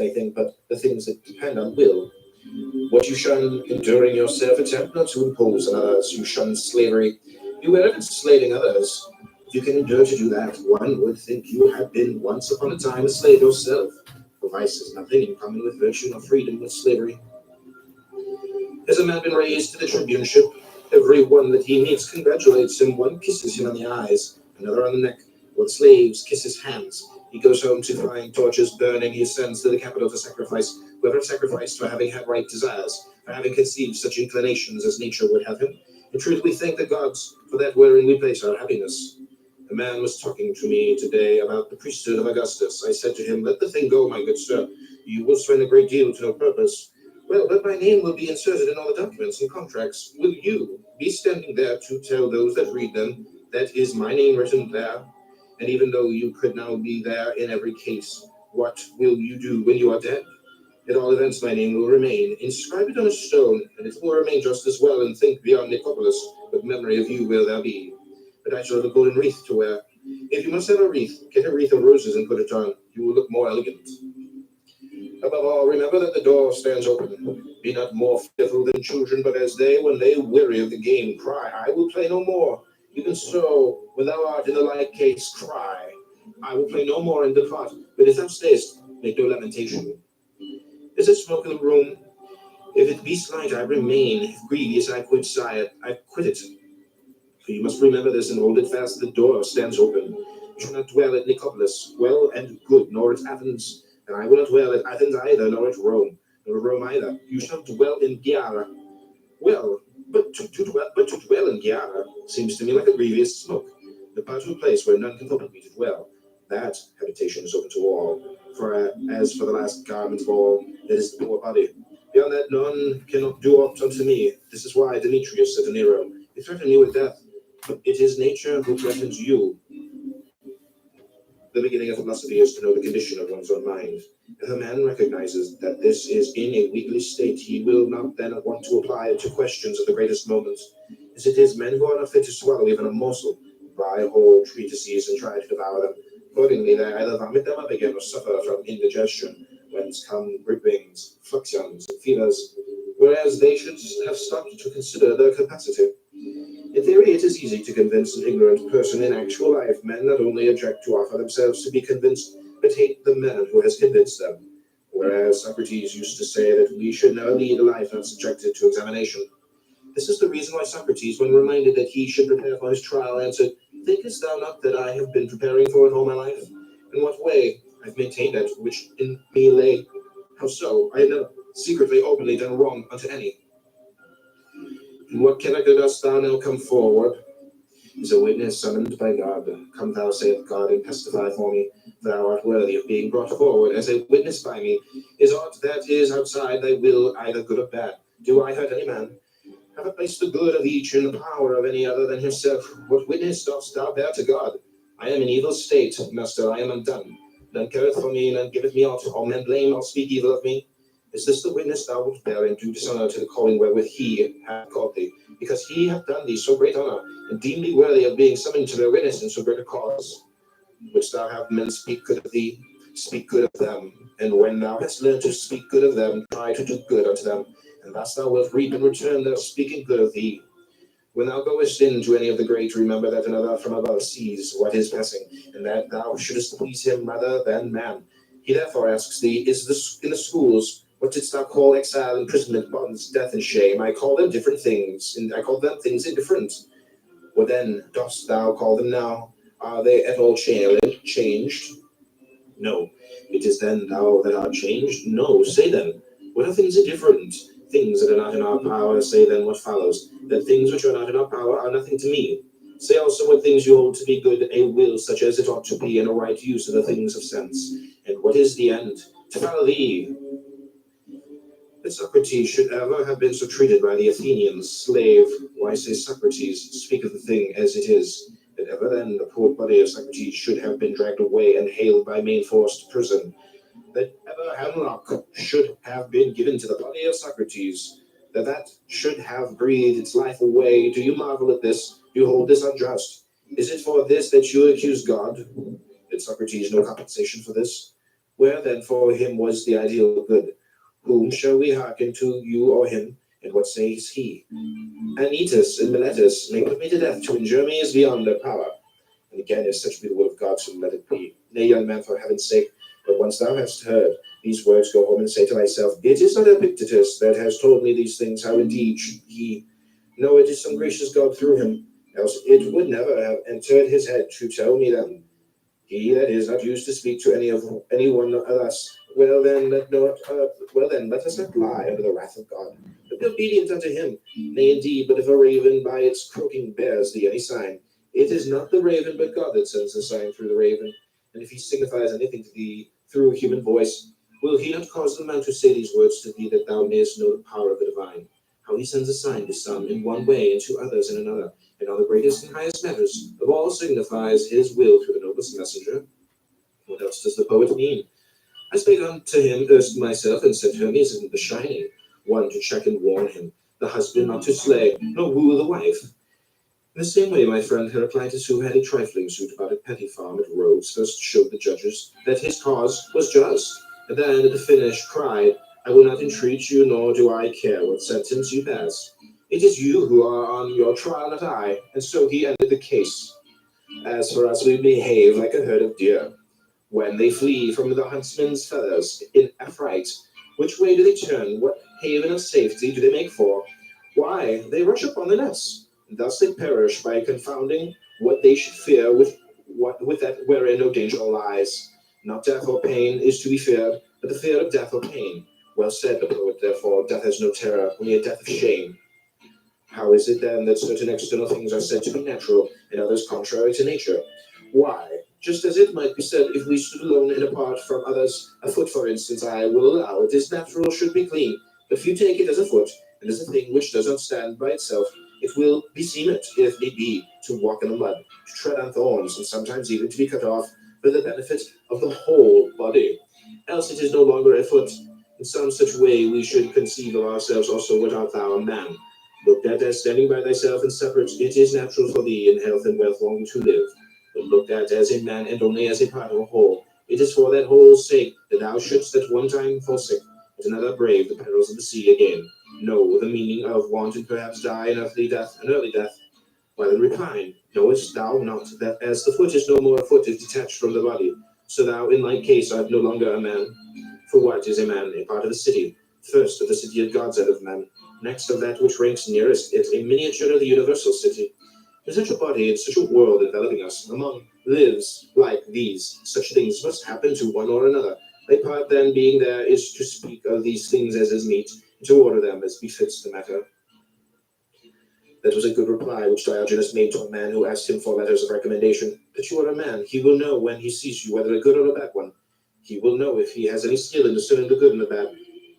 I think, but the things that depend on will. What you shun, enduring yourself, attempt not to impose on others. You shun slavery, beware of enslaving others. If you can endure to do that, one would think you had been once upon a time a slave yourself. For vice has nothing in common with virtue, nor freedom with slavery. Has a man been raised to the tribuneship? Every one that he meets congratulates him. One kisses him on the eyes, another on the neck. One slaves kiss his hands. He goes home to find torches burning. He sends to the capital to sacrifice. Whoever sacrificed for having had right desires, for having conceived such inclinations as nature would have him. In truth, we thank the gods for that wherein we place our happiness. A man was talking to me today about the priesthood of Augustus. I said to him, let the thing go, my good sir. You will spend a great deal to no purpose. Well, but my name will be inserted in all the documents and contracts. Will you be standing there to tell those that read them, that is my name written there? And even though you could now be there in every case, what will you do when you are dead? At all events, my name will remain. Inscribe it on a stone, and it will remain just as well, and think beyond Nicopolis, what memory of you will there be? But I shall have a golden wreath to wear. If you must have a wreath, get a wreath of roses and put it on. You will look more elegant. Above all, remember that the door stands open. Be not more fearful than children, but as they, when they weary of the game, cry, I will play no more. Even so, when thou art in the like case, cry, I will play no more and depart. But if thou stayest, make no lamentation. Is it smoke in the room? If it be slight, I remain. If grievous, I quit it. For you must remember this and hold it fast. The door stands open. You shall not dwell at Nicopolis, well and good, nor at Athens. And I will not dwell at Athens either, nor at Rome, nor at Rome either. You shall dwell in Gyara. Well, but to dwell in Gyara seems to me like a grievous smoke. Depart to a place where none can forbid me to dwell. That habitation is open to all. For as for the last garment of all, that is the poor body. Beyond that, none cannot do aught unto me. This is why Demetrius said to Nero, he threatened you with death. It is nature who threatens you. The beginning of philosophy is to know the condition of one's own mind. If a man recognizes that this is in a weakly state, he will not then want to apply it to questions of the greatest moment. As it is, men who are not fit to swallow even a morsel, buy whole treatises and try to devour them. Accordingly, they either vomit them up again or suffer from indigestion, whence come gripings, fluxions, and fevers, whereas they should have stopped to consider their capacity. In theory, it is easy to convince an ignorant person. In actual life, men not only object to offer themselves to be convinced, but hate the man who has convinced them. Whereas Socrates used to say that we should never lead a life not subjected to examination. This is the reason why Socrates, when reminded that he should prepare for his trial, answered, thinkest thou not that I have been preparing for it all my life? In what way? I've maintained that which in me lay. How so? I have never secretly, openly done wrong unto any. In what character dost thou now come forward? Is a witness summoned by God. Come thou, saith God, and testify for me. Thou art worthy of being brought forward as a witness by me. Is aught that is outside thy will either good or bad? Do I hurt any man? Have I placed the good of each in the power of any other than himself? What witness dost thou bear to God? I am in evil state, master, I am undone. None careth for me, none giveth me aught. All men blame, all speak evil of me. Is this the witness thou wilt bear and do dishonor to the calling wherewith he hath called thee? Because he hath done thee so great honor, and deemed thee worthy of being summoned to bear witness in so great a cause. Wouldst thou have men speak good of thee? Speak good of them. And when thou hast learned to speak good of them, try to do good unto them. And thus thou wilt reap in return their speaking good of thee. When thou goest into any of the great, remember that another from above sees what is passing, and that thou shouldest please him rather than man. He therefore asks thee, is this in the schools? What didst thou call exile, imprisonment, bonds, death, and shame? I call them different things, and I call them things indifferent. What then dost thou call them now? Are they at all changed? No. It is then thou that art changed? No. Say then, what are things indifferent? Things that are not in our power. Say then what follows, that things which are not in our power are nothing to me. Say also what things you hold to be good, a will such as it ought to be, and a right use of the things of sense. And what is the end? To follow thee. That Socrates should ever have been so treated by the Athenians, slave. Why say Socrates? Speak of the thing as it is. That ever then the poor body of Socrates should have been dragged away and haled by main force to prison. That ever hemlock should have been given to the body of Socrates. That should have breathed its life away. Do you marvel at this? Do you hold this unjust? Is it for this that you accuse God? Did Socrates no compensation for this? Where then for him was the ideal good? Whom shall we hearken to, you or him? And what says he? Anitus and Miletus may put me to death, to injure me is beyond their power. And again, if such be the will of God, so let it be. Nay, young man, for heaven's sake, but once thou hast heard these words, go home and say to thyself, it is not Epictetus that has told me these things, how indeed should he? No, it is some gracious God through him, else it would never have entered his head to tell me them. He that is not used to speak to any one of us, well then let us not lie under the wrath of God, but be obedient unto him. Nay, indeed, but if a raven by its croaking bears thee any sign, it is not the raven, but God that sends the sign through the raven. And if he signifies anything to thee through a human voice, will he not cause the man to say these words to thee, that thou mayest know the power of the divine? How he sends a sign to some in one way, and to others in another, and on the greatest and highest matters of all signifies his will through the noblest messenger. What else does the poet mean? I spake unto him erst myself, and sent Hermes in the shining one to check and warn him, the husband not to slay, nor woo the wife. In the same way, my friend Heraclitus, who had a trifling suit about a petty farm at Rhodes, first showed the judges that his cause was just, and then at the finish cried, I will not entreat you, nor do I care what sentence you pass. It is you who are on your trial, not I. And so he ended the case. As for us, we behave like a herd of deer. When they flee from the huntsman's feathers in affright, which way do they turn? What haven of safety do they make for? Why, they rush upon the nets. Thus they perish by confounding what they should fear with that wherein no danger lies. Not death or pain is to be feared, but the fear of death or pain. Well said the poet, therefore, death has no terror, only a death of shame. How is it then that certain external things are said to be natural, and others contrary to nature? Why, just as it might be said, if we stood alone and apart from others, a foot, for instance, I will allow it is natural should be clean, but if you take it as a foot, and as a thing which does not stand by itself, it will beseem it, if need be, to walk in the mud, to tread on thorns, and sometimes even to be cut off for the benefit of the whole body. Else it is no longer a foot. In some such way we should conceive of ourselves also. What art thou, a man? Looked at as standing by thyself and separate, it is natural for thee in health and wealth long to live. But looked at as a man and only as a part of a whole, it is for that whole's sake that thou shouldst at one time fall sick, at another brave the perils of the sea again. Know the meaning of want and perhaps die an early death. While in repine, knowest thou not that as the foot is no more a foot is detached from the body, so thou in like case art no longer a man? For what is a man? A part of the city, first of the city of gods and of men, next of that which ranks nearest it, a miniature of the universal city. In such a body, in such a world enveloping us, among lives like these, such things must happen to one or another. Thy part then being there is to speak of these things as is meet, and to order them as befits the matter. That was a good reply which Diogenes made to a man who asked him for letters of recommendation. That you are a man, he will know when he sees you whether a good or a bad one. He will know if he has any skill in discerning the good and the bad.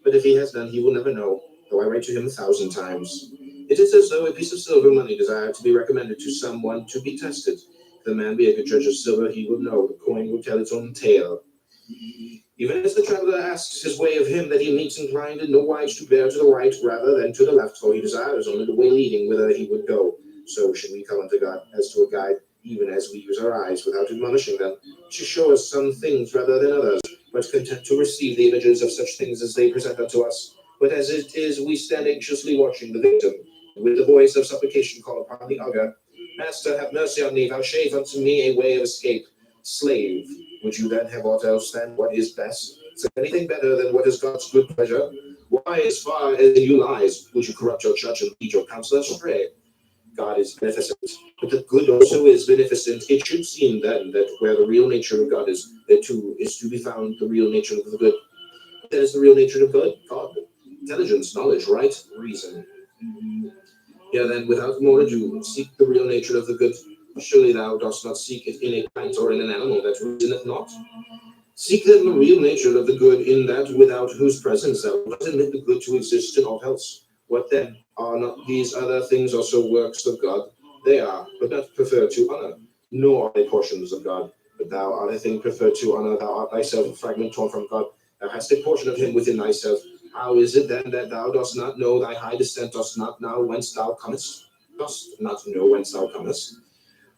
But if he has none, he will never know, though I write to him 1,000 times. It is as though a piece of silver money desired to be recommended to someone to be tested. If the man be a good judge of silver, he will know, the coin will tell its own tale. Even as the traveler asks his way of him that he meets inclined in no wise to bear to the right rather than to the left, for he desires only the way leading whither he would go, so should we come unto God as to a guide, even as we use our eyes without admonishing them, to show us some things rather than others, but content to receive the images of such things as they present unto us. But as it is, we stand anxiously watching the victim, and with the voice of supplication call upon the augur, Master, have mercy on me, vouchsafe unto me a way of escape. Slave, would you then have aught else than what is best? Is there anything better than what is God's good pleasure? Why, as far as in you lies, would you corrupt your church and lead your counsel astray? God is beneficent, but the good also is beneficent. It should seem then that where the real nature of God is, there too is to be found the real nature of the good. That is the real nature of God. Intelligence, knowledge, right, reason. Here then, without more ado, seek the real nature of the good. Surely thou dost not seek it in a plant or in an animal that reasoneth not. Seek then the real nature of the good in that without whose presence thou dost admit the good to exist in aught else. What then? Are not these other things also works of God? They are, but not preferred to honor, nor are they portions of God. But thou art a thing preferred to honor, thou art thyself a fragment torn from God. Thou hast a portion of him within thyself. How is it then that thou dost not know thy high descent, dost not know whence thou comest? Dost not know whence thou comest?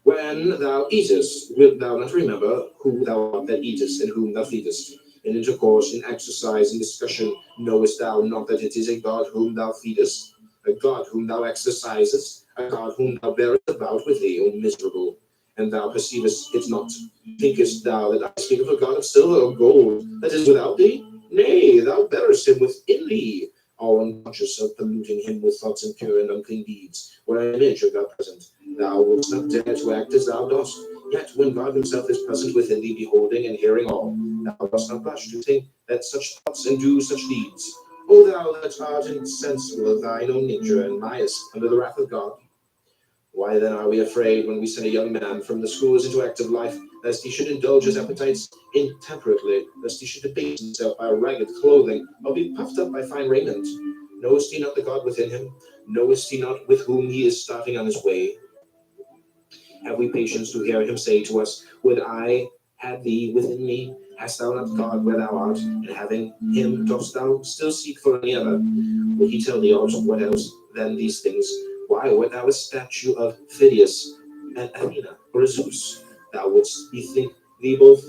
When thou eatest, wilt thou not remember who thou art that eatest, and whom thou feedest? in intercourse, in exercise, in discussion, knowest thou not that it is a God whom thou feedest, a God whom thou exercisest, a God whom thou bearest about with thee, O miserable, and thou perceivest it not? Thinkest thou that I speak of a God of silver or gold that is without thee? Nay, thou bearest him within thee, all unconscious of polluting him with thoughts impure and unclean deeds, where an image of God present. Thou wouldst not dare to act as thou dost, yet when God himself is present within thee, beholding and hearing all, thou dost not blush to think that such thoughts and do such deeds. O thou that art insensible of thine own nature, and liest under the wrath of God, why then are we afraid when we send a young man from the schools into active life, lest he should indulge his appetites intemperately, lest he should debase himself by ragged clothing, or be puffed up by fine raiment? Knowest he not the God within him? Knowest he not with whom he is starting on his way? Have we patience to hear him say to us, Would I had thee within me? Hast thou not God where thou art? And having him, dost thou still seek for any other? Will he tell thee also what else than these things? Why, wert thou a statue of Phidias and Athena, or Zeus, thou wouldst bethink thee both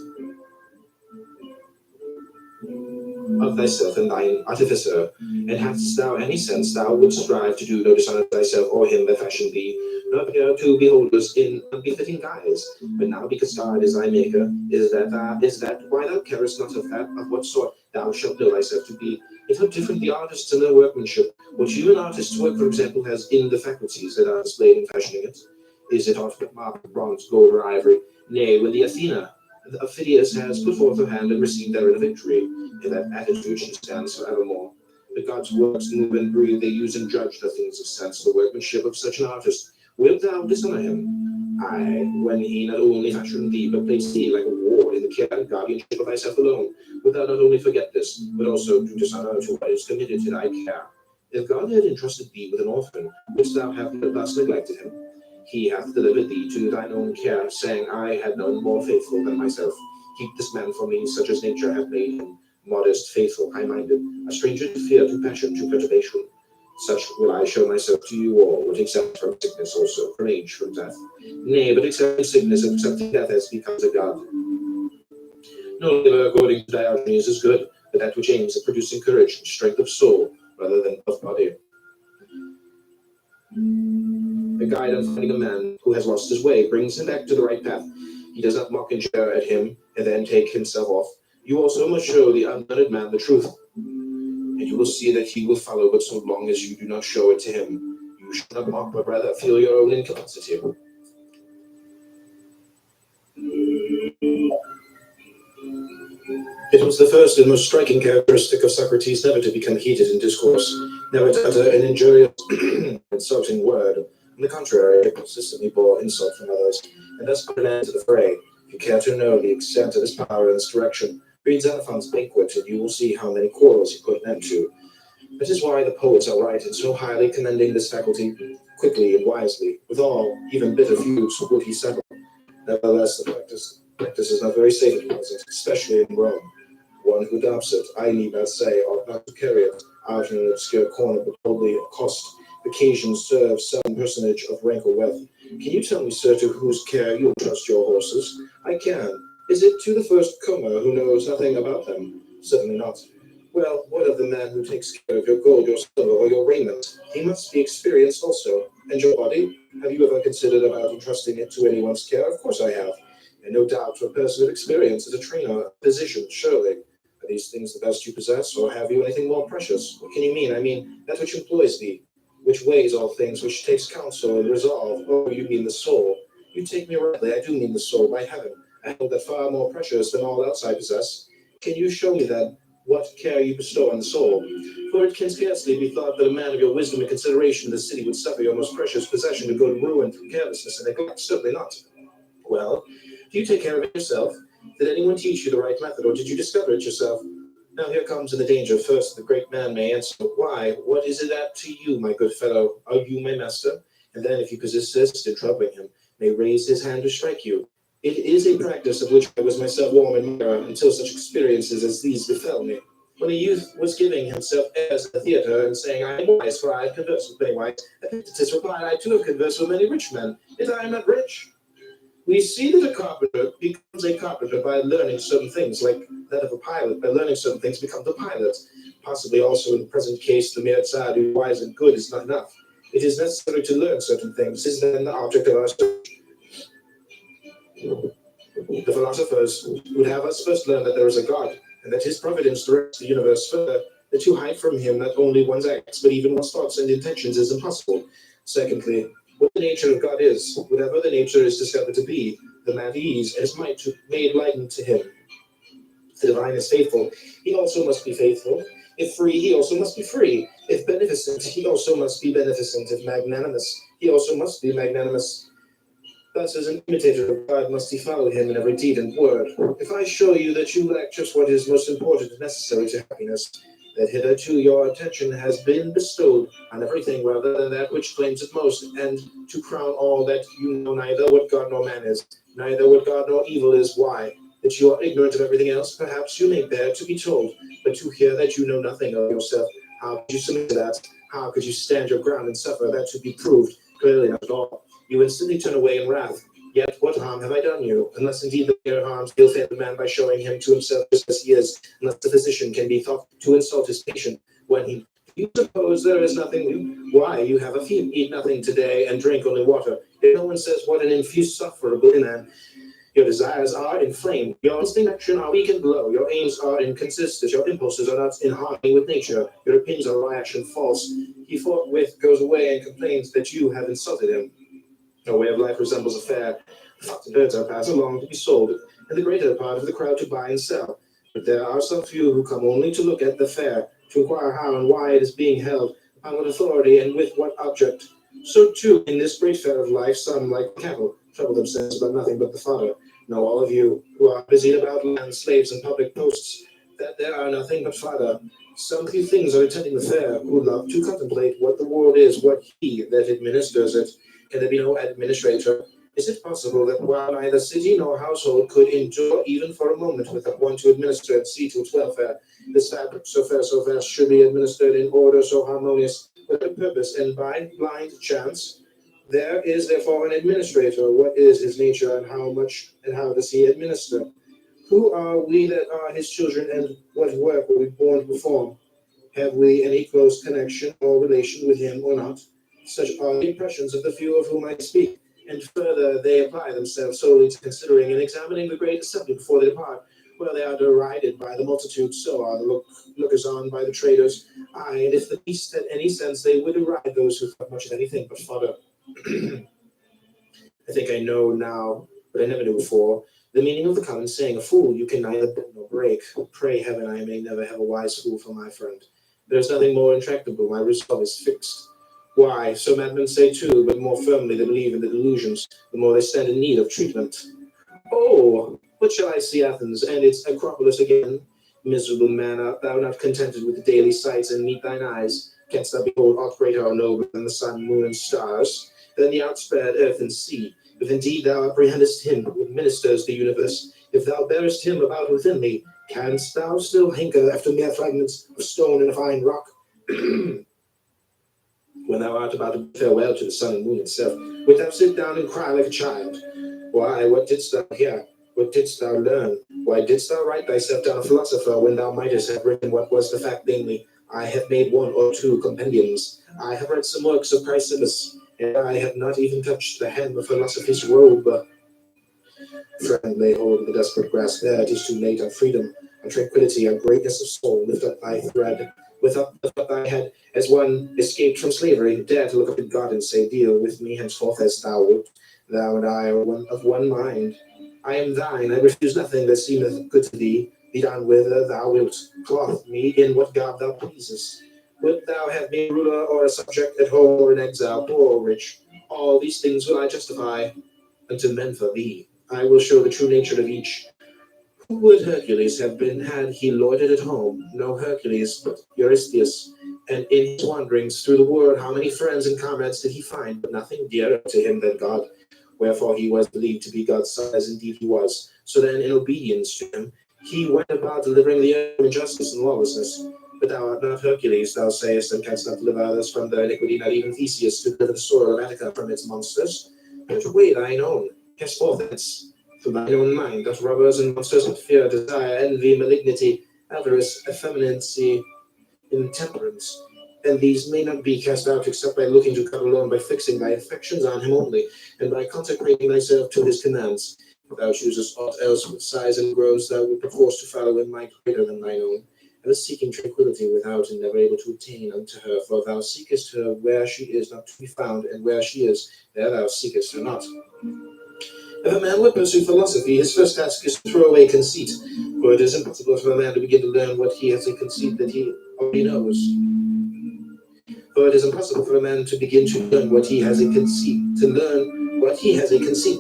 of thyself and thine artificer. And hadst thou any sense, thou wouldst strive to do no dishonor to thyself or him that fashioned thee, nor appear to beholders in unbefitting guise. But now, because God is thy maker, is that why thou carest not of that, of what sort thou shalt know thyself to be? Yet how different the artists and their workmanship. What human artist's work, for example, has in the faculties that are displayed in fashioning it. Is it aught but marble, bronze, gold, or ivory? Nay, when the Athena of Phidias has put forth her hand and received therein a victory, in that attitude she stands forevermore. The gods' works move and breathe, they use and judge the things of sense, the workmanship of such an artist. Wilt thou dishonor him? Aye, when he not only fashioned thee, but placed thee like a ward in the care and guardianship of thyself alone. Wilt thou not only forget this, but also do dishonor to what is committed to thy care? If God had entrusted thee with an orphan, wouldst thou have thus neglected him? He hath delivered thee to thine own care, saying, I had none more faithful than myself. Keep this man for me, such as nature hath made him, modest, faithful, high-minded, a stranger to fear, to passion, to perturbation. Such will I show myself to you all, but except from sickness also, from age, from death. Nay, but except in sickness, and accepting death as becomes a God. No labor according to Diogenes is good, but that which aims at producing courage and strength of soul, rather than of body. A guide on finding a man who has lost his way brings him back to the right path. He does not mock and jeer at him, and then take himself off. You also must show the unlearned man the truth, and you will see that he will follow, but so long as you do not show it to him. You should not mock, but rather feel your own incapacity. It was the first and most striking characteristic of Socrates never to become heated in discourse, never to utter an injurious, insulting word. On the contrary, he consistently bore insult from others, and thus put an end to the fray. If you care to know the extent of his power in this direction, read Xenophon's Banquet, and you will see how many quarrels he put an end to. That is why the poets are right in so highly commending this faculty. Quickly and wisely, with all, even bitter feuds, would he settle. Nevertheless, the practice is not very safe at present, especially in Rome. One who adopts it, I need not say, ought not to carry it out in an obscure corner, but probably at cost. Occasion serve some personage of rank or wealth. Can you tell me, sir, to whose care you entrust your horses? I can. Is it to the first comer who knows nothing about them? Certainly not. Well, what of the man who takes care of your gold, your silver, or your raiment? He must be experienced also. And your body? Have you ever considered about entrusting it to anyone's care? Of course I have. And no doubt to a person of experience as a trainer, a physician, surely. Are these things the best you possess, or have you anything more precious? What can you mean? I mean, that which employs thee, which weighs all things, which takes counsel and resolve. Oh, you mean the soul. You take me rightly, I do mean the soul, by heaven. I hold that far more precious than all else I possess. Can you show me then what care you bestow on the soul? For it can scarcely be thought that a man of your wisdom and consideration in the city would suffer your most precious possession to go to ruin through carelessness and neglect. Certainly not. Well, do you take care of it yourself? Did anyone teach you the right method, or did you discover it yourself? Now here comes in the danger. First, the great man may answer, why, what is it that to you, my good fellow? Are you my master? And then, if you persist in troubling him, may raise his hand to strike you. It is a practice of which I was myself warm and mirror until such experiences as these befell me. When a youth was giving himself airs at the theatre and saying, I am wise, for I have conversed with many wise, Epictetus replied, I too have conversed with many rich men, yet I am not rich. We see that a carpenter becomes a carpenter by learning certain things, like that of a pilot. By learning certain things, become the pilot. Possibly also in the present case, the mere tzad who is wise and good is not enough. It is necessary to learn certain things. This is then the object of our search. The philosophers would have us first learn that there is a God, and that his providence directs the universe further, that to hide from him not only one's acts, but even one's thoughts and intentions is impossible. Secondly, what the nature of God is, whatever the nature is discovered to be, the man at ease is made lightened to him. If the divine is faithful, he also must be faithful. If free, he also must be free. If beneficent, he also must be beneficent. If magnanimous, he also must be magnanimous. Thus, as an imitator of God, must he follow him in every deed and word. If I show you that you lack just what is most important and necessary to happiness, that hitherto your attention has been bestowed on everything rather than that which claims it most, and to crown all, that you know neither what God nor man is, neither what God nor evil is, why? That you are ignorant of everything else, perhaps you may bear to be told, but to hear that you know nothing of yourself, how could you submit to that? How could you stand your ground and suffer that to be proved? Clearly not at all. You instantly turn away in wrath. Yet what harm have I done you? Unless indeed the mere harms deal fail the man by showing him to himself just as he is, unless the physician can be thought to insult his patient when he... You suppose there is nothing new? Why, you have a few, eat nothing today and drink only water. If no one says what an insufferable man, your desires are inflamed, your instinct action are weak and low, your aims are inconsistent, your impulses are not in harmony with nature, your opinions are rash and false. He forthwith goes away and complains that you have insulted him. Our way of life resembles a fair. Flocks of birds are passed along to be sold, and the greater part of the crowd to buy and sell. But there are some few who come only to look at the fair, to inquire how and why it is being held, upon what authority and with what object. So too, in this great fair of life, some, like cattle, trouble themselves about nothing but the fodder. Know all of you, who are busied about land, slaves, and public posts, that there are nothing but fodder. Some few things are attending the fair, who love to contemplate what the world is, what he that administers it. Can there be no administrator? Is it possible that while neither city nor household could endure even for a moment without one to administer and see to its welfare, this fabric so fair, so vast, should be administered in order so harmonious, without purpose and by blind chance? There is therefore an administrator. What is his nature, and how much and how does he administer? Who are we that are his children, and what work were we born to perform? Have we any close connection or relation with him or not? Such are the impressions of the few of whom I speak, and further they apply themselves solely to considering and examining the great assembly before they depart, where they are derided by the multitude, so are the lookers-on by the traders. Aye, and if the beast had any sense, they would deride those who thought much of anything but fodder. I think I know now, but I never knew before, the meaning of the common saying, a fool you can neither bend nor break. Pray heaven I may never have a wise fool for my friend. There is nothing more intractable, my resolve is fixed. Why, so madmen say too, but more firmly they believe in the delusions, the more they stand in need of treatment. Oh, what shall I see Athens and its Acropolis again? Miserable man, art thou not contented with the daily sights and meet thine eyes? Canst thou behold aught greater or nobler than the sun, moon, and stars, than the outspread earth and sea? If indeed thou apprehendest him who administers the universe, if thou bearest him about within thee, canst thou still hanker after mere fragments of stone and fine rock? When thou art about to bid farewell to the sun and moon itself, wilt thou sit down and cry like a child? Why, what didst thou hear? What didst thou learn? Why didst thou write thyself down a philosopher when thou mightest have written what was the fact, namely, I have made one or two compendiums. I have read some works of Chrysippus, and I have not even touched the hem of philosophy's robe. Friend, lay hold of the desperate grasp there. It is too late. On freedom, on tranquility, on greatness of soul, lift up thy thread. Lift up thy head as one escaped from slavery. Dare to look up at God and say, deal with me henceforth as thou wilt. Thou and I are of one mind. I am thine. I refuse nothing that seemeth good to thee. Be done whither thou wilt. Clothe me in what garb thou pleasest. Wilt thou have me ruler or a subject, at home or in exile, poor or rich? All these things will I justify unto men for thee. I will show the true nature of each. Who would Hercules have been had he loitered at home? No Hercules, but Eurystheus. And in his wanderings through the world, how many friends and comrades did he find, but nothing dearer to him than God. Wherefore he was believed to be God's son, as indeed he was. So then, in obedience to him, he went about delivering the earth from injustice and lawlessness. But thou art not Hercules, thou sayest, and canst not deliver others from their iniquity, not even Theseus to deliver the soil of Attica from its monsters. Put away thine own, cast forth hence. For thine own mind, that robbers and monsters of fear, desire, envy, malignity, avarice, effeminacy, intemperance, and these may not be cast out except by looking to God alone, by fixing thy affections on him only, and by consecrating thyself to his commands. If thou choosest aught else with sighs and groans, thou wilt perforce to follow in might greater than thine own, ever seeking tranquility without, and never able to attain unto her. For thou seekest her where she is not to be found, and where she is, there thou seekest her not. If a man would pursue philosophy, his first task is to throw away conceit, for it is impossible for a man to begin to learn what he has in conceit that he already knows. For it is impossible for a man to begin to learn what he has in conceit,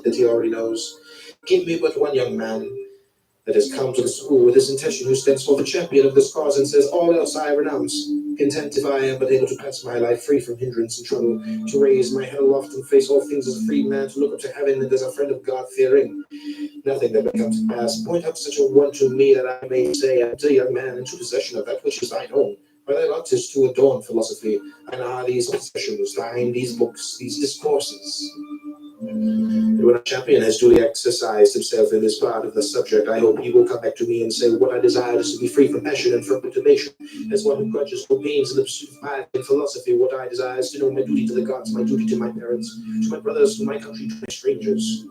that he already knows. Give me but one young man that has come to the school with this intention, who stands for the champion of this cause, and says, all else I renounce, content if I am but able to pass my life free from hindrance and trouble, to raise my head aloft and face all things as a free man, to look up to heaven and as a friend of God fearing nothing that may come to pass. Point out such a one to me, that I may say, unto young man, into possession of that which is thine own. For thy lot is to adorn philosophy, and are these possessions thine, these books, these discourses. And when a champion has duly exercised himself in this part of the subject, I hope he will come back to me and say, what I desire is to be free from passion and from perturbation. As one who grudges no pains in the pursuit of piety and philosophy, what I desire is to know my duty to the gods, my duty to my parents, to my brothers, to my country, to my strangers.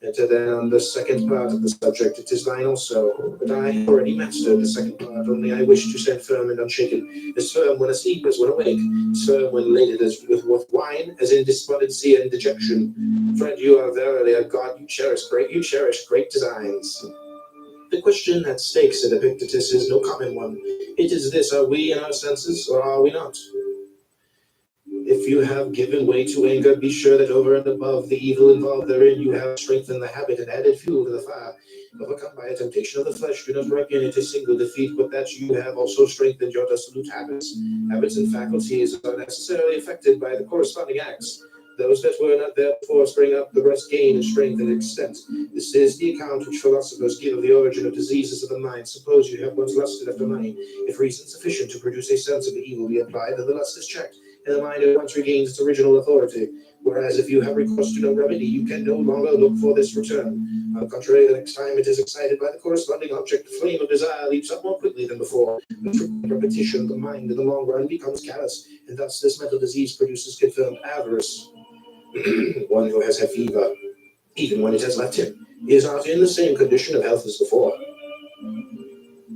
Enter then on the second part of the subject. It is thine also, but I have already mastered the second part, only I wish to stand firm and unshaken, as firm when asleep as when awake, as firm when elated as with wine, as in despondency and dejection. Friend, you are verily a god, you cherish great designs. The question at stake, said Epictetus, is no common one. It is this: are we in our senses, or are we not? If you have given way to anger, be sure that over and above the evil involved therein, you have strengthened the habit and added fuel to the fire. Overcome by a temptation of the flesh, do not reckon it a single defeat, but that you have also strengthened your dissolute habits. Habits and faculties are necessarily affected by the corresponding acts. Those that were not there before spring up, the rest gain in strength and extent. This is the account which philosophers give of the origin of diseases of the mind. Suppose you have once lusted after money. If reason sufficient to produce a sense of the evil be applied, then the lust is checked, and the mind at once regains its original authority. Whereas if you have recourse to no remedy, you can no longer look for this return. On the contrary, the next time it is excited by the corresponding object, the flame of desire leaps up more quickly than before. With frequent repetition, the mind in the long run becomes callous, and thus this mental disease produces confirmed avarice. One who has had fever, even when it has left him, is not in the same condition of health as before,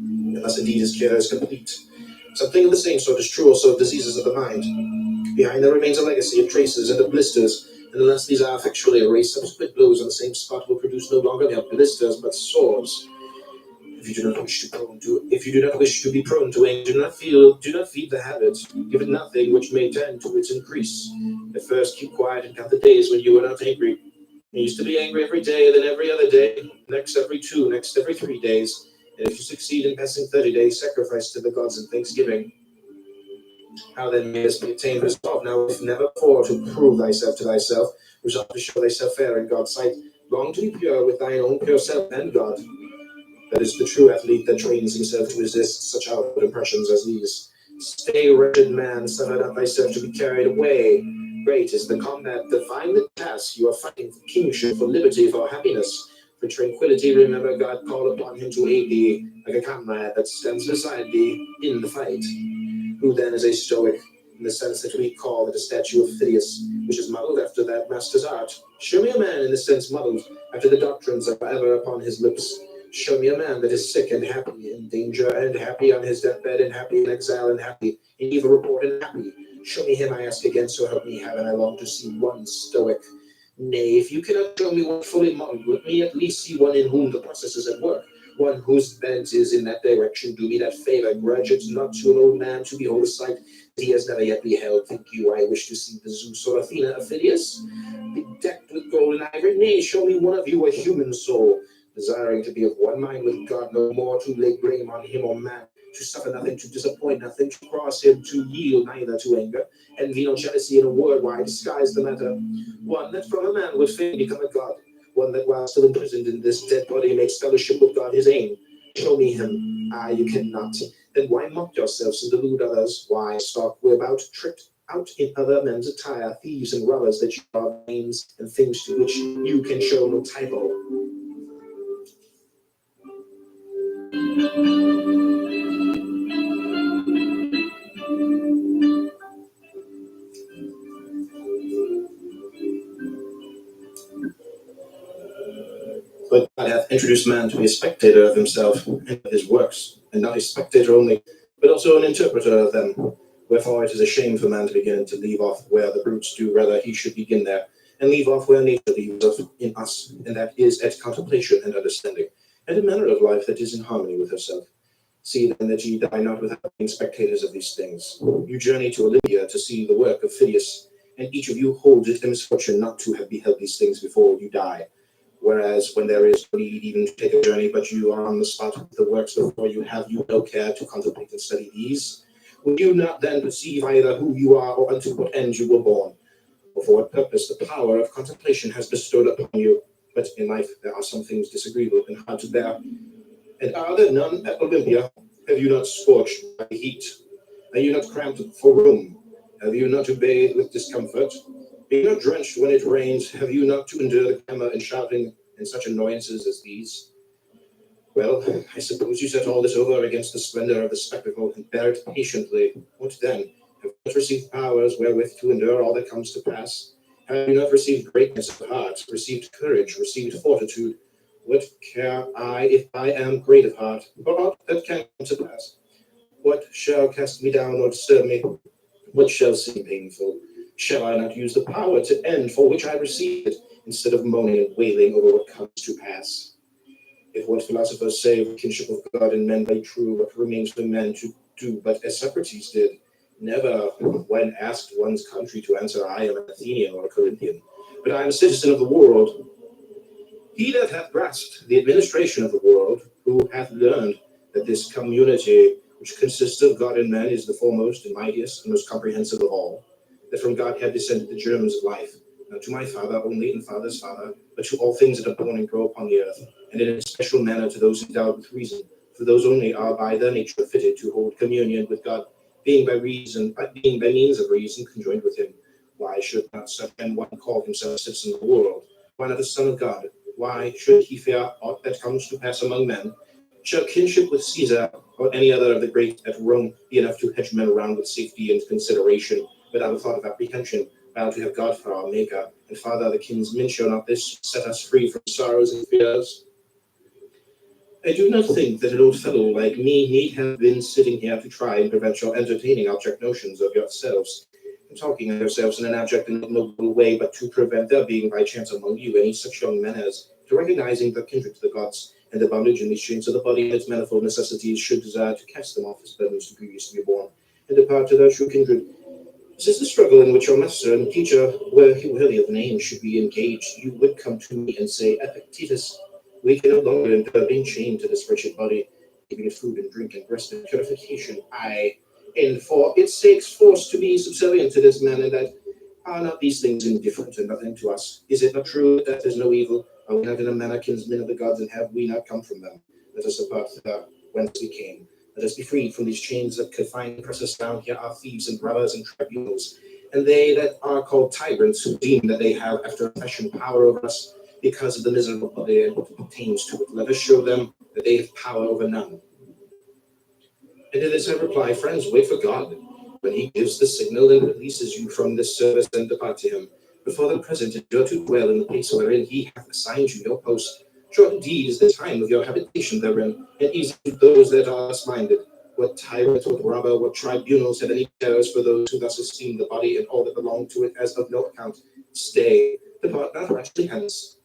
unless indeed his cure is complete. Something of the same sort is true also of diseases of the mind. Behind them remains a legacy of traces and of blisters, and unless these are effectually erased, subsequent blows on the same spot will produce no longer mere blisters but sores. If you do not wish to be prone to anger, do not feed the habit. Give it nothing which may tend to its increase. At first, keep quiet and count the days when you were not angry. You used to be angry every day, then every other day, next every 2, next every 3 days. And if you succeed in passing 30 days, sacrifice to the gods in thanksgiving. How then may this be attained? Resolve now, if never before, to prove thyself to thyself. Resolve to show thyself fair in God's sight. Long to be pure with thine own pure self and God. That is the true athlete that trains himself to resist such outward impressions as these. Stay, wretched man, suffer not thyself to be carried away. Great is the combat, divine the task. You are fighting for kingship, for liberty, for happiness, for tranquility. Remember, God called upon him to aid thee, like a comrade that stands beside thee in the fight. Who then is a Stoic, in the sense that we call it a statue of Phidias, which is modeled after that master's art? Show me a man in the sense modeled after the doctrines that are ever upon his lips. Show me a man that is sick and happy, in danger and happy, on his deathbed and happy, in exile and happy, in evil report and happy. Show me him, I ask again, so help me heaven. I long to see one Stoic. Nay, if you cannot show me one fully modeled, let me at least see one in whom the process is at work, one whose bent is in that direction. Do me that favor. Grudge it not to an old man to behold a sight that he has never yet beheld. Think you I wish to see the Zeus or Athena of Phidias, bedecked with gold and ivory? Nay, show me one of you a human soul, desiring to be of one mind with God, no more to lay blame on him or man, to suffer nothing, to disappoint nothing, to cross him, to yield neither to anger, envy nor jealousy. In a word, why disguise the matter? One that from a man would fain become a god, one that while still imprisoned in this dead body makes fellowship with God his aim. Show me him. Ah, you cannot. Then why mock yourselves and delude others? Why stalk about, tricked out in other men's attire, thieves and robbers, that you are names and things to which you can show no title? But God hath introduced man to be a spectator of himself and of his works, and not a spectator only, but also an interpreter of them. Wherefore it is a shame for man to begin to leave off where the brutes do, rather he should begin there, and leave off where nature leaves off in us, and that is at contemplation and understanding, and a manner of life that is in harmony with herself. See then that ye die not without being spectators of these things. You journey to Olympia to see the work of Phidias, and each of you holds it a misfortune not to have beheld these things before you die. Whereas when there is no need even to take a journey, but you are on the spot with the works before you, have you no care to contemplate and study these? Will you not then perceive either who you are or unto what end you were born, or for what purpose the power of contemplation has bestowed upon you? But in life there are some things disagreeable and hard to bear. And are there none at Olympia? Have you not scorched by the heat? Are you not cramped for room? Have you not to bathe with discomfort? Are you not drenched when it rains? Have you not to endure the clamor and shouting and such annoyances as these? Well, I suppose you set all this over against the splendor of the spectacle and bear it patiently. What then? Have you not received powers wherewith to endure all that comes to pass? Have you not received greatness of heart, received courage, received fortitude? What care I if I am great of heart, for aught that can come to pass? What shall cast me down or disturb me? What shall seem painful? Shall I not use the power to end for which I received it, instead of moaning and wailing over what comes to pass? If what philosophers say of the kinship of God and men be true, what remains for men to do but as Socrates did? Never, when asked one's country, to answer, I am an Athenian or a Corinthian, but I am a citizen of the world. He that hath grasped the administration of the world, who hath learned that this community, which consists of God and man, is the foremost and mightiest and most comprehensive of all, that from God have descended the germs of life, not to my father only and father's father, but to all things that are born and grow upon the earth, and in a special manner to those endowed with reason, for those only are by their nature fitted to hold communion with God, being by means of reason conjoined with him. Why should not such an one call himself a citizen of the world? Why not a son of God? Why should he fear aught that comes to pass among men? Shall kinship with Caesar or any other of the great at Rome be enough to hedge men around with safety and consideration, without a thought of apprehension, bound to have God for our Maker, and Father the kinsman? Shall not this set us free from sorrows and fears? I do not think that an old fellow like me need have been sitting here to try and prevent your entertaining abject notions of yourselves, and talking of yourselves in an abject and ignoble way, but to prevent there being by chance among you any such young men as, to recognizing the kindred to the gods, and the bondage in these chains of the body and its manifold necessities, should desire to cast them off as burdens too grievous to be borne, and depart to their true kindred. This is the struggle in which your master and teacher, were he worthy of the name, should be engaged. You would come to me and say, Epictetus, we can no longer endure being chained to this wretched body, giving it food and drink and rest and purification. Aye, and for its sake's forced to be subservient to this man, and that are not these things indifferent and nothing to us? Is it not true that death is no evil? Are we not in a manner kinsmen of the gods, and have we not come from them? Let us depart thither whence we came. Let us be freed from these chains that confine and press us down. Here are thieves and robbers and tribunals, and they that are called tyrants, who deem that they have after a fashion power over us because of the miserable body and what pertains to it. Let us show them that they have power over none. And to this I reply, friends, wait for God. When he gives the signal and releases you from this service, then depart to him. But for the present, endure to dwell in the place wherein he hath assigned you your post. Short indeed is the time of your habitation therein, and easy to those that are thus minded. What tyrant, what robber, what tribunals have any terrors for those who thus esteem the body and all that belong to it as of no account? Stay, depart not rashly hence.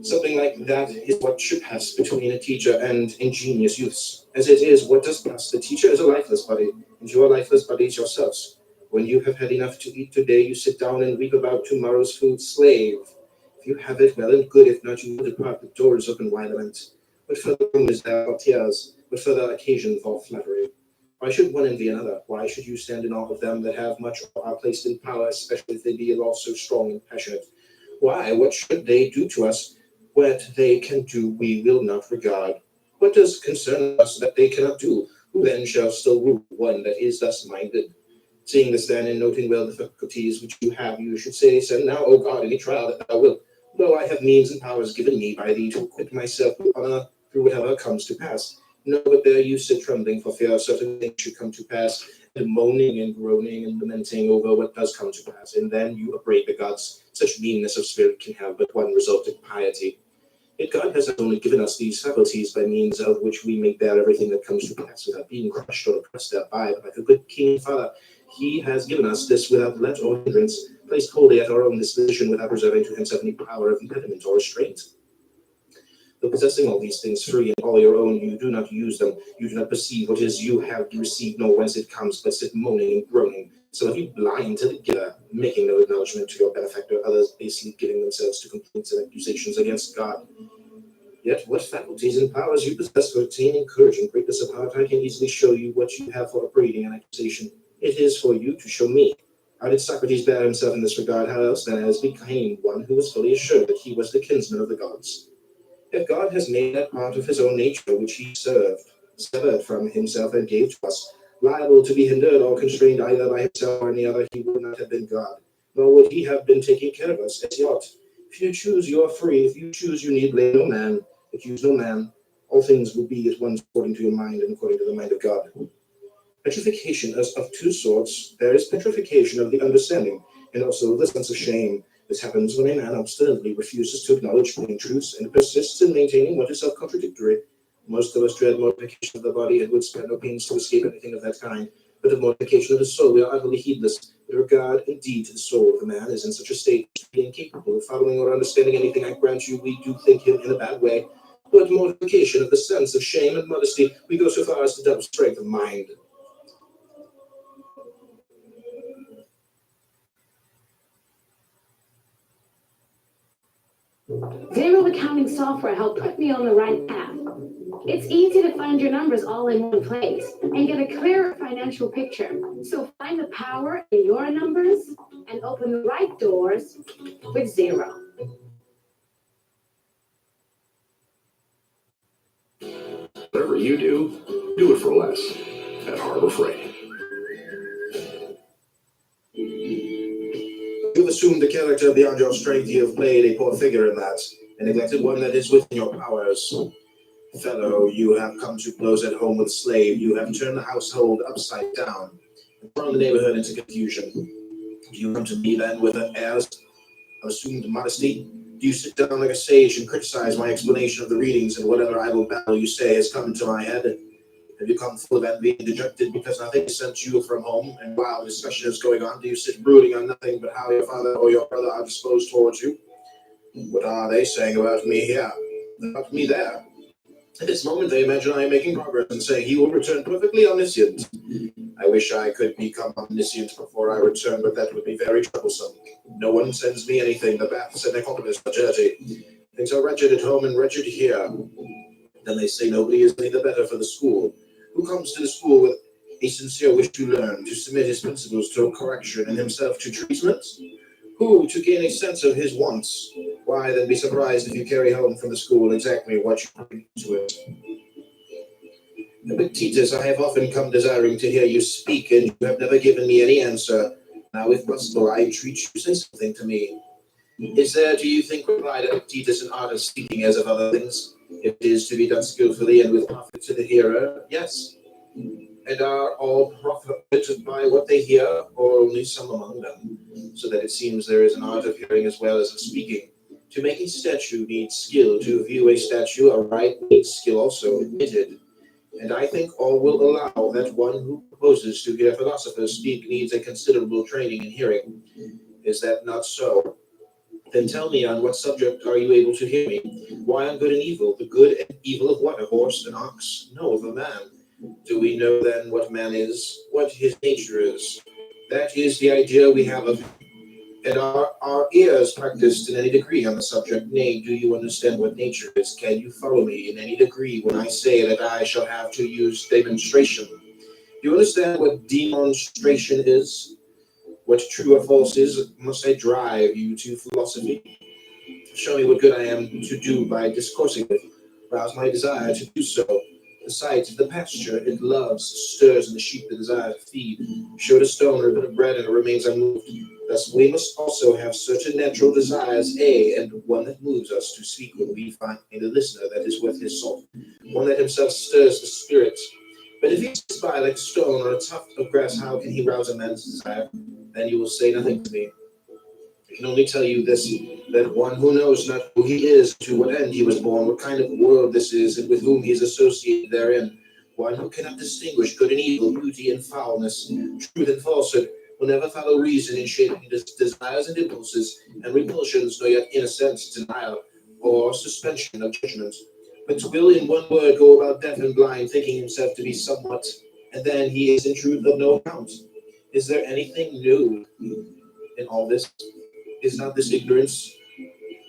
Something like that is what should pass between a teacher and ingenious youths. As it is, what does pass? The teacher is a lifeless body, and you are lifeless bodies yourselves. When you have had enough to eat today, you sit down and weep about tomorrow's food. Slave, if you have it, well and good. If not, you will depart with doors open wide lament. What further room is there for tears? What further occasion for flattery? Why should one envy another? Why should you stand in awe of them that have much or are placed in power, especially if they be also strong and passionate? Why? What should they do to us? What they can do we will not regard. What does concern us that they cannot do? Who then shall still rule one that is thus minded? Seeing this then, and noting well the faculties which you have, you should say, send now, O God, any trial that thou wilt. Though I have means and powers given me by thee to equip myself with honor, through whatever comes to pass. No, but there you sit trembling for fear certain things should come to pass, and moaning and groaning and lamenting over what does come to pass. And then you upbraid the gods. Such meanness of spirit can have but one result of piety. Yet God has not only given us these faculties by means of which we may bear everything that comes to pass without being crushed or oppressed thereby, but like a good king and father, he has given us this without let or hindrance, placed wholly at our own disposition without reserving to himself any power of impediment or restraint. Though possessing all these things free and all your own, you do not use them. You do not perceive what is you have received, nor whence it comes, but sit moaning and groaning. So are you blind to the giver, making no acknowledgement to your benefactor, others basely giving themselves to complaints and accusations against God? Yet what faculties and powers you possess for attaining courage and greatness of heart, I can easily show you what you have for upbraiding and accusation. It is for you to show me. How did Socrates bear himself in this regard? How else then as became one who was fully assured that he was the kinsman of the gods? If God has made that part of his own nature which he severed from himself and gave to us, liable to be hindered or constrained either by himself or any other, he would not have been God, nor would he have been taking care of us as he ought. If you choose, you are free. If you choose, you need blame no man. Accuse no man. All things will be at once according to your mind and according to the mind of God. Petrification is of two sorts. There is petrification of the understanding, and also the sense of shame. This happens when a man obstinately refuses to acknowledge plain truths and persists in maintaining what is self-contradictory. Most of us dread mortification of the body and would spare no pains to escape anything of that kind. But of mortification of the soul we are utterly heedless. With regard indeed to the soul of a man is in such a state as to be incapable of following or understanding anything. I grant you, we do think him in a bad way. But mortification of the sense of shame and modesty, we go so far as to doubt strength of mind. Zero accounting software helped put me on the right path. It's easy to find your numbers all in one place and get a clearer financial picture. So find the power in your numbers and open the right doors with Zero. Whatever you do it for less at Harbor Freight. You've assumed the character beyond your strength. You have played a poor figure in that, and neglected one that is within your powers. Fellow, you have come to blows at home with slave. You have turned the household upside down and thrown the neighborhood into confusion. Do you come to me then with an airs of assumed modesty? Do you sit down like a sage and criticize my explanation of the readings and whatever idle babble you say has come into my head? Have you come full of envy and dejected because nothing sent you from home, and while the discussion is going on, do you sit brooding on nothing but how your father or your brother are disposed towards you? What are they saying about me here, about me there? At this moment they imagine I am making progress and saying he will return perfectly omniscient. I wish I could become omniscient before I return, but that would be very troublesome. No one sends me anything. The baths and necropolis are dirty. Things are wretched at home and wretched here. Then they say nobody is any the better for the school. Who comes to the school with a sincere wish to learn, to submit his principles to correction and himself to treatment? Who, to gain a sense of his wants? Why, then be surprised if you carry home from the school exactly what you bring to it. Epictetus, I have often come desiring to hear you speak, and you have never given me any answer. Now, if possible, I entreat you to say something to me. Is there, do you think, replied Epictetus, an art of speaking as of other things? If it is to be done skillfully and with profit to the hearer, yes. And are all profited by what they hear, or only some among them? So that it seems there is an art of hearing as well as of speaking. To make a statue needs skill. To view a statue aright needs skill also, admitted. And I think all will allow that one who proposes to hear philosophers speak needs a considerable training in hearing. Is that not so? Then tell me, on what subject are you able to hear me? Why on good and evil? The good and evil of what? A horse, an ox? No, of a man. Do we know then what man is, what his nature is? That is the idea we have of him. And are our ears practiced in any degree on the subject? Nay, do you understand what nature is? Can you follow me in any degree when I say that I shall have to use demonstration? Do you understand what demonstration is? What true or false is? Must I drive you to philosophy? Show me what good I am to do by discoursing with. Rouse my desire to do so. The sight of the pasture it loves stirs in the sheep that desire to feed. Show a stone or a bit of bread and it remains unmoved. Thus we must also have certain natural desires, and one that moves us to speak when we find a listener that is worth his salt, one that himself stirs the spirit. But if he sits by like a stone or a tuft of grass, how can he rouse a man's desire? Then you will say nothing to me. I can only tell you this, that one who knows not who he is, to what end he was born, what kind of world this is, and with whom he is associated therein, one who cannot distinguish good and evil, beauty and foulness, truth and falsehood, will never follow reason in shaping his desires and impulses and repulsions, nor yet in a sense denial or suspension of judgment, but will in one word go about deaf and blind, thinking himself to be somewhat, and then he is in truth of no account. Is there anything new in all this? Is not this ignorance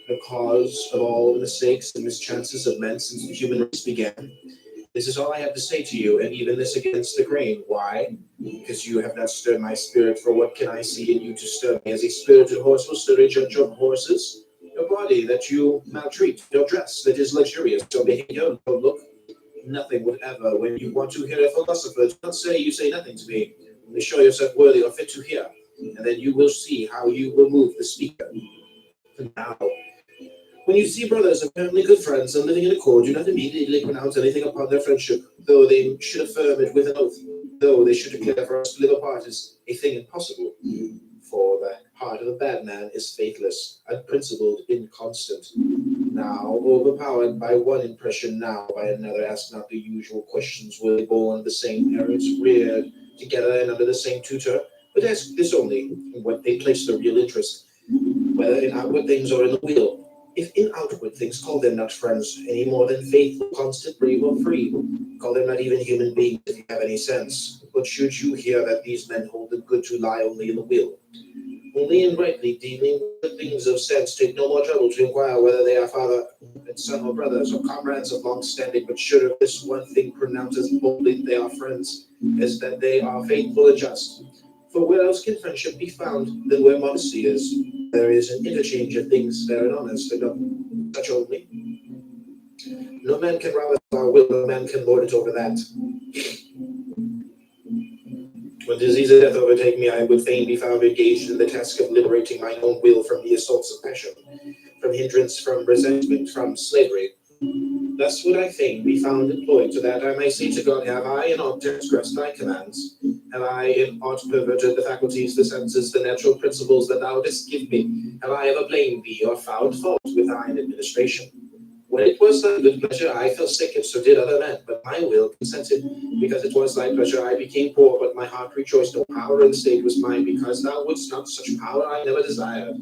the cause of all the mistakes and mischances of men since the human race began? This is all I have to say to you, and even this against the grain. Why? Because you have not stirred my spirit, for what can I see in you to stir me? As a spirited horse will stir a judge of horses? Your body that you maltreat, your dress that is luxurious, your behavior, your look, nothing whatever. When you want to hear a philosopher, do not say you say nothing to me. Only show yourself worthy or fit to hear, and then you will see how you will move the speaker. Now, when you see brothers apparently good friends and living in accord, do not immediately pronounce anything upon their friendship, though they should affirm it with an oath, though they should declare for us to live apart is a thing impossible. For the heart of a bad man is faithless, unprincipled, inconstant. Now, overpowered by one impression, now by another, ask not the usual questions. Were they born of the same parents, reared together and under the same tutor? But ask this only, in what they place their real interest, whether in outward things or in the will. If in outward things, call them not friends, any more than faithful, constant, brave, or free. Call them not even human beings, if you have any sense. But should you hear that these men hold it good to lie only in the will, only in rightly dealing with things of sense, take no more trouble to inquire whether they are father and son, or brothers, or comrades of long standing, but should of this one thing pronounce as boldly they are friends, as that they are faithful and just. For where else can friendship be found than where modesty is? There is an interchange of things fair and honest, and of such only. No man can rob us of our will, no man can lord it over that. When disease and death overtake me, I would fain be found engaged in the task of liberating mine own will from the assaults of passion, from hindrance, from resentment, from slavery. Thus would I fain be found employed, so that I may say to God, have I in aught transgressed thy commands? Have I in aught perverted the faculties, the senses, the natural principles that thou didst give me? Have I ever blamed thee, or found fault with thine administration? When it was thy good pleasure, I fell sick, and so did other men, but my will consented. Because it was thy pleasure, I became poor, but my heart rejoiced. No power in the state was mine, because thou wouldst not such power I never desired.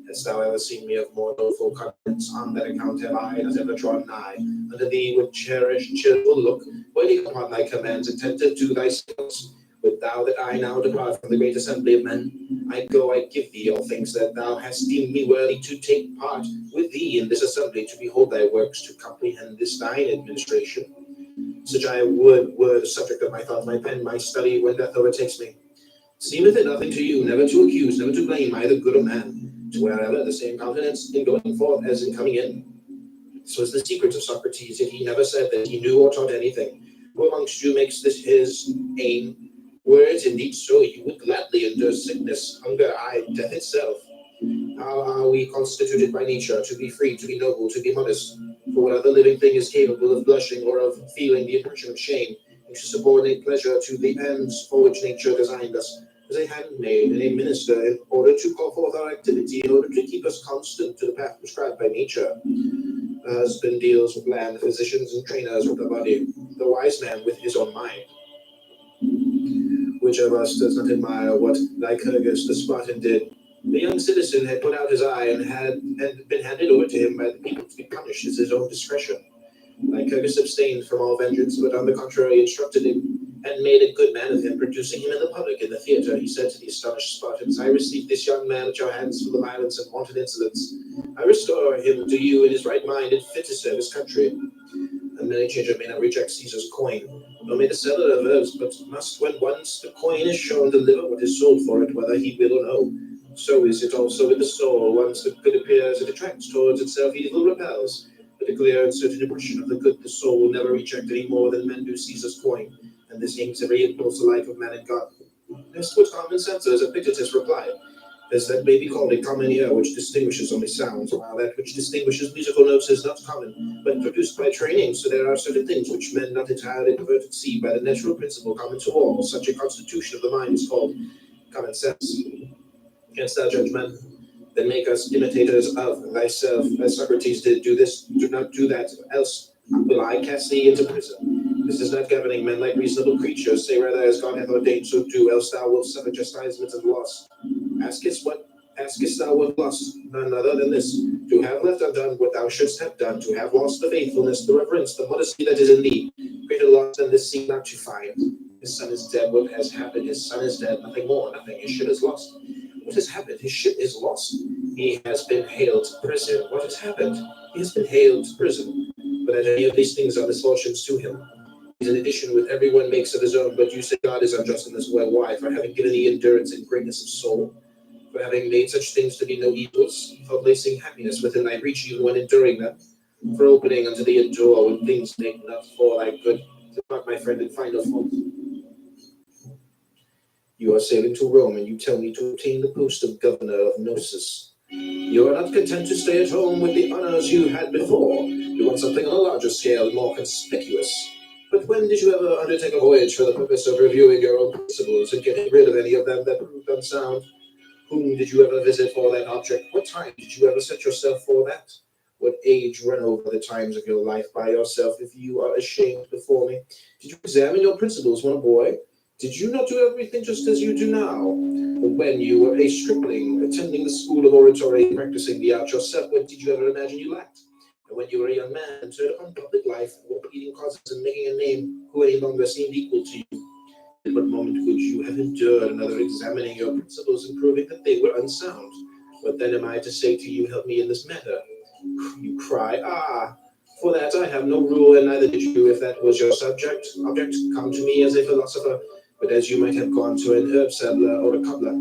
Hast thou ever seen me of more doleful confidence? On that account have I not ever drawn nigh unto thee with cherished, cheerful look, waiting upon thy commands, attentive to thy skills. Would thou that I now depart from the great assembly of men? I go, I give thee all things that thou hast deemed me worthy to take part with thee in this assembly, to behold thy works, to comprehend this thine administration. Such I would were the subject of my thought, my pen, my study, when death overtakes me. Seemeth it nothing to you, never to accuse, never to blame either good or man, to wherever the same confidence in going forth as in coming in. This was the secret of Socrates, yet he never said that he knew or taught anything. Who amongst you makes this his aim? Were it indeed so, you would gladly endure sickness, hunger, aye, death itself. How are we constituted by nature to be free, to be noble, to be modest? For what other living thing is capable of blushing or of feeling the impression of shame, and to subordinate pleasure to the ends for which nature designed us, as a handmaid and a minister, in order to call forth our activity, in order to keep us constant to the path prescribed by nature? The husband deals with land, physicians and trainers with the body, the wise man with his own mind. Which of us does not admire what Lycurgus the Spartan did? The young citizen had put out his eye and been handed over to him by the people to be punished at his own discretion. Lycurgus abstained from all vengeance, but on the contrary instructed him and made a good man of him, producing him in the public in the theatre. He said to the astonished Spartans, I received this young man at your hands for the violence and wanton insolence. I restore him to you in his right mind and fit to serve his country. A money changer may not reject Caesar's coin, nor may the seller averse, but must, when once the coin is shown, deliver what is sold for it, whether he will or no. So is it also with the soul. Once the good appears, it attracts towards itself, evil repels. But with a clear and certain impression of the good the soul will never reject any more than men do Caesar's coin, and this aims every impulse of life of man and God. As to what common sense is, Epictetus replied, as that may be called a common ear which distinguishes only sounds, while that which distinguishes musical notes is not common, but produced by training. So there are certain things which men not entirely perverted see by the natural principle common to all. Such a constitution of the mind is called common sense. Canst thou judge men? Then make us imitators of thyself, as Socrates did. Do this, do not do that, else will I cast thee into prison. This is not governing men like reasonable creatures. Say rather, as God hath ordained, so do, else thou wilt suffer chastisement and loss. Askest thou what loss? None other than this, to have left undone what thou shouldst have done, to have lost the faithfulness, the reverence, the modesty that is in thee. Greater loss than this seem not to find. His son is dead. What has happened? His son is dead. Nothing more, nothing. His ship is lost. What has happened? His ship is lost. He has been haled to prison. What has happened? He has been haled to prison. But that any of these things are misfortunes to him. He's in addition with everyone makes of his own, but you say God is unjust in this way. Why? For having given thee endurance and greatness of soul, for having made such things to be no evils, for placing happiness within thy reach even when enduring them, for opening unto thee a door when things make not for thy good. Depart, my friend, and find no fault. You are sailing to Rome, and you tell me to obtain the post of governor of Gnosis. You are not content to stay at home with the honors you had before. You want something on a larger scale, more conspicuous. But when did you ever undertake a voyage for the purpose of reviewing your own principles and getting rid of any of them that proved unsound? Whom did you ever visit for that object? What time did you ever set yourself for that? What age run over the times of your life by yourself if you are ashamed before me? Did you examine your principles when a boy? Did you not do everything just as you do now? But when you were a stripling, attending the school of oratory, practicing the art yourself, what did you ever imagine you lacked? And when you were a young man, entered upon public life, or pleading causes and making a name, who any longer seemed equal to you? At what moment would you have endured another examining your principles and proving that they were unsound? What then am I to say to you, help me in this matter? You cry, for that I have no rule, and neither did you, if that was your object, come to me as a philosopher, but as you might have gone to an herb saddler or a cobbler.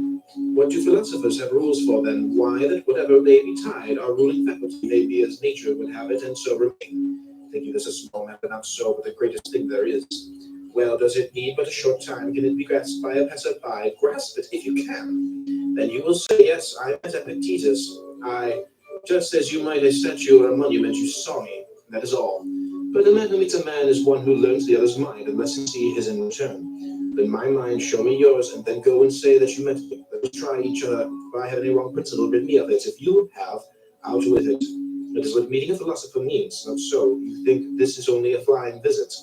What do philosophers have rules for then? Why, that whatever may be tied, our ruling faculty may be as nature would have it, and so remain. Thinking this a small matter, not so, but the greatest thing there is. Well, does it need but a short time? Can it be grasped by a passer-by? Grasp it if you can. Then you will say, yes, I met Epictetus. Just as you might a statue or a monument, you saw me. That is all. But a man who meets a man is one who learns the other's mind, unless he see his in return. Then my mind, show me yours, and then go and say that you met me. Let us try each other. If I have any wrong principle, rid me of it. If you have, out with it. That is what meeting a philosopher means. Not so. You think this is only a flying visit.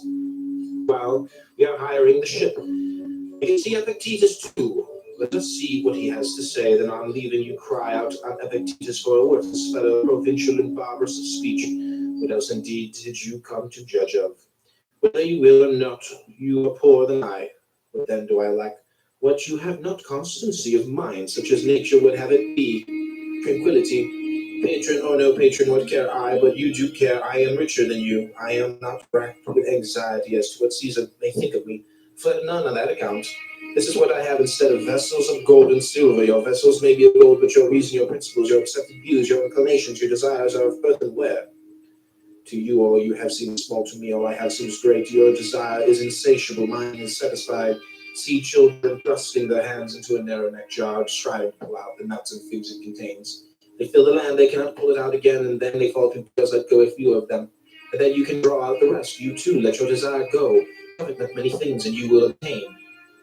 While we are hiring the ship, we can see Epictetus too. Let us see what he has to say. Then on leaving you cry out on Epictetus for a worthless fellow, provincial and barbarous of speech. What else indeed did you come to judge of? Whether you will or not, you are poorer than I. What then do I lack? What you have not, constancy of mind, such as nature would have it be. Tranquility. Patron or no patron, what care I? But you do care. I am richer than you. I am not racked with anxiety as to what Caesar may think of me. Fret none on that account. This is what I have instead of vessels of gold and silver. Your vessels may be of gold, but your reason, your principles, your accepted views, your inclinations, your desires are of earthenware. To you, all you have seems small. To me, all I have seems great. Your desire is insatiable. Mine is satisfied. See children thrusting their hands into a narrow-necked jar, striving to pull out the nuts and figs it contains. They fill the land, they cannot pull it out again, and then they fall to pieces, let go a few of them. And then you can draw out the rest. You too, let your desire go. Covet not many things, and you will obtain.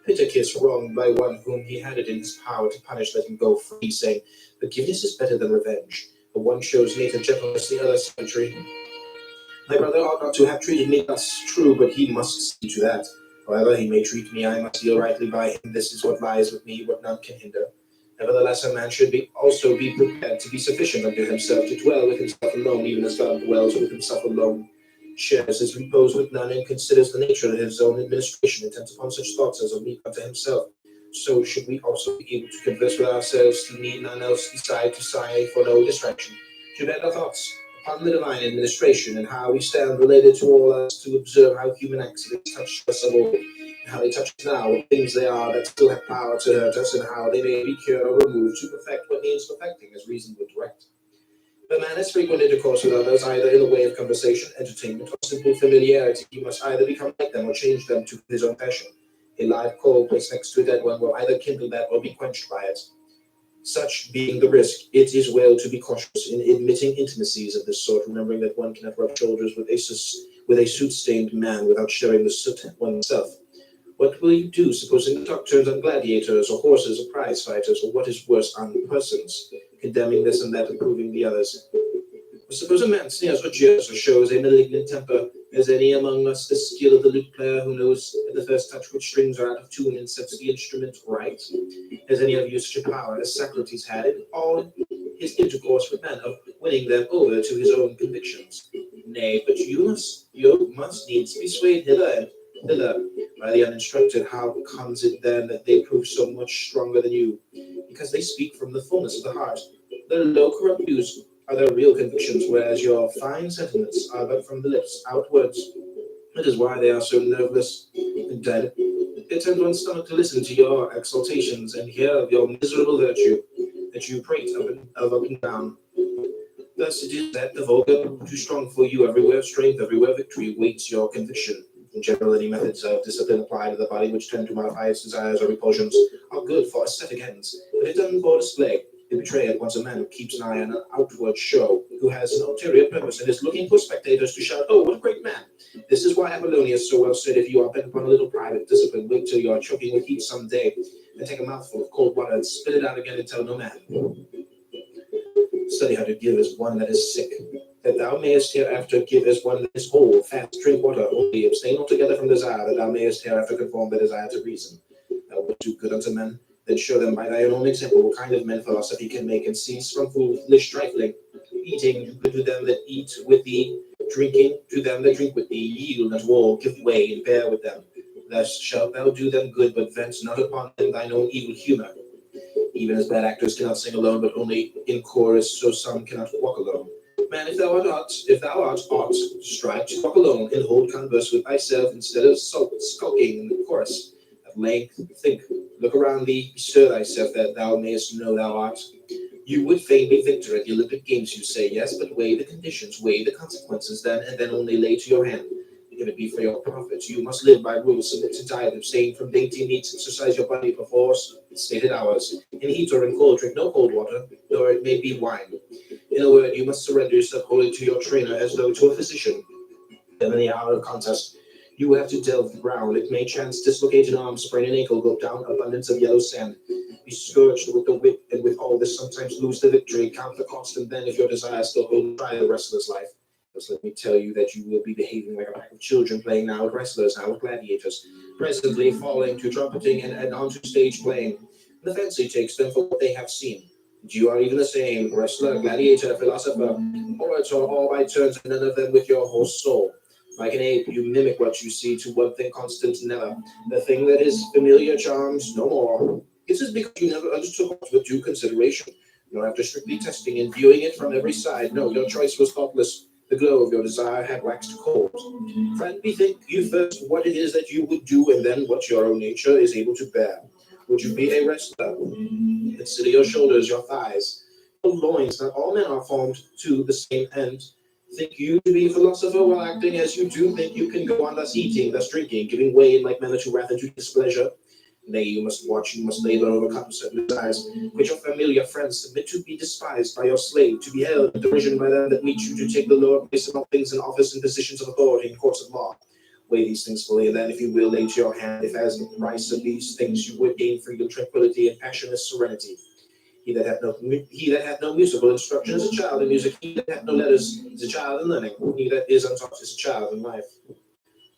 Epictetus, wronged by one whom he had it in his power to punish, let him go free, saying, forgiveness is better than revenge. The one shows native gentleness, the other savagery. My brother ought not to have treated me thus, true, but he must see to that. However he may treat me, I must deal rightly by him. This is what lies with me, what none can hinder. Nevertheless, a man should also be prepared to be sufficient unto himself, to dwell with himself alone, even as God dwells with himself alone, shares his repose with none, and considers the nature of his own administration, intent upon such thoughts as are meet unto himself. So should we also be able to converse with ourselves, to need none else beside, to sigh for no distraction, to bend our thoughts upon the divine administration, and how we stand related to all us, to observe how human accidents touch us of old, and how they touch us now, what things they are that still have power to hurt us, and how they may be cured or removed, to perfect what needs perfecting, as reason would direct. The man has frequent intercourse with others, either in the way of conversation, entertainment, or simple familiarity. He must either become like them or change them to his own fashion. A live coal placed next to a dead one will either kindle that or be quenched by it. Such being the risk, it is well to be cautious in admitting intimacies of this sort, remembering that one cannot rub shoulders with a soot-stained man without sharing the soot oneself. What will you do, supposing the talk turns on gladiators, or horses, or prize fighters, or what is worse, on persons, condemning this and that, approving the others? Or suppose a man sneers or jeers or shows a malignant temper. Has any among us the skill of the lute player who knows at the first touch which strings are out of tune and sets the instrument right? Has any of you such a power as Socrates had in all his intercourse with men of winning them over to his own convictions? Nay, but you must needs be swayed hither and thither by the uninstructed. How comes it then that they prove so much stronger than you? Because they speak from the fullness of the heart. Their low corrupt views are their real convictions, whereas your fine sentiments are but from the lips outwards. That is why they are so nerveless and dead. It turns one's stomach to listen to your exaltations and hear of your miserable virtue, that you prate up and down. Thus it is that the vulgar are too strong for you everywhere. Strength everywhere, victory waits your conviction. In general, any methods of discipline applied to the body which tend to modify its desires or repulsions are good for aesthetic ends, but if done for display, they betray at once a man who keeps an eye on an outward show, who has an ulterior purpose and is looking for spectators to shout, "Oh, what a great man!" This is why Aurelius so well said, if you are bent upon a little private discipline, wait till you are choking with heat some day, and take a mouthful of cold water and spit it out again and tell no man. Study how to give as one that is sick, that thou mayest hereafter give as one that is whole. Fast, drink water, only abstain altogether from desire, that thou mayest hereafter conform the desire to reason. Thou wilt do good unto men, then show them by thy own example what kind of men philosophy can make, and cease from foolish trifling. Eating, do good to them that eat with thee, drinking to them that drink with thee, yield not war, give way, and bear with them. Thus shalt thou do them good, but vent not upon them thine own evil humor. Even as bad actors cannot sing alone, but only in chorus, so some cannot walk alone. Man, if thou art ought, strive to walk alone, and hold converse with thyself instead of skulking in the chorus. At length think, look around thee, bestir thyself, that thou mayest know thou art. You would fain be victor at the Olympic Games, you say, yes, but weigh the conditions, weigh the consequences then, and then only lay to your hand. If it be for your profit, you must live by rules, submit to diet, abstain from dainty meats, exercise your body before stated hours. In heat or in cold, drink no cold water, nor it may be wine. In a word, you must surrender yourself wholly to your trainer, as though to a physician. Then in the hour of contest, you have to delve the ground. It may chance dislocate an arm, sprain an ankle, go down abundance of yellow sand. Be scourged with the whip, and with all this sometimes lose the victory. Count the cost, and then, if your desire still hold, try the wrestler's life. Just let me tell you that you will be behaving like a pack of children, playing now with wrestlers, now with gladiators, presently falling to trumpeting and onto stage playing. The fancy takes them for what they have seen. And you are even the same, wrestler, gladiator, philosopher, orator, all by turns, and none of them with your whole soul. Like an ape, you mimic what you see, to one thing constant, never. The thing that is familiar charms no more. This is because you never undertook it with due consideration, nor after strictly testing and viewing it from every side. No, your choice was thoughtless. The glow of your desire had waxed cold. Friend, bethink you first what it is that you would do, and then what your own nature is able to bear. Would you be a wrestler? Consider your shoulders, your thighs, your loins. Not all men are formed to the same end. Think you to be a philosopher while acting as you do? Think you can go on thus eating, thus drinking, giving way in like manner to wrath and to displeasure? Nay, you must watch, you must labor, overcome certain desires. Quit your familiar friends, submit to be despised by your slave, to be held in derision by them that meet you, to take the lower place in all things in office and positions of authority in courts of law. Weigh these things fully, and then, if you will, lay to your hand, if as the price of these things you would gain freedom, tranquility, and passionless serenity. He that hath no musical instruction is a child in music. He that hath no letters is a child in learning. He that is untaught is a child in life.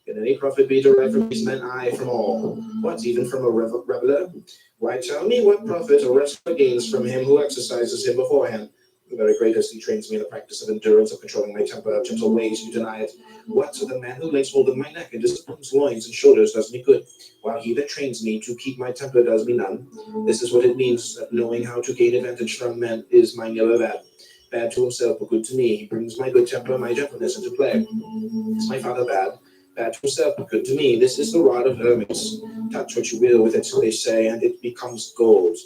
Can any profit be derived from these men? Aye, from all. What, even from a reveler? Why, tell me what profit a wrestler gains from him who exercises him beforehand. The very greatest he trains me in the practice of endurance, of controlling my temper, of gentle ways, you deny it. What, the man who lays hold of my neck and disciplines loins and shoulders does me good, while he that trains me to keep my temper does me none? This is what it means, that knowing how to gain advantage from men is my never bad. Bad to himself, but good to me. He brings my good temper, my gentleness into play. Is my father bad? Bad to himself, but good to me. This is the rod of Hermes. Touch what you will with it, they say, and it becomes gold.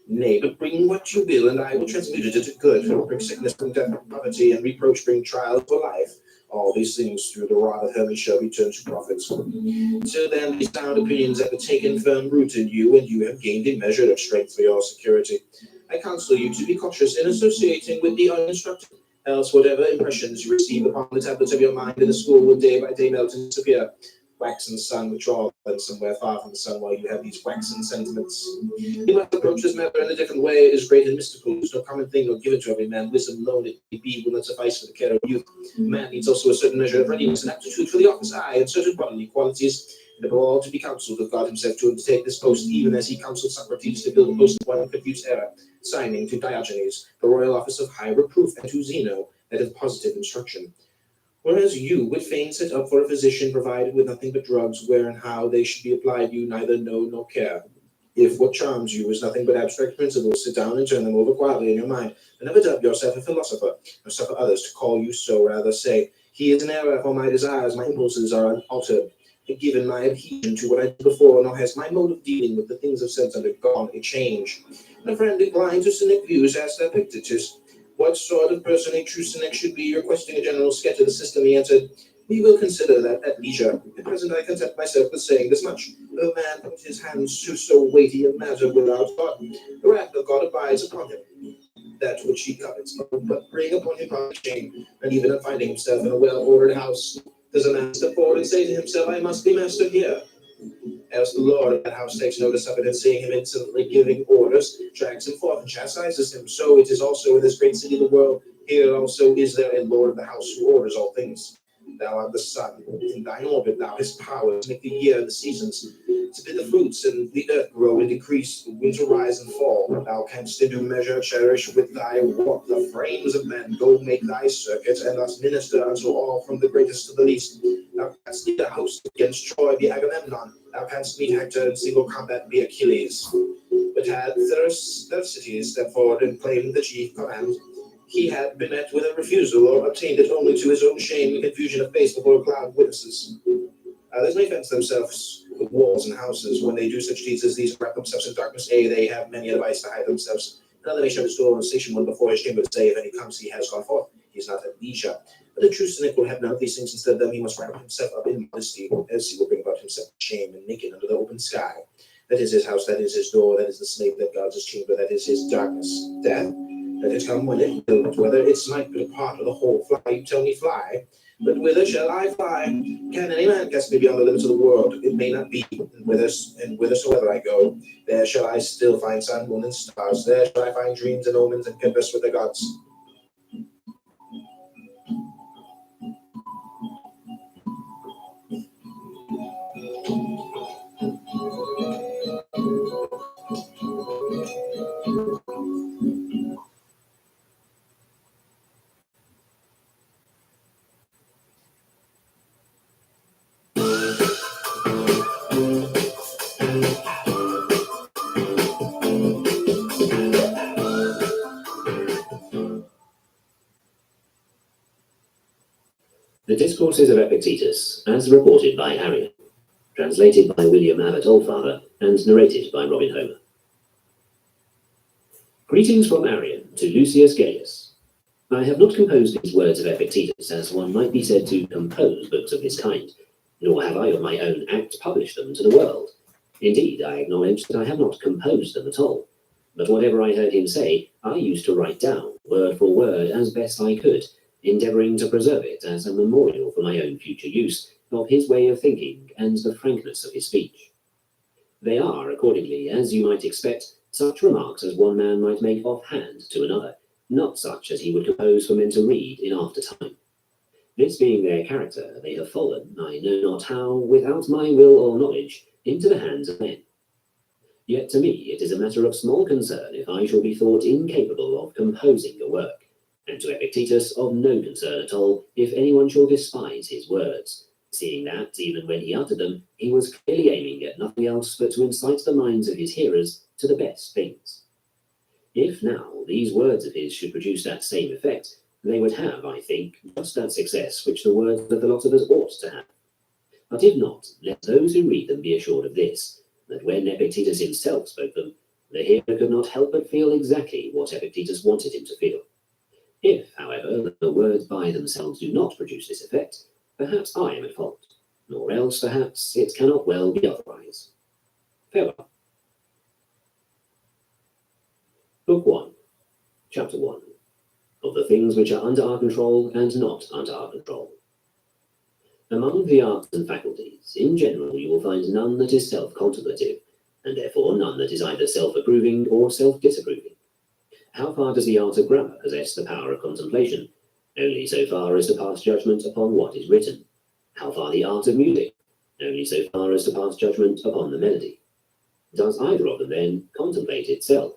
Nay, but bring what you will, and I will transmute it into good. Bring sickness, bring death, bring poverty, and reproach, bring trial for life. All these things through the rod of Hermes shall return to profits. Till then, these sound opinions have taken firm root in you, and you have gained a measure of strength for your security. I counsel you to be cautious in associating with the uninstructed, else whatever impressions you receive upon the tablets of your mind in the school will day by day melt and disappear. Waxen sun, which are then somewhere far from the sun, while you have these waxen sentiments. You must approach this matter in a different way. It is great and mystical. It is no common thing nor given to every man. Wisdom alone, it may be, will not suffice for the care of youth. Man needs also a certain measure of readiness and aptitude for the office, aye, and certain bodily qualities. And above all, to be counselled of God himself to undertake this post, even as he counselled Socrates to build a post of one confused error, signing to Diogenes the royal office of high reproof, and to Zeno that of positive instruction. Whereas you would fain set up for a physician provided with nothing but drugs, where and how they should be applied you neither know nor care. If what charms you is nothing but abstract principles, sit down and turn them over quietly in your mind, and never dub yourself a philosopher, nor suffer others to call you so. Rather say, he is an error, for my desires, my impulses are unaltered, given my adhesion to what I did before, nor has my mode of dealing with the things of sense undergone a change. And a friend inclined to cynic views asked Epictetus, what sort of person a true cynic should be, requesting a general sketch of the system. He answered, we will consider that at leisure. At present I content myself with saying this much. No man put his hands to so weighty a matter without God. The wrath of God abides upon him. That which he covets, but bring upon him public shame, and even on finding himself in a well-ordered house, does a man step forward and say to himself, I must be master here. Else the lord of that house takes notice of it, and seeing him insolently giving orders, drags him forth and chastises him. So it is also in this great city of the world. Here also is there a lord of the house who orders all things. Thou art the sun. In thine orbit thou hast power to make the year and the seasons, to bid the fruits and the earth grow and decrease, the winter rise and fall. Thou canst in due measure cherish with thy walk the frames of men. Go make thy circuit, and thus minister unto all, from the greatest to the least. Thou canst lead a host against Troy, be Agamemnon. Thou canst meet Hector in single combat, be Achilles. But had Thersites stepped forward and claimed the chief command, he had been met with a refusal, or obtained it only to his own shame and confusion of face before a cloud of witnesses. Others may fence themselves with walls and houses. When they do such deeds as these, wrap themselves in darkness, they have many a device to hide themselves. Another may shut his door and station one before his chamber to say, if any comes, he has gone forth. He is not at leisure. But the true cynic will have none of these things. Instead of them, he must wrap himself up in modesty, as he will bring about himself shame and naked under the open sky. That is his house, that is his door, that is the slave that guards his chamber, that is his darkness. Death, let it come when it will, whether its night be a part of the whole. Fly, you tell me fly, but whither shall I fly? Can any man cast me beyond the limits of the world? It may not be, and whithersoever I go, there shall I still find sun, moon, and stars. There shall I find dreams and omens, and converse with the gods. The Discourses of Epictetus, as reported by Arian, translated by William Abbott Allfather, and narrated by Robin Homer. Greetings from Arian to Lucius Gaius. I have not composed these words of Epictetus as one might be said to compose books of this kind, nor have I of my own act published them to the world. Indeed, I acknowledge that I have not composed them at all, but whatever I heard him say, I used to write down, word for word, as best I could, endeavouring to preserve it as a memorial for my own future use of his way of thinking and the frankness of his speech. They are, accordingly, as you might expect, such remarks as one man might make offhand to another, not such as he would compose for men to read in after time. This being their character, they have fallen, I know not how, without my will or knowledge, into the hands of men. Yet to me it is a matter of small concern if I shall be thought incapable of composing a work, and to Epictetus of no concern at all if anyone shall despise his words, seeing that, even when he uttered them, he was clearly aiming at nothing else but to incite the minds of his hearers to the best things. If now these words of his should produce that same effect, they would have, I think, just that success which the words of the philosophers ought to have. But if not, let those who read them be assured of this, that when Epictetus himself spoke them, The hearer could not help but feel exactly what Epictetus wanted him to feel. If, however, the words by themselves do not produce this effect, perhaps I am at fault, nor else perhaps it cannot well be otherwise. Farewell. Book 1, Chapter 1, of the things which are under our control and not under our control. Among the arts and faculties, in general, you will find none that is self-contemplative, and therefore none that is either self-approving or self-disapproving. How far does the art of grammar possess the power of contemplation? Only so far as to pass judgment upon what is written. How far the art of music? Only so far as to pass judgment upon the melody. Does either of them, then, contemplate itself?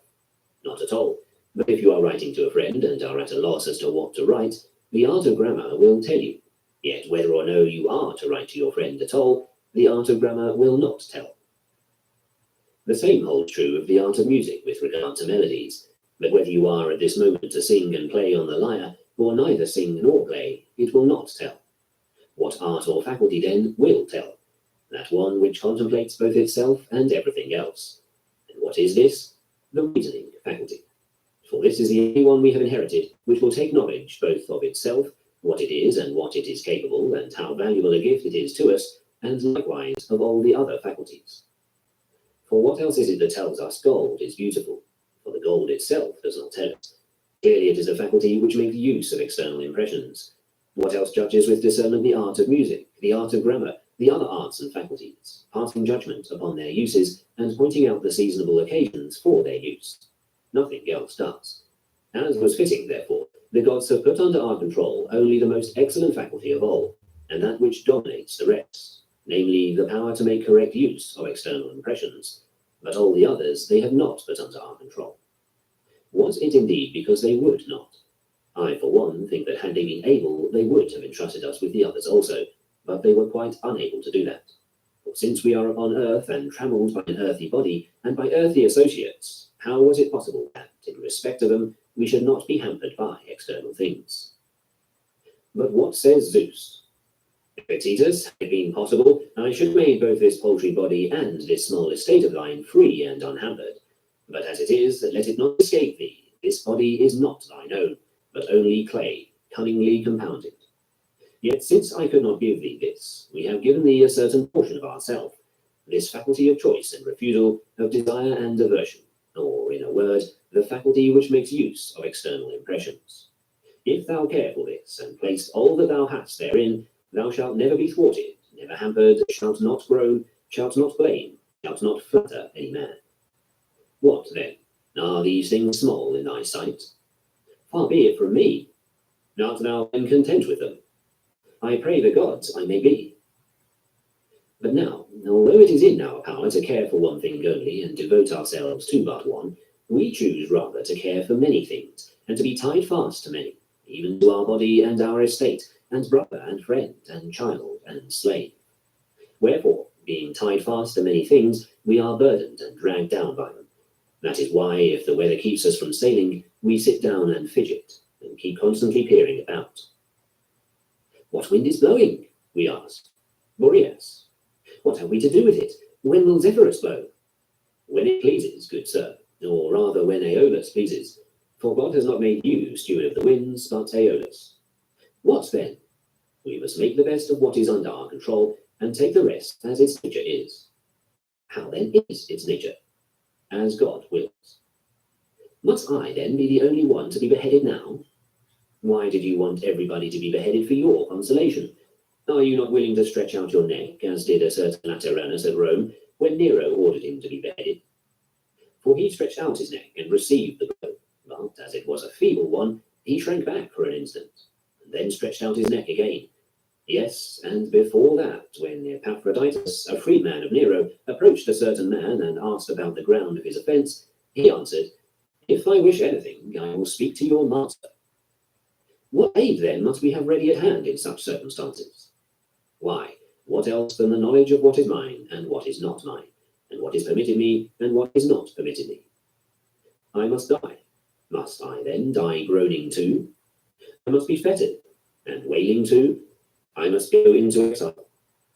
Not at all. But if you are writing to a friend and are at a loss as to what to write, the art of grammar will tell you. Yet whether or no you are to write to your friend at all, the art of grammar will not tell. The same holds true of the art of music with regard to melodies. But whether you are at this moment to sing and play on the lyre, or neither sing nor play, it will not tell. What art or faculty, then, will tell? That one which contemplates both itself and everything else. And what is this? The reasoning faculty. For this is the only one we have inherited, which will take knowledge both of itself, what it is and what it is capable, and how valuable a gift it is to us, and likewise of all the other faculties. For what else is it that tells us gold is beautiful? For the gold itself does not tell us. Clearly it is a faculty which makes use of external impressions. What else judges with discernment the art of music, the art of grammar, the other arts and faculties, passing judgment upon their uses, and pointing out the seasonable occasions for their use? Nothing else does. As was fitting, therefore, the gods have put under our control only the most excellent faculty of all, and that which dominates the rest, namely the power to make correct use of external impressions. But all the others they have not put under our control. Was it indeed because they would not? I, for one, think that had they been able, they would have entrusted us with the others also, but they were quite unable to do that. For since we are upon earth and trammelled by an earthy body, and by earthly associates, how was it possible that, in respect of them, we should not be hampered by external things? But what says Zeus? Epictetus, had it been possible, I should have made both this paltry body and this small estate of thine free and unhampered. But as it is, let it not escape thee, this body is not thine own, but only clay, cunningly compounded. Yet since I could not give thee this, we have given thee a certain portion of ourself, this faculty of choice and refusal, of desire and aversion, or, in a word, the faculty which makes use of external impressions. If thou care for this, and place all that thou hast therein, thou shalt never be thwarted, never hampered, shalt not groan, shalt not blame, shalt not flatter any man. What, then? Are these things small in thy sight? Far be it from me. Art thou then content with them? I pray the gods I may be. But now, although it is in our power to care for one thing only, and devote ourselves to but one, we choose rather to care for many things, and to be tied fast to many, even to our body and our estate, and brother and friend, and child and slave. Wherefore, being tied fast to many things, we are burdened and dragged down by them. That is why, if the weather keeps us from sailing, we sit down and fidget, and keep constantly peering about. What wind is blowing? We ask. Boreas. What have we to do with it? When will Zephyrus blow? When it pleases, good sir, or rather when Aeolus pleases. For God has not made you steward of the winds, but Aeolus. What then? We must make the best of what is under our control, and take the rest as its nature is. How then is its nature? As God wills. Must I then be the only one to be beheaded now? Why did you want everybody to be beheaded for your consolation? Are you not willing to stretch out your neck, as did a certain Lateranus at Rome, when Nero ordered him to be beheaded? For he stretched out his neck and received the blow, but as it was a feeble one, he shrank back for an instant, and then stretched out his neck again. Yes, and before that, when Epictetus, a freedman of Nero, approached a certain man and asked about the ground of his offence, he answered, "If I wish anything, I will speak to your master." What aid, then, must we have ready at hand in such circumstances? Why, what else than the knowledge of what is mine and what is not mine, and what is permitted me and what is not permitted me? I must die. Must I then die groaning too? I must be fettered, and wailing too. I must go into exile.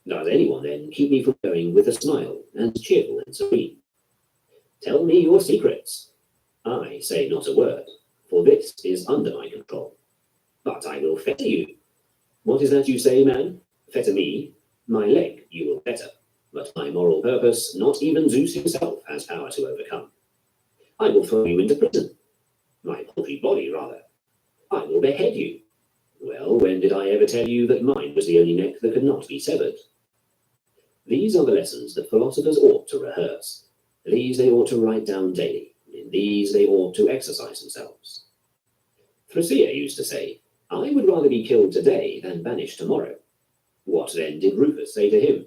Does anyone then keep me from going with a smile, and cheerful and serene? Tell me your secrets. I say not a word, for this is under my control. But I will fetter you. What is that you say, man? Fetter me? My leg you will fetter, but my moral purpose not even Zeus himself has power to overcome. I will throw you into prison. My paltry body, rather. I will behead you. Well, when did I ever tell you that mine was the only neck that could not be severed? These are the lessons that philosophers ought to rehearse. These they ought to write down daily. In these they ought to exercise themselves. Thrasea used to say, I would rather be killed today than banished tomorrow. What then did Rufus say to him?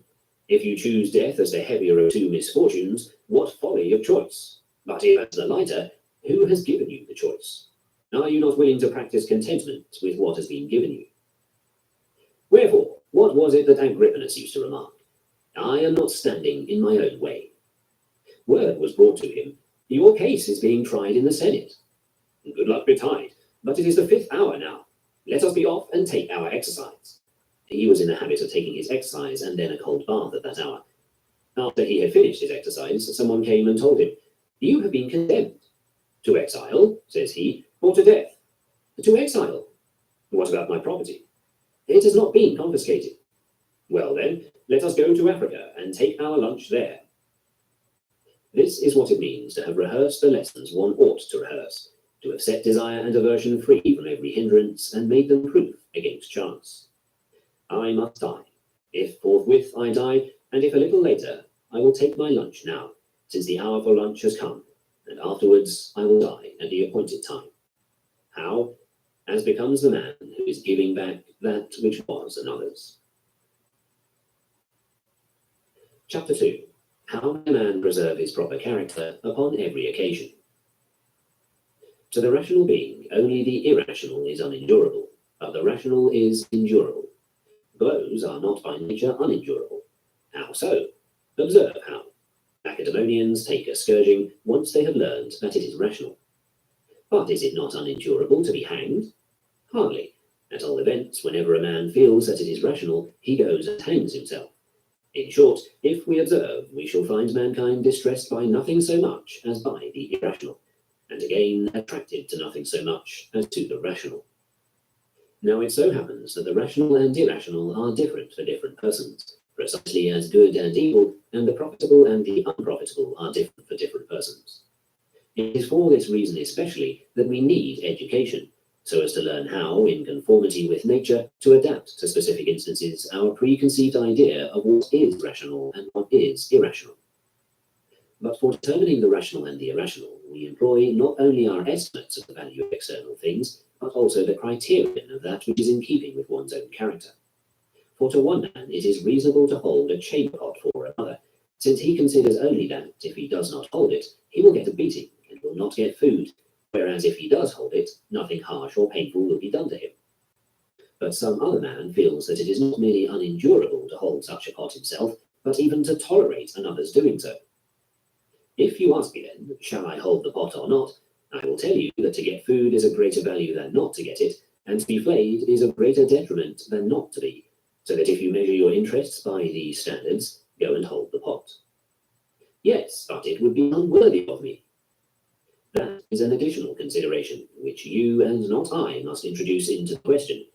If you choose death as the heavier of two misfortunes, what folly of choice? But if as the lighter, who has given you the choice? Are you not willing to practice contentment with what has been given you? Wherefore, what was it that Agrippinus used to remark? I am not standing in my own way. Word was brought to him, your case is being tried in the Senate. Good luck betide, but it is the 5th hour now. Let us be off and take our exercise. He was in the habit of taking his exercise and then a cold bath at that hour. After he had finished his exercise, someone came and told him, you have been condemned. To exile, says he, or to death? To exile. What about my property? It has not been confiscated. Well then, let us go to Africa and take our lunch there. This is what it means to have rehearsed the lessons one ought to rehearse, to have set desire and aversion free from every hindrance and made them proof against chance. I must die. If forthwith I die, and if a little later, I will take my lunch now, since the hour for lunch has come, and afterwards I will die at the appointed time. How? As becomes the man who is giving back that which was another's. Chapter 2. How may a man preserve his proper character upon every occasion? To the rational being, only the irrational is unendurable, but the rational is endurable. Blows are not by nature unendurable. How so? Observe how. Lacedaemonians take a scourging once they have learned that it is rational. But is it not unendurable to be hanged? Hardly. At all events, whenever a man feels that it is rational, he goes and hangs himself. In short, if we observe, we shall find mankind distressed by nothing so much as by the irrational, and again attracted to nothing so much as to the rational. Now it so happens that the rational and irrational are different for different persons, precisely as good and evil, and the profitable and the unprofitable are different for different persons. It is for this reason especially that we need education, so as to learn how, in conformity with nature, to adapt to specific instances our preconceived idea of what is rational and what is irrational. But for determining the rational and the irrational, we employ not only our estimates of the value of external things, but also the criterion of that which is in keeping with one's own character. For to one man it is reasonable to hold a chamber pot for another, since he considers only that, if he does not hold it, he will get a beating and will not get food, whereas if he does hold it, nothing harsh or painful will be done to him. But some other man feels that it is not merely unendurable to hold such a pot himself, but even to tolerate another's doing so. If you ask me then, shall I hold the pot or not, I will tell you that to get food is of greater value than not to get it, and to be flayed is of greater detriment than not to be, so that if you measure your interests by these standards, go and hold the pot. Yes, but it would be unworthy of me. That is an additional consideration, which you and not I must introduce into the question,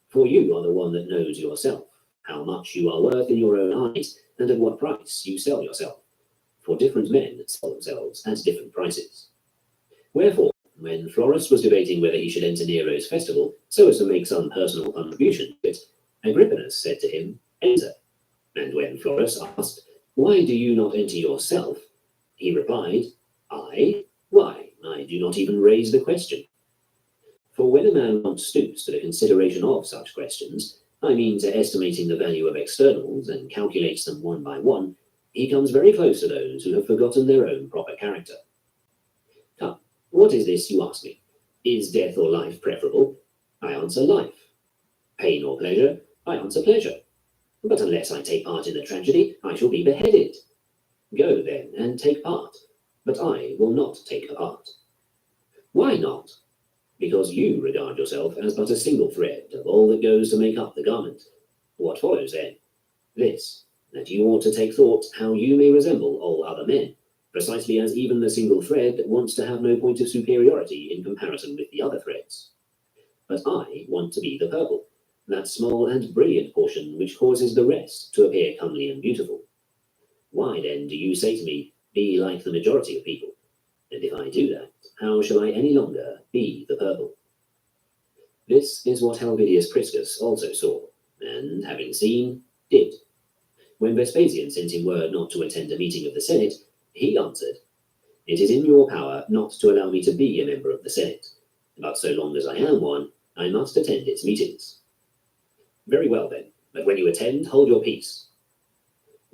for you are the one that knows yourself, how much you are worth in your own eyes, and at what price you sell yourself. For different men sell themselves at different prices. Wherefore, when Florus was debating whether he should enter Nero's festival, so as to make some personal contribution to it, Agrippinus said to him, enter. And when Florus asked, why do you not enter yourself? He replied, I? Why? I do not even raise the question. For when a man once stoops to the consideration of such questions, I mean to estimating the value of externals and calculates them one by one, he comes very close to those who have forgotten their own proper character. Come, what is this you ask me? Is death or life preferable? I answer life. Pain or pleasure? I answer pleasure. But unless I take part in the tragedy, I shall be beheaded. Go then and take part, but I will not take a part. Why not? Because you regard yourself as but a single thread of all that goes to make up the garment. What follows then? This, that you ought to take thought how you may resemble all other men, precisely as even the single thread wants to have no point of superiority in comparison with the other threads. But I want to be the purple, that small and brilliant portion which causes the rest to appear comely and beautiful. Why then do you say to me, be like the majority of people? And if I do that, how shall I any longer be the purple? This is what Helvidius Priscus also saw, and having seen, did. When Vespasian sent him word not to attend a meeting of the Senate, he answered, "It is in your power not to allow me to be a member of the Senate, but so long as I am one, I must attend its meetings." Very well then, but when you attend, hold your peace.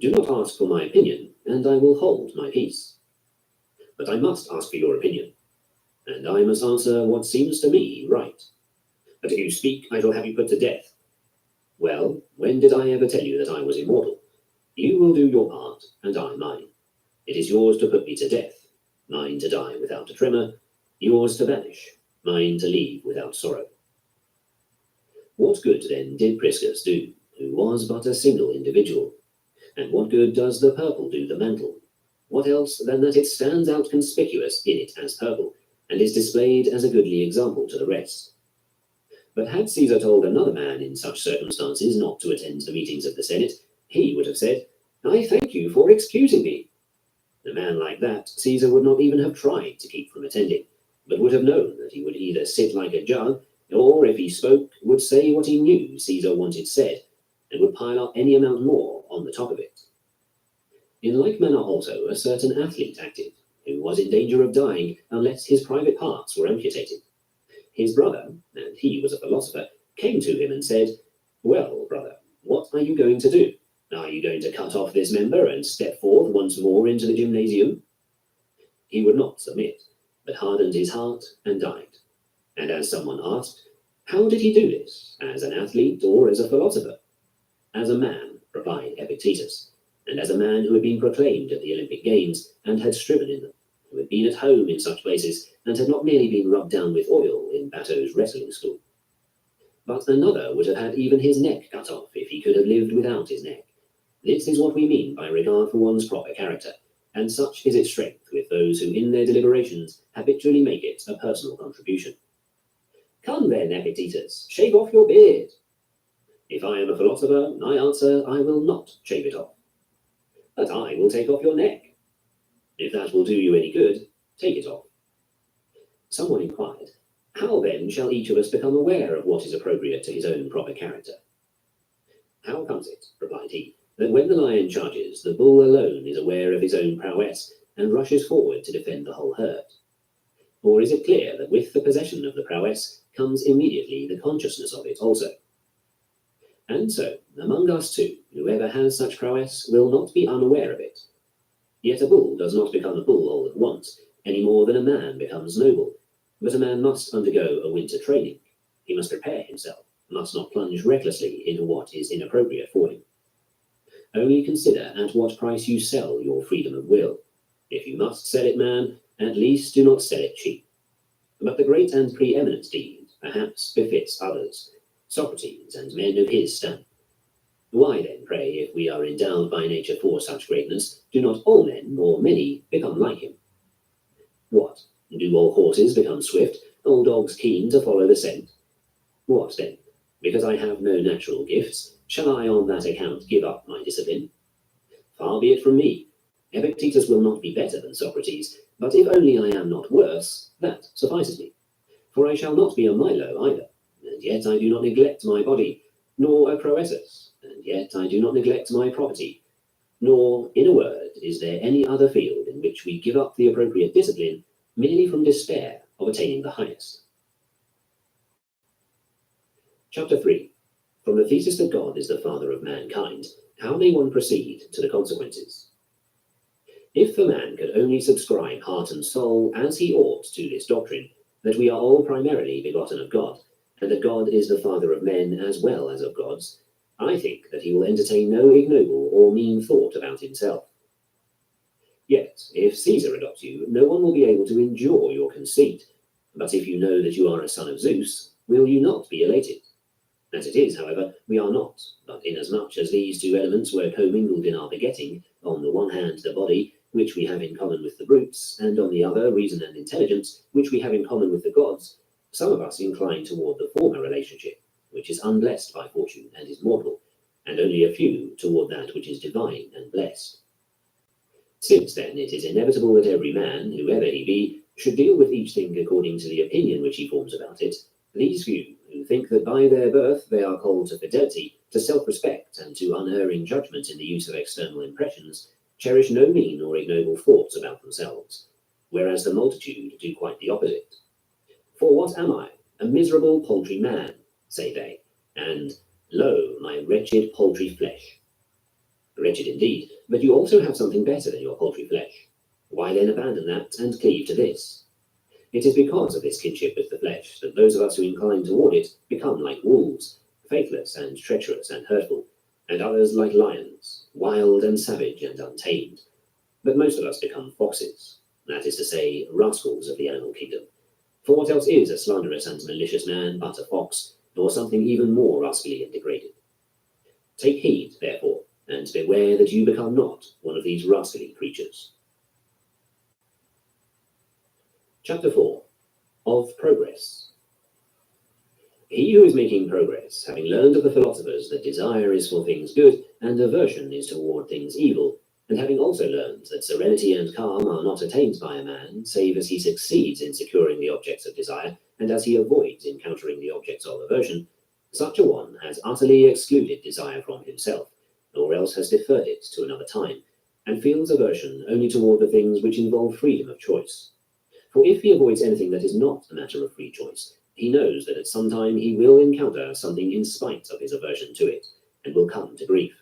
Do not ask for my opinion, and I will hold my peace. But I must ask for your opinion, and I must answer what seems to me right. But if you speak, I shall have you put to death. Well, when did I ever tell you that I was immortal? You will do your part, and I mine. It is yours to put me to death, mine to die without a tremor, yours to vanish, mine to leave without sorrow. What good then did Priscus do, who was but a single individual? And what good does the purple do the mantle? What else than that it stands out conspicuous in it as purple, and is displayed as a goodly example to the rest? But had Caesar told another man in such circumstances not to attend the meetings of the Senate, he would have said, "I thank you for excusing me." A man like that Caesar would not even have tried to keep from attending, but would have known that he would either sit like a jug, or if he spoke, would say what he knew Caesar wanted said, and would pile up any amount more on the top of it. In like manner also a certain athlete acted, who was in danger of dying unless his private parts were amputated. His brother, and he was a philosopher, came to him and said, "Well, brother, what are you going to do? Are you going to cut off this member and step forth once more into the gymnasium?" He would not submit, but hardened his heart and died. And as someone asked, how did he do this, as an athlete or as a philosopher? As a man, replied Epictetus, and as a man who had been proclaimed at the Olympic Games and had striven in them, who had been at home in such places and had not merely been rubbed down with oil in Batto's wrestling school. But another would have had even his neck cut off if he could have lived without his neck. This is what we mean by regard for one's proper character, and such is its strength with those who in their deliberations habitually make it a personal contribution. Come then, Epictetus, shave off your beard. If I am a philosopher, I answer, I will not shave it off. But I will take off your neck. If that will do you any good, take it off. Someone inquired, how then shall each of us become aware of what is appropriate to his own proper character? How comes it, replied he, that when the lion charges, the bull alone is aware of his own prowess and rushes forward to defend the whole herd? Or is it clear that with the possession of the prowess comes immediately the consciousness of it also? And so, among us too, whoever has such prowess will not be unaware of it. Yet a bull does not become a bull all at once, any more than a man becomes noble, but a man must undergo a winter training. He must prepare himself, must not plunge recklessly into what is inappropriate for him. Only consider at what price you sell your freedom of will. If you must sell it, man, at least do not sell it cheap. But the great and preeminent deed perhaps befits others, Socrates and men of his stamp. Why then, pray, if we are endowed by nature for such greatness, do not all men, or many, become like him? What? Do all horses become swift, all dogs keen to follow the scent? What then? Because I have no natural gifts, shall I on that account give up my discipline? Far be it from me. Epictetus will not be better than Socrates, but if only I am not worse, that suffices me. For I shall not be a Milo either, and yet I do not neglect my body, nor a Croesus, and yet I do not neglect my property. Nor, in a word, is there any other field in which we give up the appropriate discipline merely from despair of attaining the highest. Chapter 3. From the thesis that God is the father of mankind, how may one proceed to the consequences? If a man could only subscribe heart and soul as he ought to this doctrine, that we are all primarily begotten of God, and that God is the father of men as well as of gods, I think that he will entertain no ignoble or mean thought about himself. Yet, if Caesar adopts you, no one will be able to endure your conceit. But if you know that you are a son of Zeus, will you not be elated? As it is, however, we are not, but inasmuch as these two elements were commingled in our begetting, on the one hand the body, which we have in common with the brutes, and on the other, reason and intelligence, which we have in common with the gods, some of us incline toward the former relationship, which is unblessed by fortune and is mortal, and only a few toward that which is divine and blessed. Since then it is inevitable that every man, whoever he be, should deal with each thing according to the opinion which he forms about it, these few, who think that by their birth they are called to fidelity, to self-respect, and to unerring judgment in the use of external impressions, cherish no mean or ignoble thoughts about themselves, whereas the multitude do quite the opposite. For what am I? A miserable paltry man, say they, and lo, my wretched paltry flesh. Wretched indeed, but you also have something better than your paltry flesh. Why then abandon that and cleave to this? It is because of this kinship with the flesh that those of us who incline toward it become like wolves, faithless and treacherous and hurtful, and others like lions, wild and savage and untamed. But most of us become foxes, that is to say, rascals of the animal kingdom. For what else is a slanderous and malicious man but a fox, or something even more rascally and degraded? Take heed, therefore, and beware that you become not one of these rascally creatures. Chapter 4. Of Progress. He who is making progress, having learned of the philosophers that desire is for things good, and aversion is toward things evil, and having also learned that serenity and calm are not attained by a man, save as he succeeds in securing the objects of desire, and as he avoids encountering the objects of aversion, such a one has utterly excluded desire from himself, or else has deferred it to another time, and feels aversion only toward the things which involve freedom of choice. For if he avoids anything that is not a matter of free choice, he knows that at some time he will encounter something in spite of his aversion to it, and will come to grief.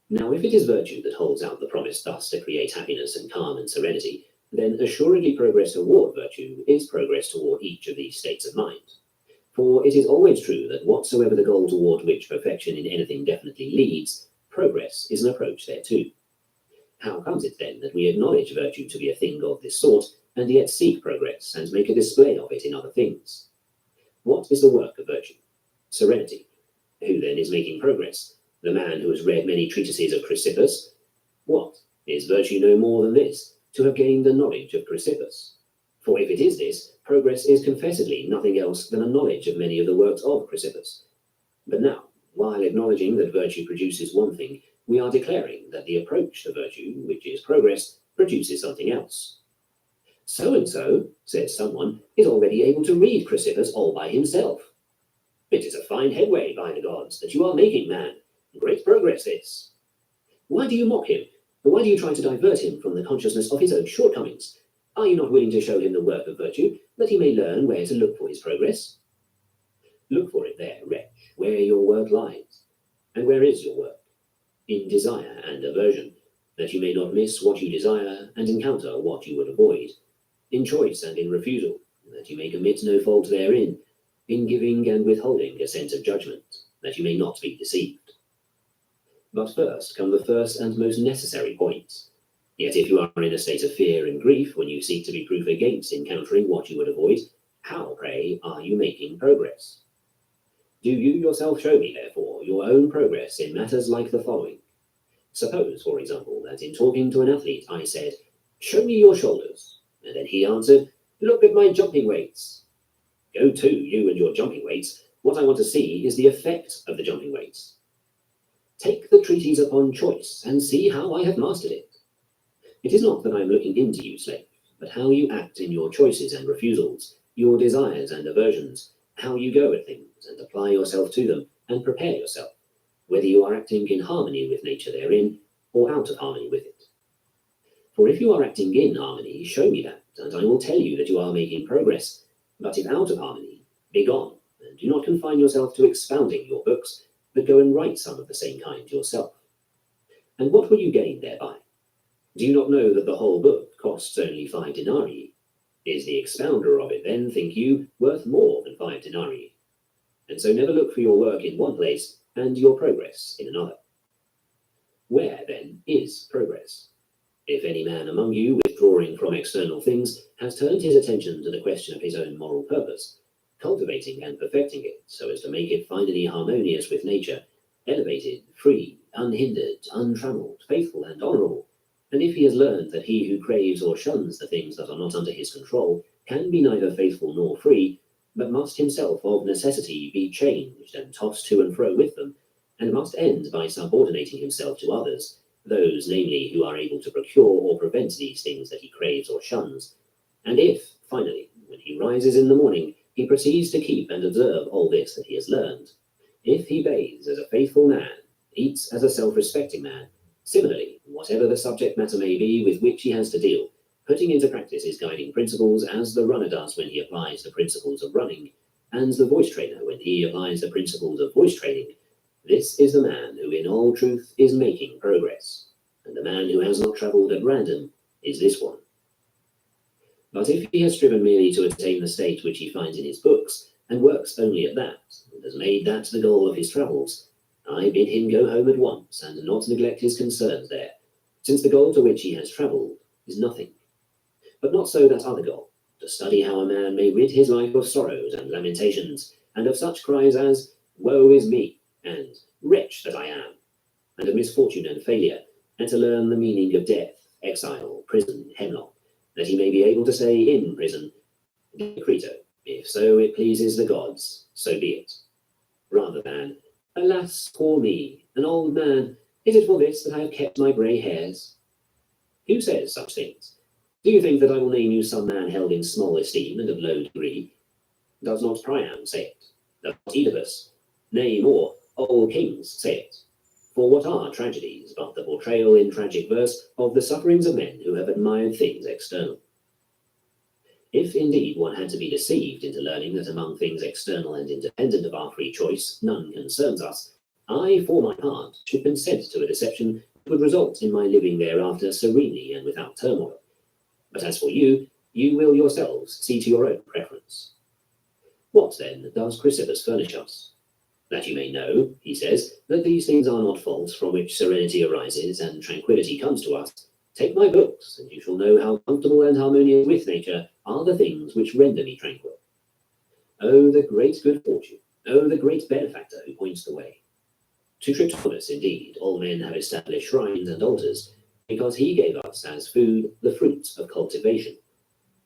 Now if it is virtue that holds out the promise thus to create happiness and calm and serenity, then assuredly progress toward virtue is progress toward each of these states of mind. For it is always true that whatsoever the goal toward which perfection in anything definitely leads, progress is an approach thereto. How comes it then that we acknowledge virtue to be a thing of this sort, and yet seek progress and make a display of it in other things? What is the work of virtue? Serenity. Who then is making progress? The man who has read many treatises of Chrysippus? What? Is virtue no more than this, to have gained a knowledge of Chrysippus? For if it is this, progress is confessedly nothing else than a knowledge of many of the works of Chrysippus. But now, while acknowledging that virtue produces one thing, we are declaring that the approach to virtue, which is progress, produces something else. So-and-so, says someone, is already able to read Chrysippus all by himself. It is a fine headway, by the gods, that you are making, man. Great progress, this. Why do you mock him? Or why do you try to divert him from the consciousness of his own shortcomings? Are you not willing to show him the work of virtue, that he may learn where to look for his progress? Look for it there, wretch, where your work lies. And where is your work? In desire and aversion, that you may not miss what you desire and encounter what you would avoid. In choice and in refusal, that you may commit no fault therein. In giving and withholding a sense of judgment, that you may not be deceived. But first come the first and most necessary points. Yet if you are in a state of fear and grief when you seek to be proof against encountering what you would avoid, how, pray, are you making progress? Do you yourself show me, therefore, your own progress in matters like the following. Suppose, for example, that in talking to an athlete I said, "Show me your shoulders," and then he answered, "Look at my jumping weights." Go to, you and your jumping weights. What I want to see is the effect of the jumping weights. Take the treatise upon choice and see how I have mastered it. It is not that I am looking into you, slave, but how you act in your choices and refusals, your desires and aversions, how you go at things and apply yourself to them and prepare yourself, whether you are acting in harmony with nature therein or out of harmony with it. For if you are acting in harmony, show me that, and I will tell you that you are making progress. But if out of harmony, be gone, and do not confine yourself to expounding your books, but go and write some of the same kind yourself. And what will you gain thereby? Do you not know that the whole book costs only 5 denarii? Is the expounder of it then, think you, worth more than 5 denarii? And so never look for your work in one place, and your progress in another. Where, then, is progress? If any man among you, withdrawing from external things, has turned his attention to the question of his own moral purpose, cultivating and perfecting it so as to make it finally harmonious with nature, elevated, free, unhindered, untrammeled, faithful, and honorable, And if he has learned that he who craves or shuns the things that are not under his control can be neither faithful nor free, but must himself of necessity be changed and tossed to and fro with them, and must end by subordinating himself to others, those, namely, who are able to procure or prevent these things that he craves or shuns. And if, finally, when he rises in the morning, he proceeds to keep and observe all this that he has learned, if he bathes as a faithful man, eats as a self-respecting man, similarly, whatever the subject matter may be with which he has to deal, putting into practice his guiding principles as the runner does when he applies the principles of running, and the voice trainer when he applies the principles of voice training, this is the man who in all truth is making progress, and the man who has not travelled at random is this one. But if he has striven merely to attain the state which he finds in his books, and works only at that, and has made that the goal of his travels, I bid him go home at once and not neglect his concerns there, since the goal to which he has travelled is nothing. But not so that other goal, to study how a man may rid his life of sorrows and lamentations, and of such cries as, woe is me, and wretch that I am, and of misfortune and failure, and to learn the meaning of death, exile, prison, hemlock, that he may be able to say in prison, Decreto, if so it pleases the gods, so be it. Rather than, alas, poor me, an old man, is it for this that I have kept my grey hairs? Who says such things? Do you think that I will name you some man held in small esteem and of low degree? Does not Priam say it? Does not Oedipus? Nay, more, all kings say it. For what are tragedies but the portrayal in tragic verse of the sufferings of men who have admired things external? If indeed one had to be deceived into learning that among things external and independent of our free choice none concerns us, I, for my part, should consent to a deception that would result in my living thereafter serenely and without turmoil. But as for you, you will yourselves see to your own preference. What, then, does Chrysippus furnish us? That you may know, he says, that these things are not faults from which serenity arises and tranquillity comes to us. Take my books, and you shall know how comfortable and harmonious with nature are the things which render me tranquil. Oh, the great good fortune! Oh, the great benefactor who points the way! To Tritonis, indeed, all men have established shrines and altars, because he gave us as food the fruits of cultivation.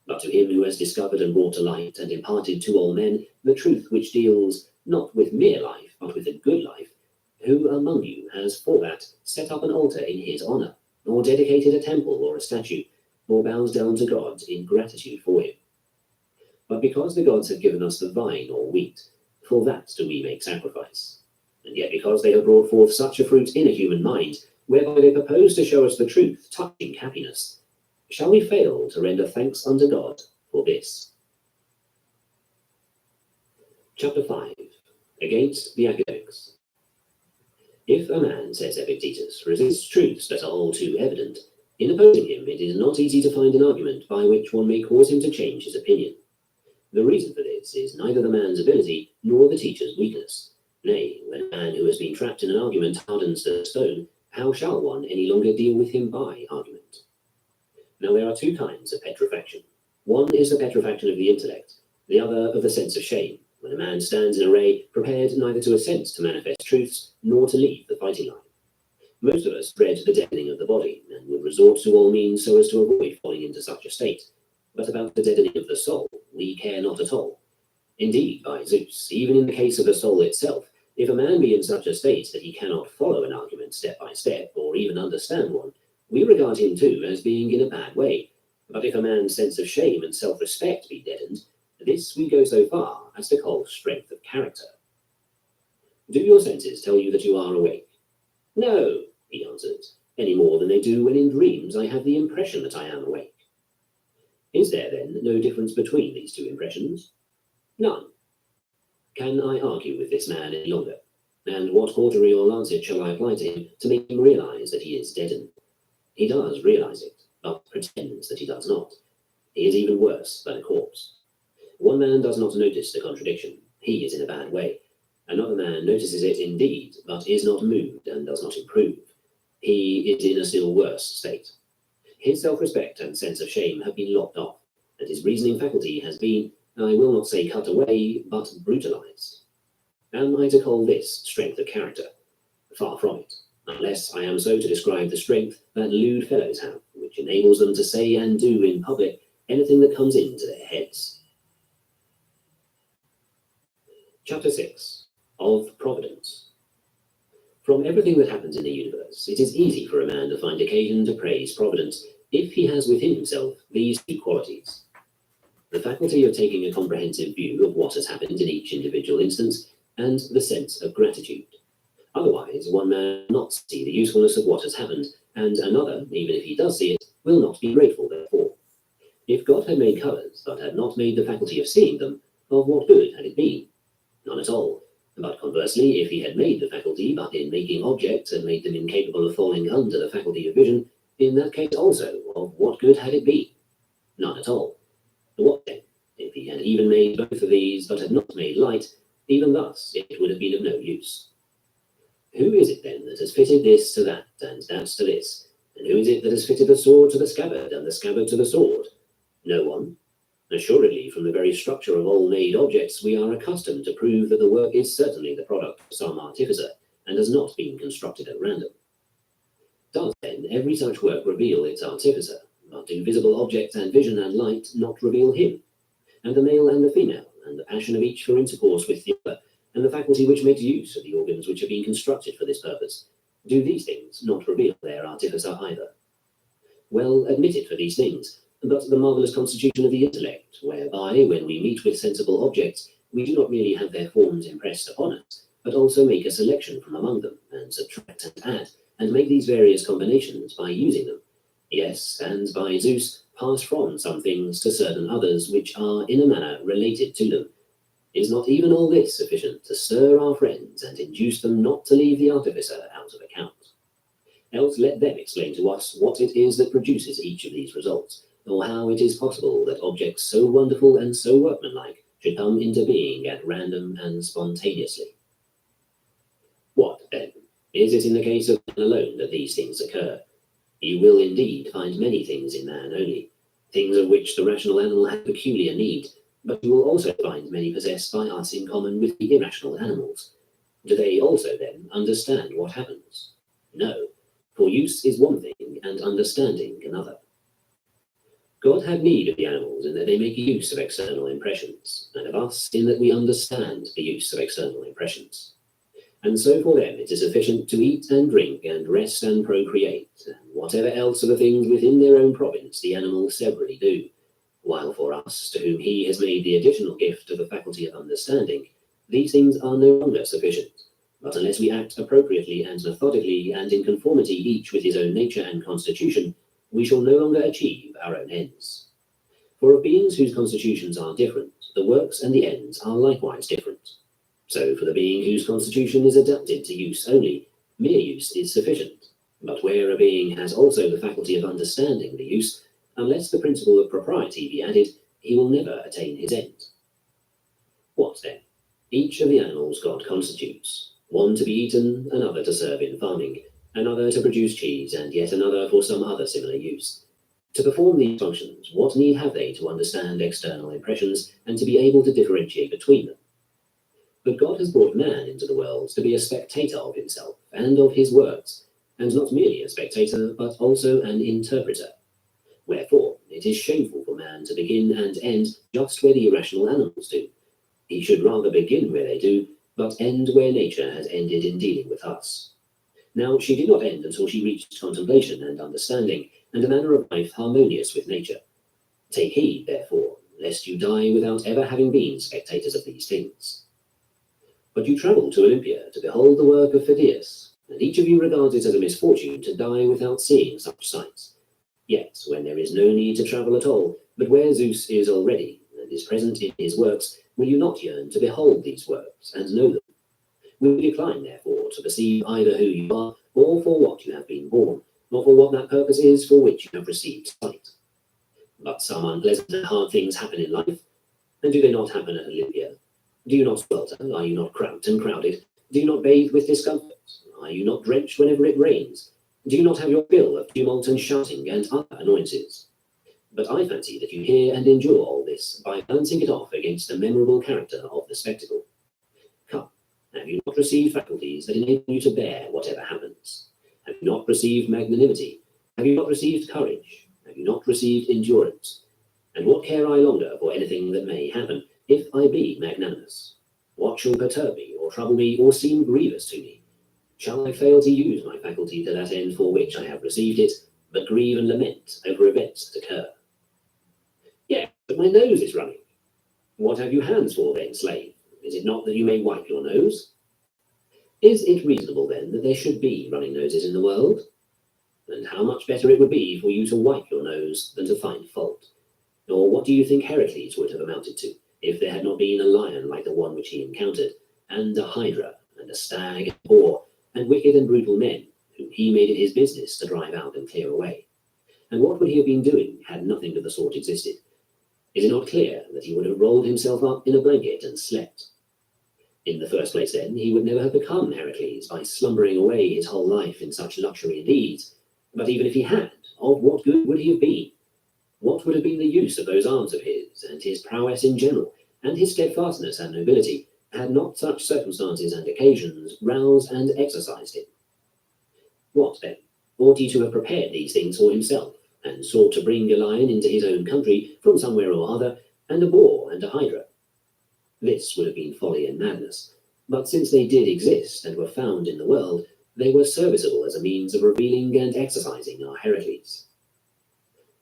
But to him who has discovered and brought to light and imparted to all men the truth which deals not with mere life, but with a good life, who among you has for that set up an altar in his honour, or dedicated a temple or a statue, or bows down to God in gratitude for him? But because the gods have given us the vine or wheat, for that do we make sacrifice. And yet because they have brought forth such a fruit in a human mind, whereby they propose to show us the truth touching happiness, shall we fail to render thanks unto God for this? Chapter 5. Against the academics. If a man, says Epictetus, resists truths that are all too evident, in opposing him it is not easy to find an argument by which one may cause him to change his opinion. The reason for this is neither the man's ability nor the teacher's weakness. Nay, when a man who has been trapped in an argument hardens to stone, how shall one any longer deal with him by argument? Now there are two kinds of petrifaction. One is the petrifaction of the intellect, the other of the sense of shame, when a man stands in array prepared neither to assent to manifest truths nor to leave the fighting line. Most of us dread the deadening of the body, and would resort to all means so as to avoid falling into such a state. But about the deadening of the soul, we care not at all. Indeed, by Zeus, even in the case of the soul itself, if a man be in such a state that he cannot follow an argument step by step, or even understand one, we regard him too as being in a bad way. But if a man's sense of shame and self-respect be deadened, this we go so far as to call strength of character. Do your senses tell you that you are awake? No, he answers, any more than they do when in dreams I have the impression that I am awake. Is there then no difference between these two impressions? None. Can I argue with this man any longer? And what cautery or lancet shall I apply to him to make him realize that he is deadened? He does realize it, but pretends that he does not. He is even worse than a corpse. One man does not notice the contradiction. He is in a bad way. Another man notices it indeed, but is not moved and does not improve. He is in a still worse state. His self-respect and sense of shame have been lopped off, and his reasoning faculty has been, I will not say cut away, but brutalized. Am I to call this strength of character? Far from it. unless I am so to describe the strength that lewd fellows have, which enables them to say and do in public anything that comes into their heads. Chapter 6 of Providence. From everything that happens in the universe, it is easy for a man to find occasion to praise Providence if he has within himself these two qualities: the faculty of taking a comprehensive view of what has happened in each individual instance, and the sense of gratitude. Otherwise, one man will not see the usefulness of what has happened, and another, even if he does see it, will not be grateful therefor. If God had made colours, but had not made the faculty of seeing them, of what good had it been? None at all. But conversely, if he had made the faculty, but in making objects had made them incapable of falling under the faculty of vision, in that case also, of what good had it been? None at all. What then? If he had even made both of these, but had not made light, even thus it would have been of no use. Who is it then that has fitted this to that, and that to this? And who is it that has fitted the sword to the scabbard, and the scabbard to the sword? No one. Assuredly, from the very structure of all made objects, we are accustomed to prove that the work is certainly the product of some artificer, and has not been constructed at random. Does then every such work reveal its artificer, but do visible objects and vision and light not reveal him? And the male and the female, and the passion of each for intercourse with the other, and the faculty which makes use of the organs which have been constructed for this purpose, do these things not reveal their artificer either? Well admitted for these things, but the marvellous constitution of the intellect, whereby, when we meet with sensible objects, we do not merely have their forms impressed upon us, but also make a selection from among them, and subtract and add, and make these various combinations by using them. Yes, and by Zeus, pass from some things to certain others which are in a manner related to them. Is not even all this sufficient to stir our friends and induce them not to leave the artificer out of account? Else let them explain to us what it is that produces each of these results, or how it is possible that objects so wonderful and so workmanlike should come into being at random and spontaneously. What, then, is it in the case of man alone that these things occur? You will indeed find many things in man only, things of which the rational animal has peculiar need, but you will also find many possessed by us in common with the irrational animals. Do they also, then, understand what happens? No, for use is one thing, and understanding another. God had need of the animals in that they make use of external impressions, and of us in that we understand the use of external impressions. And so for them it is sufficient to eat and drink and rest and procreate, and whatever else of the things within their own province the animals severally do, while for us, to whom he has made the additional gift of the faculty of understanding, these things are no longer sufficient, but unless we act appropriately and methodically and in conformity each with his own nature and constitution, we shall no longer achieve our own ends. For of beings whose constitutions are different, the works and the ends are likewise different. So for the being whose constitution is adapted to use only, mere use is sufficient. But where a being has also the faculty of understanding the use, unless the principle of propriety be added, he will never attain his end. What then? Each of the animals God constitutes, one to be eaten, another to serve in farming, another to produce cheese, and yet another for some other similar use. To perform these functions, what need have they to understand external impressions, and to be able to differentiate between them? But God has brought man into the world to be a spectator of himself and of his works, and not merely a spectator, but also an interpreter. Wherefore, it is shameful for man to begin and end just where the irrational animals do. He should rather begin where they do, but end where nature has ended in dealing with us. Now, she did not end until she reached contemplation and understanding, and a manner of life harmonious with nature. Take heed, therefore, lest you die without ever having been spectators of these things. But you travel to Olympia to behold the work of Phidias, and each of you regards it as a misfortune to die without seeing such sights. Yet, when there is no need to travel at all, but where Zeus is already, and is present in his works, will you not yearn to behold these works, and know them? Will you decline, therefore, to perceive either who you are, or for what you have been born, or for what that purpose is for which you have received sight? But some unpleasant and hard things happen in life, and do they not happen at Olympia? Do you not swelter? Are you not cramped and crowded? Do you not bathe with discomfort? Are you not drenched whenever it rains? Do you not have your fill of tumult and shouting and other annoyances? But I fancy that you hear and endure all this by balancing it off against the memorable character of the spectacle. Come, have you not received faculties that enable you to bear whatever happens? Have you not received magnanimity? Have you not received courage? Have you not received endurance? And what care I longer for anything that may happen, if I be magnanimous? What shall perturb me, or trouble me, or seem grievous to me? Shall I fail to use my faculty to that end for which I have received it, but grieve and lament over events that occur? Yes, but my nose is running. What have you hands for then, slave? Is it not that you may wipe your nose? Is it reasonable then that there should be running noses in the world? And how much better it would be for you to wipe your nose than to find fault? Or what do you think Heracles would have amounted to, if there had not been a lion like the one which he encountered, and a hydra, and a stag, and a boar, and wicked and brutal men, whom he made it his business to drive out and clear away? And what would he have been doing had nothing of the sort existed? Is it not clear that he would have rolled himself up in a blanket and slept? In the first place, then, he would never have become Heracles by slumbering away his whole life in such luxury and ease. But even if he had, of what good would he have been? What would have been the use of those arms of his, and his prowess in general, and his steadfastness and nobility, had not such circumstances and occasions roused and exercised him? What, then, ought he to have prepared these things for himself, and sought to bring a lion into his own country from somewhere or other, and a boar and a hydra? This would have been folly and madness, but since they did exist and were found in the world, they were serviceable as a means of revealing and exercising our Heracles.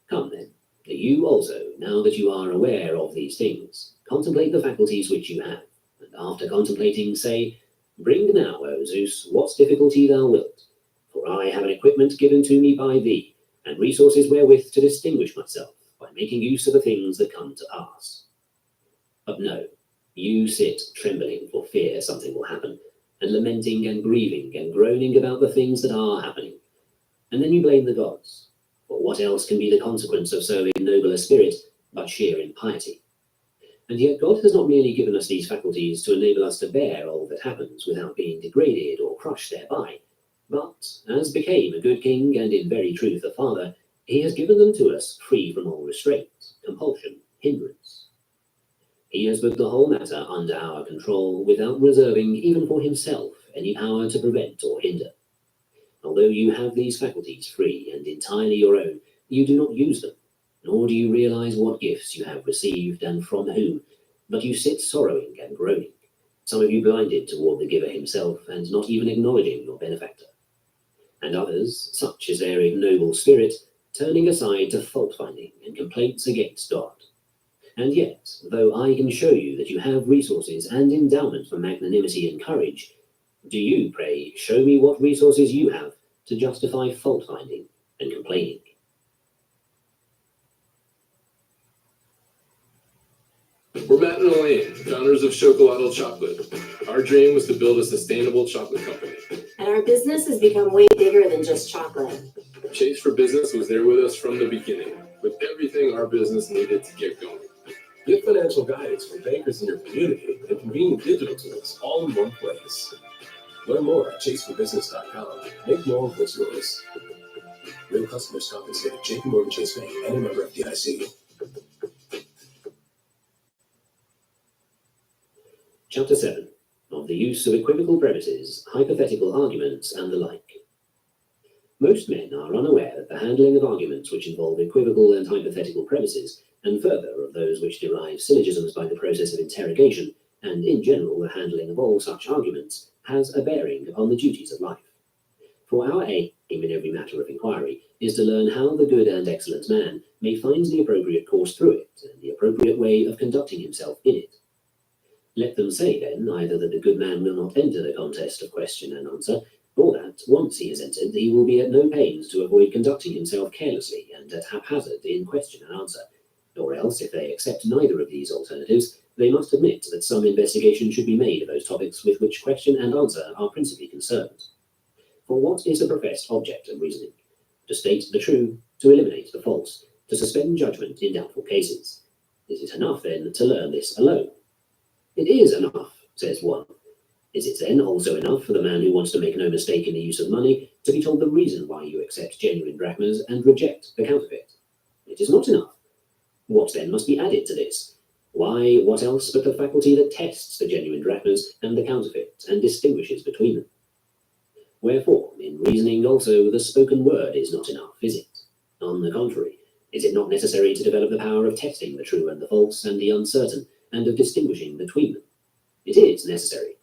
Come then, you also, now that you are aware of these things, contemplate the faculties which you have, and after contemplating say, Bring now, O Zeus, what difficulty thou wilt, for I have an equipment given to me by thee, and resources wherewith to distinguish myself by making use of the things that come to pass. But no, you sit trembling for fear something will happen, and lamenting and grieving and groaning about the things that are happening. And then you blame the gods, for what else can be the consequence of so ignoble a spirit but sheer impiety? And yet God has not merely given us these faculties to enable us to bear all that happens without being degraded or crushed thereby, but, as became a good king and in very truth a father, he has given them to us free from all restraint, compulsion, hindrance. He has put the whole matter under our control without reserving even for himself any power to prevent or hinder. Although you have these faculties free and entirely your own, you do not use them, nor do you realize what gifts you have received and from whom, but you sit sorrowing and groaning, some of you blinded toward the giver himself and not even acknowledging your benefactor, and others, such is their ignoble spirit, turning aside to fault-finding and complaints against God. And yet, though I can show you that you have resources and endowment for magnanimity and courage, do you, pray, show me what resources you have to justify fault-finding and complaining? We're Matt and Elaine, founders of Chocolate Chocolate. Our dream was to build a sustainable chocolate company. And our business has become way bigger than just chocolate. Chase for Business was there with us from the beginning, with everything our business needed to get going. Get financial guidance from bankers in your community and convenient digital tools all in one place. Learn more at chaseforbusiness.com. Make more of what's yours. Real customers compensated. JPMorgan Chase Bank and a member FDIC. Chapter 7. Of the use of equivocal premises, hypothetical arguments, and the like. Most men are unaware that the handling of arguments which involve equivocal and hypothetical premises, and further of those which derive syllogisms by the process of interrogation, and in general the handling of all such arguments, has a bearing upon the duties of life. For our aim in every matter of inquiry is to learn how the good and excellent man may find the appropriate course through it, and the appropriate way of conducting himself in it. Let them say, then, either that the good man will not enter the contest of question and answer, or that, once he has entered, he will be at no pains to avoid conducting himself carelessly and at haphazard in question and answer, or else, if they accept neither of these alternatives, they must admit that some investigation should be made of those topics with which question and answer are principally concerned. For what is the professed object of reasoning? To state the true, to eliminate the false, to suspend judgment in doubtful cases. Is it enough, then, to learn this alone? It is enough, says one. Is it then also enough for the man who wants to make no mistake in the use of money to be told the reason why you accept genuine drachmas and reject the counterfeit? It is not enough. What then must be added to this? Why, what else but the faculty that tests the genuine drachmas and the counterfeit and distinguishes between them? Wherefore, in reasoning also, the spoken word is not enough, is it? On the contrary, is it not necessary to develop the power of testing the true and the false and the uncertain, and of distinguishing between them? It is necessary.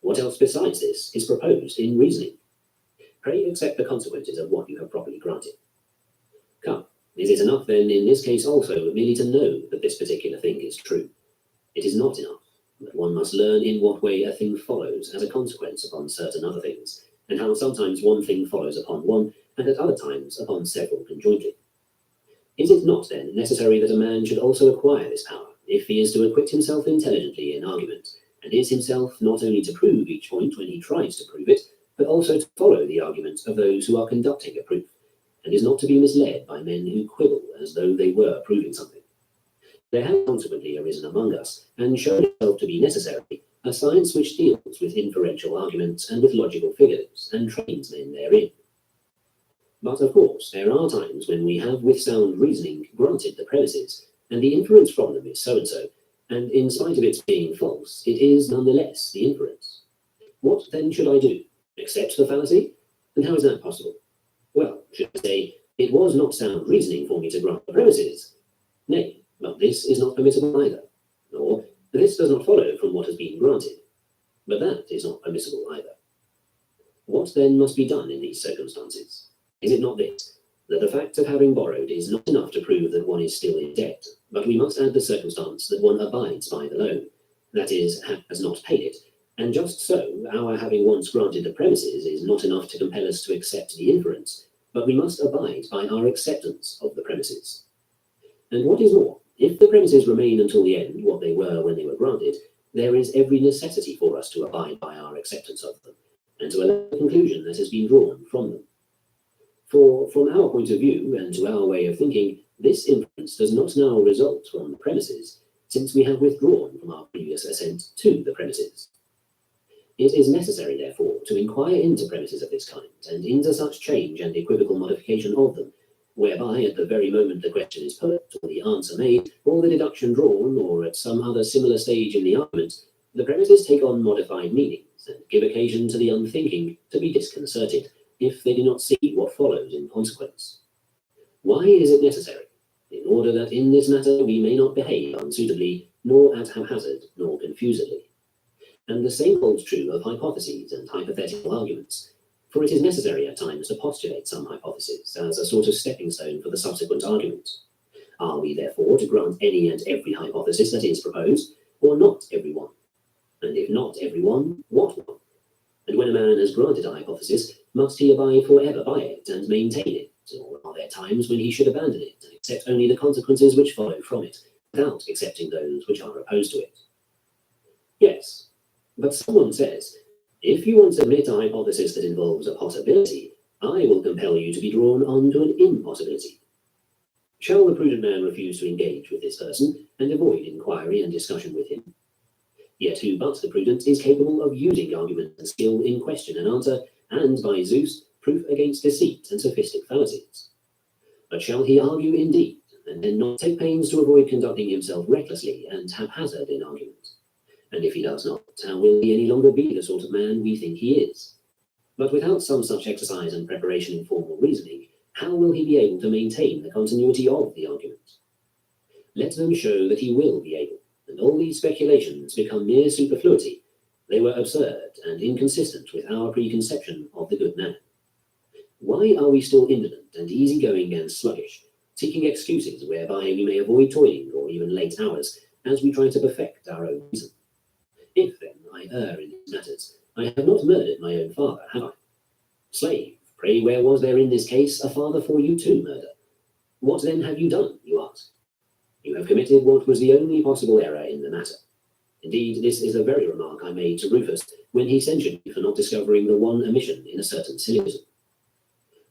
What else besides this is proposed in reasoning? Pray accept the consequences of what you have properly granted. Come, is it enough then in this case also merely to know that this particular thing is true? It is not enough, but one must learn in what way a thing follows as a consequence upon certain other things, and how sometimes one thing follows upon one, and at other times upon several conjointly. Is it not then necessary that a man should also acquire this power, if he is to acquit himself intelligently in argument, and is himself not only to prove each point when he tries to prove it, but also to follow the argument of those who are conducting a proof, and is not to be misled by men who quibble as though they were proving something? There has consequently arisen among us, and shown itself to be necessary, a science which deals with inferential arguments and with logical figures, and trains men therein. But of course, there are times when we have with sound reasoning granted the premises, and the inference from them is so-and-so, and in spite of its being false, it is nonetheless the inference. What then should I do? Accept the fallacy? And how is that possible? Well, should I say, it was not sound reasoning for me to grant the premises? Nay, but this is not permissible either. Nor, this does not follow from what has been granted. But that is not permissible either. What then must be done in these circumstances? Is it not this, that the fact of having borrowed is not enough to prove that one is still in debt, but we must add the circumstance that one abides by the loan, that is, has not paid it, and just so, our having once granted the premises is not enough to compel us to accept the inference, but we must abide by our acceptance of the premises. And what is more, if the premises remain until the end what they were when they were granted, there is every necessity for us to abide by our acceptance of them, and to allow the conclusion that has been drawn from them. For from our point of view, and to our way of thinking, this inference does not now result from the premises, since we have withdrawn from our previous assent to the premises. It is necessary, therefore, to inquire into premises of this kind, and into such change and equivocal modification of them, whereby at the very moment the question is put, or the answer made, or the deduction drawn, or at some other similar stage in the argument, the premises take on modified meanings, and give occasion to the unthinking to be disconcerted, if they do not see what follows in consequence. Why is it necessary? In order that in this matter we may not behave unsuitably, nor at haphazard, nor confusedly. And the same holds true of hypotheses and hypothetical arguments, for it is necessary at times to postulate some hypothesis as a sort of stepping stone for the subsequent argument. Are we therefore to grant any and every hypothesis that is proposed, or not every one? And if not every one, what one? And when a man has granted a hypothesis, must he abide forever by it and maintain it, or are there times when he should abandon it and accept only the consequences which follow from it, without accepting those which are opposed to it? Yes, but someone says, if you once admit a hypothesis that involves a possibility, I will compel you to be drawn on to an impossibility. Shall the prudent man refuse to engage with this person, and avoid inquiry and discussion with him? Yet who but the prudent is capable of using argument and skill in question and answer, and, by Zeus, proof against deceit and sophistic fallacies? But shall he argue indeed, and then not take pains to avoid conducting himself recklessly and haphazard in argument? And if he does not, how will he any longer be the sort of man we think he is? But without some such exercise and preparation in formal reasoning, how will he be able to maintain the continuity of the argument? Let them show that he will be able, and all these speculations become mere superfluity. They were absurd and inconsistent with our preconception of the good man. Why are we still indolent and easygoing and sluggish, seeking excuses whereby we may avoid toiling or even late hours, as we try to perfect our own reason? If, then, I err in these matters, I have not murdered my own father, have I? Slave, pray where was there in this case a father for you to murder? What then have you done, you ask? You have committed what was the only possible error in the matter. Indeed, this is the very remark I made to Rufus when he censured me for not discovering the one omission in a certain syllogism.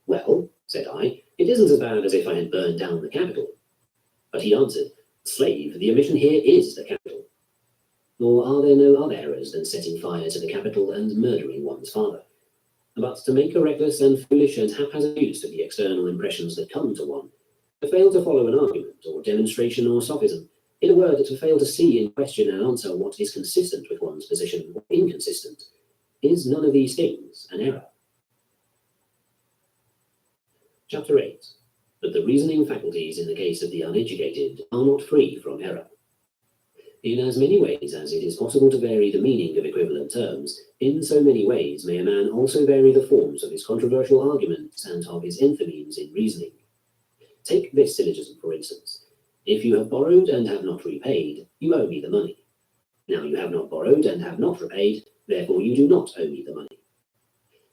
Well, said I, it isn't as bad as if I had burned down the Capitol. But he answered, Slave, the omission here is the Capitol. Nor are there no other errors than setting fire to the Capitol and murdering one's father. But to make a reckless and foolish and haphazard use of the external impressions that come to one, to fail to follow an argument or demonstration or sophism, in a word, to fail to see in question and answer what is consistent with one's position or inconsistent, is none of these things an error? Chapter 8. But the reasoning faculties in the case of the uneducated are not free from error. In as many ways as it is possible to vary the meaning of equivalent terms, in so many ways may a man also vary the forms of his controversial arguments and of his enthymemes in reasoning. Take this syllogism, for instance. If you have borrowed and have not repaid, you owe me the money. Now you have not borrowed and have not repaid, therefore you do not owe me the money.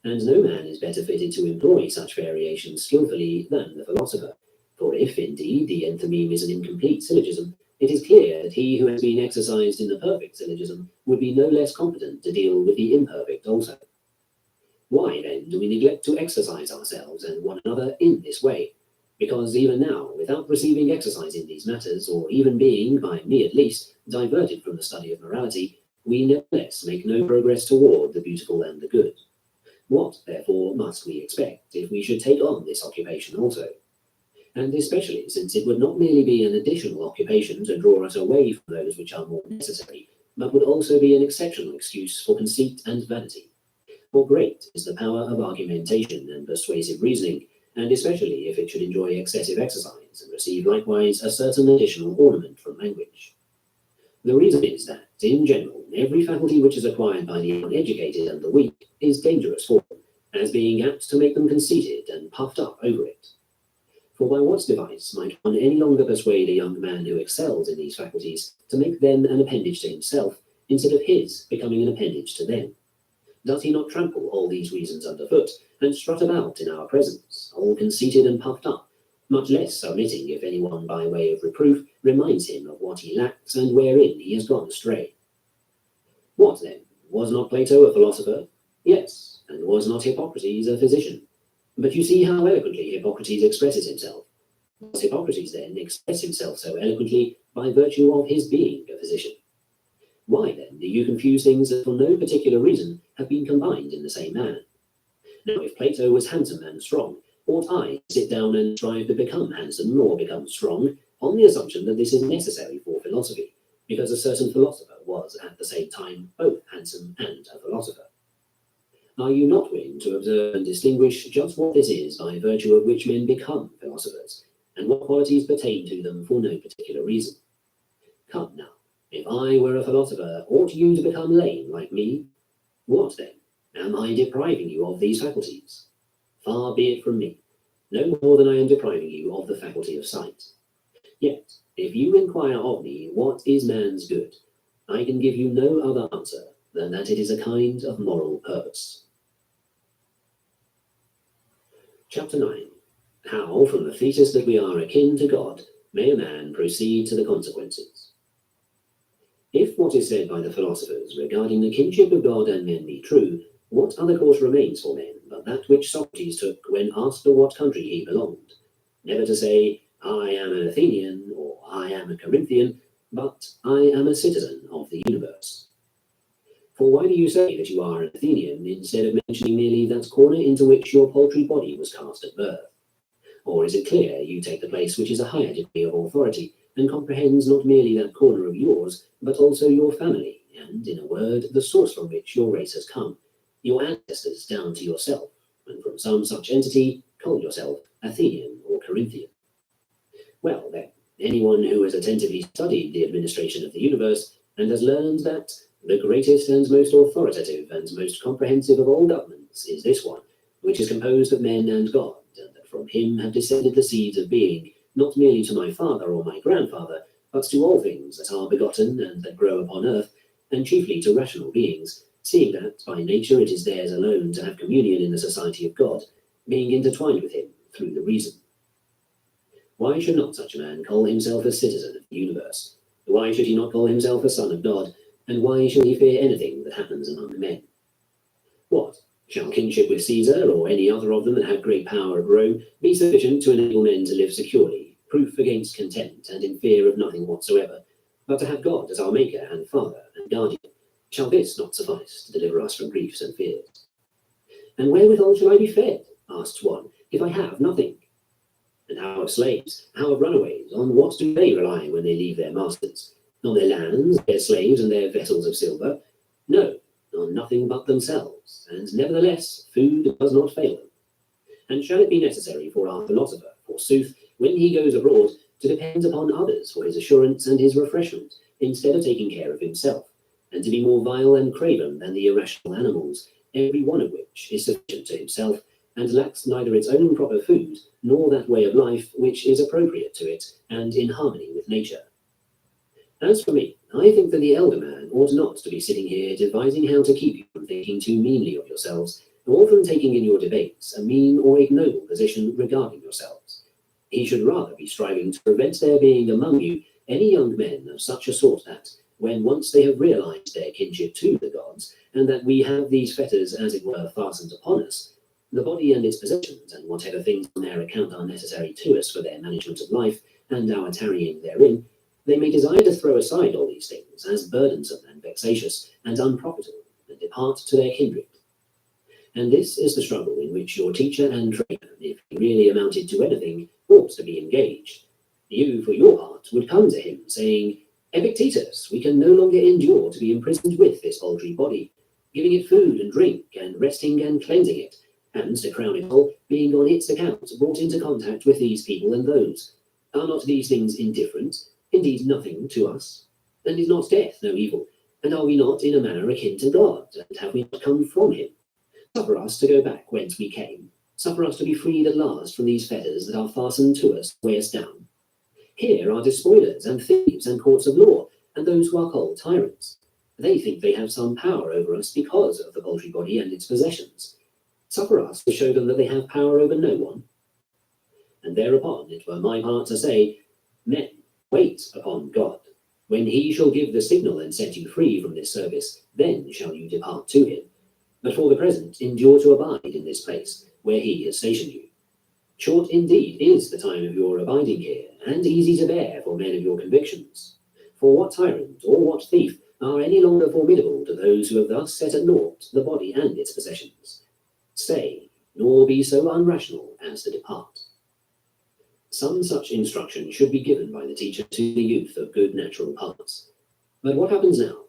And no man is better fitted to employ such variations skillfully than the philosopher. For if, indeed, the enthymeme is an incomplete syllogism, it is clear that he who has been exercised in the perfect syllogism would be no less competent to deal with the imperfect also. Why, then, do we neglect to exercise ourselves and one another in this way? Because even now, without receiving exercise in these matters, or even being, by me at least, diverted from the study of morality, we nevertheless make no progress toward the beautiful and the good. What, therefore, must we expect if we should take on this occupation also? And especially since it would not merely be an additional occupation to draw us away from those which are more necessary, but would also be an exceptional excuse for conceit and vanity. For great is the power of argumentation and persuasive reasoning, and especially if it should enjoy excessive exercise and receive likewise a certain additional ornament from language. The reason is that, in general, every faculty which is acquired by the uneducated and the weak is dangerous for them, as being apt to make them conceited and puffed up over it. For by what device might one any longer persuade a young man who excels in these faculties to make them an appendage to himself, instead of his becoming an appendage to them? Does he not trample all these reasons underfoot, and strut about in our presence, all conceited and puffed up, much less submitting if any one by way of reproof reminds him of what he lacks and wherein he has gone astray? What then? Was not Plato a philosopher? Yes, and was not Hippocrates a physician? But you see how eloquently Hippocrates expresses himself. Does Hippocrates then express himself so eloquently by virtue of his being a physician? Why then do you confuse things that for no particular reason have been combined in the same man? Now if Plato was handsome and strong, ought I to sit down and strive to become handsome or become strong on the assumption that this is necessary for philosophy, because a certain philosopher was at the same time both handsome and a philosopher? Are you not willing to observe and distinguish just what this is by virtue of which men become philosophers, and what qualities pertain to them for no particular reason? Come now, if I were a philosopher, ought you to become lame like me? What then? Am I depriving you of these faculties? Far be it from me, no more than I am depriving you of the faculty of sight. Yet, if you inquire of me what is man's good, I can give you no other answer than that it is a kind of moral purpose. Chapter 9. How, from the thesis that we are akin to God, may a man proceed to the consequences? If what is said by the philosophers regarding the kinship of God and men be true, what other course remains for men but that which Socrates took when asked to what country he belonged? Never to say, I am an Athenian, or I am a Corinthian, but I am a citizen of the universe. For why do you say that you are an Athenian instead of mentioning merely that corner into which your paltry body was cast at birth? Or is it clear you take the place which is a higher degree of authority, and comprehends not merely that corner of yours, but also your family, and, in a word, the source from which your race has come, your ancestors down to yourself, and from some such entity call yourself Athenian or Corinthian? Well, then, anyone who has attentively studied the administration of the universe, and has learned that the greatest and most authoritative and most comprehensive of all governments is this one, which is composed of men and God, and that from him have descended the seeds of being, not merely to my father or my grandfather, but to all things that are begotten and that grow upon earth, and chiefly to rational beings, seeing that by nature it is theirs alone to have communion in the society of God, being intertwined with him through the reason. Why should not such a man call himself a citizen of the universe? Why should he not call himself a son of God? And why shall he fear anything that happens among men? What? Shall kinship with Caesar, or any other of them that have great power at Rome, be sufficient to enable men to live securely, proof against contempt, and in fear of nothing whatsoever, but to have God as our Maker and Father and Guardian? Shall this not suffice to deliver us from griefs and fears? And wherewithal shall I be fed, asks one, if I have nothing? And how of slaves, how of runaways, on what do they rely when they leave their masters? On their lands, their slaves, and their vessels of silver? No, on nothing but themselves, and nevertheless food does not fail them. And shall it be necessary for our philosopher, forsooth, when he goes abroad, to depend upon others for his assurance and his refreshment, instead of taking care of himself, and to be more vile and craven than the irrational animals, every one of which is sufficient to himself, and lacks neither its own proper food, nor that way of life which is appropriate to it, and in harmony with nature? As for me, I think that the elder man ought not to be sitting here devising how to keep you from thinking too meanly of yourselves, or from taking in your debates a mean or ignoble position regarding yourselves. He should rather be striving to prevent there being among you any young men of such a sort that, when once they have realized their kinship to the gods, and that we have these fetters as it were fastened upon us, the body and its possessions, and whatever things on their account are necessary to us for their management of life, and our tarrying therein, they may desire to throw aside all these things as burdensome and vexatious and unprofitable, and depart to their kindred. And this is the struggle in which your teacher and trainer, if he really amounted to anything, ought to be engaged. You, for your part, would come to him, saying, Epictetus, we can no longer endure to be imprisoned with this paltry body, giving it food and drink, and resting and cleansing it, and, to crown it all, being on its account brought into contact with these people and those. Are not these things indifferent, indeed nothing to us? And is not death no evil? And are we not in a manner akin to God, and have we not come from him? Suffer us to go back whence we came. Suffer us to be freed at last from these fetters that are fastened to us, weigh us down. Here are despoilers and thieves and courts of law, and those who are called tyrants. They think they have some power over us because of the paltry body and its possessions. Suffer us to show them that they have power over no one. And thereupon it were my part to say, Men, wait upon God. When he shall give the signal and set you free from this service, then shall you depart to him. But for the present endure to abide in this place, where he has stationed you. Short indeed is the time of your abiding here, and easy to bear for men of your convictions. For what tyrant or what thief are any longer formidable to those who have thus set at naught the body and its possessions? Stay, nor be so unrational as to depart. Some such instruction should be given by the teacher to the youth of good natural parts. But what happens now?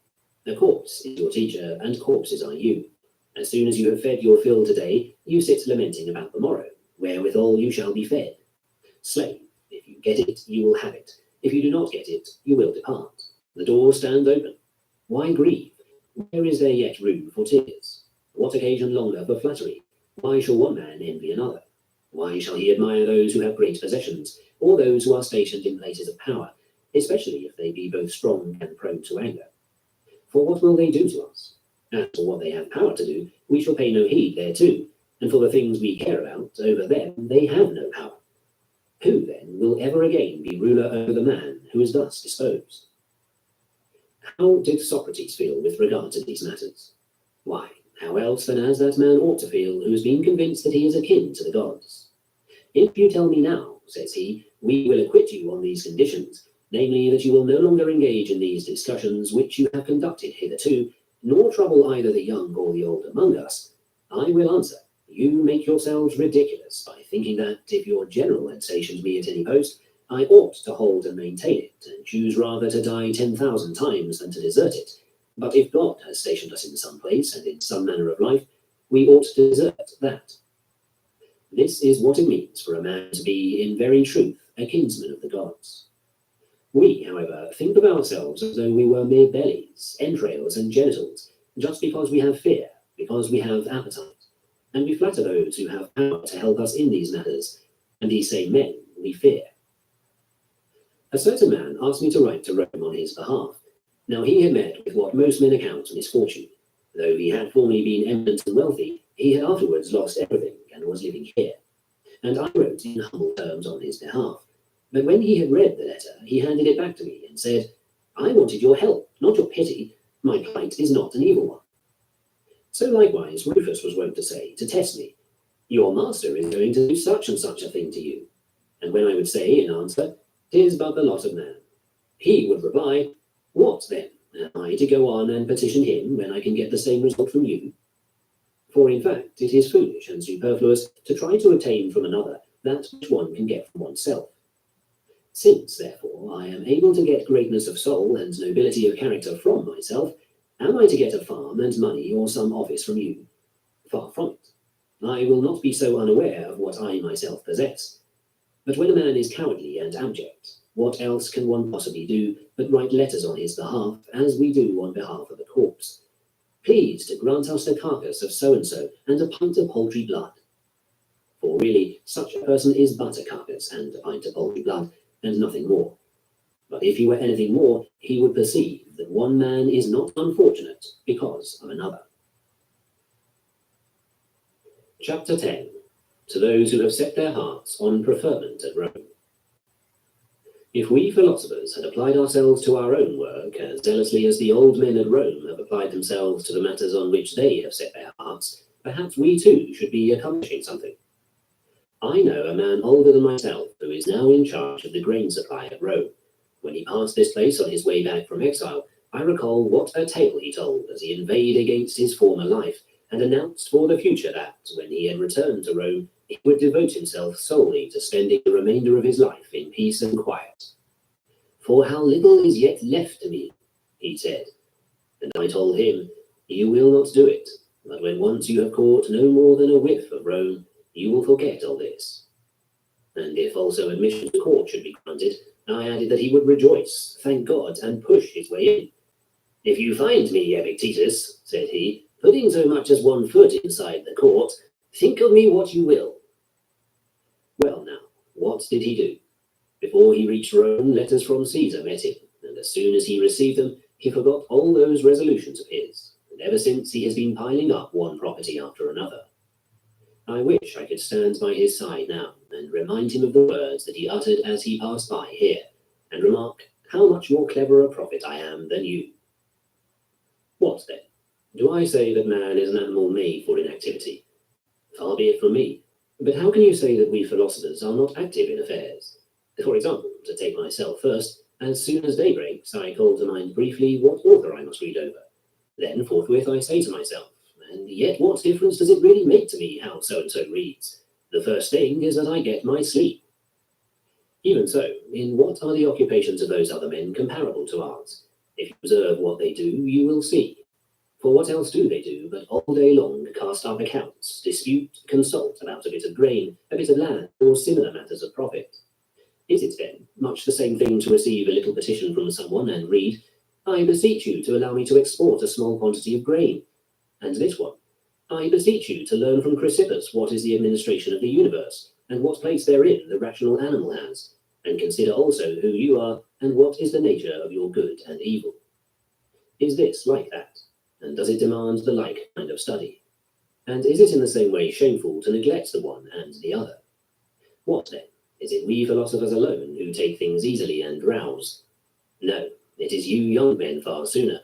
A corpse is your teacher, and corpses are you. As soon as you have fed your fill today, you sit lamenting about the morrow, wherewithal you shall be fed. Slave, if you get it, you will have it. If you do not get it, you will depart. The door stands open. Why grieve? Where is there yet room for tears? What occasion longer for flattery? Why shall one man envy another? Why shall he admire those who have great possessions, or those who are stationed in places of power, especially if they be both strong and prone to anger? For what will they do to us? As for what they have power to do, we shall pay no heed thereto, and for the things we care about, over them they have no power. Who, then, will ever again be ruler over the man who is thus disposed? How did Socrates feel with regard to these matters? Why, how else than as that man ought to feel who has been convinced that he is akin to the gods? If you tell me now, says he, we will acquit you on these conditions, namely that you will no longer engage in these discussions which you have conducted hitherto, nor trouble either the young or the old among us, I will answer, you make yourselves ridiculous by thinking that, if your general had stationed me at any post, I ought to hold and maintain it, and choose rather to die 10,000 times than to desert it. But if God has stationed us in some place and in some manner of life, we ought to desert that. This is what it means for a man to be, in very truth, a kinsman of the gods. We, however, think of ourselves as though we were mere bellies, entrails, and genitals, just because we have fear, because we have appetite. And we flatter those who have power to help us in these matters, and these same men we fear. A certain man asked me to write to Rome on his behalf. Now he had met with what most men account misfortune. Though he had formerly been eminent and wealthy, he had afterwards lost everything and was living here. And I wrote in humble terms on his behalf. But when he had read the letter, he handed it back to me and said, I wanted your help, not your pity. My plight is not an evil one. So likewise Rufus was wont to say, to test me, your master is going to do such and such a thing to you. And when I would say in answer, 'Tis but the lot of man, he would reply, What then? Am I to go on and petition him when I can get the same result from you? For in fact it is foolish and superfluous to try to obtain from another that which one can get from oneself. Since, therefore, I am able to get greatness of soul and nobility of character from myself, am I to get a farm and money or some office from you? Far from it. I will not be so unaware of what I myself possess. But when a man is cowardly and abject, what else can one possibly do but write letters on his behalf, as we do on behalf of a corpse? Please to grant us the carcass of so-and-so and a pint of poultry blood. For really, such a person is but a carcass and a pint of poultry blood, and nothing more. But if he were anything more, he would perceive that one man is not unfortunate because of another. Chapter 10. To those who have set their hearts on preferment at Rome. If we philosophers had applied ourselves to our own work as zealously as the old men at Rome have applied themselves to the matters on which they have set their hearts, perhaps we too should be accomplishing something. I know a man older than myself who is now in charge of the grain supply at Rome. When he passed this place on his way back from exile, I recall what a tale he told as he inveighed against his former life and announced for the future that, when he had returned to Rome, he would devote himself solely to spending the remainder of his life in peace and quiet. For how little is yet left to me, he said. And I told him, you will not do it, but when once you have caught no more than a whiff of Rome, you will forget all this. And if also admission to court should be granted, I added that he would rejoice, thank God, and push his way in. If you find me, Epictetus, said he, putting so much as one foot inside the court, think of me what you will. Well now, what did he do? Before he reached Rome, letters from Caesar met him, and as soon as he received them, he forgot all those resolutions of his, and ever since he has been piling up one property after another. I wish I could stand by his side now, and remind him of the words that he uttered as he passed by here, and remark how much more clever a prophet I am than you. What then? Do I say that man is an animal made for inactivity? Far be it from me. But how can you say that we philosophers are not active in affairs? For example, to take myself first, as soon as day breaks, I call to mind briefly what author I must read over. Then forthwith I say to myself, and yet what difference does it really make to me how so-and-so reads? The first thing is that I get my sleep. Even so, in what are the occupations of those other men comparable to ours? If you observe what they do, you will see. For what else do they do but all day long cast up accounts, dispute, consult about a bit of grain, a bit of land, or similar matters of profit? Is it then much the same thing to receive a little petition from someone and read, I beseech you to allow me to export a small quantity of grain? And this one, I beseech you to learn from Chrysippus what is the administration of the universe, and what place therein the rational animal has, and consider also who you are, and what is the nature of your good and evil. Is this like that? And does it demand the like kind of study? And is it in the same way shameful to neglect the one and the other? What then? Is it we philosophers alone who take things easily and rouse? No, it is you young men far sooner.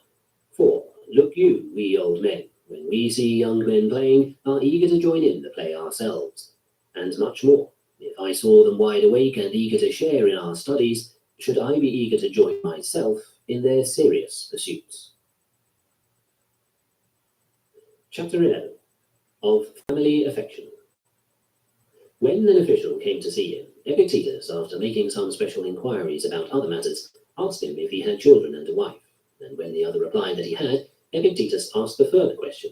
For, look you, we old men, when we see young men playing, are eager to join in the play ourselves. And much more, if I saw them wide awake and eager to share in our studies, should I be eager to join myself in their serious pursuits. Chapter 11. Of Family Affection. When an official came to see him, Epictetus, after making some special inquiries about other matters, asked him if he had children and a wife, and when the other replied that he had, Epictetus asked the further question,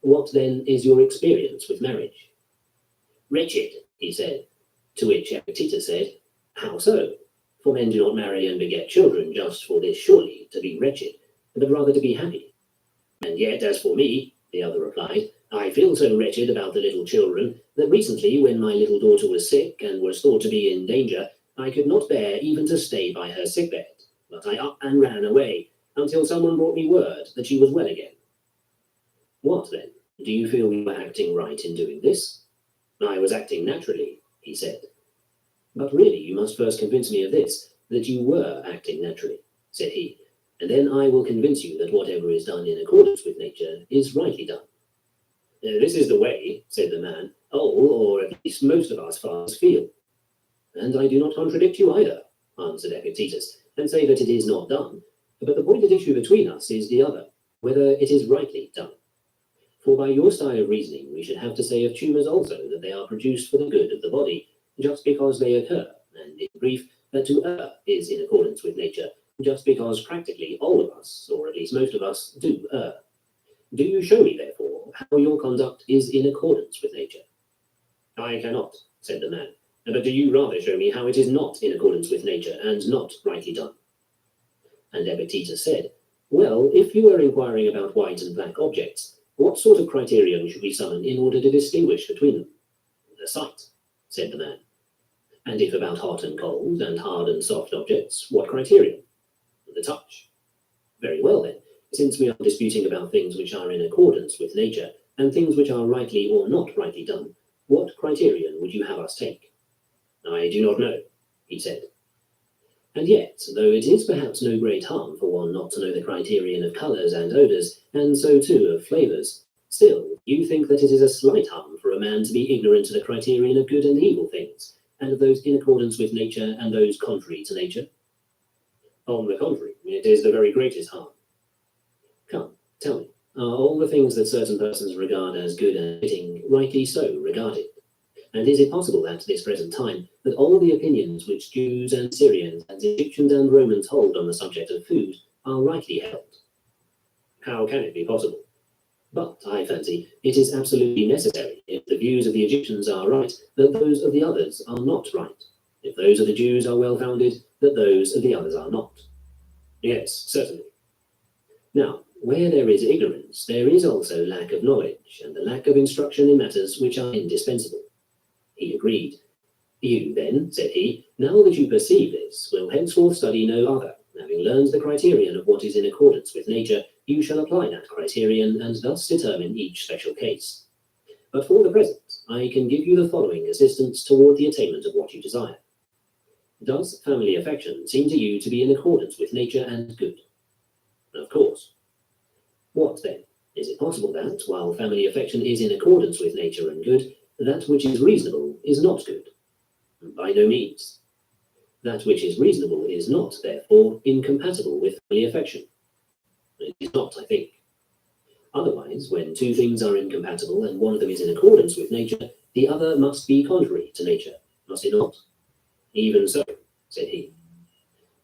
what then is your experience with marriage? Wretched, he said, to which Epictetus said, how so? For men do not marry and beget children just for this surely, to be wretched, but rather to be happy. And yet, as for me, the other replied, I feel so wretched about the little children that recently, when my little daughter was sick and was thought to be in danger, I could not bear even to stay by her sickbed, but I up and ran away until someone brought me word that she was well again. What then? Do you feel we were acting right in doing this? I was acting naturally, he said. But really, you must first convince me of this, that you were acting naturally, said he, and then I will convince you that whatever is done in accordance with nature is rightly done. This is the way, said the man, all, or at least most of us fathers feel. And I do not contradict you either, answered Epictetus, and say that it is not done. But the point at issue between us is the other, whether it is rightly done. For by your style of reasoning, we should have to say of tumours also that they are produced for the good of the body, just because they occur, and in brief, that to err is in accordance with nature, just because practically all of us, or at least most of us, do err. Do you show me, therefore, how your conduct is in accordance with nature. I cannot, said the man, but do you rather show me how it is not in accordance with nature and not rightly done? And Epictetus said, well, if you are inquiring about white and black objects, what sort of criterion should we summon in order to distinguish between them? The sight, said the man. And if about hot and cold, and hard and soft objects, what criterion? The touch. Very well then, since we are disputing about things which are in accordance with nature, and things which are rightly or not rightly done, what criterion would you have us take? I do not know, he said. And yet, though it is perhaps no great harm for one not to know the criterion of colours and odours, and so too of flavours, still, you think that it is a slight harm for a man to be ignorant of the criterion of good and evil things, and of those in accordance with nature and those contrary to nature? On the contrary, it is the very greatest harm. Come, tell me, are all the things that certain persons regard as good and fitting rightly so regarded? And is it possible at this present time that all the opinions which Jews and Syrians and Egyptians and Romans hold on the subject of food are rightly held? How can it be possible? But I fancy it is absolutely necessary, if the views of the Egyptians are right, that those of the others are not right. If those of the Jews are well founded, that those of the others are not. Yes, certainly. Now, where there is ignorance, there is also lack of knowledge, and the lack of instruction in matters which are indispensable. He agreed. You then, said he, now that you perceive this, will henceforth study no other. Having learned the criterion of what is in accordance with nature, you shall apply that criterion and thus determine each special case. But for the present, I can give you the following assistance toward the attainment of what you desire. Does family affection seem to you to be in accordance with nature and good? Of course. What then? Is it possible that, while family affection is in accordance with nature and good, that which is reasonable is not good? By no means. That which is reasonable is not, therefore, incompatible with family affection. It is not, I think. Otherwise, when two things are incompatible and one of them is in accordance with nature, the other must be contrary to nature, must it not? Even so, said he.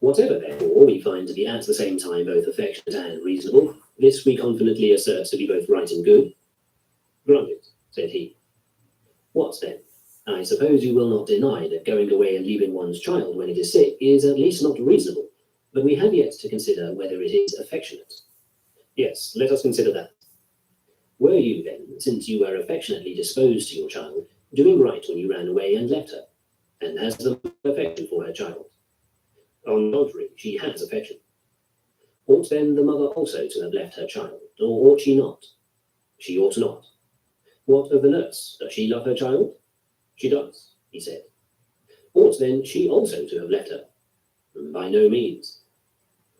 Whatever, therefore, we find to be at the same time both affectionate and reasonable, this we confidently assert to be both right and good. Granted, said he. What then? I suppose you will not deny that going away and leaving one's child when it is sick is at least not reasonable, but we have yet to consider whether it is affectionate. Yes, let us consider that. Were you then, since you were affectionately disposed to your child, doing right when you ran away and left her? And has the mother affection for her child? On the contrary, she has affection. Ought then the mother also to have left her child, or ought she not? She ought not. What of the nurse? Does she love her child? She does, he said. Ought then she also to have left her? By no means.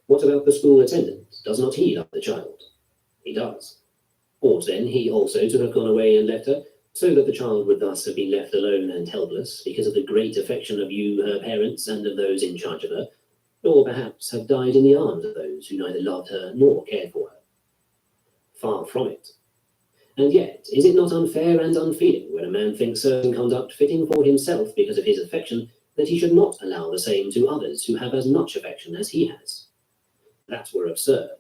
What about the school attendant? Does not he love the child? He does. Ought then he also to have gone away and left her, so that the child would thus have been left alone and helpless because of the great affection of you, her parents, and of those in charge of her, or perhaps have died in the arms of those who neither loved her nor cared for her? Far from it. And yet, is it not unfair and unfeeling when a man thinks certain conduct fitting for himself because of his affection, that he should not allow the same to others who have as much affection as he has? That were absurd.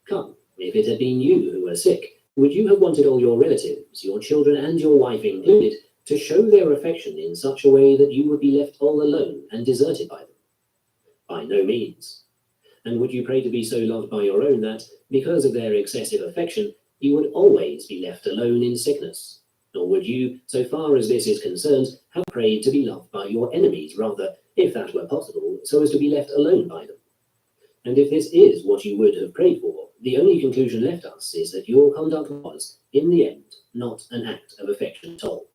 Come, if it had been you who were sick, would you have wanted all your relatives, your children and your wife included, to show their affection in such a way that you would be left all alone and deserted by them? By no means. And would you pray to be so loved by your own that, because of their excessive affection, you would always be left alone in sickness? Nor would you, so far as this is concerned, have prayed to be loved by your enemies rather, if that were possible, so as to be left alone by them? And if this is what you would have prayed for, the only conclusion left us is that your conduct was, in the end, not an act of affection at all.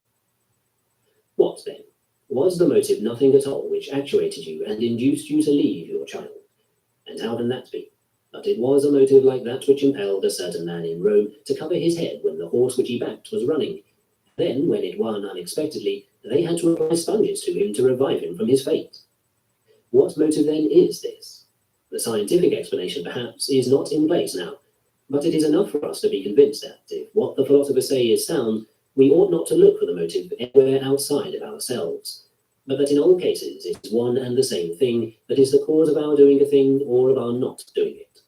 What then? Was the motive nothing at all which actuated you and induced you to leave your child? And how can that be? But it was a motive like that which impelled a certain man in Rome to cover his head when the horse which he backed was running. Then, when it won unexpectedly, they had to apply sponges to him to revive him from his fate. What motive then is this? The scientific explanation, perhaps, is not in place now, but it is enough for us to be convinced that, if what the philosophers say is sound, we ought not to look for the motive anywhere outside of ourselves, but that in all cases it is one and the same thing that is the cause of our doing a thing or of our not doing it,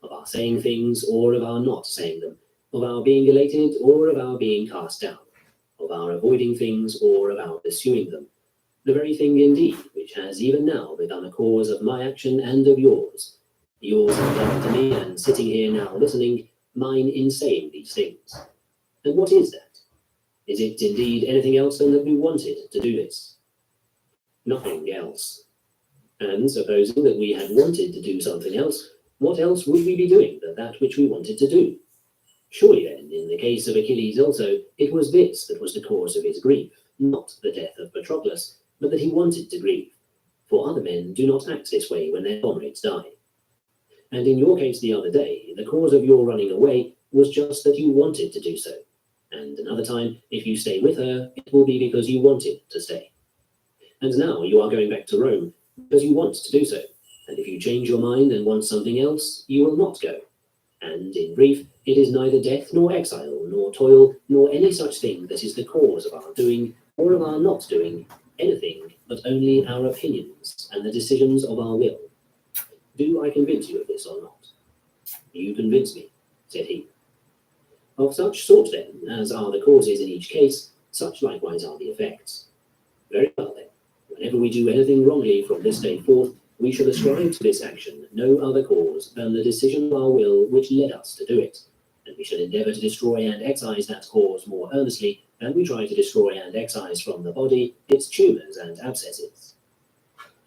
of our saying things or of our not saying them, of our being elated or of our being cast down, of our avoiding things or of our pursuing them. The very thing indeed which has even now become a cause of my action and of yours. Yours in love to me and sitting here now listening, mine in saying these things. And what is that? Is it indeed anything else than that we wanted to do this? Nothing else. And supposing that we had wanted to do something else, what else would we be doing but that which we wanted to do? Surely then, in the case of Achilles also, it was this that was the cause of his grief, not the death of Patroclus, but that he wanted to grieve. For other men do not act this way when their comrades die. And in your case the other day, the cause of your running away was just that you wanted to do so. And another time, if you stay with her, it will be because you wanted to stay. And now you are going back to Rome because you want to do so. And if you change your mind and want something else, you will not go. And in brief, it is neither death nor exile, nor toil, nor any such thing that is the cause of our doing or of our not doing anything, but only our opinions and the decisions of our will. Do I convince you of this or not? You convince me, said he. Of such sort then, as are the causes in each case, such likewise are the effects. Very well then, whenever we do anything wrongly from this day forth, we shall ascribe to this action no other cause than the decision of our will which led us to do it, and we shall endeavour to destroy and excise that cause more earnestly than we try to destroy and excise from the body its tumours and abscesses.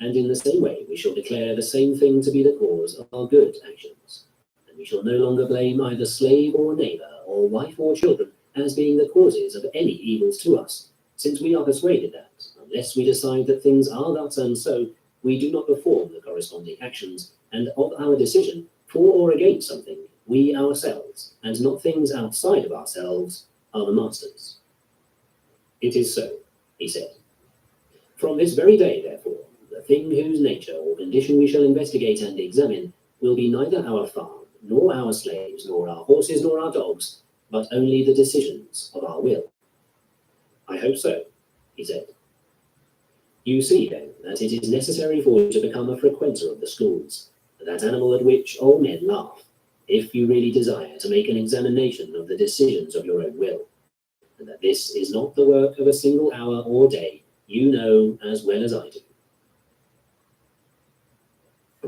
And in the same way we shall declare the same thing to be the cause of our good actions, and we shall no longer blame either slave or neighbour, or wife or children, as being the causes of any evils to us, since we are persuaded that, unless we decide that things are thus and so, we do not perform the corresponding actions, and of our decision, for or against something, we ourselves, and not things outside of ourselves, are the masters. It is so, he said. From this very day, therefore, the thing whose nature or condition we shall investigate and examine will be neither our farm, nor our slaves, nor our horses, nor our dogs, but only the decisions of our will. I hope so, he said. You see, then, that it is necessary for you to become a frequenter of the schools, that animal at which all men laugh, if you really desire to make an examination of the decisions of your own will, and that this is not the work of a single hour or day, you know as well as I do.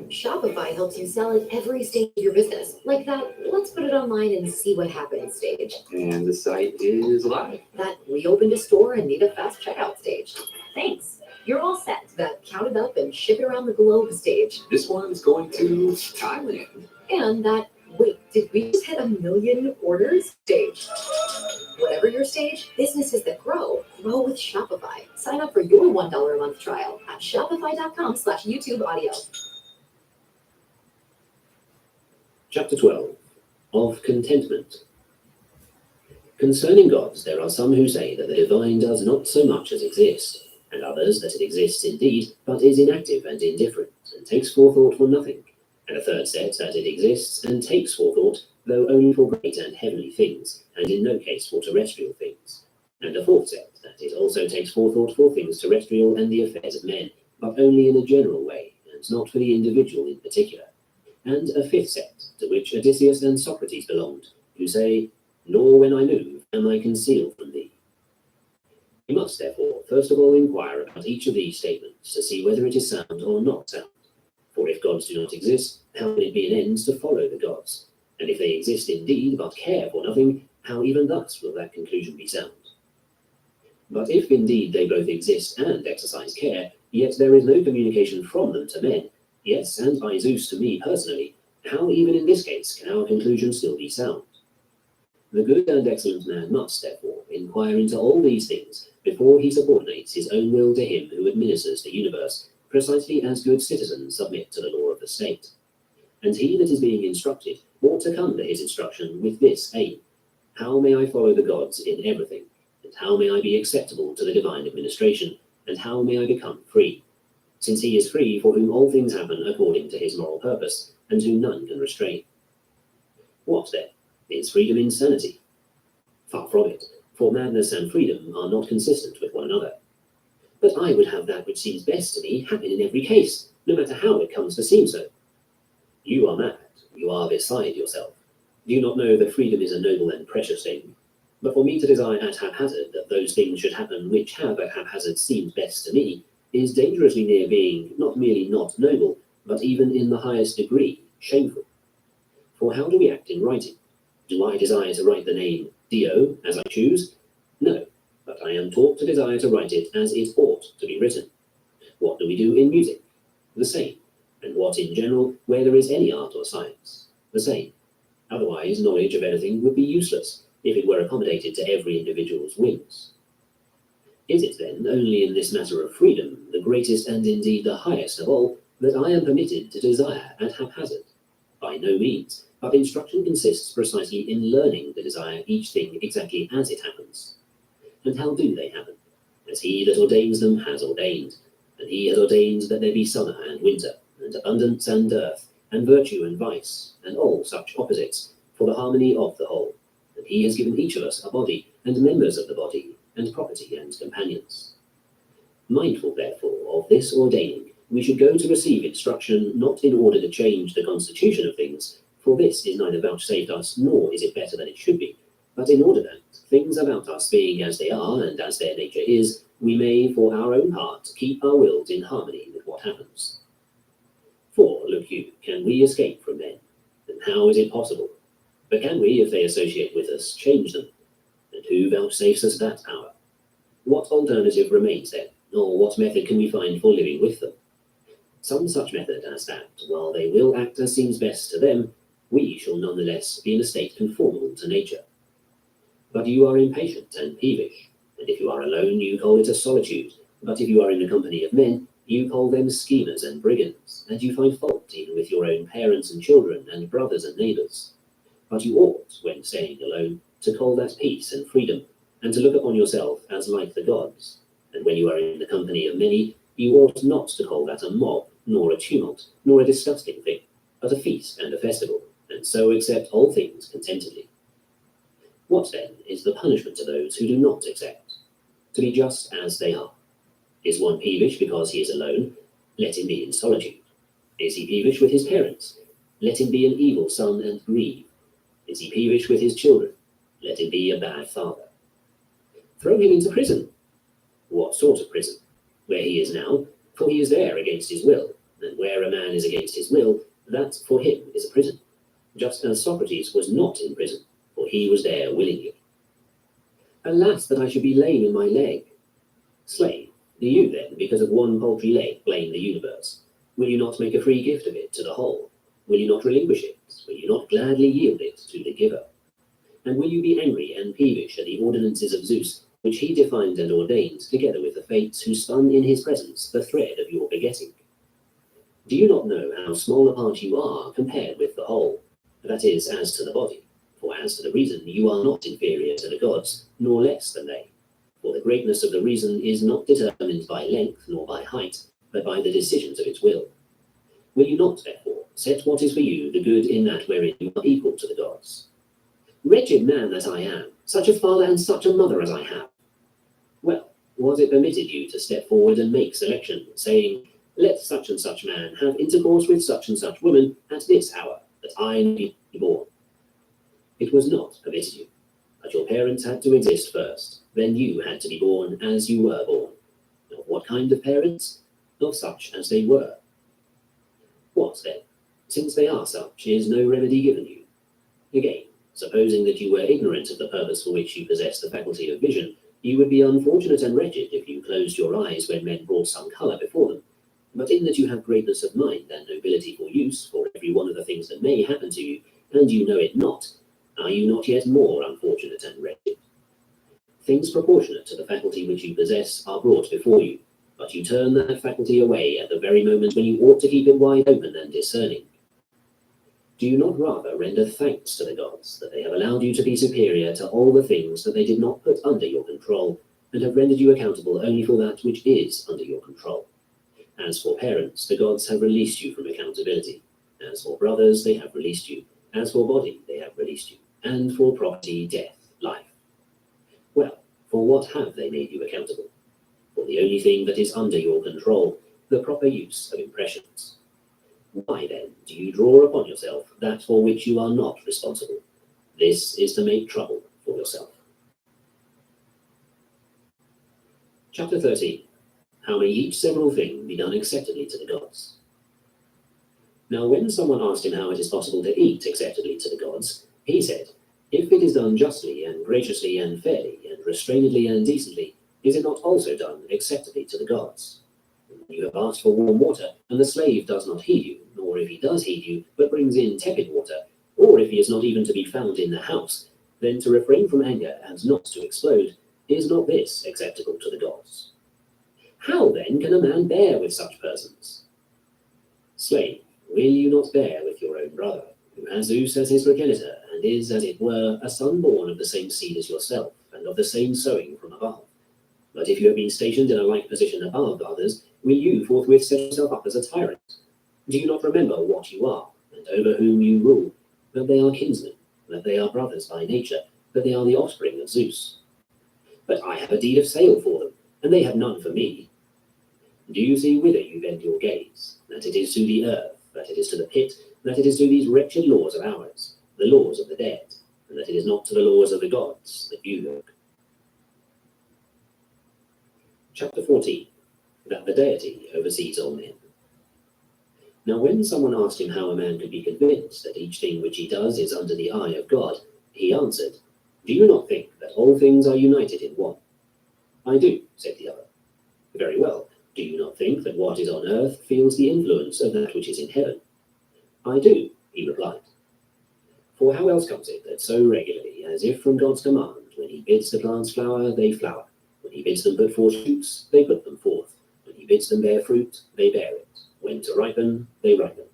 Shopify helps you sell at every stage of your business, like that "let's put it online and see what happens" stage. And the site is live. That "we opened a store and need a fast checkout" stage. Thanks. You're all set. That "count it up and ship it around the globe" stage. This one's going to Thailand. And that "wait, did we just hit 1 million orders" stage. Whatever your stage, businesses that grow with Shopify. Sign up for your $1 a month trial at shopify.com/YouTube audio. Chapter 12. Of Contentment. Concerning gods, there are some who say that the divine does not so much as exist, and others that it exists indeed, but is inactive and indifferent, and takes forethought for nothing, and a third set that it exists and takes forethought, though only for great and heavenly things, and in no case for terrestrial things, and a fourth set that it also takes forethought for things terrestrial and the affairs of men, but only in a general way, and not for the individual in particular, and a fifth set, to which Odysseus and Socrates belonged, who say, "Nor when I move am I concealed from thee." We must, therefore, first of all inquire about each of these statements to see whether it is sound or not sound. For if gods do not exist, how can it be an end to follow the gods? And if they exist indeed, but care for nothing, how even thus will that conclusion be sound? But if indeed they both exist and exercise care, yet there is no communication from them to men, yes, and by Zeus to me personally, how even in this case can our conclusion still be sound? The good and excellent man must, therefore, inquire into all these things before he subordinates his own will to him who administers the universe, precisely as good citizens submit to the law of the state. And he that is being instructed ought to come to his instruction with this aim: how may I follow the gods in everything, and how may I be acceptable to the divine administration, and how may I become free? Since he is free for whom all things happen according to his moral purpose, and whom none can restrain. What, then, is freedom insanity? Far from it, for madness and freedom are not consistent with one another. But I would have that which seems best to me happen in every case, no matter how it comes to seem so. You are mad, you are beside yourself. Do you not know that freedom is a noble and precious thing? But for me to desire at haphazard that those things should happen which have at haphazard seemed best to me, is dangerously near being not merely not noble, but even in the highest degree shameful. For how do we act in writing? Do I desire to write the name Dio as I choose? No, but I am taught to desire to write it as it ought to be written. What do we do in music? The same. And what in general, where there is any art or science? The same. Otherwise, knowledge of anything would be useless if it were accommodated to every individual's whims. Is it then only in this matter of freedom, the greatest and indeed the highest of all, that I am permitted to desire at haphazard? By no means, but instruction consists precisely in learning to desire each thing exactly as it happens. And how do they happen? As he that ordains them has ordained, and he has ordained that there be summer and winter, and abundance and dearth, and virtue and vice, and all such opposites, for the harmony of the whole. And he has given each of us a body, and members of the body, and property and companions. Mindful, therefore, of this ordaining, we should go to receive instruction not in order to change the constitution of things, for this is neither vouchsafed us, nor is it better than it should be, but in order that, things about us being as they are and as their nature is, we may, for our own part, keep our wills in harmony with what happens. For, look you, can we escape from men? And how is it possible? But can we, if they associate with us, change them? And who vouchsafes us that power? What alternative remains then, or what method can we find for living with them? Some such method as that, while they will act as seems best to them, we shall nonetheless be in a state conformable to nature. But you are impatient and peevish, and if you are alone, you call it a solitude, but if you are in the company of men, you call them schemers and brigands, and you find fault even with your own parents and children and brothers and neighbours. But you ought, when staying alone, to call that peace and freedom, and to look upon yourself as like the gods. And when you are in the company of many, you ought not to call that a mob, nor a tumult, nor a disgusting thing, but a feast and a festival, and so accept all things contentedly. What then is the punishment to those who do not accept? To be just as they are. Is one peevish because he is alone? Let him be in solitude. Is he peevish with his parents? Let him be an evil son and grieve. Is he peevish with his children? Let him be a bad father. Throw him into prison. What sort of prison? Where he is now, for he is there against his will, and where a man is against his will, that for him is a prison, just as Socrates was not in prison, for he was there willingly. Alas, that I should be lame in my leg. Slave, do you then, because of one paltry leg, blame the universe? Will you not make a free gift of it to the whole? Will you not relinquish it? Will you not gladly yield it to the giver? And will you be angry and peevish at the ordinances of Zeus, which he defined and ordained, together with the fates who spun in his presence the thread of your begetting? Do you not know how small a part you are compared with the whole? That is, as to the body. For as to the reason, you are not inferior to the gods, nor less than they. For the greatness of the reason is not determined by length nor by height, but by the decisions of its will. Will you not, therefore, set what is for you the good in that wherein you are equal to the gods? Wretched man that I am, such a father and such a mother as I have. Well, was it permitted you to step forward and make selection, saying, let such and such man have intercourse with such and such woman at this hour, that I may be born? It was not permitted you, but your parents had to exist first, then you had to be born as you were born. Of what kind of parents? Of such as they were. What then? Since they are such, is no remedy given you? Again, supposing that you were ignorant of the purpose for which you possess the faculty of vision, you would be unfortunate and wretched if you closed your eyes when men brought some colour before them. But in that you have greatness of mind and nobility for use for every one of the things that may happen to you, and you know it not, are you not yet more unfortunate and wretched? Things proportionate to the faculty which you possess are brought before you, but you turn that faculty away at the very moment when you ought to keep it wide open and discerning. Do you not rather render thanks to the gods that they have allowed you to be superior to all the things that they did not put under your control, and have rendered you accountable only for that which is under your control? As for parents, the gods have released you from accountability. As for brothers, they have released you. As for body, they have released you. And for property, death, life. Well, for what have they made you accountable? For the only thing that is under your control, the proper use of impressions. Why then do you draw upon yourself that for which you are not responsible, This is to make trouble for yourself. Chapter 13. How may each several thing be done acceptably to the gods? Now when someone asked him how it is possible to eat acceptably to the gods, he said, if it is done justly and graciously and fairly and restrainedly and decently, is it not also done acceptably to the gods? You have asked for warm water, and the slave does not heed you, nor if he does heed you, but brings in tepid water, or if he is not even to be found in the house, then to refrain from anger and not to explode, is not this acceptable to the gods? How then can a man bear with such persons? Slave, will you not bear with your own brother, who has Zeus as his progenitor, and is, as it were, a son born of the same seed as yourself, and of the same sowing from above? But if you have been stationed in a like position above others, will you forthwith set yourself up as a tyrant? Do you not remember what you are, and over whom you rule, that they are kinsmen, that they are brothers by nature, that they are the offspring of Zeus? But I have a deed of sale for them, and they have none for me. Do you see whither you bend your gaze? That it is to the earth, that it is to the pit, that it is to these wretched laws of ours, the laws of the dead, and that it is not to the laws of the gods that you look. Chapter 14. That the deity oversees all men. Now when someone asked him how a man could be convinced that each thing which he does is under the eye of God, he answered, do you not think that all things are united in one? I do, said the other. Very well. Do you not think that what is on earth feels the influence of that which is in heaven? I do, he replied. For how else comes it that so regularly, as if from God's command, when he bids the plants flower, they flower. When he bids them put forth shoots, they put them forth. When he bids them bear fruit, they bear it. When to ripen, they ripen.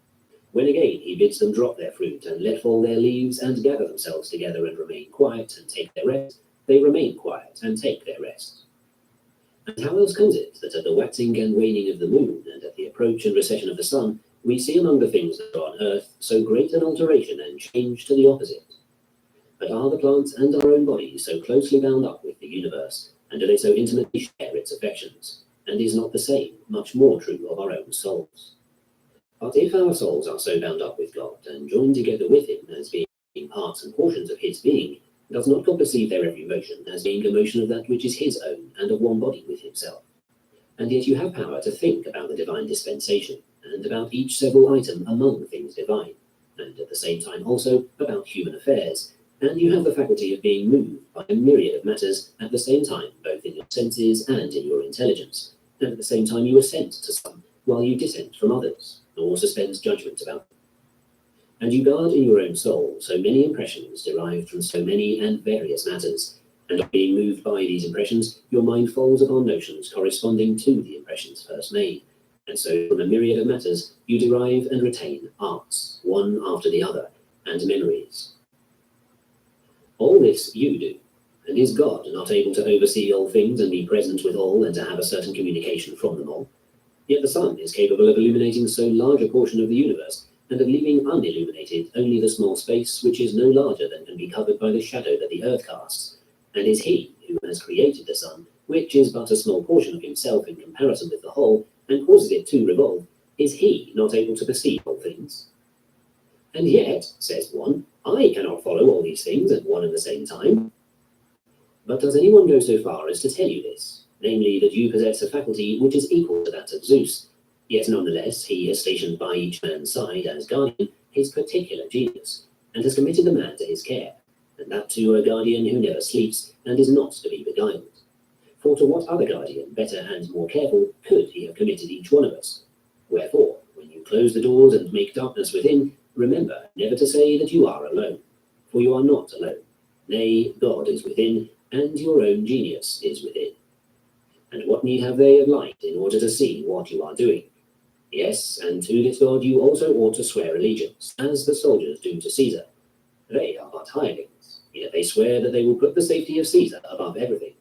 When again he bids them drop their fruit, and let fall their leaves, and gather themselves together, and remain quiet, and take their rest, they remain quiet, and take their rest. And how else comes it that at the waxing and waning of the moon, and at the approach and recession of the sun, we see among the things that are on earth so great an alteration and change to the opposite? But are the plants and our own bodies so closely bound up with the universe, and do they so intimately share its affections? And is not the same much more true of our own souls? But if our souls are so bound up with God, and joined together with him as being parts and portions of his being, does not God perceive their every motion as being a motion of that which is his own, and of one body with himself? And yet you have power to think about the divine dispensation, and about each several item among things divine, and at the same time also about human affairs, and you have the faculty of being moved by a myriad of matters at the same time, both in your senses and in your intelligence, and at the same time you assent to some, while you dissent from others, nor suspend judgment about them. And you guard in your own soul so many impressions derived from so many and various matters, and on being moved by these impressions, your mind falls upon notions corresponding to the impressions first made, and so from a myriad of matters you derive and retain arts, one after the other, and memories. All this you do, and is God not able to oversee all things and be present with all and to have a certain communication from them all? Yet the sun is capable of illuminating so large a portion of the universe, and of leaving unilluminated only the small space which is no larger than can be covered by the shadow that the earth casts. And is he who has created the sun, which is but a small portion of himself in comparison with the whole, and causes it to revolve, is he not able to perceive all things? And yet, says one, I cannot follow all these things at one and the same time. But does anyone go so far as to tell you this, namely that you possess a faculty which is equal to that of Zeus? Yet nonetheless he has stationed by each man's side as guardian his particular genius, and has committed the man to his care, and that to a guardian who never sleeps and is not to be beguiled. For to what other guardian, better and more careful, could he have committed each one of us? Wherefore, when you close the doors and make darkness within, remember never to say that you are alone, for you are not alone. Nay, God is within, and your own genius is within. And what need have they of light in order to see what you are doing? Yes, and to this God you also ought to swear allegiance, as the soldiers do to Caesar. They are but hirelings, yet they swear that they will put the safety of Caesar above everything.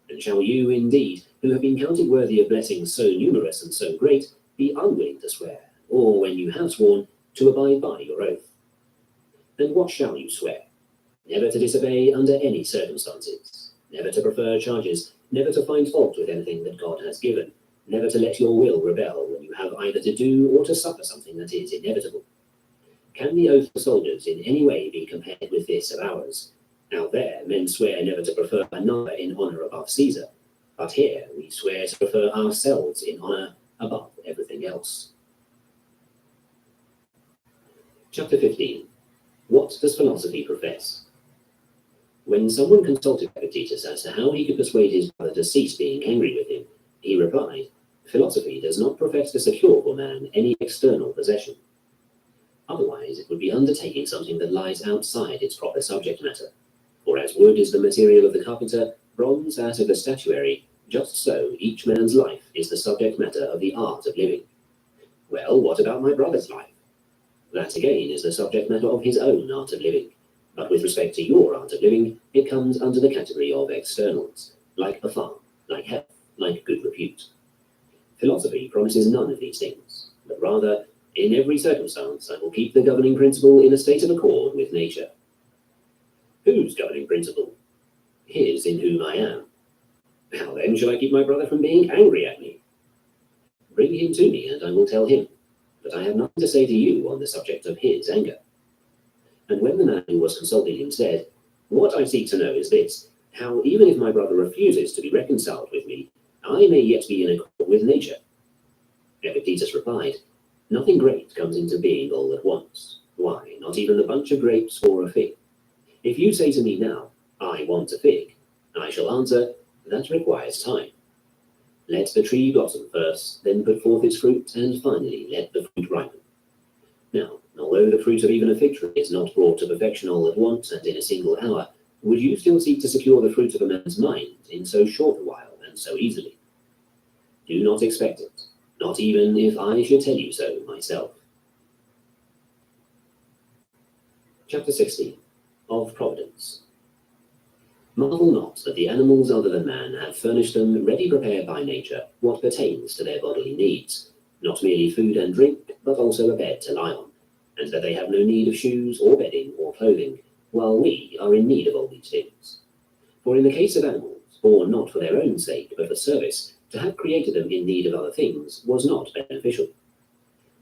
And shall you, indeed, who have been counted worthy of blessings so numerous and so great, be unwilling to swear, or when you have sworn, to abide by your oath? And what shall you swear? Never to disobey under any circumstances, never to prefer charges, never to find fault with anything that God has given, never to let your will rebel when you have either to do or to suffer something that is inevitable. Can the oath of soldiers in any way be compared with this of ours? Out there, men swear never to prefer another in honor above Caesar, but here we swear to prefer ourselves in honor above everything else. Chapter 15. What does philosophy profess? When someone consulted Epictetus as to how he could persuade his brother to cease being angry with him, he replied, "Philosophy does not profess to secure for man any external possession. Otherwise, it would be undertaking something that lies outside its proper subject matter. For as wood is the material of the carpenter, bronze that of the statuary, just so each man's life is the subject matter of the art of living. Well, what about my brother's life? That again is the subject matter of his own art of living. But with respect to your art of living, it comes under the category of externals, like a farm, like health, like good repute. Philosophy promises none of these things, but rather, in every circumstance, I will keep the governing principle in a state of accord with nature." Whose governing principle? His in whom I am. How then shall I keep my brother from being angry at me? Bring him to me, and I will tell him, but I have nothing to say to you on the subject of his anger. And when the man who was consulting him said, "What I seek to know is this, how even if my brother refuses to be reconciled with me, I may yet be in accord with nature?" Epictetus replied, "Nothing great comes into being all at once. Why, not even a bunch of grapes or a fig. If you say to me now, 'I want a fig,' I shall answer, 'That requires time.' Let the tree blossom first, then put forth its fruit, and finally let the fruit ripen. Now, although the fruit of even a fig tree is not brought to perfection all at once and in a single hour, would you still seek to secure the fruit of a man's mind in so short a while and so easily? Do not expect it, not even if I should tell you so myself." Chapter 16. Of Providence. Marvel not that the animals other than man have furnished them, ready prepared by nature, what pertains to their bodily needs, not merely food and drink, but also a bed to lie on, and that they have no need of shoes or bedding or clothing, while we are in need of all these things. For in the case of animals, born not for their own sake, but for service, to have created them in need of other things was not beneficial.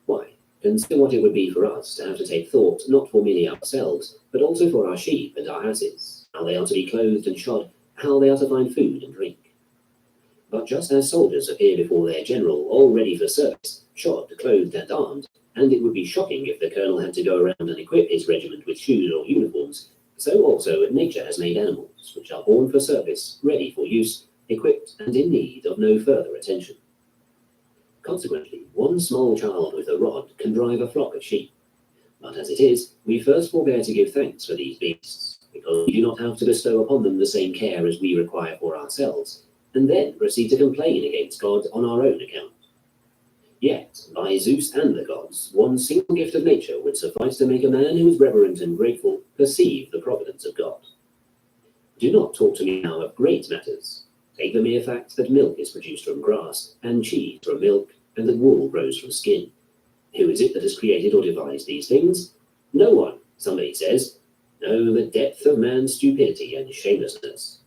Why, consider what it would be for us to have to take thought not for merely ourselves, but also for our sheep and our asses, how they are to be clothed and shod, how they are to find food and drink. But just as soldiers appear before their general all ready for service, shod, clothed, and armed, and it would be shocking if the colonel had to go around and equip his regiment with shoes or uniforms, so also nature has made animals, which are born for service, ready for use, equipped, and in need of no further attention. Consequently, one small child with a rod can drive a flock of sheep. But as it is, we first forbear to give thanks for these beasts, because we do not have to bestow upon them the same care as we require for ourselves, and then proceed to complain against God on our own account. Yet, by Zeus and the gods, one single gift of nature would suffice to make a man who is reverent and grateful perceive the providence of God. Do not talk to me now of great matters. Take the mere fact that milk is produced from grass, and cheese from milk, and that wool grows from skin. Who is it that has created or devised these things? No one, somebody says. No, the depth of man's stupidity and shamelessness.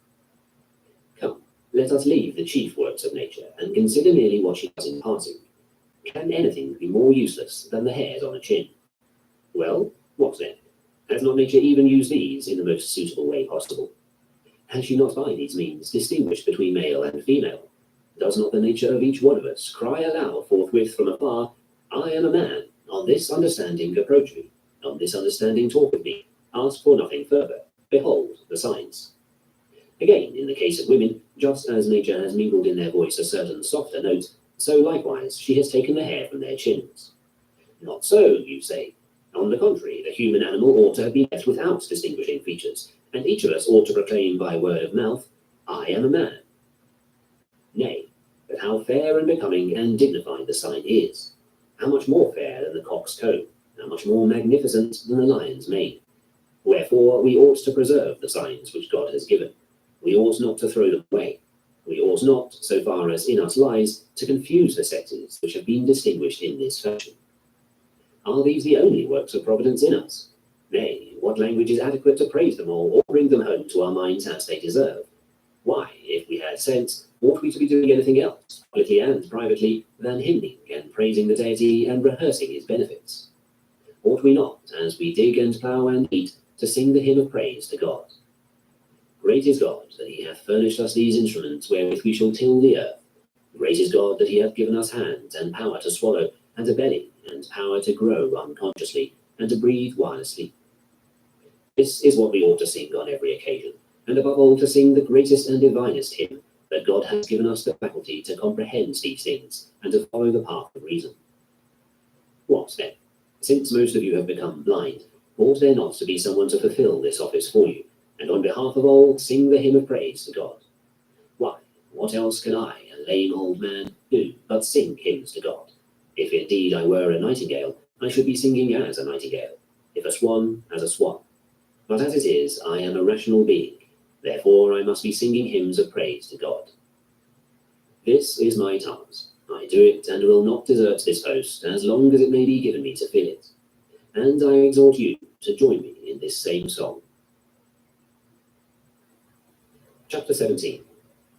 Come, let us leave the chief works of nature, and consider merely what she does in passing. Can anything be more useless than the hairs on a chin? Well, what then? Has not nature even used these in the most suitable way possible? Has she not by these means distinguished between male and female? Does not the nature of each one of us cry aloud forthwith from afar, "I am a man, on this understanding approach me, on this understanding talk with me, ask for nothing further, behold the signs"? Again, in the case of women, just as nature has mingled in their voice a certain softer note, so likewise she has taken the hair from their chins. Not so, you say. On the contrary, the human animal ought to have been left without distinguishing features, and each of us ought to proclaim by word of mouth, "I am a man." Nay, but how fair and becoming and dignified the sign is! How much more fair than the cock's comb, how much more magnificent than the lion's mane! Wherefore we ought to preserve the signs which God has given. We ought not to throw them away. We ought not, so far as in us lies, to confuse the sexes which have been distinguished in this fashion. Are these the only works of providence in us? Nay, what language is adequate to praise them all, or bring them home to our minds as they deserve? Why, if we had sense, ought we to be doing anything else, publicly and privately, than hymning and praising the deity and rehearsing his benefits? ought we not, as we dig and plough and eat, to sing the hymn of praise to God? Great is God, that he hath furnished us these instruments wherewith we shall till the earth. Great is God, that he hath given us hands, and power to swallow, and a belly, and power to grow unconsciously, and to breathe while asleep. This is what we ought to sing on every occasion, and above all to sing the greatest and divinest hymn, that God has given us the faculty to comprehend these things, and to follow the path of reason. What then? Since most of you have become blind, ought there not to be someone to fulfill this office for you, and on behalf of all sing the hymn of praise to God? Why, what else can I, a lame old man, do but sing hymns to God? If indeed I were a nightingale, I should be singing as a nightingale, if a swan, as a swan. But as it is, I am a rational being, therefore I must be singing hymns of praise to God. This is my task. I do it, and will not desert this post, as long as it may be given me to fill it. And I exhort you to join me in this same song. Chapter 17.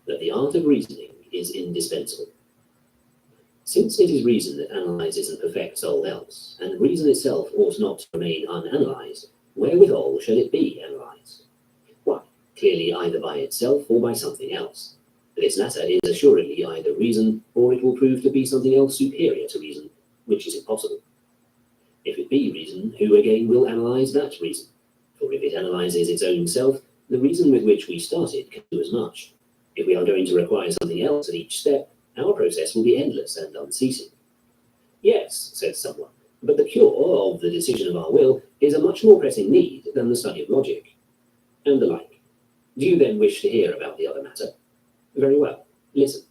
That the art of reasoning is indispensable. Since it is reason that analyzes and perfects all else, and reason itself ought not to remain unanalyzed, wherewithal shall it be analyzed? Why, clearly either by itself or by something else. This latter is assuredly either reason, or it will prove to be something else superior to reason, which is impossible. If it be reason, who again will analyze that reason? For if it analyzes its own self, the reason with which we started can do as much. If we are going to require something else at each step, our process will be endless and unceasing. Yes, says someone, but the cure of the decision of our will is a much more pressing need than the study of logic. And the like. Do you then wish to hear about the other matter? Very well, listen.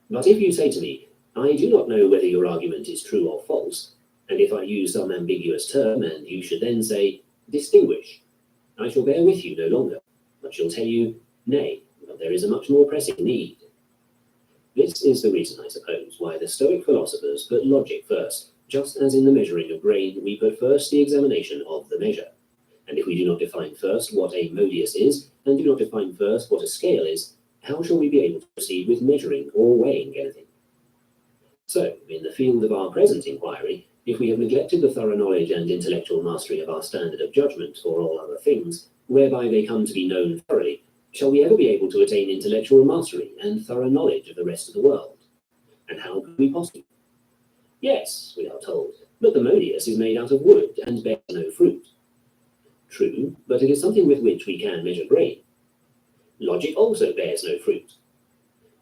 But if you say to me, I do not know whether your argument is true or false, and if I use some ambiguous term, and you should then say, distinguish, I shall bear with you no longer, but shall tell you, nay, but there is a much more pressing need. This is the reason, I suppose, why the Stoic philosophers put logic first, just as in the measuring of grain we put first the examination of the measure. And if we do not define first what a modius is, and do not define first what a scale is, how shall we be able to proceed with measuring or weighing anything? So, in the field of our present inquiry, if we have neglected the thorough knowledge and intellectual mastery of our standard of judgment for all other things, whereby they come to be known thoroughly, shall we ever be able to attain intellectual mastery and thorough knowledge of the rest of the world? And how could we possibly? Yes, we are told, but the modius is made out of wood and bears no fruit. True, but it is something with which we can measure grain. Logic also bears no fruit.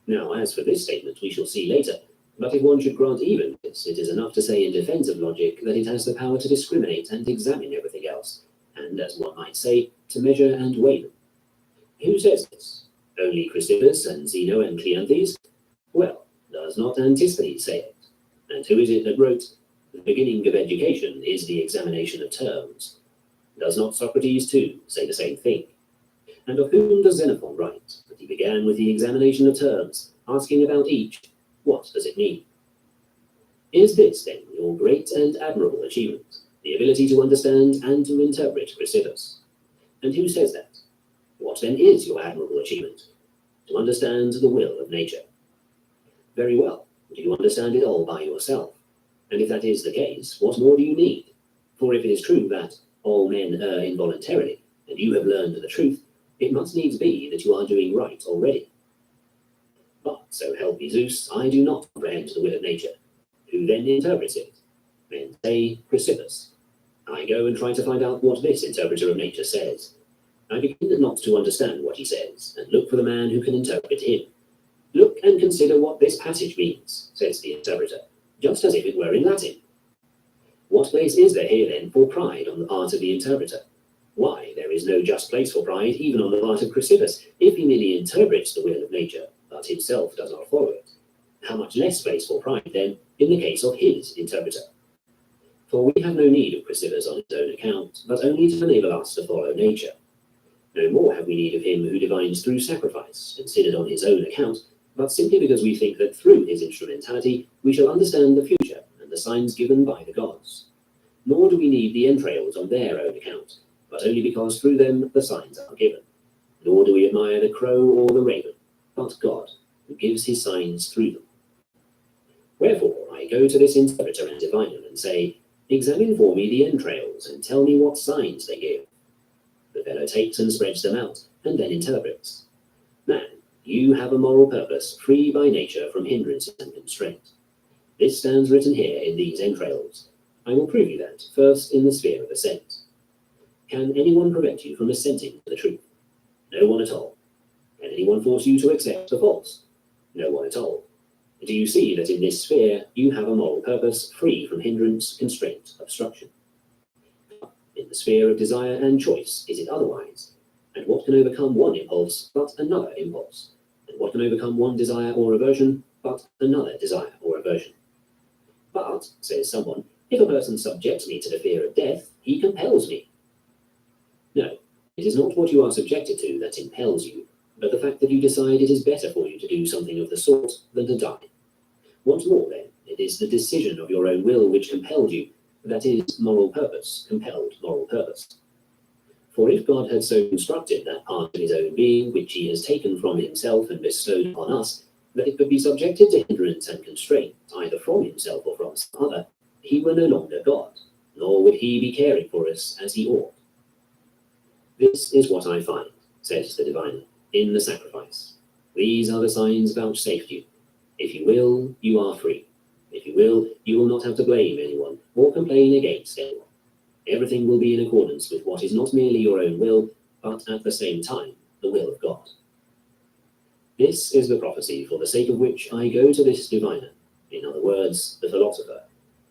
Now, as for this statement, we shall see later, but if one should grant even this, it is enough to say in defense of logic that it has the power to discriminate and examine everything else, and, as one might say, to measure and weigh them. Who says this? Only Chrysippus and Zeno and Cleanthes? Well, does not Antisthenes say it? And who is it that wrote, the beginning of education is the examination of terms? Does not Socrates, too, say the same thing? And of whom does Xenophon write, that he began with the examination of terms, asking about each, what does it mean? Is this, then, your great and admirable achievement, the ability to understand and to interpret Chrysippus? And who says that? What then is your admirable achievement? To understand the will of nature. Very well. Do you understand it all by yourself? And if that is the case, what more do you need? For if it is true that all men err involuntarily, and you have learned the truth, it must needs be that you are doing right already. But, so help me Zeus, I do not comprehend the will of nature. Who then interprets it? Men say Chrysippus. I go and try to find out what this interpreter of nature says. I begin not to understand what he says, and look for the man who can interpret him. Look and consider what this passage means, says the interpreter, just as if it were in Latin. What place is there here then for pride on the part of the interpreter? Why, there is no just place for pride even on the part of Chrysippus, if he merely interprets the will of nature, but himself does not follow it. How much less place for pride, then, in the case of his interpreter? For we have no need of Chrysippus on his own account, but only to enable us to follow nature. No more have we need of him who divines through sacrifice, considered on his own account, but simply because we think that through his instrumentality we shall understand the future and the signs given by the gods. Nor do we need the entrails on their own account, but only because through them the signs are given. Nor do we admire the crow or the raven, but God, who gives his signs through them. Wherefore I go to this interpreter and diviner and say, Examine for me the entrails, and tell me what signs they give. The fellow takes and spreads them out, and then interprets. Man, you have a moral purpose, free by nature from hindrance and constraint. This stands written here in these entrails. I will prove you that, first in the sphere of assent. Can anyone prevent you from assenting to the truth? No one at all. Can anyone force you to accept the false? No one at all. Do you see that in this sphere you have a moral purpose free from hindrance, constraint, obstruction? In the sphere of desire and choice is it otherwise? And what can overcome one impulse but another impulse? And what can overcome one desire or aversion but another desire or aversion? But, says someone, if a person subjects me to the fear of death, he compels me. No, it is not what you are subjected to that impels you, but the fact that you decide it is better for you to do something of the sort than to die. Once more, then, it is the decision of your own will which compelled you, that is, moral purpose, compelled moral purpose. For if God had so constructed that part of his own being which he has taken from himself and bestowed upon us, that it could be subjected to hindrance and constraint, either from himself or from some other, he were no longer God, nor would he be caring for us as he ought. This is what I find, says the diviner, in the sacrifice. These are the signs vouchsafed you. If you will, you are free. If you will not have to blame anyone or complain against anyone. Everything will be in accordance with what is not merely your own will, but at the same time, the will of God. This is the prophecy for the sake of which I go to this diviner, in other words, the philosopher,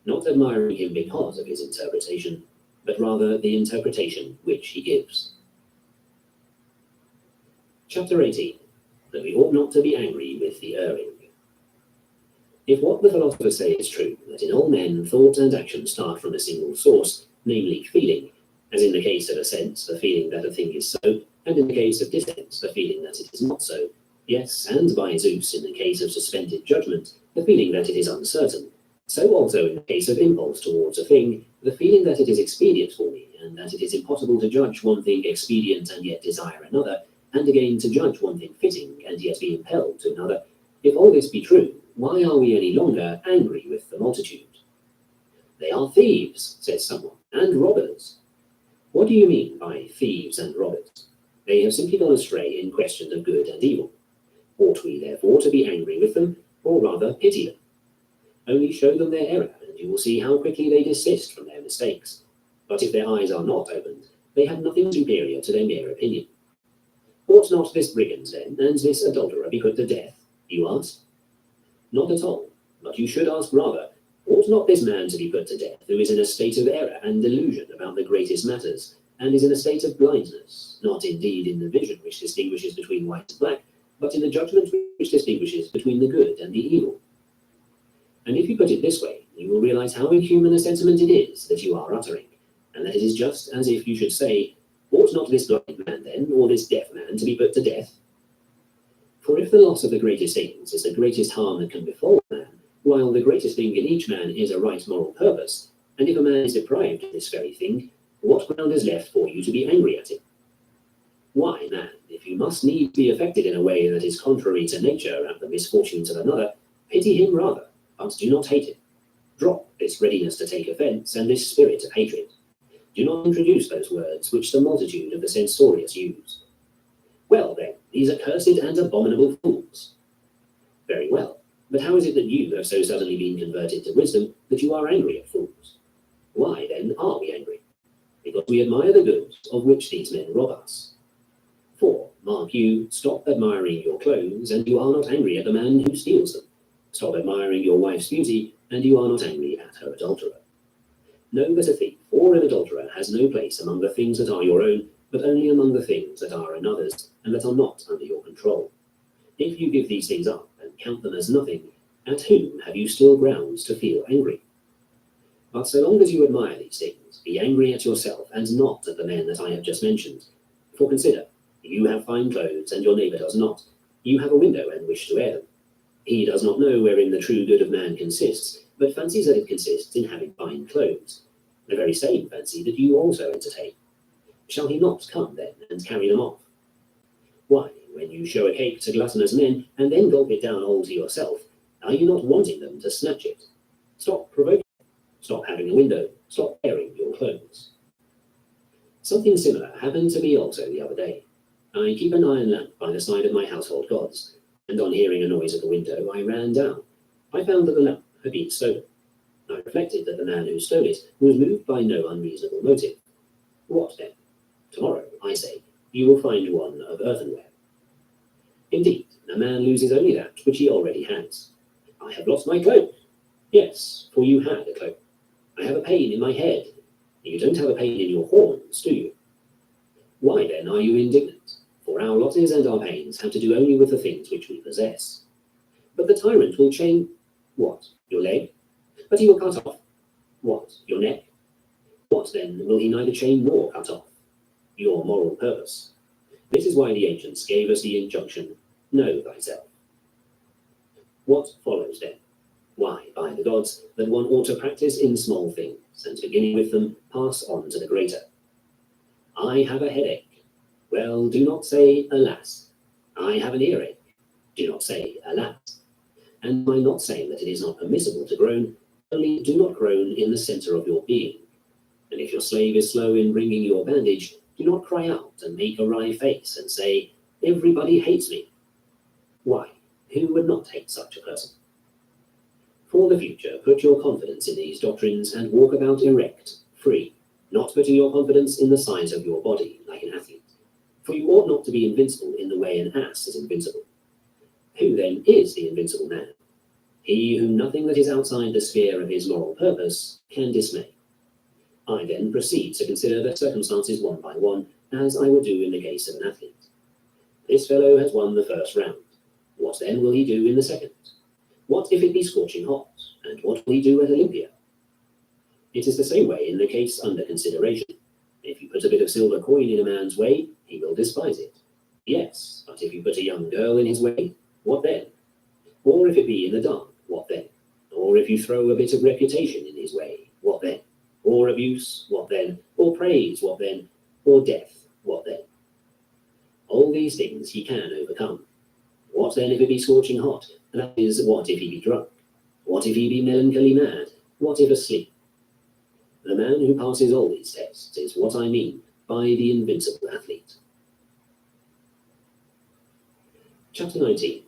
not admiring him because of his interpretation, but rather the interpretation which he gives. Chapter 18. That we ought not to be angry with the erring. If what the philosophers say is true, that in all men thought and action start from a single source, namely feeling, as in the case of assent, the feeling that a thing is so, and in the case of dissent, the feeling that it is not so, yes, and by Zeus, in the case of suspended judgment, the feeling that it is uncertain, so also in the case of impulse towards a thing, the feeling that it is expedient for me, and that it is impossible to judge one thing expedient and yet desire another, and again to judge one thing fitting and yet be impelled to another. If all this be true, why are we any longer angry with the multitude? They are thieves, says someone, and robbers. What do you mean by thieves and robbers? They have simply gone astray in questions of good and evil. Ought we therefore to be angry with them, or rather pity them? Only show them their error, and you will see how quickly they desist from their mistakes. But if their eyes are not opened, they have nothing superior to their mere opinion. Ought not this brigand, then, and this adulterer be put to death, you ask? Not at all, but you should ask rather, ought not this man to be put to death, who is in a state of error and delusion about the greatest matters, and is in a state of blindness, not indeed in the vision which distinguishes between white and black, but in the judgment which distinguishes between the good and the evil? And if you put it this way, you will realize how inhuman a sentiment it is that you are uttering, and that it is just as if you should say, ought not this blind man then, or this deaf man, to be put to death? For if the loss of the greatest things is the greatest harm that can befall man, while the greatest thing in each man is a right moral purpose, and if a man is deprived of this very thing, what ground is left for you to be angry at him? Why, man, if you must needs be affected in a way that is contrary to nature at the misfortunes of another, pity him rather, but do not hate him. Drop this readiness to take offence and this spirit of hatred. Do not introduce those words which the multitude of the censorious use. Well, then, these accursed and abominable fools. Very well, but how is it that you have so suddenly been converted to wisdom that you are angry at fools? Why, then, are we angry? Because we admire the goods of which these men rob us. For, mark you, stop admiring your clothes, and you are not angry at the man who steals them. Stop admiring your wife's beauty, and you are not angry at her adulterer. Know that a thief or an adulterer has no place among the things that are your own, but only among the things that are another's, and that are not under your control. If you give these things up and count them as nothing, at whom have you still grounds to feel angry? But so long as you admire these things, be angry at yourself and not at the men that I have just mentioned. For consider, you have fine clothes and your neighbour does not. You have a window and wish to air them. He does not know wherein the true good of man consists, but fancies that it consists in having fine clothes. The very same fancy that you also entertain. Shall he not come then and carry them off? Why, when you show a cake to gluttonous men and then gulp it down all to yourself, are you not wanting them to snatch it? Stop provoking them. Stop having a window. Stop airing your clothes. Something similar happened to me also the other day. I keep an iron lamp by the side of my household gods, and on hearing a noise at the window, I ran down. I found that the lamp had been stolen. I reflected that the man who stole it was moved by no unreasonable motive. What then? Tomorrow, I say, you will find one of earthenware. Indeed, a man loses only that which he already has. I have lost my cloak. Yes, for you had a cloak. I have a pain in my head. You don't have a pain in your horns, do you? Why then are you indignant? For our losses and our pains have to do only with the things which we possess. But the tyrant will chain what? Your leg? But he will cut off what? Your neck? What then will he neither chain nor cut off? Your moral purpose. This is why the ancients gave us the injunction, know thyself. What follows then? Why, by the gods, that one ought to practice in small things, and beginning with them, pass on to the greater. I have a headache. Well, do not say, alas. I have an earache. Do not say, alas. And by not saying that it is not permissible to groan, only do not groan in the center of your being. And if your slave is slow in bringing your bandage, do not cry out and make a wry face and say, everybody hates me. Why? Who would not hate such a person? For the future, put your confidence in these doctrines and walk about erect, free, not putting your confidence in the size of your body, like an athlete. For you ought not to be invincible in the way an ass is invincible. Who then is the invincible man? He whom nothing that is outside the sphere of his moral purpose can dismay. I then proceed to consider the circumstances one by one, as I would do in the case of an athlete. This fellow has won the first round. What then will he do in the second? What if it be scorching hot? And what will he do at Olympia? It is the same way in the case under consideration. If you put a bit of silver coin in a man's way, he will despise it. Yes, but if you put a young girl in his way, what then? Or if it be in the dark, what then? Or if you throw a bit of reputation in his way, what then? Or abuse, what then? Or praise, what then? Or death, what then? All these things he can overcome. What then if it be scorching hot? That is, what if he be drunk? What if he be melancholy mad? What if asleep? The man who passes all these tests is what I mean by the invincible athlete. Chapter 19.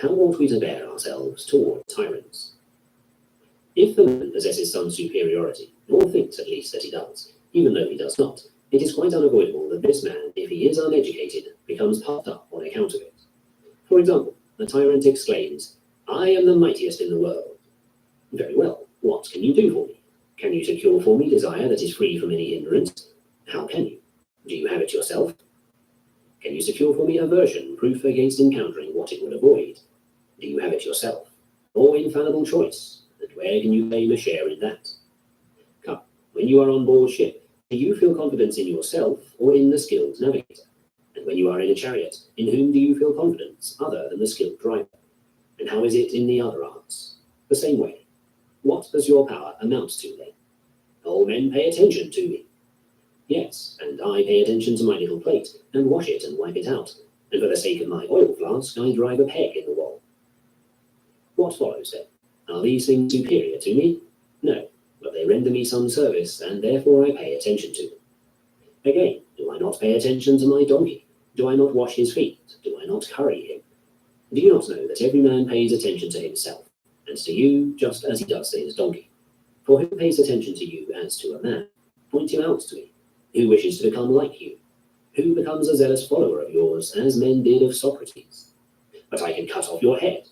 How ought we to bear ourselves toward tyrants? If the man possesses some superiority, or thinks at least that he does, even though he does not, it is quite unavoidable that this man, if he is uneducated, becomes puffed up on account of it. For example, the tyrant exclaims, I am the mightiest in the world. Very well, what can you do for me? Can you secure for me desire that is free from any hindrance? How can you? Do you have it yourself? Can you secure for me aversion, proof against encountering what it would avoid? Do you have it yourself? Or infallible choice? And where can you claim a share in that? Come, when you are on board ship, do you feel confidence in yourself or in the skilled navigator? And when you are in a chariot, in whom do you feel confidence other than the skilled driver? And how is it in the other arts? The same way. What does your power amount to then? All men pay attention to me. Yes, and I pay attention to my little plate, and wash it and wipe it out, and for the sake of my oil flask I drive a peg in the wall. What follows then? Are these things superior to me? No, but they render me some service, and therefore I pay attention to them. Again, do I not pay attention to my donkey? Do I not wash his feet? Do I not curry him? Do you not know that every man pays attention to himself, and to you just as he does to his donkey? For who pays attention to you as to a man? Point him out to me. Who wishes to become like you? Who becomes a zealous follower of yours, as men did of Socrates? But I can cut off your head.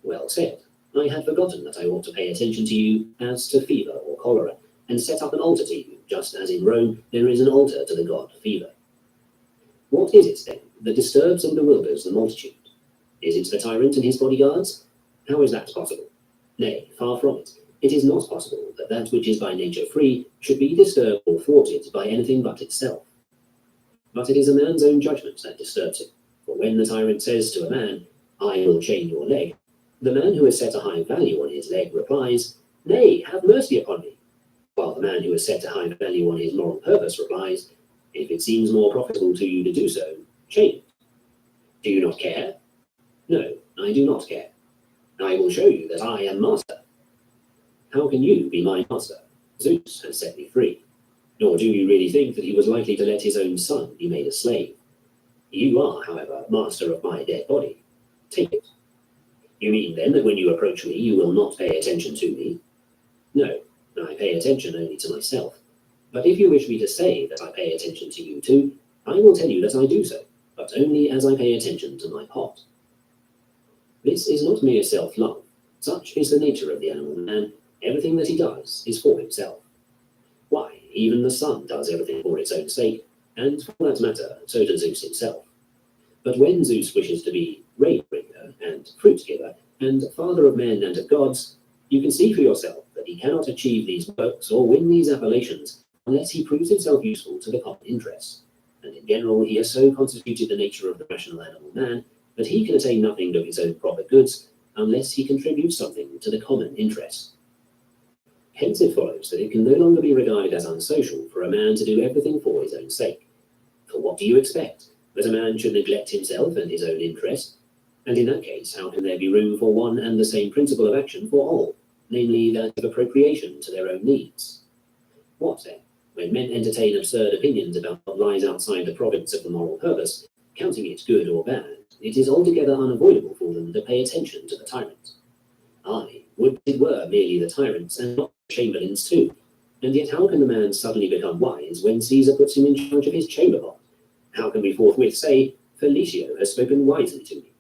Well said. I had forgotten that I ought to pay attention to you as to fever or cholera, and set up an altar to you, just as in Rome there is an altar to the god Fever. What is it, then, that disturbs and bewilders the multitude? Is it the tyrant and his bodyguards? How is that possible? Nay, far from it. It is not possible that that which is by nature free should be disturbed or thwarted by anything but itself. But it is a man's own judgment that disturbs him. For when the tyrant says to a man, I will chain your leg, the man who has set a high value on his leg replies, Nay, have mercy upon me. While the man who has set a high value on his moral purpose replies, If it seems more profitable to you to do so, chain it. Do you not care? No, I do not care. I will show you that I am master. How can you be my master? Zeus has set me free. Nor do you really think that he was likely to let his own son be made a slave. You are, however, master of my dead body. Take it. You mean then that when you approach me, you will not pay attention to me? No, I pay attention only to myself. But if you wish me to say that I pay attention to you too, I will tell you that I do so, but only as I pay attention to my pot. This is not mere self-love. Such is the nature of the animal man. Everything that he does is for himself. Why, even the sun does everything for its own sake, and for that matter, so does Zeus himself. But when Zeus wishes to be rain-bringer and fruit-giver, and father of men and of gods, you can see for yourself that he cannot achieve these works or win these appellations unless he proves himself useful to the common interest. And in general, he has so constituted the nature of the rational animal man that he can attain nothing of his own proper goods unless he contributes something to the common interest. Hence it follows that it can no longer be regarded as unsocial for a man to do everything for his own sake. For what do you expect? That a man should neglect himself and his own interest? And in that case, how can there be room for one and the same principle of action for all, namely that of appropriation to their own needs? What then? When men entertain absurd opinions about what lies outside the province of the moral purpose, counting it good or bad, it is altogether unavoidable for them to pay attention to the tyrant. Aye, would it were merely the tyrants and not the chamberlains too. And yet how can the man suddenly become wise when Caesar puts him in charge of his chamber pot? How can we forthwith say, Felicio has spoken wisely to me?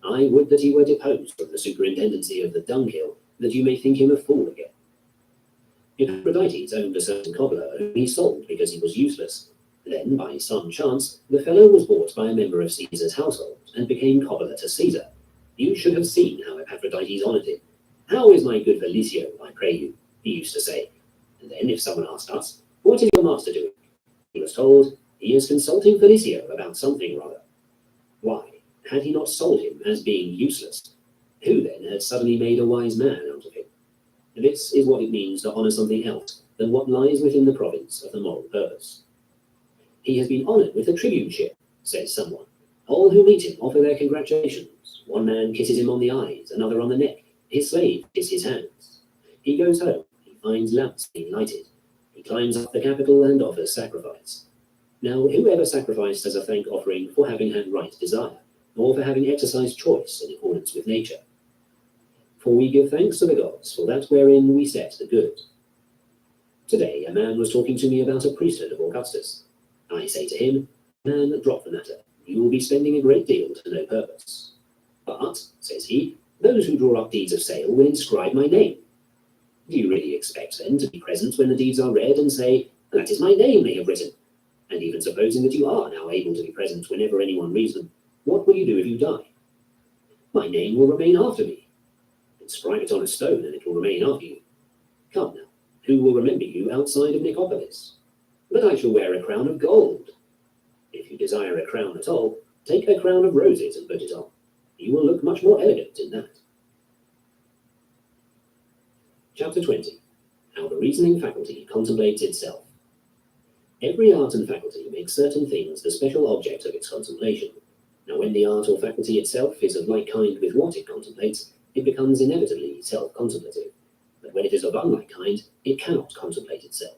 I would that he were deposed from the superintendency of the dunghill, that you may think him a fool again. Epictetus owned a certain cobbler whom he sold because he was useless. Then, by some chance, the fellow was bought by a member of Caesar's household, and became cobbler to Caesar. You should have seen how Epictetus honoured him. How is my good Felicio, I pray you? He used to say. And then, if someone asked us, what is your master doing? He was told, he is consulting Felicio about something or other. Why, had he not sold him as being useless? Who then had suddenly made a wise man out of him? This is what it means to honour something else than what lies within the province of the moral purpose. He has been honoured with a tribuneship, says someone. All who meet him offer their congratulations. One man kisses him on the eyes, another on the neck. His slave kisses his hands. He goes home. He finds lamps being lighted. He climbs up the Capitol and offers sacrifice. Now, who ever sacrificed as a thank offering for having had right desire, or for having exercised choice in accordance with nature? For we give thanks to the gods for that wherein we set the good. Today a man was talking to me about a priesthood of Augustus. I say to him, man, drop the matter. You will be spending a great deal to no purpose. But, says he, those who draw up deeds of sale will inscribe my name. Do you really expect then to be present when the deeds are read and say, that is my name they have written? And even supposing that you are now able to be present whenever anyone reads them, what will you do if you die? My name will remain after me. Inscribe it on a stone and it will remain after you. Come now, who will remember you outside of Nicopolis? But I shall wear a crown of gold. If you desire a crown at all, take a crown of roses and put it on. You will look much more elegant in that. Chapter 20. How the reasoning faculty contemplates itself. Every art and faculty makes certain things the special object of its contemplation. Now when the art or faculty itself is of like kind with what it contemplates, it becomes inevitably self-contemplative. But when it is of unlike kind, it cannot contemplate itself.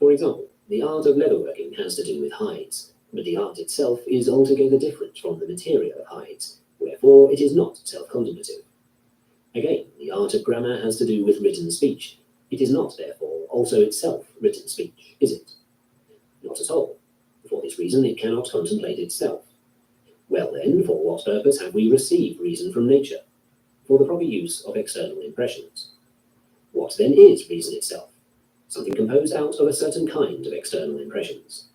For example, the art of leatherworking has to do with hides, but the art itself is altogether different from the material of hides, wherefore it is not self-contemplative. Again, the art of grammar has to do with written speech. It is not, therefore, also itself written speech, is it? Not at all. For this reason it cannot contemplate itself. Well then, for what purpose have we received reason from nature? For the proper use of external impressions. What then is reason itself? Something composed out of a certain kind of external impressions.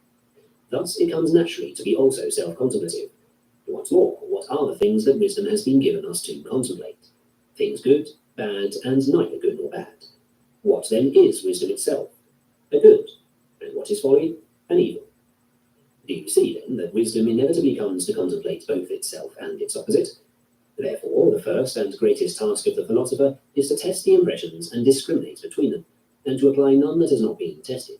Thus it comes naturally to be also self-contemplative. Once more, what are the things that wisdom has been given us to contemplate? Things good, bad, and neither good nor bad. What then is wisdom itself? A good. And what is folly? An evil. Do you see then that wisdom inevitably comes to contemplate both itself and its opposite? Therefore, the first and greatest task of the philosopher is to test the impressions and discriminate between them, and to apply none that has not been tested.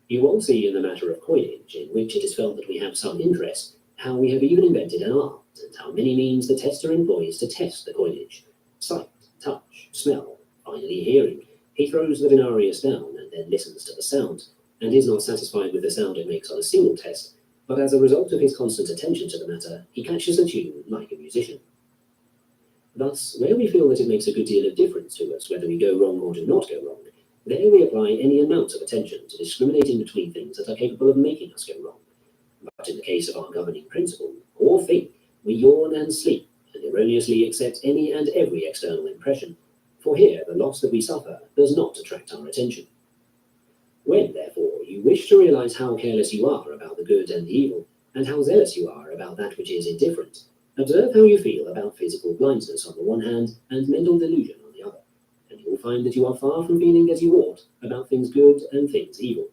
You all see in the matter of coinage, in which it is felt that we have some interest, how we have even invented an art, and how many means the tester employs to test the coinage: sight, touch, smell, finally hearing. He throws the denarius down and then listens to the sound, and is not satisfied with the sound it makes on a single test, but as a result of his constant attention to the matter, he catches a tune like a musician. Thus, where we feel that it makes a good deal of difference to us whether we go wrong or do not go wrong, there we apply any amount of attention to discriminating between things that are capable of making us go wrong. But in the case of our governing principle, or thing, we yawn and sleep, and erroneously accept any and every external impression, for here the loss that we suffer does not attract our attention. When, therefore, you wish to realize how careless you are about the good and the evil, and how zealous you are about that which is indifferent, observe how you feel about physical blindness on the one hand and mental delusion on the other, and you will find that you are far from feeling as you ought about things good and things evil.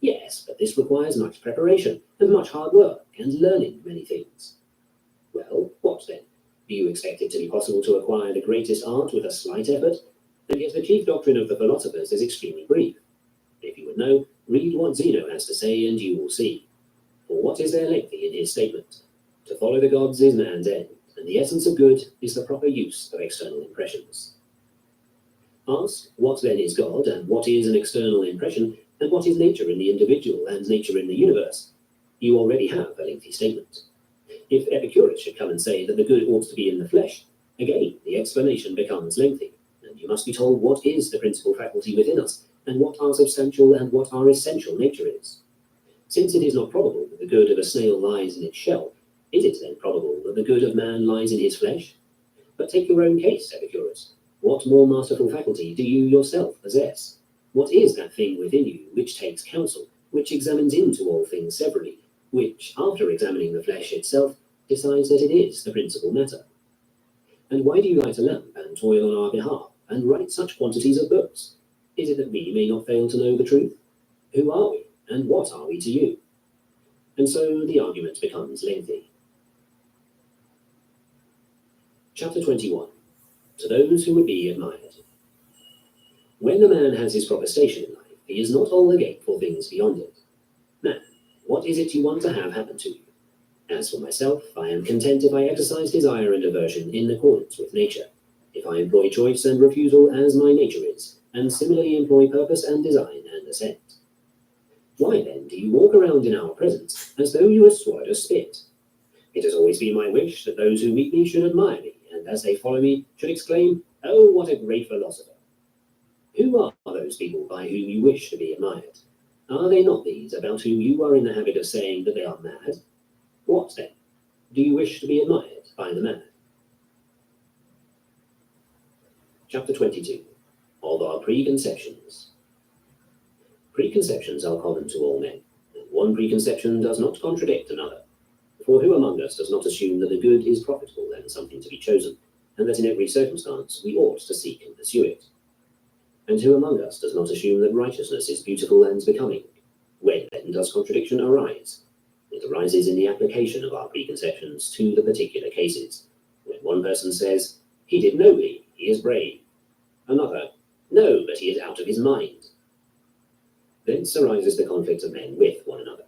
Yes, but this requires much preparation and much hard work and learning many things. Well, what then? Do you expect it to be possible to acquire the greatest art with a slight effort? And yet the chief doctrine of the philosophers is extremely brief. If you would know, read what Zeno has to say and you will see. For what is there lengthy in his statement? To follow the gods is man's end, and the essence of good is the proper use of external impressions. Ask, what then is God, and what is an external impression, and what is nature in the individual and nature in the universe? You already have a lengthy statement. If Epictetus should come and say that the good ought to be in the flesh, again the explanation becomes lengthy, and you must be told what is the principal faculty within us, and what our substantial and what our essential nature is. Since it is not probable that the good of a snail lies in its shell, is it then probable that the good of man lies in his flesh? But take your own case, Epicurus. What more masterful faculty do you yourself possess? What is that thing within you which takes counsel, which examines into all things severally, which, after examining the flesh itself, decides that it is the principal matter? And why do you light a lamp and toil on our behalf, and write such quantities of books? Is it that we may not fail to know the truth? Who are we, and what are we to you? And so the argument becomes lengthy. Chapter 21. To those who would be admired. When a man has his proper station in life, he is not all agape for things beyond it. Man, what is it you want to have happen to you? As for myself, I am content if I exercise desire and aversion in accordance with nature, if I employ choice and refusal as my nature is, and similarly employ purpose and design and assent. Why then do you walk around in our presence as though you had swallowed a spit? It has always been my wish that those who meet me should admire me, and as they follow me should exclaim, "Oh, what a great philosopher!" Who are those people by whom you wish to be admired? Are they not these about whom you are in the habit of saying that they are mad? What then? Do you wish to be admired by the mad? Chapter 22. Of our preconceptions. Preconceptions are common to all men, and one preconception does not contradict another. For who among us does not assume that the good is profitable and something to be chosen, and that in every circumstance we ought to seek and pursue it? And who among us does not assume that righteousness is beautiful and becoming? When then does contradiction arise? It arises in the application of our preconceptions to the particular cases. When one person says, "He did nobly, he is brave." Another, "No, but he is out of his mind." Thence arises the conflict of men with one another.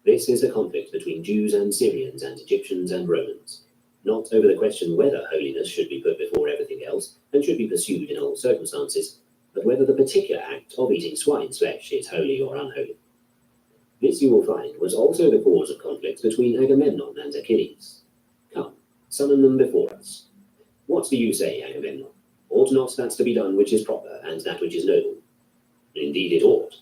This is the conflict between Jews and Syrians and Egyptians and Romans, not over the question whether holiness should be put before everything else and should be pursued in all circumstances, but whether the particular act of eating swine's flesh is holy or unholy. This, you will find, was also the cause of conflict between Agamemnon and Achilles. Come, summon them before us. What do you say, Agamemnon? Ought not that to be done which is proper, and that which is noble? Indeed it ought.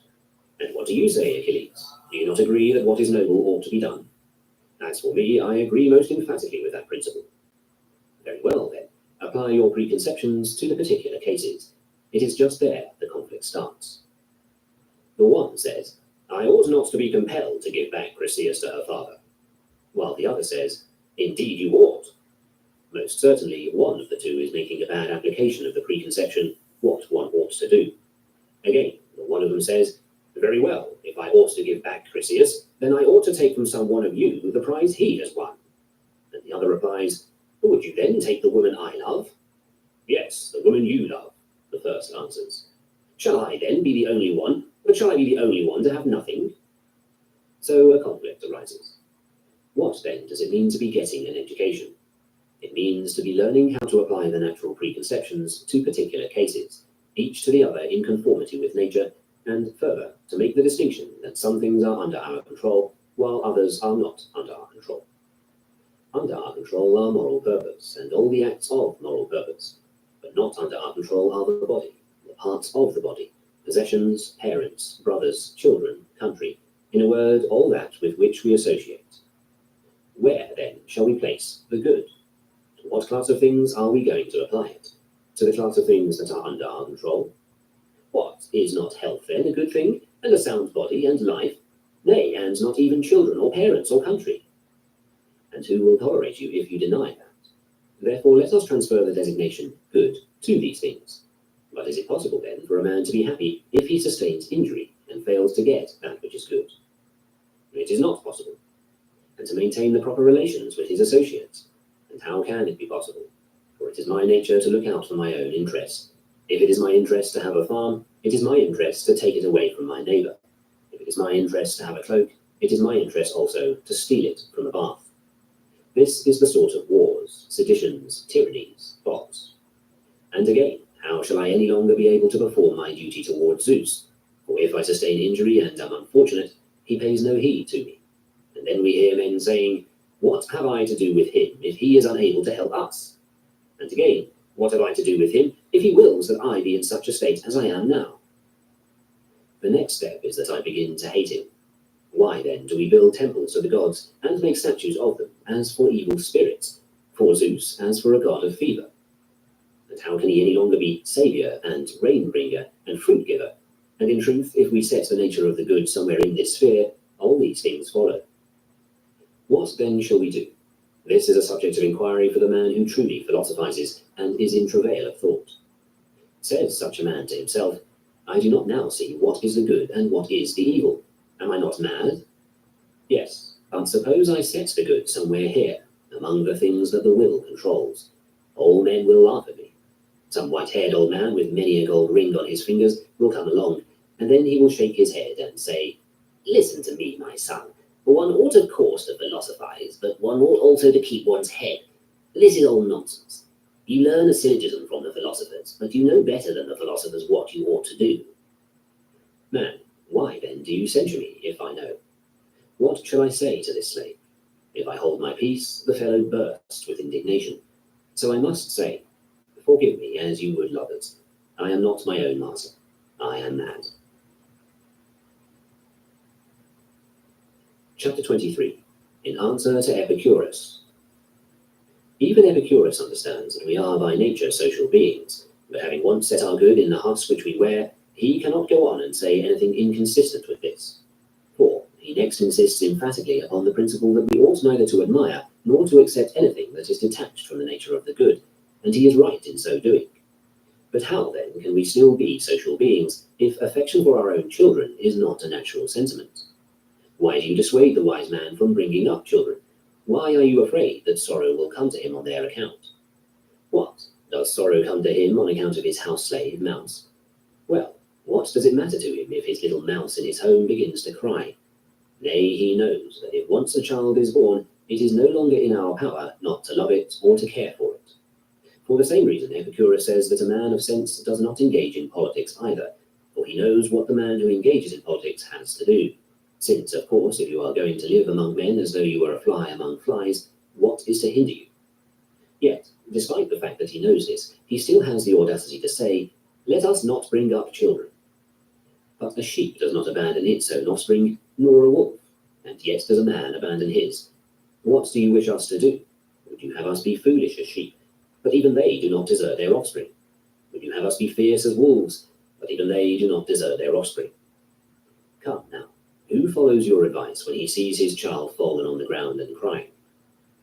And what do you say, Achilles? Do you not agree that what is noble ought to be done? As for me, I agree most emphatically with that principle. Very well, then, apply your preconceptions to the particular cases. It is just there the conflict starts. The one says, "I ought not to be compelled to give back Chryseis to her father," while the other says, "Indeed you ought." Most certainly, one of the two is making a bad application of the preconception, what one ought to do. Again, the one of them says, "Very well, if I ought to give back Chryseis, then I ought to take from some one of you the prize he has won." And the other replies, "Would you then take the woman I love?" "Yes, the woman you love," the first answers. "Shall I then be the only one? But shall I be the only one to have nothing?" So a conflict arises. What then does it mean to be getting an education? It means to be learning how to apply the natural preconceptions to particular cases, each to the other in conformity with nature, and further, to make the distinction that some things are under our control, while others are not under our control. Under our control are moral purpose, and all the acts of moral purpose, but not under our control are the body, the parts of the body, possessions, parents, brothers, children, country, in a word, all that with which we associate. Where, then, shall we place the good? To what class of things are we going to apply it? To the class of things that are under our control? What, is not health, then, a good thing, and a sound body and life? Nay, and not even children, or parents, or country? And who will tolerate you if you deny that? Therefore, let us transfer the designation good to these things. But is it possible, then, for a man to be happy if he sustains injury and fails to get that which is good? It is not possible. And to maintain the proper relations with his associates. And how can it be possible? For it is my nature to look out for my own interest. If it is my interest to have a farm, it is my interest to take it away from my neighbour. If it is my interest to have a cloak, it is my interest also to steal it from a bath. This is the sort of wars, seditions, tyrannies, plots. And again, how shall I any longer be able to perform my duty towards Zeus? For if I sustain injury and am unfortunate, he pays no heed to me. And then we hear men saying, what have I to do with him if he is unable to help us? And again, what have I to do with him if he wills that I be in such a state as I am now? The next step is that I begin to hate him. Why then do we build temples to the gods and make statues of them, as for evil spirits, for Zeus as for a god of fever? And how can he any longer be saviour and rain-bringer and fruit-giver? And in truth, if we set the nature of the good somewhere in this sphere, all these things follow. What then shall we do? This is a subject of inquiry for the man who truly philosophizes and is in travail of thought. Says such a man to himself, I do not now see what is the good and what is the evil. Am I not mad? Yes, but suppose I set the good somewhere here, among the things that the will controls. All men will laugh at me. Some white-haired old man with many a gold ring on his fingers will come along, and then he will shake his head and say, listen to me, my son. One ought of course to philosophize, but one ought also to keep one's head. This is all nonsense. You learn a syllogism from the philosophers, but you know better than the philosophers what you ought to do. Man, why then do you censure me, if I know? What shall I say to this slave? If I hold my peace, the fellow bursts with indignation. So I must say, forgive me as you would lovers. I am not my own master. I am mad. Chapter 23. In answer to Epicurus. Even Epicurus understands that we are by nature social beings, but having once set our good in the husk which we wear, he cannot go on and say anything inconsistent with this. For he next insists emphatically upon the principle that we ought neither to admire nor to accept anything that is detached from the nature of the good, and he is right in so doing. But how, then, can we still be social beings if affection for our own children is not a natural sentiment? Why do you dissuade the wise man from bringing up children? Why are you afraid that sorrow will come to him on their account? What? Does sorrow come to him on account of his house-slave, Mouse? Well, what does it matter to him if his little mouse in his home begins to cry? Nay, he knows that if once a child is born, it is no longer in our power not to love it or to care for it. For the same reason, Epicurus says that a man of sense does not engage in politics either, for he knows what the man who engages in politics has to do. Since, of course, if you are going to live among men as though you were a fly among flies, what is to hinder you? Yet, despite the fact that he knows this, he still has the audacity to say, let us not bring up children. But a sheep does not abandon its own offspring, nor a wolf, and yet does a man abandon his. What do you wish us to do? Would you have us be foolish as sheep? But even they do not desert their offspring. Would you have us be fierce as wolves? But even they do not desert their offspring. Come now. Who follows your advice when he sees his child fallen on the ground and crying?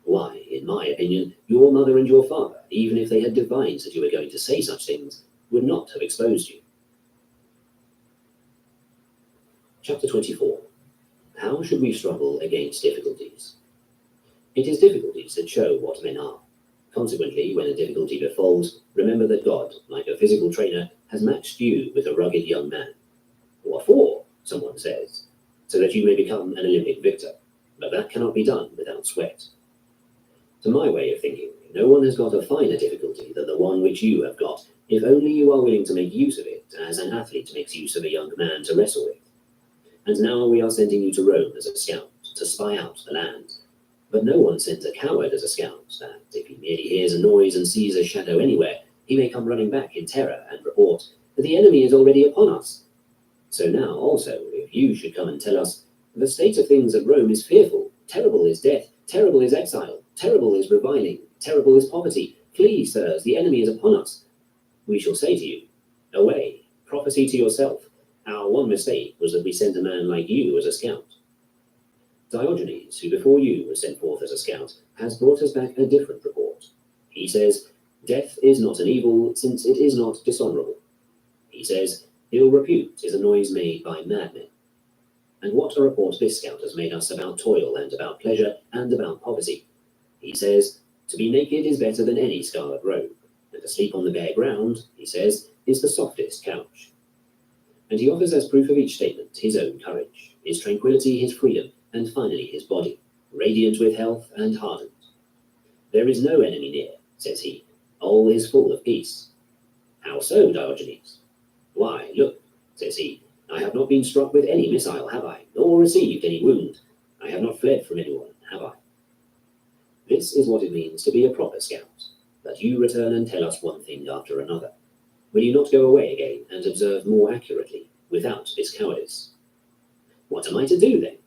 Why, in my opinion, your mother and your father, even if they had divined that you were going to say such things, would not have exposed you. Chapter 24. How should we struggle against difficulties? It is difficulties that show what men are. Consequently, when a difficulty befalls, remember that God, like a physical trainer, has matched you with a rugged young man. What for? Someone says. So that you may become an Olympic victor, but that cannot be done without sweat. To my way of thinking, No one has got a finer difficulty than the one which you have got, if only you are willing to make use of it, as an athlete makes use of a young man to wrestle with. And now we are sending you to Rome as a scout, to spy out the land. But no one sends a coward as a scout, that if he merely hears a noise and sees a shadow anywhere, he may come running back in terror and report that the enemy is already upon us. So now also, if you should come and tell us, the state of things at Rome is fearful, terrible is death, terrible is exile, terrible is reviling, terrible is poverty, flee, sirs, the enemy is upon us, we shall say to you, away, prophecy to yourself. Our one mistake was that we sent a man like you as a scout. Diogenes, who before you was sent forth as a scout, has brought us back a different report. He says, death is not an evil, since it is not dishonourable. He says, ill repute is a noise made by madmen. And what a report this scout has made us about toil and about pleasure and about poverty. He says, to be naked is better than any scarlet robe, and to sleep on the bare ground, he says, is the softest couch. And he offers as proof of each statement his own courage, his tranquility, his freedom, and finally his body, radiant with health and hardened. There is no enemy near, says he, all is full of peace. How so, Diogenes? Why, look, says he, I have not been struck with any missile, have I, nor received any wound. I have not fled from anyone, have I? This is what it means to be a proper scout, that you return and tell us one thing after another. Will you not go away again and observe more accurately, without this cowardice? What am I to do then?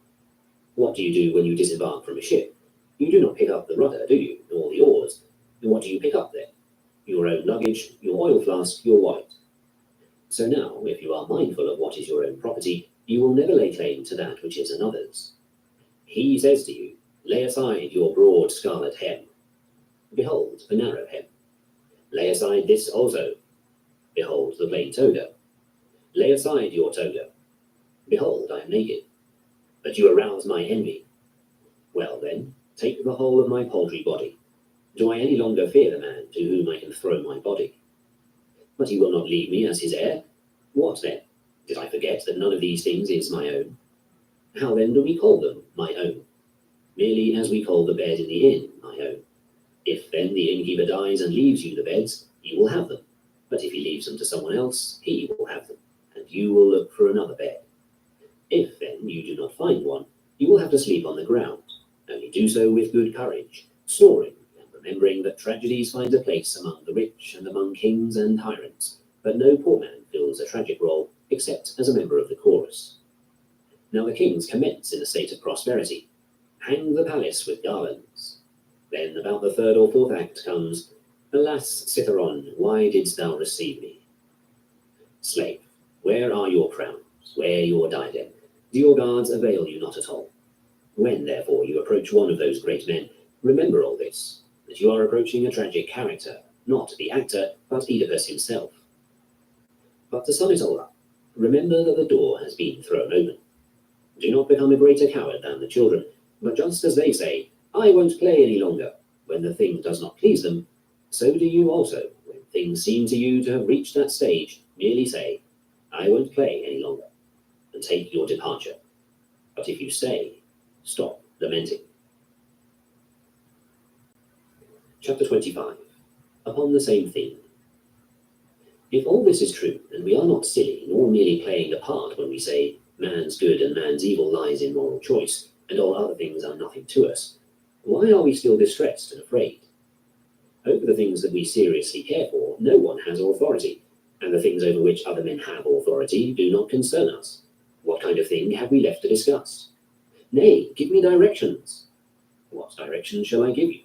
What do you do when you disembark from a ship? You do not pick up the rudder, do you, nor the oars? And what do you pick up then? Your own luggage, your oil flask, your wallet. So now, if you are mindful of what is your own property, you will never lay claim to that which is another's. He says to you, lay aside your broad scarlet hem. Behold the narrow hem. Lay aside this also. Behold the plain toga. Lay aside your toga. Behold, I am naked. But you arouse my envy. Well then, take the whole of my paltry body. Do I any longer fear the man to whom I can throw my body? But he will not leave me as his heir. What then? Did I forget that none of these things is my own? How then do we call them my own? Merely as we call the bed in the inn my own. If then the innkeeper dies and leaves you the beds, you will have them. But if he leaves them to someone else, he will have them, and you will look for another bed. If then you do not find one, you will have to sleep on the ground, only do so with good courage, snoring, and remembering that tragedies find a place among the rich and among kings and tyrants, but no poor man fills a tragic role except as a member of the chorus. Now the kings commence in a state of prosperity. Hang the palace with garlands. Then about the third or fourth act comes, alas, Citharon, why didst thou receive me? Slave, where are your crowns? Where your diadem? Do your guards avail you not at all? When, therefore, you approach one of those great men, remember all this, that you are approaching a tragic character, not the actor, but Oedipus himself. But to sum it all up, remember that the door has been thrown open. Do not become a greater coward than the children, but just as they say, I won't play any longer, when the thing does not please them, so do you also, when things seem to you to have reached that stage, merely say, I won't play any longer, and take your departure. But if you stay, stop lamenting. Chapter 25. Upon the same theme. If all this is true, and we are not silly, nor merely playing a part when we say, man's good and man's evil lies in moral choice, and all other things are nothing to us, why are we still distressed and afraid? Over the things that we seriously care for, no one has authority, and the things over which other men have authority do not concern us. What kind of thing have we left to discuss? Nay, give me directions. What directions shall I give you?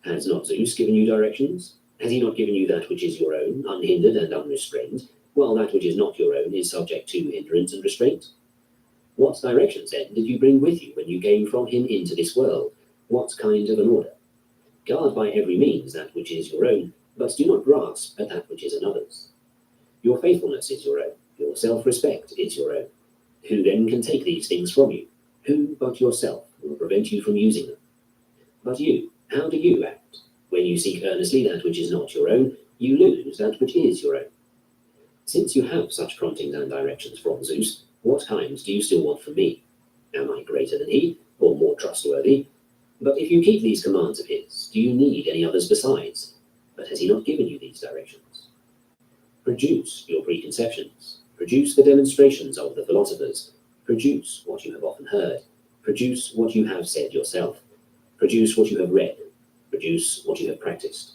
Has not Zeus given you directions? Has he not given you that which is your own, unhindered and unrestrained, while that which is not your own is subject to hindrance and restraint? What directions, then, did you bring with you when you came from him into this world? What kind of an order? Guard by every means that which is your own, but do not grasp at that which is another's. Your faithfulness is your own, your self-respect is your own. Who then can take these things from you? Who but yourself will prevent you from using them? But you, how do you act? When you seek earnestly that which is not your own, you lose that which is your own. Since you have such promptings and directions from Zeus, what kinds do you still want from me? Am I greater than he, or more trustworthy? But if you keep these commands of his, do you need any others besides? But has he not given you these directions? Produce your preconceptions. Produce the demonstrations of the philosophers. Produce what you have often heard. Produce what you have said yourself. Produce what you have read. Produce what you have practiced.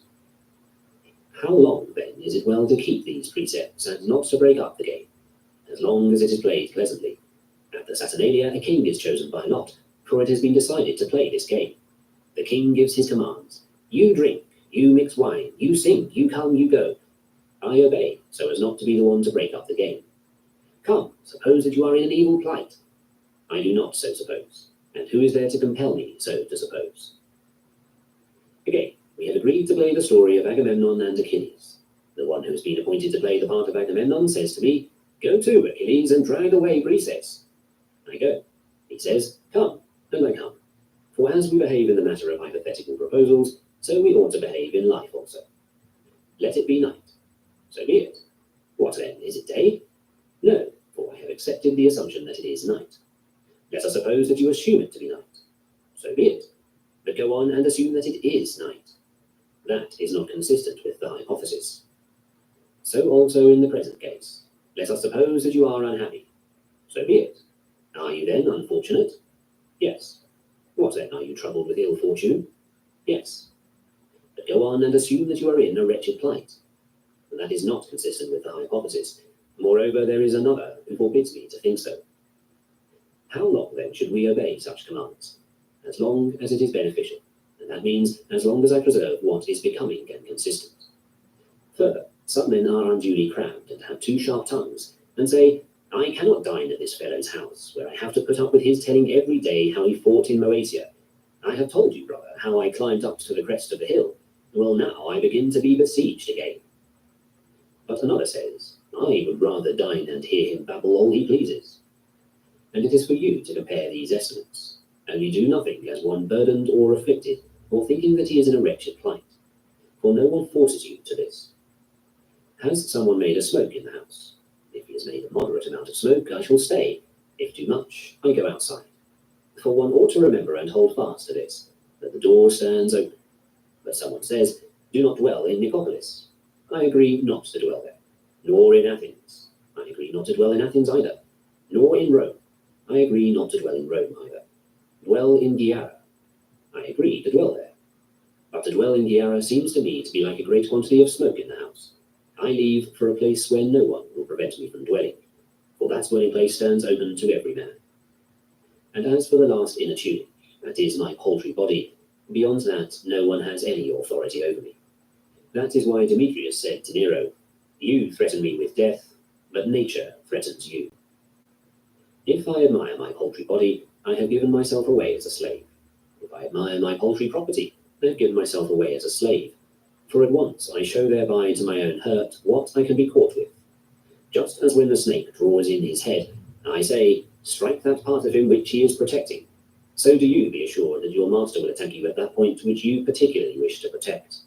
How long, then, is it well to keep these precepts and not to break up the game? As long as it is played pleasantly. At the Saturnalia, a king is chosen by lot, for it has been decided to play this game. The king gives his commands. You drink, you mix wine, you sing, you come, you go. I obey, so as not to be the one to break up the game. Come, suppose that you are in an evil plight. I do not so suppose, and who is there to compel me so to suppose? Again, we have agreed to play the story of Agamemnon and Achilles. The one who has been appointed to play the part of Agamemnon says to me, Go to, Achilles, and drag away Briseis. I go. He says, Come, and I come. For as we behave in the matter of hypothetical proposals, so we ought to behave in life also. Let it be night. So be it. What then, is it day? No, for I have accepted the assumption that it is night. Let us suppose that you assume it to be night. So be it. But go on and assume that it is night. That is not consistent with the hypothesis. So also in the present case. Let us suppose that you are unhappy. So be it. Are you then unfortunate? Yes. What then, are you troubled with ill fortune? Yes. But go on and assume that you are in a wretched plight. And that is not consistent with the hypothesis. Moreover, there is another who forbids me to think so. How long then should we obey such commands? As long as it is beneficial, and that means as long as I preserve what is becoming and consistent. Further, some men are unduly crabbed and have too sharp tongues, and say, I cannot dine at this fellow's house, where I have to put up with his telling every day how he fought in Moesia. I have told you, brother, how I climbed up to the crest of the hill. Well, now I begin to be besieged again. But another says, I would rather dine and hear him babble all he pleases. And it is for you to compare these estimates. Only do nothing as one burdened or afflicted, or thinking that he is in a wretched plight. For no one forces you to this. Has someone made a smoke in the house? If he has made a moderate amount of smoke, I shall stay. If too much, I go outside. For one ought to remember and hold fast to this, that the door stands open. But someone says, do not dwell in Nicopolis. I agree not to dwell there. Nor in Athens. I agree not to dwell in Athens either. Nor in Rome. I agree not to dwell in Rome either. Dwell in Gyara. I agree to dwell there. But to dwell in Gyara seems to me to be like a great quantity of smoke in the house. I leave for a place where no one will prevent me from dwelling, for that dwelling place stands open to every man. And as for the last inner tunic, that is my paltry body, beyond that no one has any authority over me. That is why Demetrius said to Nero, You threaten me with death, but nature threatens you. If I admire my paltry body, I have given myself away as a slave. If I admire my paltry property, I have given myself away as a slave. For at once I show thereby to my own hurt what I can be caught with. Just as when the snake draws in his head, I say, strike that part of him which he is protecting. So do you be assured that your master will attack you at that point which you particularly wish to protect.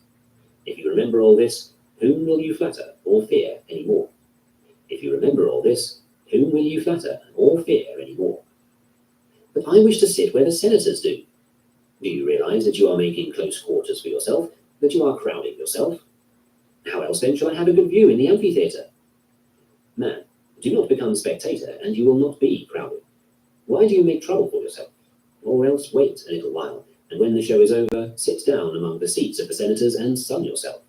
If you remember all this, whom will you flatter or fear any more? If you remember all this, whom will you flatter or fear any more? But I wish to sit where the senators do. Do you realize that you are making close quarters for yourself, that you are crowding yourself? How else then shall I have a good view in the amphitheatre? Man, do not become spectator, and you will not be crowded. Why do you make trouble for yourself? Or else wait a little while, and when the show is over, sit down among the seats of the senators and sun yourself.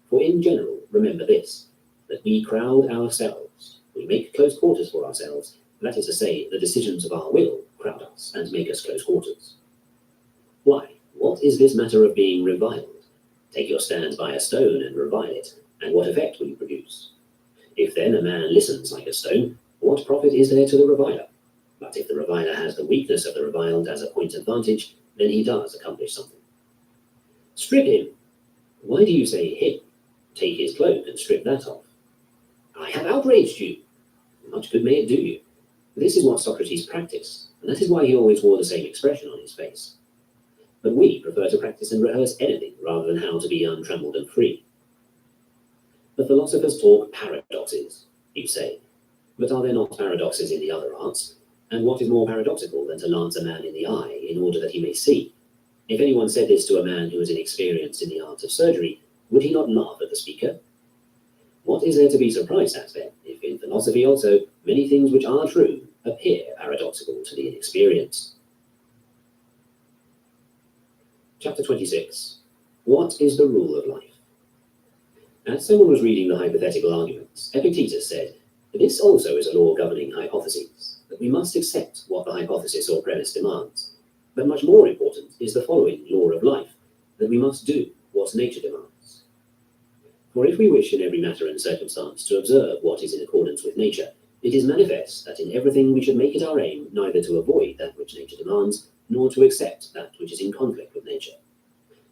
For in general, remember this, that we crowd ourselves. We make close quarters for ourselves. That is to say, the decisions of our will crowd us and make us close quarters. Why, what is this matter of being reviled? Take your stand by a stone and revile it, and what effect will you produce? If then a man listens like a stone, what profit is there to the reviler? But if the reviler has the weakness of the reviled as a point of vantage, then he does accomplish something. Strip him. Why do you say him? Take his cloak and strip that off. I have outraged you. Much good may it do you. This is what Socrates practiced, and that is why he always wore the same expression on his face. But we prefer to practice and rehearse anything rather than how to be untrammeled and free. The philosophers talk paradoxes, you say. But are there not paradoxes in the other arts? And what is more paradoxical than to lance a man in the eye in order that he may see? If anyone said this to a man who was inexperienced in the art of surgery, would he not laugh at the speaker? What is there to be surprised at, then, if in philosophy also many things which are true appear paradoxical to the inexperienced? Chapter 26. What is the rule of life? As someone was reading the hypothetical arguments, Epictetus said, "This also is a law governing hypotheses, that we must accept what the hypothesis or premise demands. But much more important is the following law of life, that we must do what nature demands. For if we wish in every matter and circumstance to observe what is in accordance with nature, it is manifest that in everything we should make it our aim neither to avoid that which nature demands, nor to accept that which is in conflict with nature.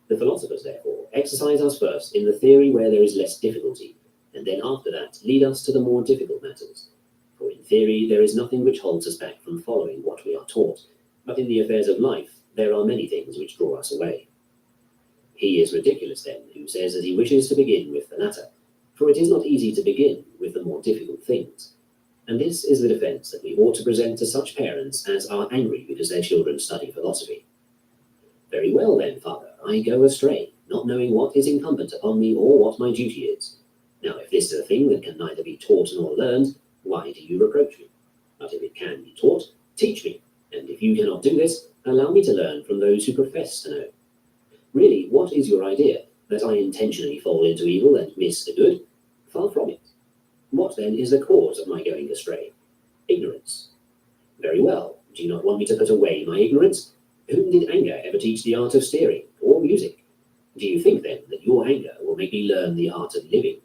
The philosophers, therefore, exercise us first in the theory where there is less difficulty, and then after that lead us to the more difficult matters. For in theory there is nothing which holds us back from following what we are taught, but in the affairs of life there are many things which draw us away. He is ridiculous, then, who says that he wishes to begin with the latter, for it is not easy to begin with the more difficult things. And this is the defense that we ought to present to such parents as are angry because their children study philosophy. Very well, then, father, I go astray, not knowing what is incumbent upon me or what my duty is. Now, if this is a thing that can neither be taught nor learned, why do you reproach me? But if it can be taught, teach me, and if you cannot do this, allow me to learn from those who profess to know. Really, what is your idea? That I intentionally fall into evil and miss the good? Far from it. What then is the cause of my going astray? Ignorance. Very well. Do you not want me to put away my ignorance? Whom did anger ever teach the art of steering, or music? Do you think, then, that your anger will make me learn the art of living?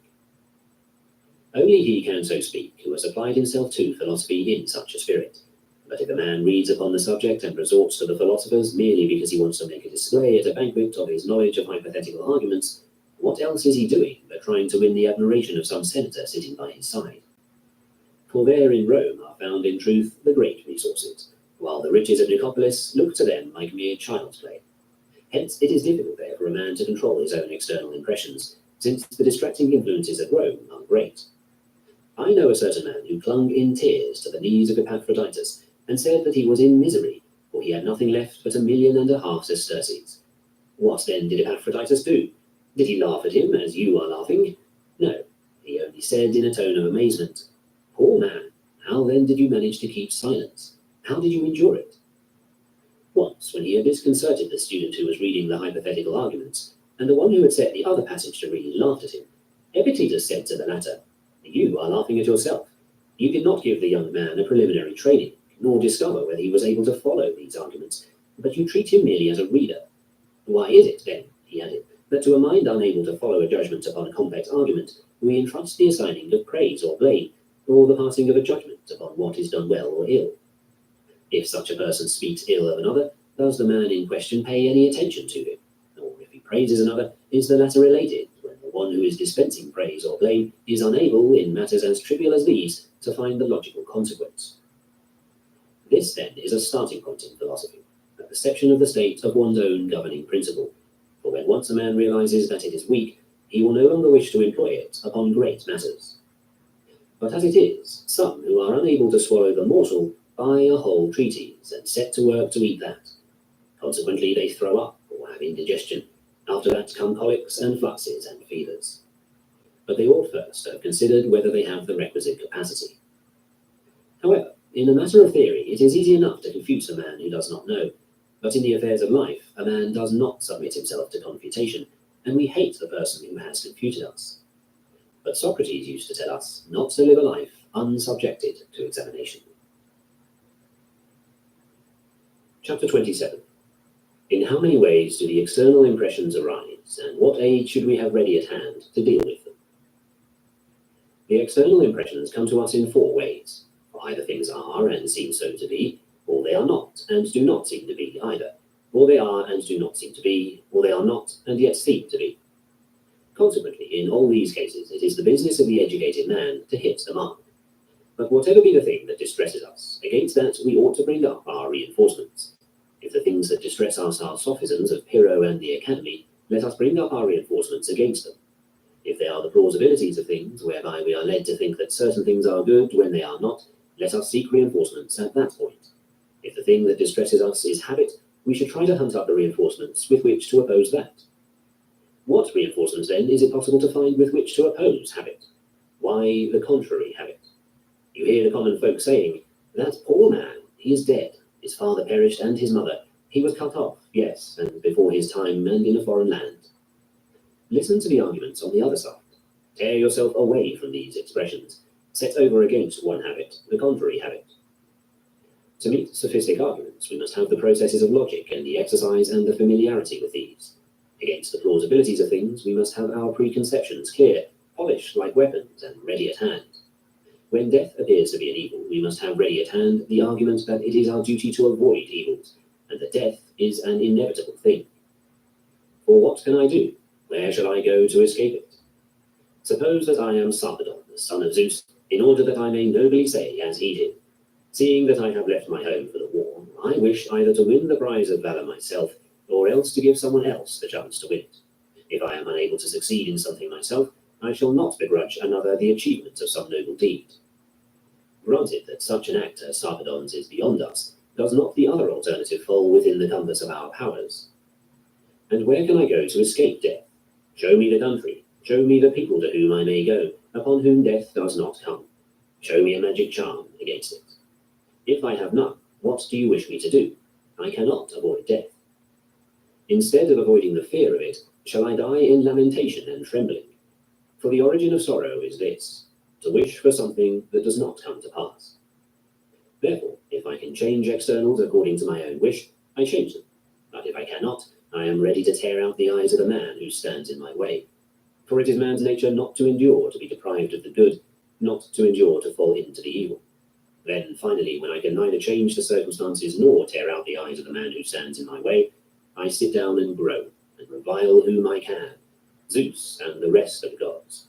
Only he can so speak who has applied himself to philosophy in such a spirit. But if a man reads upon the subject and resorts to the philosophers merely because he wants to make a display at a banquet of his knowledge of hypothetical arguments, what else is he doing but trying to win the admiration of some senator sitting by his side? For there in Rome are found in truth the great resources, while the riches of Nicopolis look to them like mere child's play. Hence it is difficult there for a man to control his own external impressions, since the distracting influences of Rome are great. I know a certain man who clung in tears to the knees of Epictetus, and said that he was in misery, for he had nothing left but 1.5 million sesterces. What then did Epictetus do? Did he laugh at him as you are laughing? No, he only said in a tone of amazement, "Poor man, how then did you manage to keep silence? How did you endure it?" Once, when he had disconcerted the student who was reading the hypothetical arguments, and the one who had set the other passage to read laughed at him, Epictetus said to the latter, "You are laughing at yourself. You did not give the young man a preliminary training, nor discover whether he was able to follow these arguments, but you treat him merely as a reader. Why is it, then," he added, "that to a mind unable to follow a judgment upon a complex argument, we entrust the assigning of praise or blame, or the passing of a judgment upon what is done well or ill? If such a person speaks ill of another, does the man in question pay any attention to him? Or if he praises another, is the latter related, when the one who is dispensing praise or blame is unable, in matters as trivial as these, to find the logical consequence? This, then, is a starting point in philosophy, a perception of the state of one's own governing principle, for when once a man realizes that it is weak, he will no longer wish to employ it upon great matters. But as it is, some who are unable to swallow the morsel buy a whole treatise and set to work to eat that. Consequently, they throw up or have indigestion. After that come colics and fluxes and fevers. But they ought first to have considered whether they have the requisite capacity. However, in a matter of theory, it is easy enough to confute a man who does not know, but in the affairs of life, a man does not submit himself to confutation, and we hate the person who has confuted us. But Socrates used to tell us not to live a life unsubjected to examination. Chapter 27. In how many ways do the external impressions arise, and what aid should we have ready at hand to deal with them? The external impressions come to us in 4 ways. Either things are and seem so to be, or they are not and do not seem to be either, or they are and do not seem to be, or they are not and yet seem to be. Consequently, in all these cases, it is the business of the educated man to hit the mark. But whatever be the thing that distresses us, against that we ought to bring up our reinforcements. If the things that distress us are sophisms of Pyrrho and the Academy, let us bring up our reinforcements against them. If they are the plausibilities of things, whereby we are led to think that certain things are good when they are not, let us seek reinforcements at that point. If the thing that distresses us is habit, we should try to hunt up the reinforcements with which to oppose that. What reinforcements, then, is it possible to find with which to oppose habit? Why the contrary habit? You hear the common folk saying, "That poor man, he is dead. His father perished and his mother. He was cut off, yes, and before his time and in a foreign land." Listen to the arguments on the other side. Tear yourself away from these expressions. Set over against one habit, the contrary habit. To meet sophistic arguments, we must have the processes of logic and the exercise and the familiarity with these. Against the plausibilities of things, we must have our preconceptions clear, polished like weapons, and ready at hand. When death appears to be an evil, we must have ready at hand the argument that it is our duty to avoid evils, and that death is an inevitable thing. For what can I do? Where shall I go to escape it? Suppose that I am Sarpedon, the son of Zeus, in order that I may nobly say, as he did, "Seeing that I have left my home for the war, I wish either to win the prize of valor myself, or else to give someone else the chance to win it. If I am unable to succeed in something myself, I shall not begrudge another the achievement of some noble deed." Granted that such an act as Sarpedon's is beyond us, does not the other alternative fall within the compass of our powers? And where can I go to escape death? Show me the country, show me the people to whom I may go, upon whom death does not come. Show me a magic charm against it. If I have none, what do you wish me to do? I cannot avoid death. Instead of avoiding the fear of it, shall I die in lamentation and trembling? For the origin of sorrow is this, to wish for something that does not come to pass. Therefore, if I can change externals according to my own wish, I change them. But if I cannot, I am ready to tear out the eyes of the man who stands in my way. For it is man's nature not to endure to be deprived of the good, not to endure to fall into the evil. Then, finally, when I can neither change the circumstances nor tear out the eyes of the man who stands in my way, I sit down and groan, and revile whom I can, Zeus and the rest of the gods.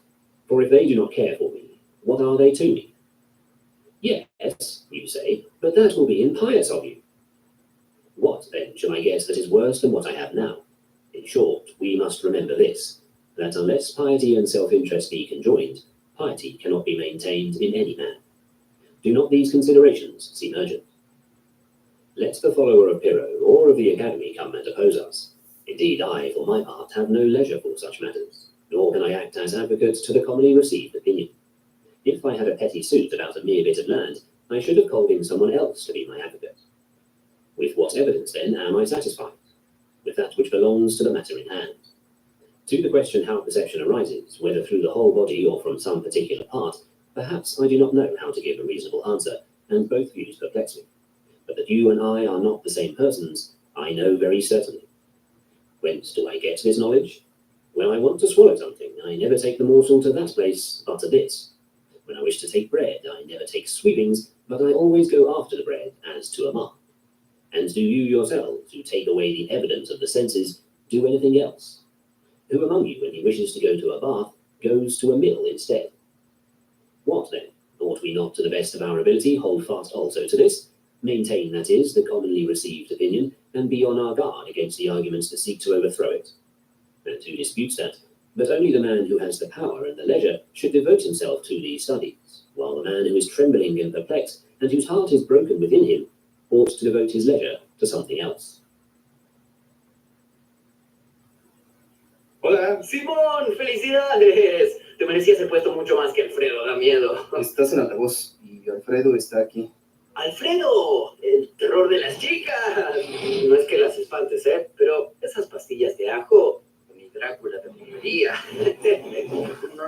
For if they do not care for me, what are they to me? Yes, you say, but that will be impious of you. What, then, shall I guess that is worse than what I have now? In short, we must remember this, that unless piety and self-interest be conjoined, piety cannot be maintained in any man. Do not these considerations seem urgent? Let the follower of Pyrrho or of the Academy come and oppose us. Indeed, I, for my part, have no leisure for such matters, nor can I act as advocate to the commonly received opinion. If I had a petty suit about a mere bit of land, I should have called in someone else to be my advocate. With what evidence, then, am I satisfied? With that which belongs to the matter in hand. To the question how perception arises, whether through the whole body or from some particular part, perhaps I do not know how to give a reasonable answer, and both views perplex me. But that you and I are not the same persons, I know very certainly. Whence do I get this knowledge? When I want to swallow something, I never take the morsel to that place, but to this. When I wish to take bread, I never take sweepings, but I always go after the bread as to a mark. And do you yourselves, who take away the evidence of the senses, do anything else? Who among you, when he wishes to go to a bath, goes to a mill instead? What then? Ought we not, to the best of our ability, hold fast also to this? Maintain, that is, the commonly received opinion, and be on our guard against the arguments that seek to overthrow it. And who disputes that? But only the man who has the power and the leisure should devote himself to these studies, while the man who is trembling and perplexed, and whose heart is broken within him, ought to devote his leisure to something else. Hola. Simón, felicidades. Te merecías el puesto mucho más que Alfredo, da miedo. Estás en altavoz y Alfredo está aquí. Alfredo, el terror de las chicas. No es que las espantes, pero esas pastillas de ajo, mi Drácula te mordería.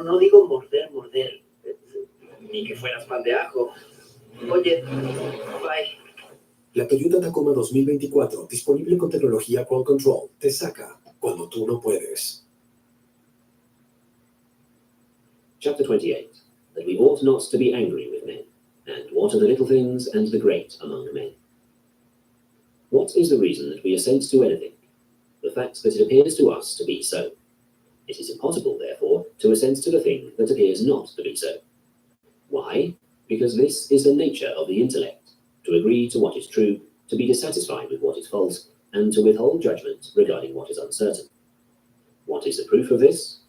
No digo morder, ni que fueras pan de ajo. Oye, bye. La Toyota Tacoma 2024, disponible con tecnología Qual Control, te saca cuando tú no puedes. Chapter 28. That we ought not to be angry with men, and what are the little things and the great among men. What is the reason that we assent to anything? The fact that it appears to us to be so. It is impossible, therefore, to assent to the thing that appears not to be so. Why? Because this is the nature of the intellect, to agree to what is true, to be dissatisfied with what is false, and to withhold judgment regarding what is uncertain. What is the proof of this?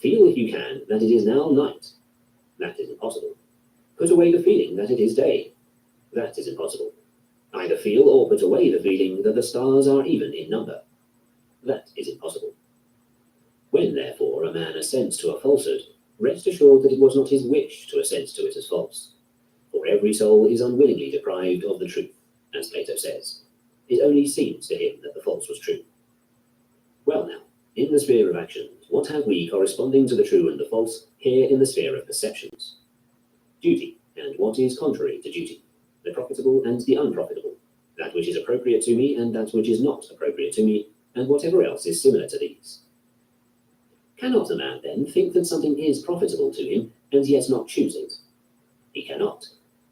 Feel, if you can, that it is now night. That is impossible. Put away the feeling that it is day. That is impossible. either feel or put away the feeling that the stars are even in number. That is impossible. When, therefore, a man assents to a falsehood, rest assured that it was not his wish to assent to it as false. For every soul is unwillingly deprived of the truth, as Plato says. It only seems to him that the false was true. Well now, in the sphere of actions, what have we corresponding to the true and the false here in the sphere of perceptions? Duty, and what is contrary to duty, the profitable and the unprofitable, that which is appropriate to me and that which is not appropriate to me, and whatever else is similar to these. Cannot a man, then, think that something is profitable to him, and yet not choose it? He cannot.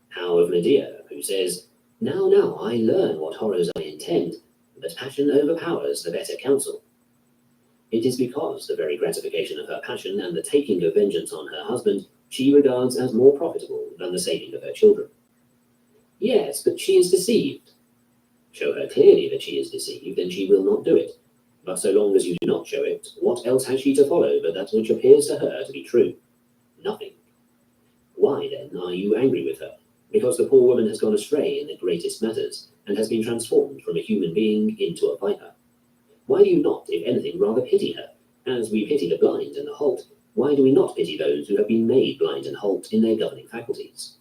How of Medea, who says, Now, I learn what horrors I intend, but passion overpowers the better counsel. It is because the very gratification of her passion and the taking of vengeance on her husband she regards as more profitable than the saving of her children. Yes, but she is deceived. Show her clearly that she is deceived, and she will not do it. But so long as you do not show it, what else has she to follow but that which appears to her to be true? Nothing. Why, then, are you angry with her? Because the poor woman has gone astray in the greatest matters, and has been transformed from a human being into a viper. Why do you not, if anything, rather pity her? As we pity the blind and the halt, why do we not pity those who have been made blind and halt in their governing faculties?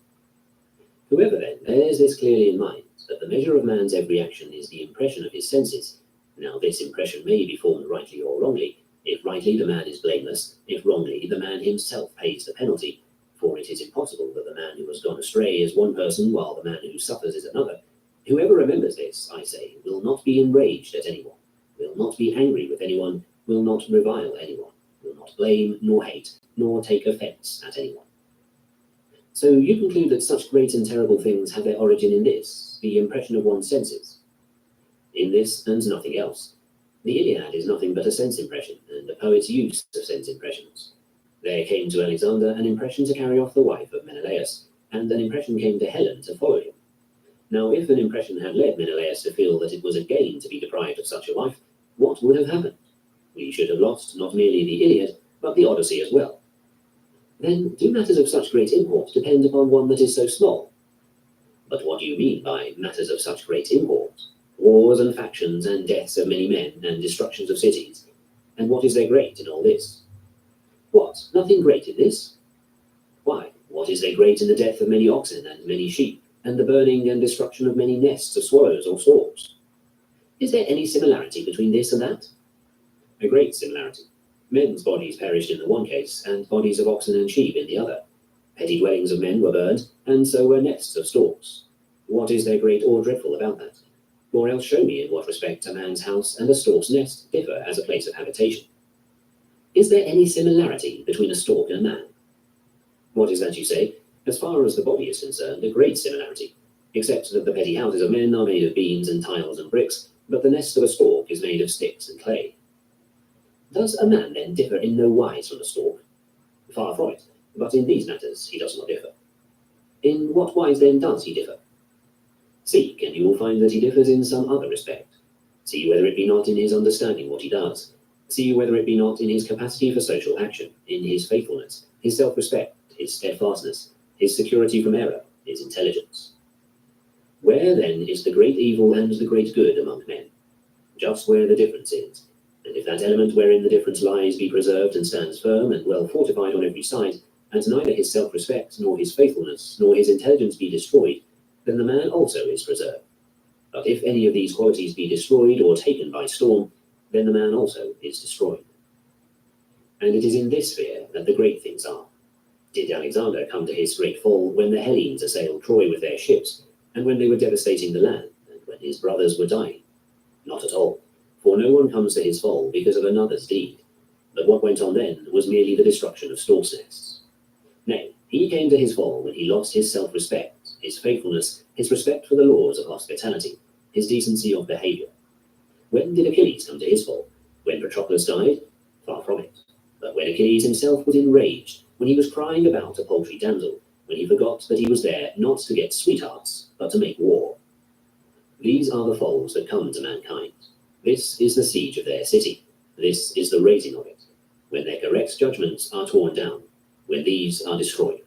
Whoever, then, bears this clearly in mind, that the measure of man's every action is the impression of his senses. Now this impression may be formed rightly or wrongly. If rightly, the man is blameless. If wrongly, the man himself pays the penalty. For it is impossible that the man who has gone astray is one person, while the man who suffers is another. Whoever remembers this, I say, will not be enraged at anyone, will not be angry with anyone, will not revile anyone, will not blame nor hate, nor take offence at anyone. So you conclude that such great and terrible things have their origin in this, the impression of one's senses. In this and nothing else. The Iliad is nothing but a sense impression, and a poet's use of sense impressions. There came to Alexander an impression to carry off the wife of Menelaus, and an impression came to Helen to follow him. Now, if an impression had led Menelaus to feel that it was a gain to be deprived of such a wife, what would have happened? We should have lost not merely the Iliad, but the Odyssey as well. Then, do matters of such great import depend upon one that is so small? But what do you mean by matters of such great import? Wars and factions and deaths of many men and destructions of cities. And what is there great in all this? What, nothing great in this? Why, what is there great in the death of many oxen and many sheep, and the burning and destruction of many nests of swallows or storks? Is there any similarity between this and that? A great similarity. Men's bodies perished in the one case, and bodies of oxen and sheep in the other. Petty dwellings of men were burned, and so were nests of storks. What is there great or dreadful about that? Or else show me in what respect a man's house and a stork's nest differ as a place of habitation. Is there any similarity between a stork and a man? What is that you say? As far as the body is concerned, a great similarity, except that the petty houses of men are made of beams and tiles and bricks, but the nest of a stork is made of sticks and clay. Does a man then differ in no wise from a stork? Far from it, but in these matters he does not differ. In what wise then does he differ? Seek, and you will find that he differs in some other respect. See whether it be not in his understanding what he does. See whether it be not in his capacity for social action, in his faithfulness, his self-respect, his steadfastness, his security from error, his intelligence. Where then is the great evil and the great good among men? Just where the difference is. And if that element wherein the difference lies be preserved and stands firm and well fortified on every side, and neither his self-respect, nor his faithfulness, nor his intelligence be destroyed, then the man also is preserved. But if any of these qualities be destroyed or taken by storm, then the man also is destroyed. And it is in this sphere that the great things are. Did Alexander come to his great fall when the Hellenes assailed Troy with their ships, and when they were devastating the land, and when his brothers were dying? Not at all, for no one comes to his fall because of another's deed. But what went on then was merely the destruction of stork's nests. Nay, he came to his fall when he lost his self-respect, his faithfulness, his respect for the laws of hospitality, his decency of behavior. When did Achilles come to his fall? When Patroclus died? Far from it. But when Achilles himself was enraged, when he was crying about a paltry damsel, when he forgot that he was there not to get sweethearts, but to make war. These are the falls that come to mankind. This is the siege of their city. This is the razing of it. When their correct judgments are torn down, when these are destroyed.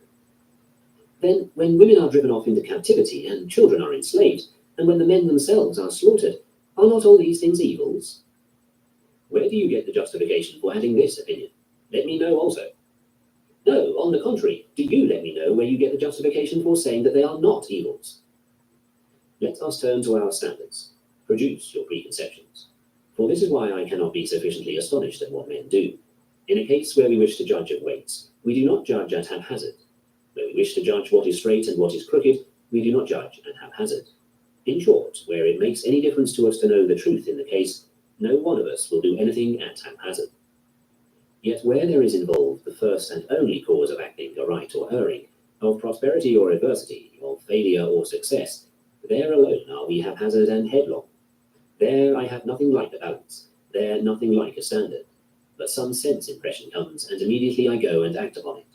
Then, when women are driven off into captivity and children are enslaved, And when the men themselves are slaughtered, are not all these things evils? Where do you get the justification for having this opinion? Let me know also. No, on the contrary, do you let me know where you get the justification for saying that they are not evils? Let us turn to our standards. Produce your preconceptions. For this is why I cannot be sufficiently astonished at what men do. In a case where we wish to judge of weights, we do not judge at haphazard. Where we wish to judge what is straight and what is crooked, we do not judge at haphazard. In short, where it makes any difference to us to know the truth in the case, no one of us will do anything at haphazard. Yet where there is involved the first and only cause of acting aright or erring, of prosperity or adversity, of failure or success, there alone are we haphazard and headlong. There I have nothing like a balance, there nothing like a standard, but some sense impression comes, and immediately I go and act upon it.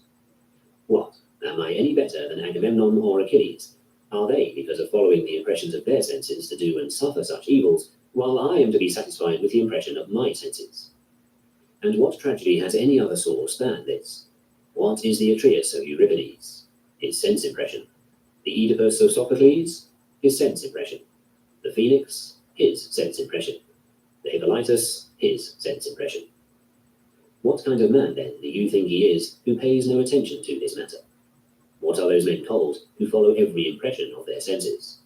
What, am I any better than Agamemnon or Achilles? Are they, because of following the impressions of their senses, to do and suffer such evils, while I am to be satisfied with the impression of my senses? And what tragedy has any other source than this? What is the Atreus of Euripides? His sense impression. The Oedipus of Sophocles? His sense impression. The Phoenix? His sense impression. The Hippolytus? His sense impression. What kind of man, then, do you think he is who pays no attention to this matter? What are those men called who follow every impression of their senses?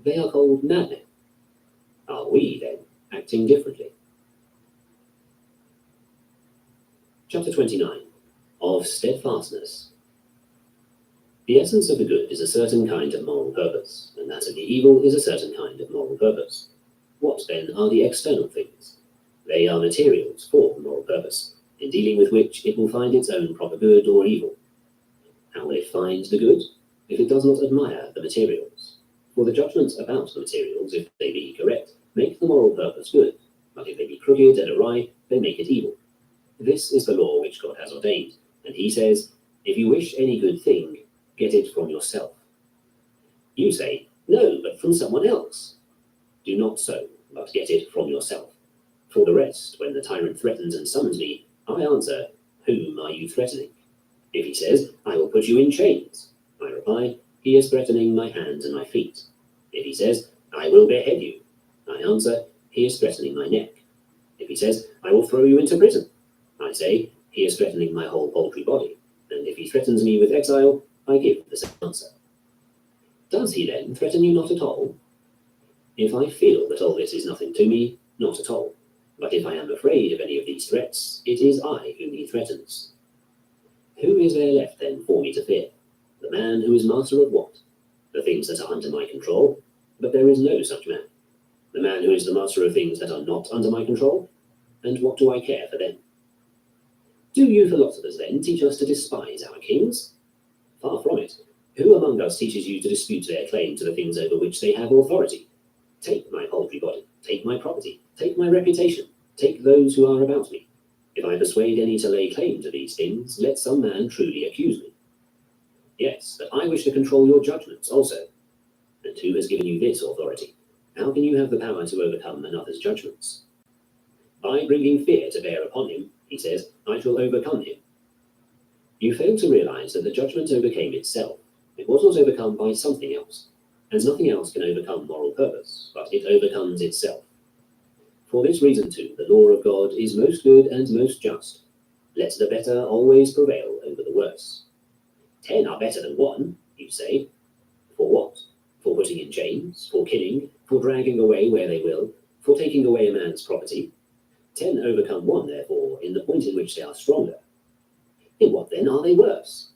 They are called madmen. Are we, then, acting differently? Chapter 29. Of Steadfastness. The essence of the good is a certain kind of moral purpose, and that of the evil is a certain kind of moral purpose. What, then, are the external things? They are materials for the moral purpose, in dealing with which it will find its own proper good or evil. How will it find the good? If it does not admire the materials. For the judgments about the materials, if they be correct, make the moral purpose good, but if they be crooked and awry, they make it evil. This is the law which God has ordained, and he says, if you wish any good thing, get it from yourself. You say, no, but from someone else. Do not so, but get it from yourself. For the rest, when the tyrant threatens and summons me, I answer, whom are you threatening? If he says, I will put you in chains, I reply, he is threatening my hands and my feet. If he says, I will behead you, I answer, he is threatening my neck. If he says, I will throw you into prison, I say, he is threatening my whole paltry body. And if he threatens me with exile, I give the same answer. Does he then threaten you not at all? If I feel that all this is nothing to me, not at all. But if I am afraid of any of these threats, it is I whom he threatens. Who is there left then for me to fear? The man who is master of what? The things that are under my control? But there is no such man. The man who is the master of things that are not under my control? And what do I care for them? Do you philosophers then teach us to despise our kings? Far from it. Who among us teaches you to dispute their claim to the things over which they have authority? Take my paltry body, take my property, take my reputation, take those who are about me. If I persuade any to lay claim to these things, let some man truly accuse me. Yes, but I wish to control your judgments also. And who has given you this authority? How can you have the power to overcome another's judgments? By bringing fear to bear upon him, he says, I shall overcome him. You fail to realize that the judgment overcame itself. It was not overcome by something else, and nothing else can overcome moral purpose, but it overcomes itself. For this reason, too, the law of God is most good and most just. Let the better always prevail over the worse. 10 are better than 1, you say. For what? For putting in chains, for killing, for dragging away where they will, for taking away a man's property. 10 overcome 1, therefore, in the point in which they are stronger. In what then are they worse?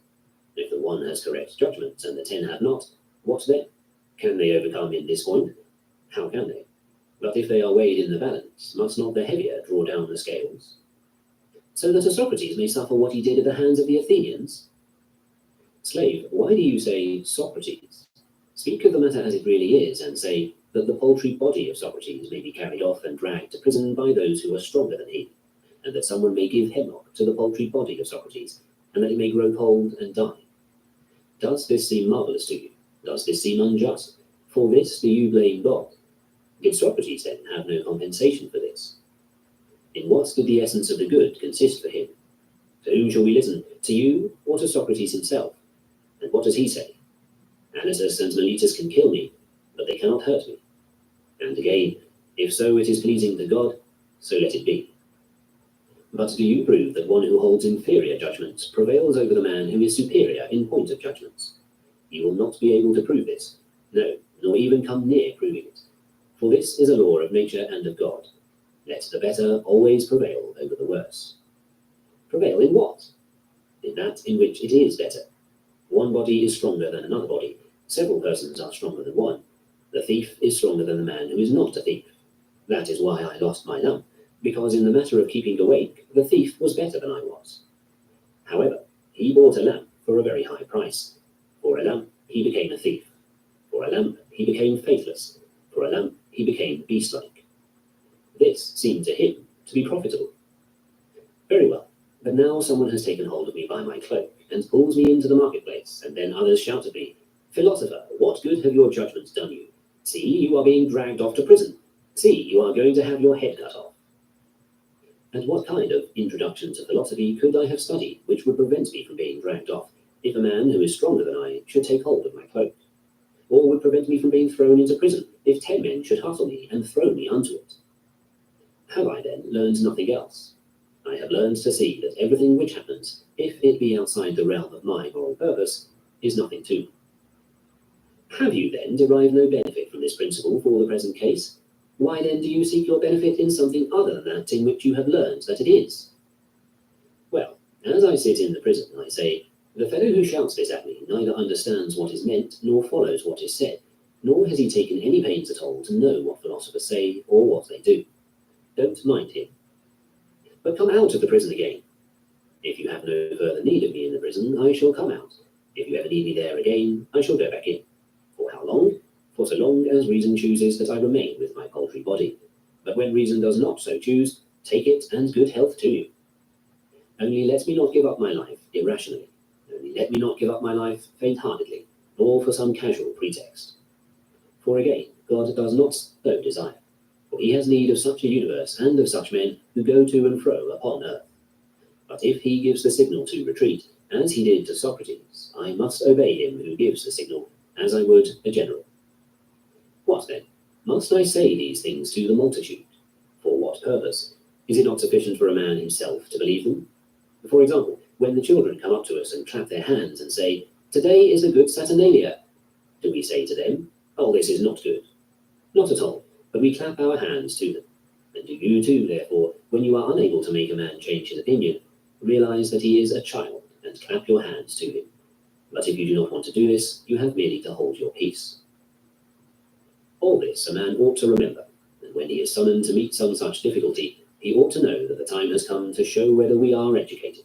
If the 1 has correct judgment and the 10 have not, what then? Can they overcome in this point? How can they? But if they are weighed in the balance, must not the heavier draw down the scales? So that a Socrates may suffer what he did at the hands of the Athenians? Slave, why do you say Socrates? Speak of the matter as it really is, and say that the paltry body of Socrates may be carried off and dragged to prison by those who are stronger than he, and that someone may give hemlock to the paltry body of Socrates, and that it may grow cold and die. Does this seem marvelous to you? Does this seem unjust? For this do you blame God? Did Socrates then have no compensation for this? In what did the essence of the good consist for him? To whom shall we listen? To you, or to Socrates himself? And what does he say? Anytus and Meletus can kill me, but they cannot hurt me. And again, if so it is pleasing to God, so let it be. But do you prove that one who holds inferior judgments prevails over the man who is superior in point of judgments? You will not be able to prove this, no, nor even come near proving it. For this is a law of nature and of God. Let the better always prevail over the worse. Prevail in what? In that in which it is better. One body is stronger than another body. Several persons are stronger than one. The thief is stronger than the man who is not a thief. That is why I lost my lamp, because in the matter of keeping awake, the thief was better than I was. However, he bought a lamp for a very high price. For a lamp, he became a thief. For a lamp, he became faithless. For a lamp, he became beast-like. This seemed to him to be profitable. Very well, but now someone has taken hold of me by my cloak and pulls me into the marketplace, and then others shout at me, "Philosopher, what good have your judgments done you? See, you are being dragged off to prison. See, you are going to have your head cut off." And what kind of introduction to philosophy could I have studied which would prevent me from being dragged off if a man who is stronger than I should take hold of my cloak? Or would prevent me from being thrown into prison if 10 men should hustle me and throw me unto it? Have I then learned nothing else? I have learned to see that everything which happens, if it be outside the realm of my moral purpose, is nothing to me. Have you then derived no benefit from this principle for the present case? Why then do you seek your benefit in something other than that in which you have learned that it is? Well, as I sit in the prison, I say, the fellow who shouts this at me neither understands what is meant nor follows what is said, nor has he taken any pains at all to know what philosophers say or what they do. Don't mind him. But come out of the prison again. If you have no further need of me in the prison, I shall come out. If you ever need me there again, I shall go back in. For how long? For so long as reason chooses that I remain with my paltry body. But when reason does not so choose, take it and good health to you. Only let me not give up my life irrationally. Only let me not give up my life faint-heartedly, nor for some casual pretext. For again, God does not so desire. For he has need of such a universe and of such men who go to and fro upon earth. But if he gives the signal to retreat, as he did to Socrates, I must obey him who gives the signal, as I would a general. What then? Must I say these things to the multitude? For what purpose? Is it not sufficient for a man himself to believe them? For example, when the children come up to us and clap their hands and say, "Today is a good Saturnalia," do we say to them, "Oh, this is not good"? Not at all, but we clap our hands to them. And do you too, therefore, when you are unable to make a man change his opinion, realize that he is a child and clap your hands to him. But if you do not want to do this, you have merely to hold your peace. All this a man ought to remember, and when he is summoned to meet some such difficulty, he ought to know that the time has come to show whether we are educated.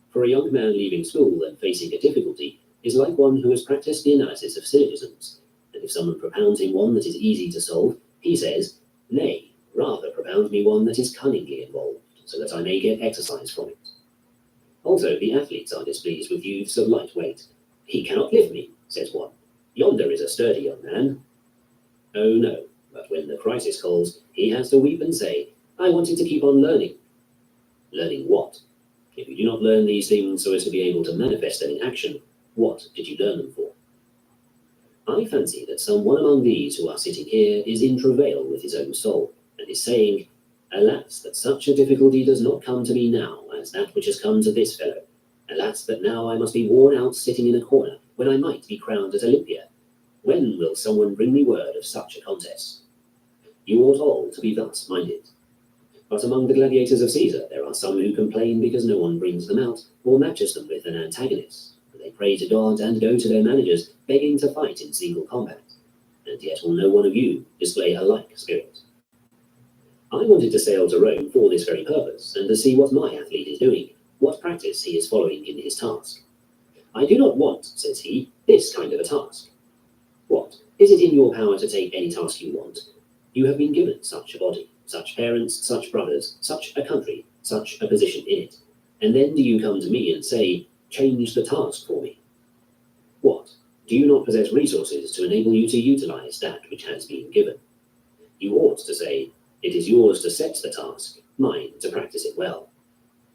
For a young man leaving school and facing a difficulty is like one who has practiced the analysis of syllogisms, and if someone propounds him one that is easy to solve, he says, "Nay, rather propound me one that is cunningly involved, so that I may get exercise from it." Also, the athletes are displeased with youths of light weight. "He cannot lift me," says one. "Yonder is a sturdy young man." Oh no, but when the crisis calls, he has to weep and say, "I wanted to keep on learning." Learning what? If you do not learn these things so as to be able to manifest them in action, what did you learn them for? I fancy that someone among these who are sitting here is in travail with his own soul, and is saying, "Alas, that such a difficulty does not come to me now as that which has come to this fellow. Alas, that now I must be worn out sitting in a corner, when I might be crowned at Olympia. When will someone bring me word of such a contest?" You ought all to be thus minded. But among the gladiators of Caesar, there are some who complain because no one brings them out, or matches them with an antagonist. And they pray to God and go to their managers, begging to fight in single combat. And yet will no one of you display a like spirit. I wanted to sail to Rome for this very purpose, and to see what my athlete is doing, what practice he is following in his task. "I do not want," says he, "this kind of a task." What? Is it in your power to take any task you want? You have been given such a body, such parents, such brothers, such a country, such a position in it. And then do you come to me and say, "Change the task for me"? What? Do you not possess resources to enable you to utilize that which has been given? You ought to say, "It is yours to set the task, mine to practice it well."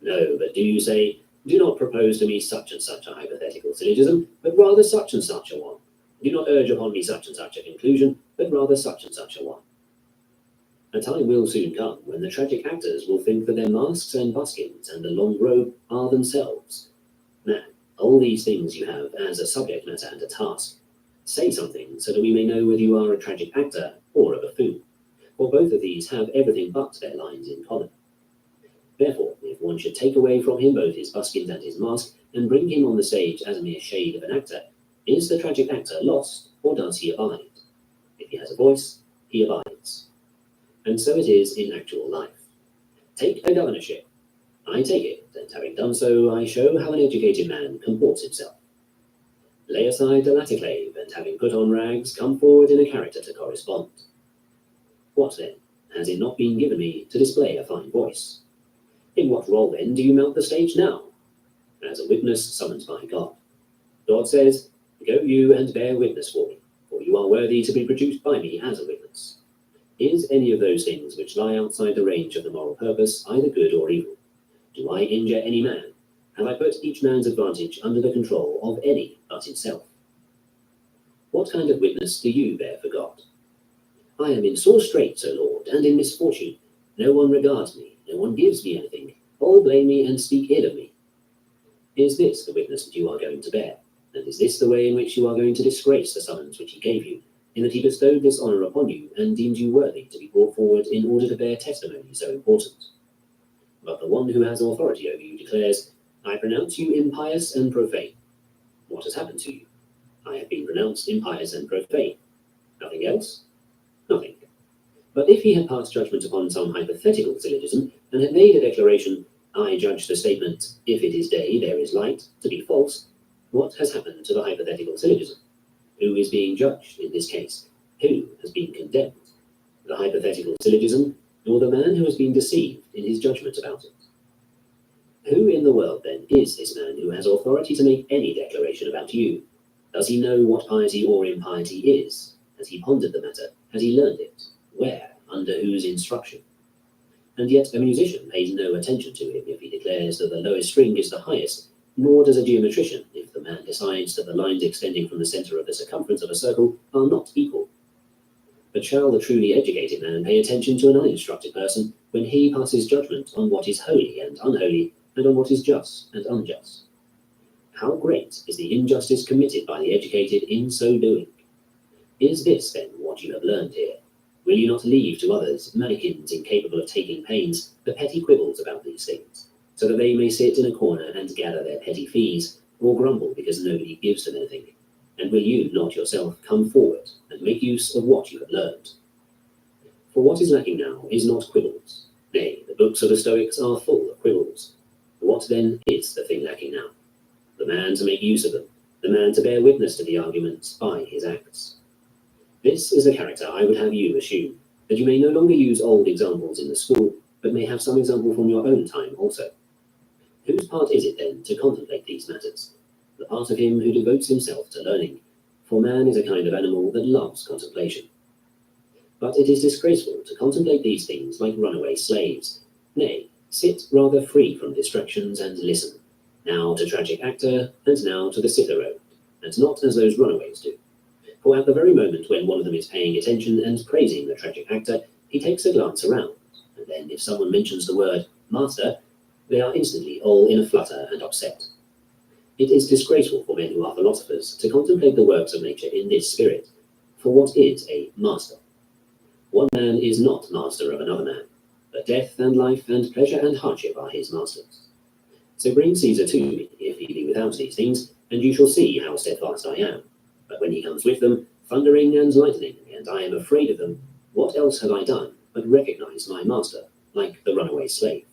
No, but do you say, "Do not propose to me such and such a hypothetical syllogism, but rather such and such a one"? Do not urge upon me such and such a conclusion, but rather such and such a one. A time will soon come when the tragic actors will think that their masks and buskins and the long robe are themselves. Man, all these things you have as a subject matter and a task. Say something so that we may know whether you are a tragic actor or a buffoon, for both of these have everything but their lines in common. Therefore, if one should take away from him both his buskins and his mask, and bring him on the stage as a mere shade of an actor, is the tragic actor lost, or does he abide? If he has a voice, he abides. And so it is in actual life. Take a governorship. I take it, and having done so, I show how an educated man comports himself. Lay aside the latter clave, and having put on rags, come forward in a character to correspond. What then? Has it not been given me to display a fine voice? In what role then do you mount the stage now? As a witness summoned by God. God says, "Go you and bear witness for me, for you are worthy to be produced by me as a witness." Is any of those things which lie outside the range of the moral purpose either good or evil? Do I injure any man? Have I put each man's advantage under the control of any but himself? What kind of witness do you bear for God? I am in sore straits, O Lord, and in misfortune. No one regards me, no one gives me anything. All blame me and speak ill of me. Is this the witness that you are going to bear? And is this the way in which you are going to disgrace the summons which he gave you, in that he bestowed this honour upon you and deemed you worthy to be brought forward in order to bear testimony so important? But the one who has authority over you declares, "I pronounce you impious and profane." What has happened to you? I have been pronounced impious and profane. Nothing else? Nothing. But if he had passed judgment upon some hypothetical syllogism, and had made a declaration, "I judge the statement, if it is day, there is light," to be false, what has happened to the hypothetical syllogism? Who is being judged in this case? Who has been condemned? The hypothetical syllogism, or the man who has been deceived in his judgment about it? Who in the world, then, is this man who has authority to make any declaration about you? Does he know what piety or impiety is? Has he pondered the matter? Has he learned it? Where? Under whose instruction? And yet a musician pays no attention to him if he declares that the lowest string is the highest, nor does a geometrician if the man decides that the lines extending from the centre of the circumference of a circle are not equal. But shall the truly educated man pay attention to an uninstructed person when he passes judgment on what is holy and unholy, and on what is just and unjust? How great is the injustice committed by the educated in so doing? Is this, then, what you have learned here? Will you not leave to others, mannikins incapable of taking pains, the petty quibbles about these things, so that they may sit in a corner and gather their petty fees, or grumble because nobody gives them anything? And will you not yourself come forward and make use of what you have learned? For what is lacking now is not quibbles. Nay, the books of the Stoics are full of quibbles. What then is the thing lacking now? The man to make use of them, the man to bear witness to the arguments by his acts. This is the character I would have you assume, that you may no longer use old examples in the school, but may have some example from your own time also. Whose part is it then to contemplate these matters? The part of him who devotes himself to learning, for man is a kind of animal that loves contemplation. But it is disgraceful to contemplate these things like runaway slaves. Nay, sit rather free from distractions and listen, now to tragic actor, and now to the Cicero, and not as those runaways do. For at the very moment when one of them is paying attention and praising the tragic actor, he takes a glance around, and then if someone mentions the word master, they are instantly all in a flutter and upset. It is disgraceful for men who are philosophers to contemplate the works of nature in this spirit, for what is a master? One man is not master of another man, but death and life and pleasure and hardship are his masters. So bring Caesar to me, if he be without these things, and you shall see how steadfast I am. But when he comes with them, thundering and lightning, and I am afraid of them, what else have I done but recognize my master, like the runaway slave?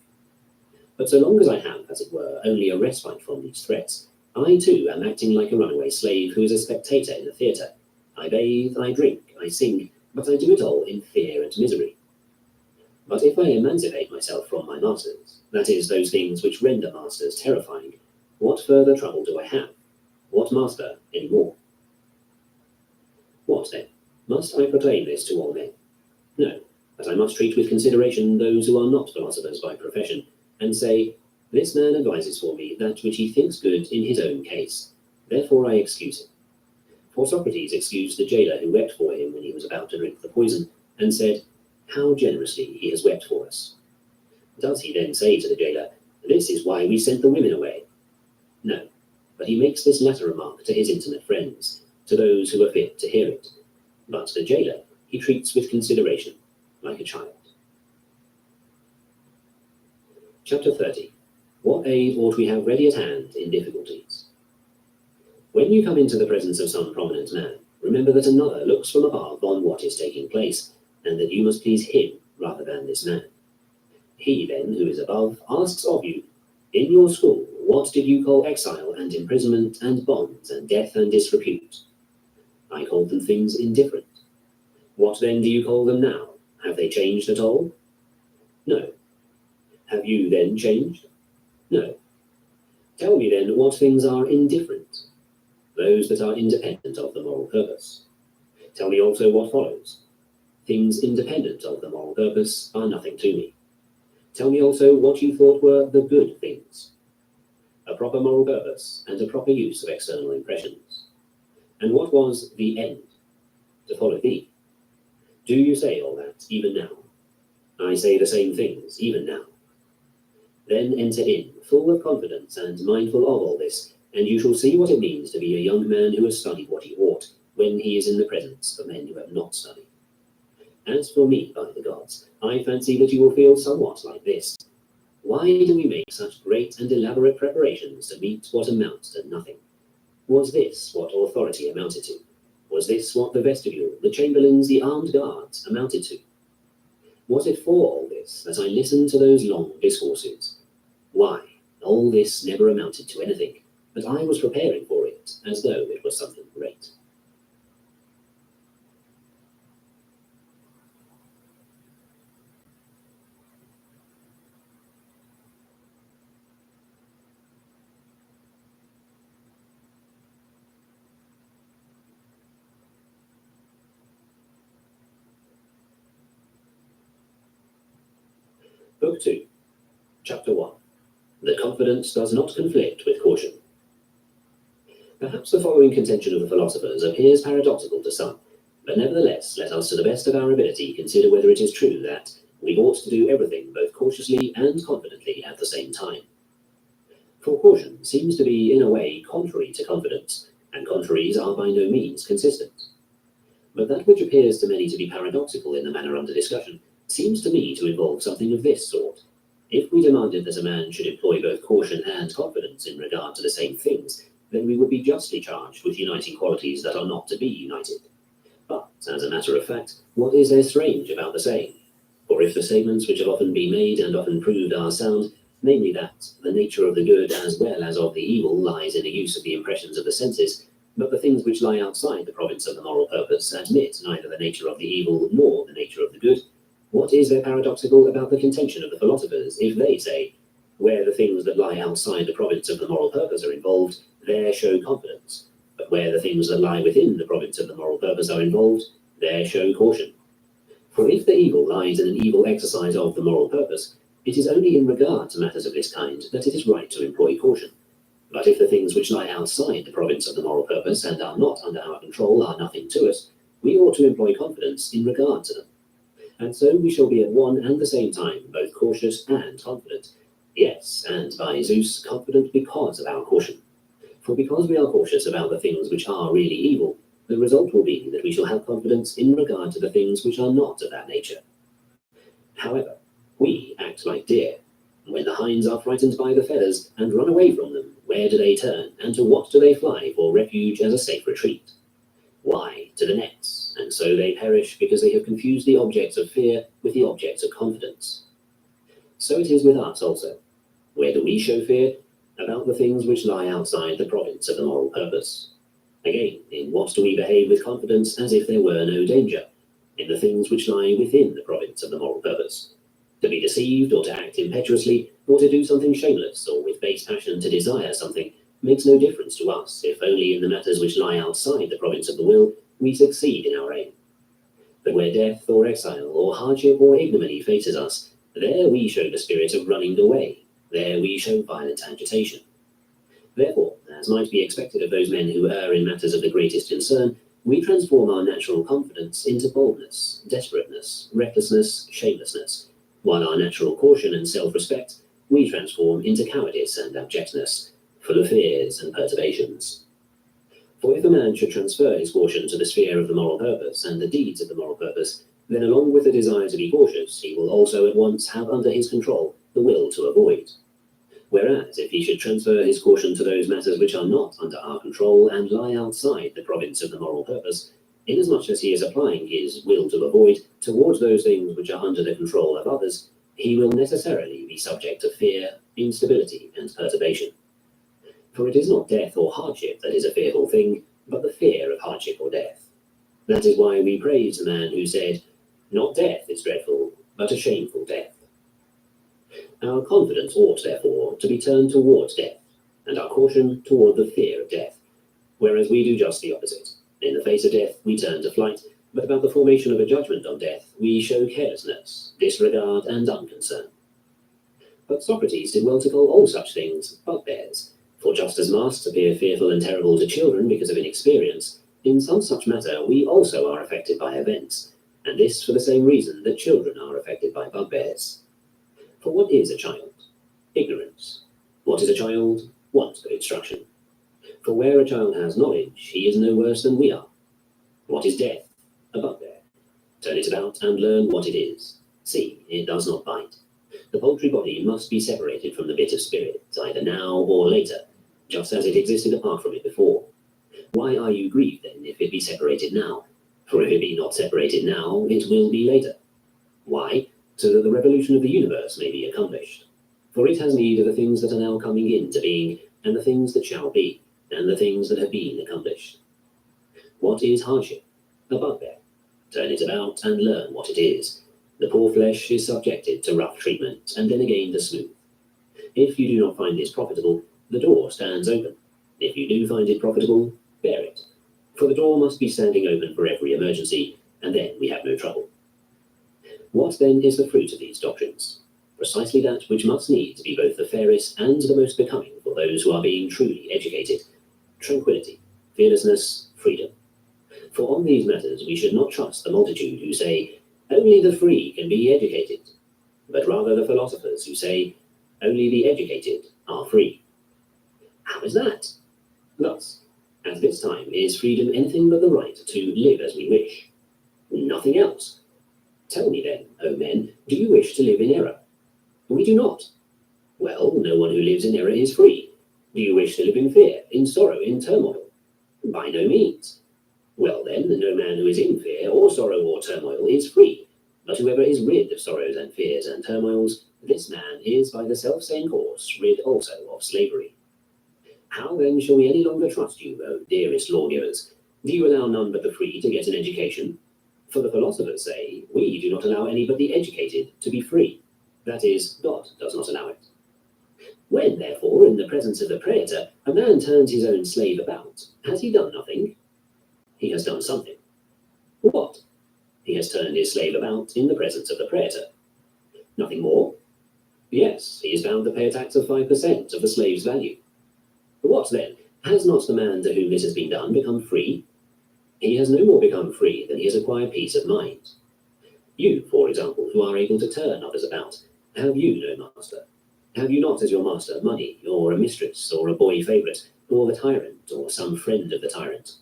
But so long as I have, as it were, only a respite from these threats, I too am acting like a runaway slave who is a spectator in a theatre. I bathe, I drink, I sing, but I do it all in fear and misery. But if I emancipate myself from my masters, that is, those things which render masters terrifying, what further trouble do I have? What master any more? What then? Must I proclaim this to all men? No, but I must treat with consideration those who are not philosophers by profession, and say, this man advises for me that which he thinks good in his own case, therefore I excuse him. For Socrates excused the jailer who wept for him when he was about to drink the poison, and said, "How generously he has wept for us." Does he then say to the jailer, "This is why we sent the women away"? No, but he makes this latter remark to his intimate friends, to those who are fit to hear it. But the jailer he treats with consideration, like a child. Chapter 30. What aid ought we have ready at hand in difficulties? When you come into the presence of some prominent man, remember that another looks from above on what is taking place, and that you must please him rather than this man. He then, who is above, asks of you, "In your school, what did you call exile and imprisonment and bonds and death and disrepute?" I called them things indifferent. What then do you call them now? Have they changed at all? No. Have you then changed? No. Tell me then what things are indifferent. Those that are independent of the moral purpose. Tell me also what follows. Things independent of the moral purpose are nothing to me. Tell me also what you thought were the good things. A proper moral purpose and a proper use of external impressions. And what was the end? To follow thee. Do you say all that even now? I say the same things even now. Then enter in, full of confidence and mindful of all this, and you shall see what it means to be a young man who has studied what he ought, when he is in the presence of men who have not studied. As for me, by the gods, I fancy that you will feel somewhat like this. Why do we make such great and elaborate preparations to meet what amounts to nothing? Was this what authority amounted to? Was this what the vestibule, the chamberlains, the armed guards amounted to? Was it for all this that I listened to those long discourses? Why, all this never amounted to anything, but I was preparing for it as though it was something great. Book 2, Chapter 1. The confidence does not conflict with caution. Perhaps the following contention of the philosophers appears paradoxical to some, but nevertheless let us to the best of our ability consider whether it is true that we ought to do everything both cautiously and confidently at the same time. For caution seems to be in a way contrary to confidence, and contraries are by no means consistent. But that which appears to many to be paradoxical in the matter under discussion seems to me to involve something of this sort. If we demanded that a man should employ both caution and confidence in regard to the same things, then we would be justly charged with uniting qualities that are not to be united. But, as a matter of fact, what is there strange about the saying? For if the statements which have often been made and often proved are sound, namely that the nature of the good as well as of the evil lies in the use of the impressions of the senses, but the things which lie outside the province of the moral purpose admit neither the nature of the evil nor the nature of the good, what is there paradoxical about the contention of the philosophers if they say, where the things that lie outside the province of the moral purpose are involved, there show confidence, but where the things that lie within the province of the moral purpose are involved, there show caution? For if the evil lies in an evil exercise of the moral purpose, it is only in regard to matters of this kind that it is right to employ caution. But if the things which lie outside the province of the moral purpose and are not under our control are nothing to us, we ought to employ confidence in regard to them. And so we shall be at one and the same time both cautious and confident. Yes, and by Zeus, confident because of our caution. For because we are cautious about the things which are really evil, the result will be that we shall have confidence in regard to the things which are not of that nature. However, we act like deer. When the hinds are frightened by the feathers and run away from them, where do they turn, and to what do they fly for refuge as a safe retreat? Why, to the nets, and so they perish because they have confused the objects of fear with the objects of confidence. So it is with us also. Where do we show fear? About the things which lie outside the province of the moral purpose. Again, in what do we behave with confidence as if there were no danger? In the things which lie within the province of the moral purpose. To be deceived, or to act impetuously, or to do something shameless, or with base passion to desire something, makes no difference to us, if only in the matters which lie outside the province of the will we succeed in our aim. But where death, or exile, or hardship, or ignominy faces us, there we show the spirit of running away, there we show violent agitation. Therefore, as might be expected of those men who err in matters of the greatest concern, we transform our natural confidence into boldness, desperateness, recklessness, shamelessness, while our natural caution and self-respect we transform into cowardice and abjectness, full of fears and perturbations. For if a man should transfer his caution to the sphere of the moral purpose and the deeds of the moral purpose, then along with the desire to be cautious, he will also at once have under his control the will to avoid. Whereas, if he should transfer his caution to those matters which are not under our control and lie outside the province of the moral purpose, inasmuch as he is applying his will to avoid towards those things which are under the control of others, he will necessarily be subject to fear, instability, and perturbation. For it is not death or hardship that is a fearful thing, but the fear of hardship or death. That is why we praise the man who said, "Not death is dreadful, but a shameful death." Our confidence ought, therefore, to be turned towards death, and our caution toward the fear of death, whereas we do just the opposite. In the face of death, we turn to flight, but about the formation of a judgment on death, we show carelessness, disregard, and unconcern. But Socrates did well to call all such things bugbears, for just as masks appear fearful and terrible to children because of inexperience, in some such matter we also are affected by events, and this for the same reason that children are affected by bugbears. For what is a child? Ignorance. What is a child? Want of instruction. For where a child has knowledge, he is no worse than we are. What is death? A bugbear. Turn it about and learn what it is. See, it does not bite. The paltry body must be separated from the bit of spirit, either now or later, just as it existed apart from it before. Why are you grieved, then, if it be separated now? For if it be not separated now, it will be later. Why? So that the revolution of the universe may be accomplished. For it has need of the things that are now coming into being, and the things that shall be, and the things that have been accomplished. What is hardship? A bugbear. Turn it about and learn what it is. The poor flesh is subjected to rough treatment, and then again to smooth. If you do not find this profitable, the door stands open. If you do find it profitable, bear it. For the door must be standing open for every emergency, and then we have no trouble. What then is the fruit of these doctrines? Precisely that which must needs be both the fairest and the most becoming for those who are being truly educated: tranquility, fearlessness, freedom. For on these matters we should not trust the multitude who say, "Only the free can be educated," but rather the philosophers who say, "Only the educated are free." How is that? Thus, at this time is freedom anything but the right to live as we wish? Nothing else. Tell me then, O men, do you wish to live in error? We do not. Well, no one who lives in error is free. Do you wish to live in fear, in sorrow, in turmoil? By no means. Well then, no man who is in fear, or sorrow, or turmoil is free. But whoever is rid of sorrows and fears and turmoils, this man is by the self-same course rid also of slavery. How then shall we any longer trust you, O dearest lawgivers? Do you allow none but the free to get an education? For the philosophers say, we do not allow any but the educated to be free. That is, God does not allow it. When, therefore, in the presence of the praetor, a man turns his own slave about, has he done nothing? He has done something. What? He has turned his slave about in the presence of the praetor. Nothing more? Yes, he is bound to pay a tax of 5% of the slave's value. What then? Has not the man to whom this has been done become free? He has no more become free than he has acquired peace of mind. You, for example, who are able to turn others about, have you no master? Have you not as your master money, or a mistress, or a boy favourite, or the tyrant, or some friend of the tyrant?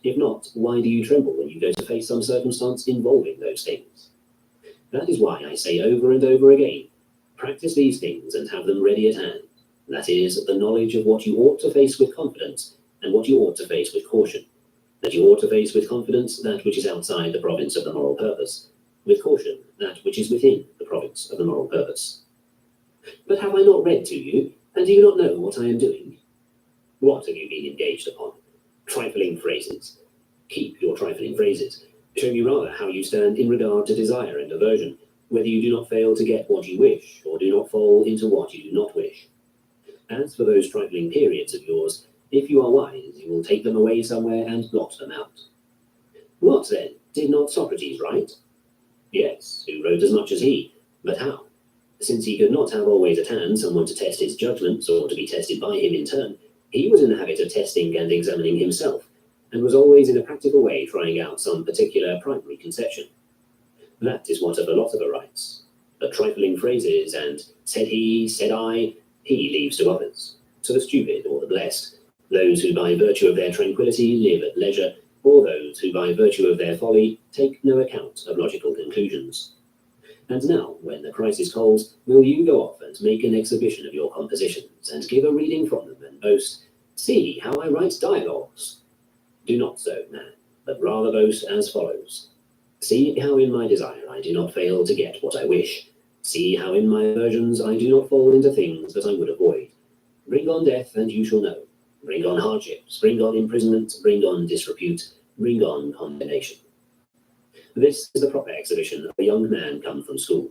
If not, why do you tremble when you go to face some circumstance involving those things? That is why I say over and over again, practice these things and have them ready at hand. That is, the knowledge of what you ought to face with confidence, and what you ought to face with caution. That you ought to face with confidence that which is outside the province of the moral purpose, with caution that which is within the province of the moral purpose. But have I not read to you, and do you not know what I am doing? What have you been engaged upon? Trifling phrases. Keep your trifling phrases. Show me rather how you stand in regard to desire and aversion, whether you do not fail to get what you wish, or do not fall into what you do not wish. As for those trifling periods of yours, if you are wise, you will take them away somewhere and blot them out. What then? Did not Socrates write? Yes, who wrote as much as he, but how? Since he could not have always at hand someone to test his judgments, or to be tested by him in turn, He was in the habit of testing and examining himself, and was always in a practical way trying out some particular primary conception. That is what a philosopher writes. The trifling phrases and said he, said I, he leaves to others, to the stupid or the blessed, those who by virtue of their tranquillity live at leisure, or those who by virtue of their folly take no account of logical conclusions. And now, when the crisis calls, will you go off and make an exhibition of your compositions, and give a reading from them, and boast, see how I write dialogues? Do not so, man, but rather boast as follows. See how in my desire I do not fail to get what I wish. See how in my aversions I do not fall into things that I would avoid. Bring on death, and you shall know. Bring on hardships, bring on imprisonment, bring on disrepute, bring on condemnation. This is the proper exhibition of a young man come from school.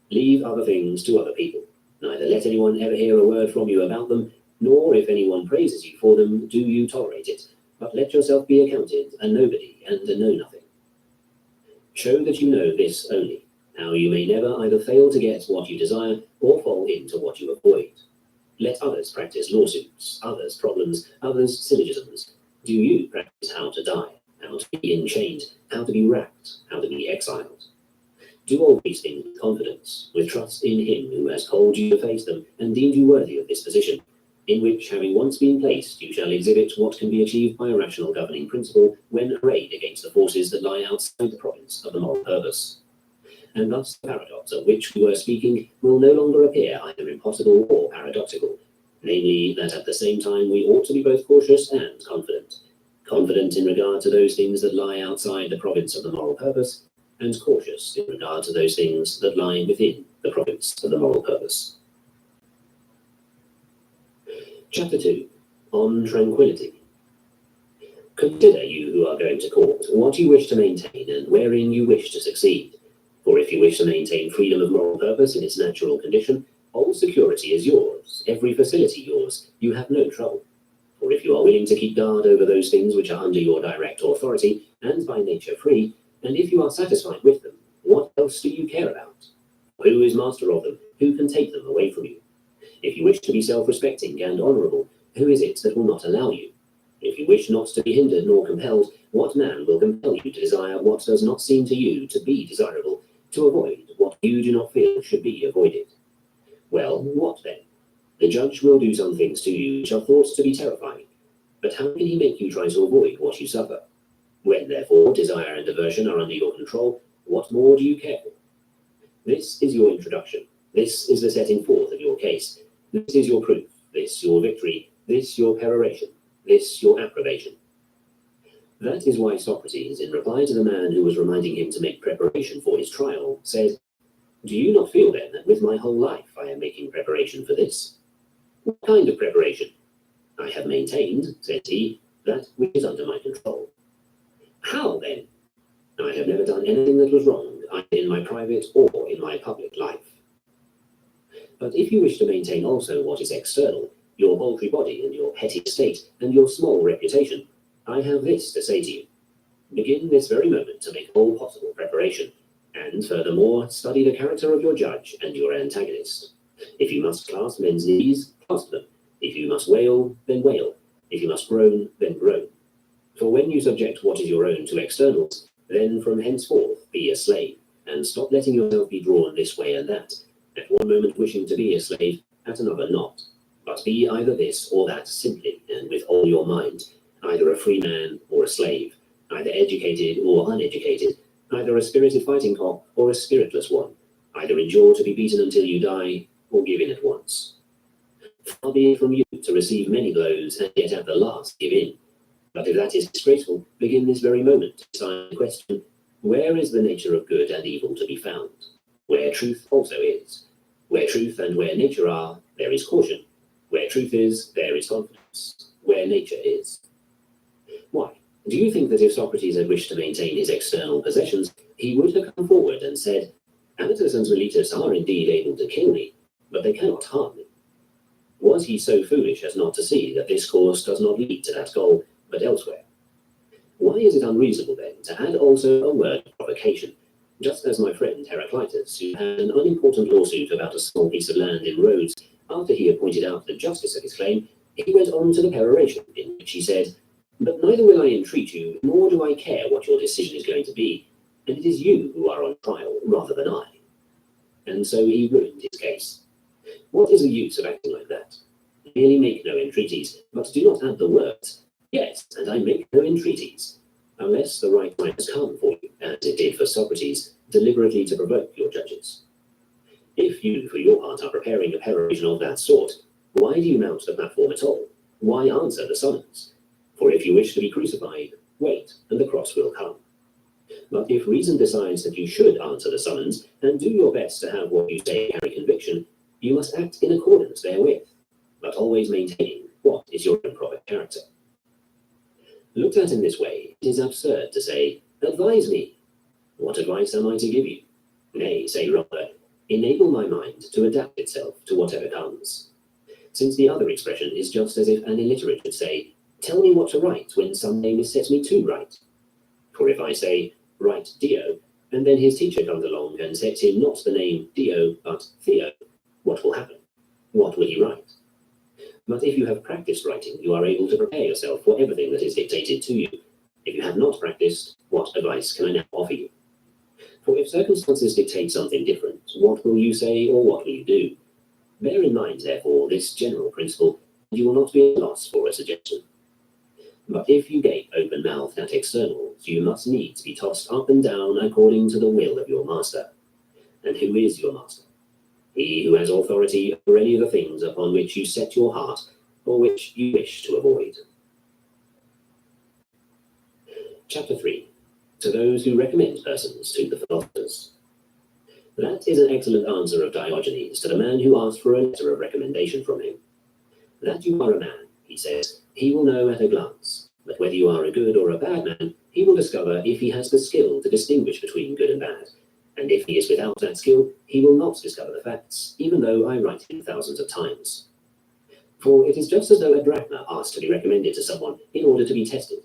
Leave other things to other people. Neither let anyone ever hear a word from you about them, nor if anyone praises you for them, do you tolerate it, but let yourself be accounted a nobody and a know-nothing. Show that you know this only, how you may never either fail to get what you desire or fall into what you avoid. Let others practice lawsuits, others problems, others syllogisms. Do you practice how to die, how to be enchained, how to be racked, how to be exiled? Do all these things with confidence, with trust in him who has called you to face them and deemed you worthy of this position, in which, having once been placed, you shall exhibit what can be achieved by a rational governing principle when arrayed against the forces that lie outside the province of the moral purpose. And thus the paradox of which we were speaking will no longer appear either impossible or paradoxical, namely, that at the same time we ought to be both cautious and confident. Confident in regard to those things that lie outside the province of the moral purpose, and cautious in regard to those things that lie within the province of the moral purpose. Chapter 2. On Tranquility. Consider, you who are going to court, what you wish to maintain and wherein you wish to succeed. For if you wish to maintain freedom of moral purpose in its natural condition, all security is yours, every facility yours, you have no trouble. For if you are willing to keep guard over those things which are under your direct authority, and by nature free, and if you are satisfied with them, what else do you care about? Who is master of them? Who can take them away from you? If you wish to be self-respecting and honourable, who is it that will not allow you? If you wish not to be hindered nor compelled, what man will compel you to desire what does not seem to you to be desirable, to avoid what you do not feel should be avoided? Well, what then? The judge will do some things to you which are thought to be terrifying, but how can he make you try to avoid what you suffer? When, therefore, desire and aversion are under your control, what more do you care for? This is your introduction. This is the setting forth of your case. This is your proof. This your victory. This your peroration. This your approbation. That is why Socrates, in reply to the man who was reminding him to make preparation for his trial, said, Do you not feel then that with my whole life I am making preparation for this? What kind of preparation? I have maintained, said he, that which is under my control. How then? I have never done anything that was wrong, either in my private or in my public life. But if you wish to maintain also what is external, your paltry body and your petty estate and your small reputation, I have this to say to you. Begin this very moment to make all possible preparation, and furthermore, study the character of your judge and your antagonist. If you must clasp men's knees, clasp them. If you must wail, then wail. If you must groan, then groan. For when you subject what is your own to externals, then from henceforth be a slave, and stop letting yourself be drawn this way and that, at one moment wishing to be a slave, at another not, but be either this or that simply and with all your mind, either a free man or a slave, either educated or uneducated, either a spirited fighting cock or a spiritless one, either endure to be beaten until you die, or give in at once. Far be it from you to receive many blows and yet at the last give in. But if that is disgraceful, begin this very moment to decide the question, where is the nature of good and evil to be found? Where truth also is. Where truth and where nature are, there is caution. Where truth is, there is confidence. Where nature is. Why? Do you think that if Socrates had wished to maintain his external possessions, he would have come forward and said, Anytus and Miletus are indeed able to kill me, but they cannot harm me? Was he so foolish as not to see that this course does not lead to that goal, but elsewhere? Why is it unreasonable, then, to add also a word of provocation, just as my friend Heraclitus, who had an unimportant lawsuit about a small piece of land in Rhodes, after he had pointed out the justice of his claim, He went on to the peroration, in which he said, "But neither will I entreat you, nor do I care what your decision is going to be, and it is you who are on trial rather than I." And so he ruined his case. What is the use of acting like that? Merely make no entreaties, but do not add the words, "Yes, and I make no entreaties," unless the right time has come for you, as it did for Socrates, deliberately to provoke your judges. If you, for your part, are preparing a peroration of that sort, why do you mount the platform at all? Why answer the summons? For if you wish to be crucified, wait, and the cross will come. But if reason decides that you should answer the summons, and do your best to have what you say carry conviction, you must act in accordance therewith, but always maintaining what is your own proper character. Looked at in this way, it is absurd to say, "Advise me." What advice am I to give you? Nay, say rather, enable my mind to adapt itself to whatever comes. Since the other expression is just as if an illiterate should say, "Tell me what to write when some name sets me to write." For if I say, "Write Dio," and then his teacher comes along and sets him not the name Dio, but Theo, what will happen? What will he write? But if you have practiced writing, you are able to prepare yourself for everything that is dictated to you. If you have not practiced, what advice can I now offer you? For if circumstances dictate something different, what will you say or what will you do? Bear in mind, therefore, this general principle, and you will not be at a loss for a suggestion. But if you gape open-mouthed at externals, you must needs be tossed up and down according to the will of your master. And who is your master? He who has authority over any of the things upon which you set your heart, or which you wish to avoid. Chapter 3. To those who recommend persons to the philosophers. That is an excellent answer of Diogenes to the man who asked for a letter of recommendation from him. That you are a man, he says, he will know at a glance, but whether you are a good or a bad man, he will discover if he has the skill to distinguish between good and bad, and if he is without that skill, he will not discover the facts, even though I write him thousands of times. For it is just as though a drachma asks to be recommended to someone in order to be tested.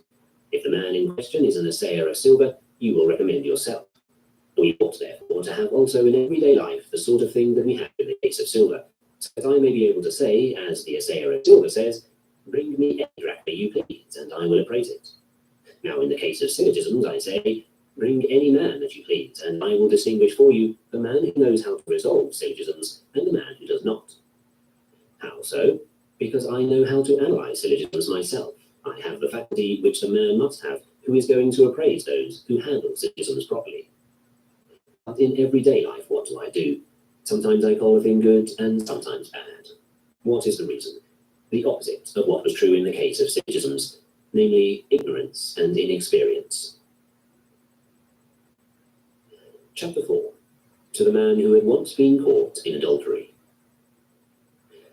If the man in question is an assayer of silver, you will recommend yourself. We ought, therefore, to have also in everyday life the sort of thing that we have in the case of silver, so that I may be able to say, as the assayer of silver says, "Bring me any drachma you please, and I will appraise it." Now, in the case of syllogisms, I say, "Bring any man that you please, and I will distinguish for you the man who knows how to resolve syllogisms and the man who does not." How so? Because I know how to analyze syllogisms myself. I have the faculty which the man must have who is going to appraise those who handle syllogisms properly. But in everyday life, what do? Sometimes I call a thing good and sometimes bad. What is the reason? The opposite of what was true in the case of syllogisms, namely ignorance and inexperience. Chapter 4. To the man who had once been caught in adultery.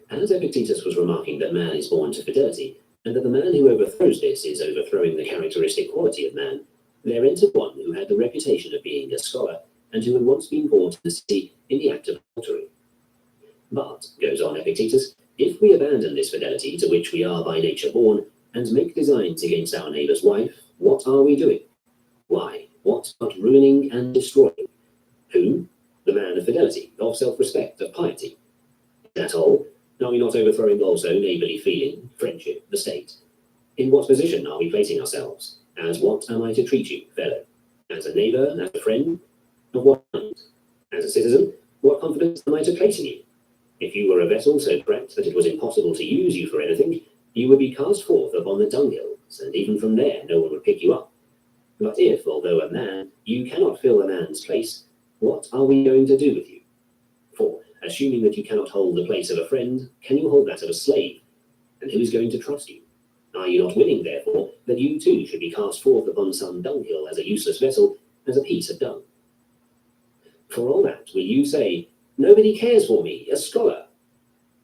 As Epictetus was remarking that man is born to fidelity, and that the man who overthrows this is overthrowing the characteristic quality of man, there entered one who had the reputation of being a scholar, and who had once been caught in the city in the act of adultery. But, goes on Epictetus, if we abandon this fidelity to which we are by nature born, and make designs against our neighbour's wife, what are we doing? Why, what but ruining and destroying? Who? The man of fidelity, of self-respect, of piety. Is that all? Are we not overthrowing also neighbourly feeling, friendship, the state? In what position are we placing ourselves? As what am I to treat you, fellow? As a neighbour, as a friend? Of what kind? As a citizen, what confidence am I to place in you? If you were a vessel so cracked that it was impossible to use you for anything, you would be cast forth upon the dunghills, and even from there no one would pick you up. But if, although a man, you cannot fill a man's place, what are we going to do with you? For, assuming that you cannot hold the place of a friend, can you hold that of a slave? And who is going to trust you? Are you not willing, therefore, that you too should be cast forth upon some dunghill as a useless vessel, as a piece of dung? For all that, will you say, "Nobody cares for me, a scholar"?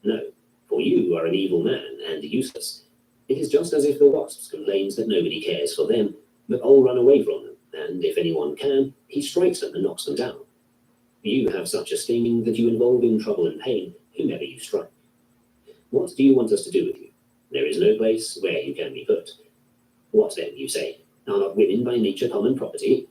No, for you are an evil man and useless. It is just as if the wasps complains that nobody cares for them, but all run away from them, and if anyone can, he strikes them and knocks them down. You have such a sting that you involve in trouble and pain whomever you strike. What do you want us to do with you? There is no place where you can be put. What then, you say? Are not women by nature common property?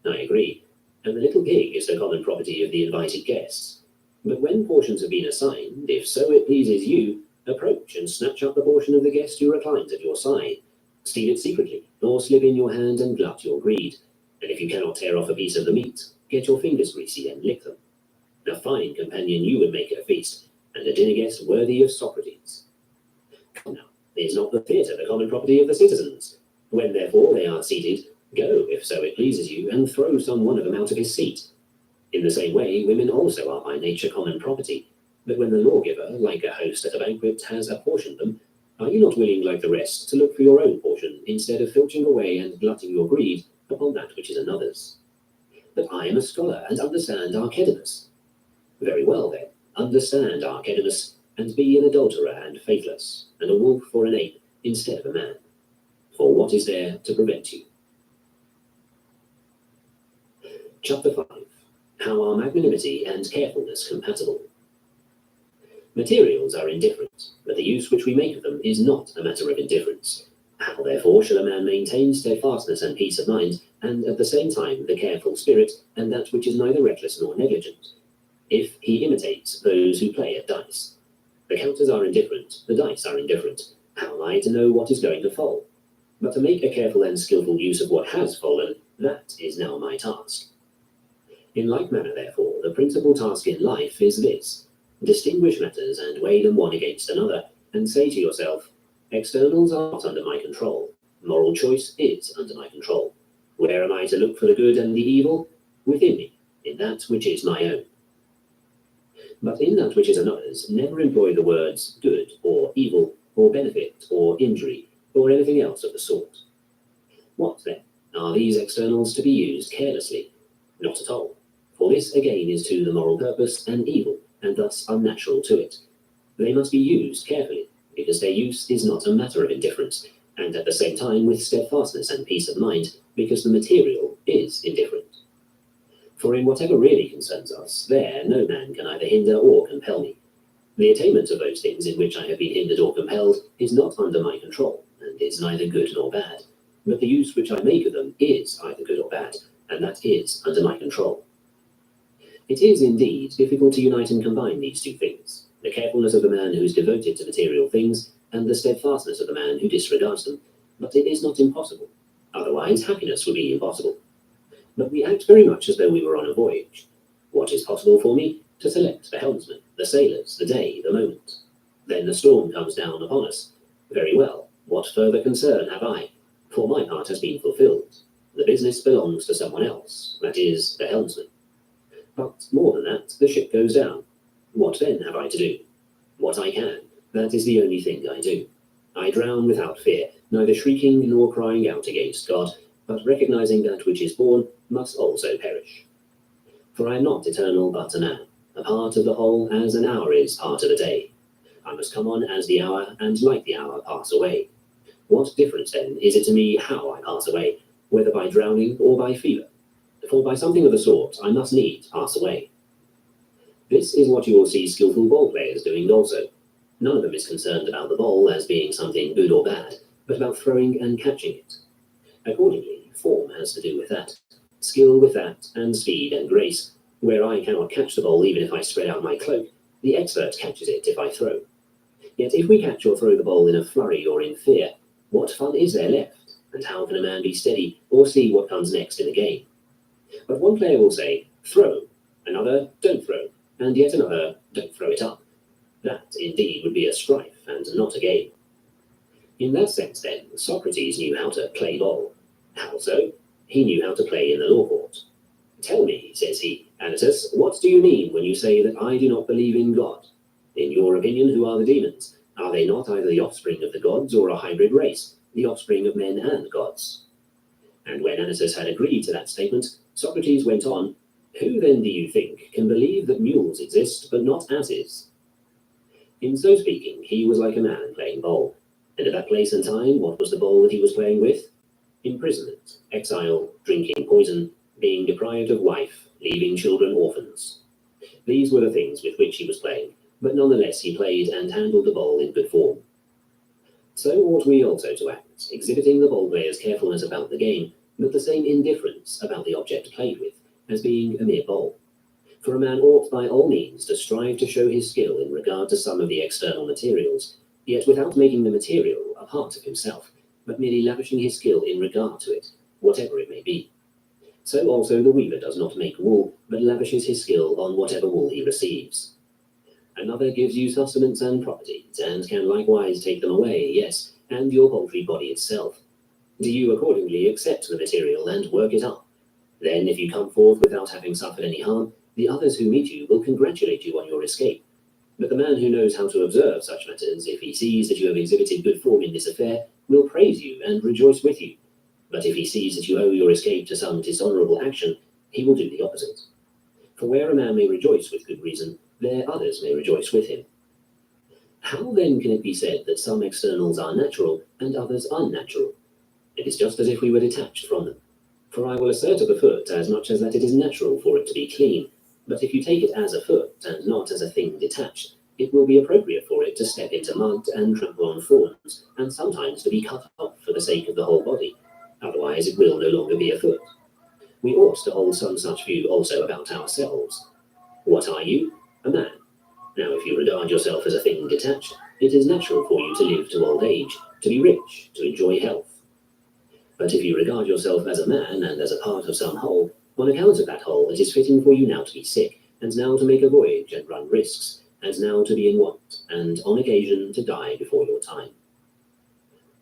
I agree, and the little pig is the common property of the invited guests. But when portions have been assigned, if so it pleases you, Approach and snatch up the portion of the guest who reclines at your side. Steal it secretly, or slip in your hand and glut your greed. And if you cannot tear off a piece of the meat, get your fingers greasy and lick them. A fine companion you would make at a feast, and a dinner guest worthy of Socrates. Come now, is not the theatre the common property of the citizens? When therefore they are seated, go, if so it pleases you, and throw some one of them out of his seat. In the same way, women also are by nature common property, but when the lawgiver, like a host at a banquet, has apportioned them, are you not willing, like the rest, to look for your own portion, instead of filching away and glutting your greed upon that which is another's? But I am a scholar, and understand Archedimus. Very well, then, understand Archedimus, and be an adulterer and faithless, and a wolf or an ape instead of a man. For what is there to prevent you? Chapter 5. How are magnanimity and carefulness compatible? Materials are indifferent, but the use which we make of them is not a matter of indifference. How, therefore, shall a man maintain steadfastness and peace of mind, and at the same time the careful spirit, and that which is neither reckless nor negligent? If he imitates those who play at dice. The counters are indifferent, the dice are indifferent. How am I to know what is going to fall? But to make a careful and skilful use of what has fallen, that is now my task. In like manner, therefore, the principal task in life is this: distinguish matters and weigh them one against another, and say to yourself, externals are not under my control. Moral choice is under my control. Where am I to look for the good and the evil? Within me, in that which is my own. But in that which is another's, never employ the words good or evil, or benefit or injury, or anything else of the sort. What, then, are these externals to be used carelessly? Not at all. For this again is to the moral purpose an evil, and thus unnatural to it. They must be used carefully, because their use is not a matter of indifference, and at the same time with steadfastness and peace of mind, because the material is indifferent. For in whatever really concerns us, there no man can either hinder or compel me. The attainment of those things in which I have been hindered or compelled is not under my control, and is neither good nor bad, but the use which I make of them is either good or bad, and that is under my control. It is indeed difficult to unite and combine these two things, the carefulness of the man who is devoted to material things, and the steadfastness of the man who disregards them, but it is not impossible. Otherwise, happiness would be impossible. But we act very much as though we were on a voyage. What is possible for me? To select the helmsman, the sailors, the day, the moment. Then the storm comes down upon us. Very well, what further concern have I? For my part has been fulfilled. The business belongs to someone else, that is, the helmsman. But more than that, the ship goes down. What then have I to do? What I can, that is the only thing I do. I drown without fear, neither shrieking nor crying out against God, but recognizing that which is born must also perish. For I am not eternal but a man, a part of the whole as an hour is part of a day. I must come on as the hour, and like the hour pass away. What difference then is it to me how I pass away, whether by drowning or by fever? For by something of the sort I must needs pass away. This is what you will see skillful ball players doing also. None of them is concerned about the ball as being something good or bad, but about throwing and catching it. Accordingly, form has to do with that, skill with that, and speed and grace. Where I cannot catch the ball even if I spread out my cloak, the expert catches it if I throw. Yet if we catch or throw the ball in a flurry or in fear, what fun is there left, and how can a man be steady or see what comes next in the game? But one player will say, throw, another, don't throw, and yet another, don't throw it up. That, indeed, would be a strife, and not a game. In that sense, then, Socrates knew how to play ball. How so? He knew how to play in the law court. Tell me, says he, Anytus, what do you mean when you say that I do not believe in God? In your opinion, who are the demons? Are they not either the offspring of the gods or a hybrid race, the offspring of men and gods? And when Anytus had agreed to that statement, Socrates went on, who then do you think can believe that mules exist but not asses? In so speaking, he was like a man playing ball. And at that place and time, what was the ball that he was playing with? Imprisonment, exile, drinking poison, being deprived of wife, leaving children orphans. These were the things with which he was playing, but nonetheless he played and handled the ball in good form. So ought we also to act, exhibiting the ball player's carefulness about the game, but the same indifference about the object played with, as being a mere ball. For a man ought by all means to strive to show his skill in regard to some of the external materials, yet without making the material a part of himself, but merely lavishing his skill in regard to it, whatever it may be. So also the weaver does not make wool, but lavishes his skill on whatever wool he receives. Another gives you sustenance and properties, and can likewise take them away, yes, and your paltry body itself. Do you accordingly accept the material and work it up? Then, if you come forth without having suffered any harm, the others who meet you will congratulate you on your escape. But the man who knows how to observe such matters, if he sees that you have exhibited good form in this affair, will praise you and rejoice with you. But if he sees that you owe your escape to some dishonourable action, he will do the opposite. For where a man may rejoice with good reason, there others may rejoice with him. How then can it be said that some externals are natural and others unnatural? It is just as if we were detached from them. For I will assert of the foot as much as that it is natural for it to be clean, but if you take it as a foot and not as a thing detached, it will be appropriate for it to step into mud and trample on thorns, and sometimes to be cut off for the sake of the whole body. Otherwise it will no longer be a foot. We ought to hold some such view also about ourselves. What are you? A man. Now if you regard yourself as a thing detached, it is natural for you to live to old age, to be rich, to enjoy health. But if you regard yourself as a man and as a part of some whole, on account of that whole it is fitting for you now to be sick, and now to make a voyage and run risks, and now to be in want, and on occasion to die before your time.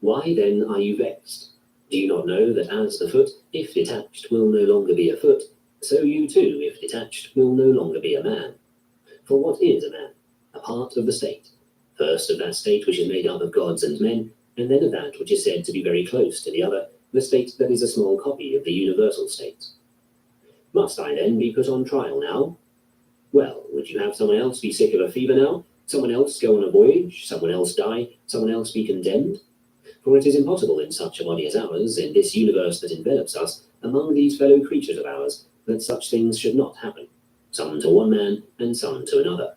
Why then are you vexed? Do you not know that as the foot, if detached, will no longer be a foot, so you too, if detached, will no longer be a man? For what is a man? A part of the state, first of that state which is made up of gods and men, and then of that which is said to be very close to the other, the state that is a small copy of the universal state. Must I then be put on trial now? Well, would you have someone else be sick of a fever now? Someone else go on a voyage? Someone else die? Someone else be condemned? For it is impossible in such a body as ours, in this universe that envelops us, among these fellow creatures of ours, that such things should not happen, some to one man and some to another.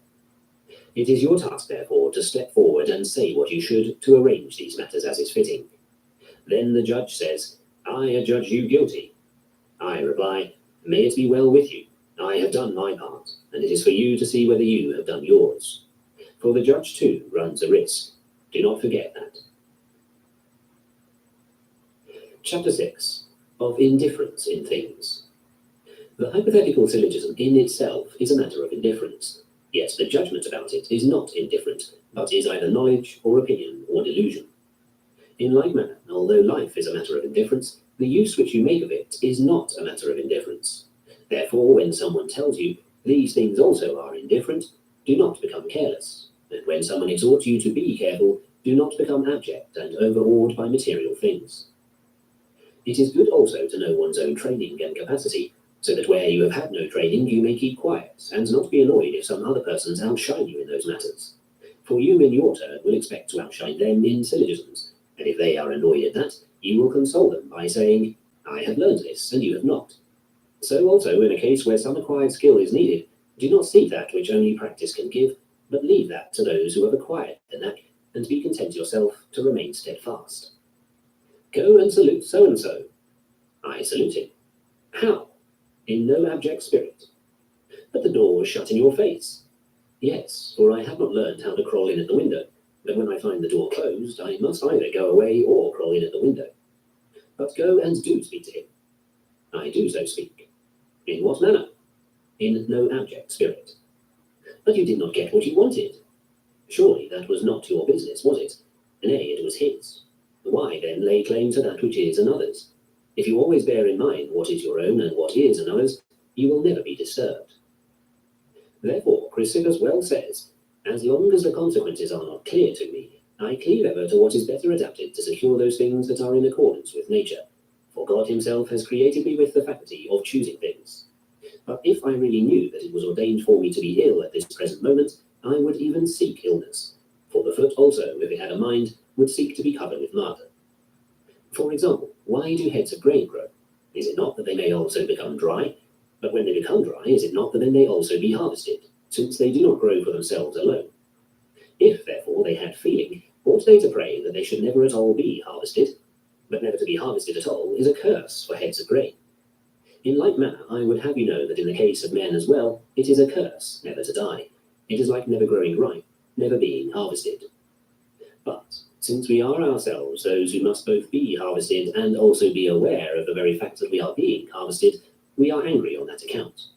It is your task, therefore, to step forward and say what you should to arrange these matters as is fitting. Then the judge says, I adjudge you guilty. I reply, may it be well with you. I have done my part, and it is for you to see whether you have done yours. For the judge, too, runs a risk. Do not forget that. Chapter 6. Of Indifference in Things. The hypothetical syllogism in itself is a matter of indifference, yet the judgment about it is not indifferent, but is either knowledge or opinion or delusion. In like manner, although life is a matter of indifference, the use which you make of it is not a matter of indifference. Therefore, when someone tells you, these things also are indifferent, do not become careless, and when someone exhorts you to be careful, do not become abject and overawed by material things. It is good also to know one's own training and capacity, so that where you have had no training you may keep quiet, and not be annoyed if some other persons outshine you in those matters. For you in your turn will expect to outshine them in syllogisms, and if they are annoyed at that, you will console them by saying, I have learned this, and you have not. So also in a case where some acquired skill is needed, do not seek that which only practice can give, but leave that to those who have acquired the knack, and be content yourself to remain steadfast. Go and salute so-and-so. I salute him. How? In no abject spirit. But the door was shut in your face. Yes, for I have not learned how to crawl in at the window, but when I find the door closed, I must either go away or crawl in at the window. But go and do speak to him. I do so speak. In what manner? In no abject spirit. But you did not get what you wanted. Surely that was not your business, was it? Nay, it was his. Why then lay claim to that which is another's? If you always bear in mind what is your own and what is another's, you will never be disturbed. Therefore, Chrysippus well says, as long as the consequences are not clear to me, I cleave ever to what is better adapted to secure those things that are in accordance with nature. For God himself has created me with the faculty of choosing things. But if I really knew that it was ordained for me to be ill at this present moment, I would even seek illness. For the foot also, if it had a mind, would seek to be covered with mud. For example, why do heads of grain grow? Is it not that they may also become dry? But when they become dry, is it not that they may also be harvested, since they do not grow for themselves alone? If, therefore, they had feeling, ought they to pray that they should never at all be harvested? But never to be harvested at all is a curse for heads of grain. In like manner, I would have you know that in the case of men as well, it is a curse never to die. It is like never growing ripe, never being harvested. But since we are ourselves those who must both be harvested and also be aware of the very fact that we are being harvested, we are angry on that account.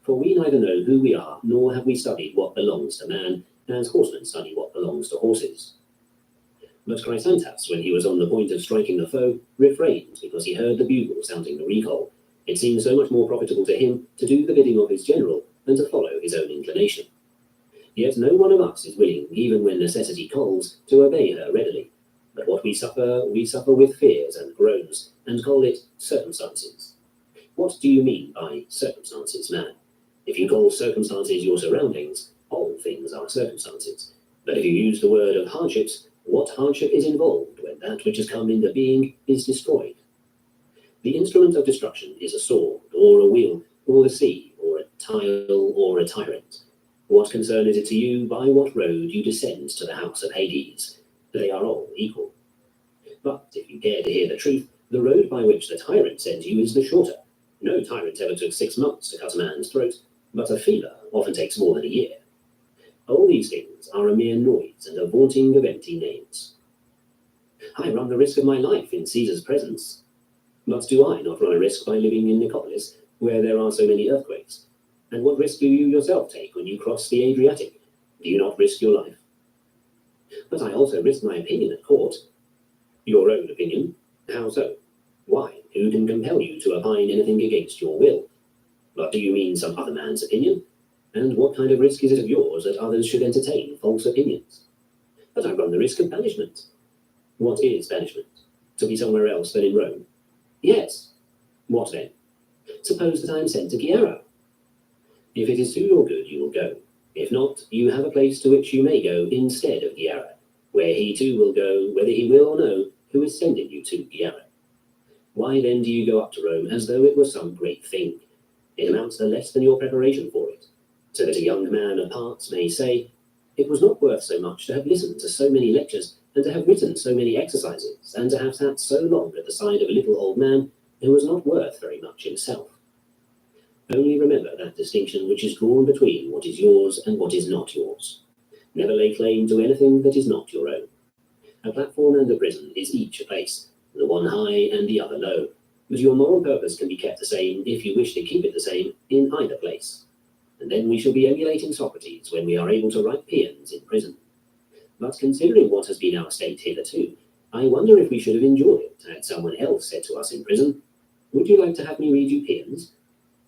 For we neither know who we are, nor have we studied what belongs to man, as horsemen study what belongs to horses. But Chrysantas, when he was on the point of striking the foe, refrained because he heard the bugle sounding the recall. It seemed so much more profitable to him to do the bidding of his general than to follow his own inclination. Yet no one of us is willing, even when necessity calls, to obey her readily. But what we suffer with fears and groans, and call it circumstances. What do you mean by circumstances, man? If you call circumstances your surroundings, all things are circumstances. But if you use the word of hardships, what hardship is involved when that which has come into being is destroyed? The instrument of destruction is a sword, or a wheel, or the sea, or a tile, or a tyrant. What concern is it to you by what road you descend to the house of Hades? They are all equal. But if you care to hear the truth, the road by which the tyrant sends you is the shorter. No tyrant ever took 6 months to cut a man's throat, but a fever often takes more than a year. All these things are a mere noise and a vaunting of empty names. I run the risk of my life in Caesar's presence. But do I not run a risk by living in Nicopolis, where there are so many earthquakes? And what risk do you yourself take when you cross the Adriatic? Do you not risk your life? But I also risk my opinion at court. Your own opinion? How so? Why, who can compel you to opine anything against your will? But do you mean some other man's opinion? And what kind of risk is it of yours that others should entertain false opinions? But I run the risk of banishment. What is banishment? To be somewhere else than in Rome? Yes. What then? Suppose that I am sent to Chiara. If it is to your good, you will go. If not, you have a place to which you may go instead of Chiara, where he too will go, whether he will or no, who is sending you to Chiara. Why then do you go up to Rome as though it were some great thing? It amounts to less than your preparation for it, so that a young man of parts may say, it was not worth so much to have listened to so many lectures, and to have written so many exercises, and to have sat so long at the side of a little old man who was not worth very much himself. Only remember that distinction which is drawn between what is yours and what is not yours. Never lay claim to anything that is not your own. A platform and a prison is each a place, the one high and the other low, but your moral purpose can be kept the same, if you wish to keep it the same, in either place. And then we shall be emulating Socrates when we are able to write paeans in prison. But considering what has been our state hitherto, I wonder if we should have enjoyed it had someone else said to us in prison, would you like to have me read you paeans?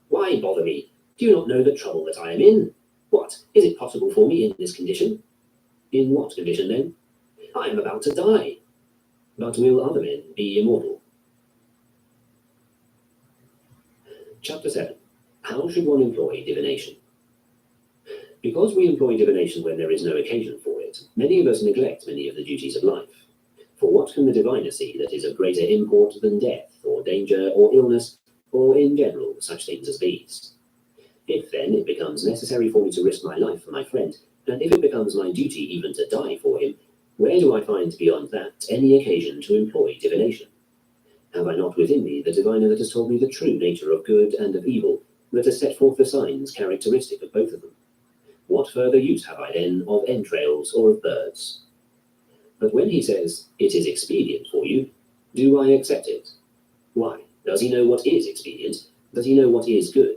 Why bother me? Do you not know the trouble that I am in? What, is it possible for me in this condition? In what condition then? I am about to die. But will other men be immortal? Chapter 7. How should one employ divination? Because we employ divination when there is no occasion for it, many of us neglect many of the duties of life. For what can the diviner see that is of greater import than death, or danger, or illness, or in general such things as these? If then it becomes necessary for me to risk my life for my friend, and if it becomes my duty even to die for him, where do I find beyond that any occasion to employ divination? Have I not within me the diviner that has told me the true nature of good and of evil, that has set forth the signs characteristic of both of them? What further use have I then of entrails or of birds? But when he says, it is expedient for you, do I accept it? Why? Does he know what is expedient? Does he know what is good?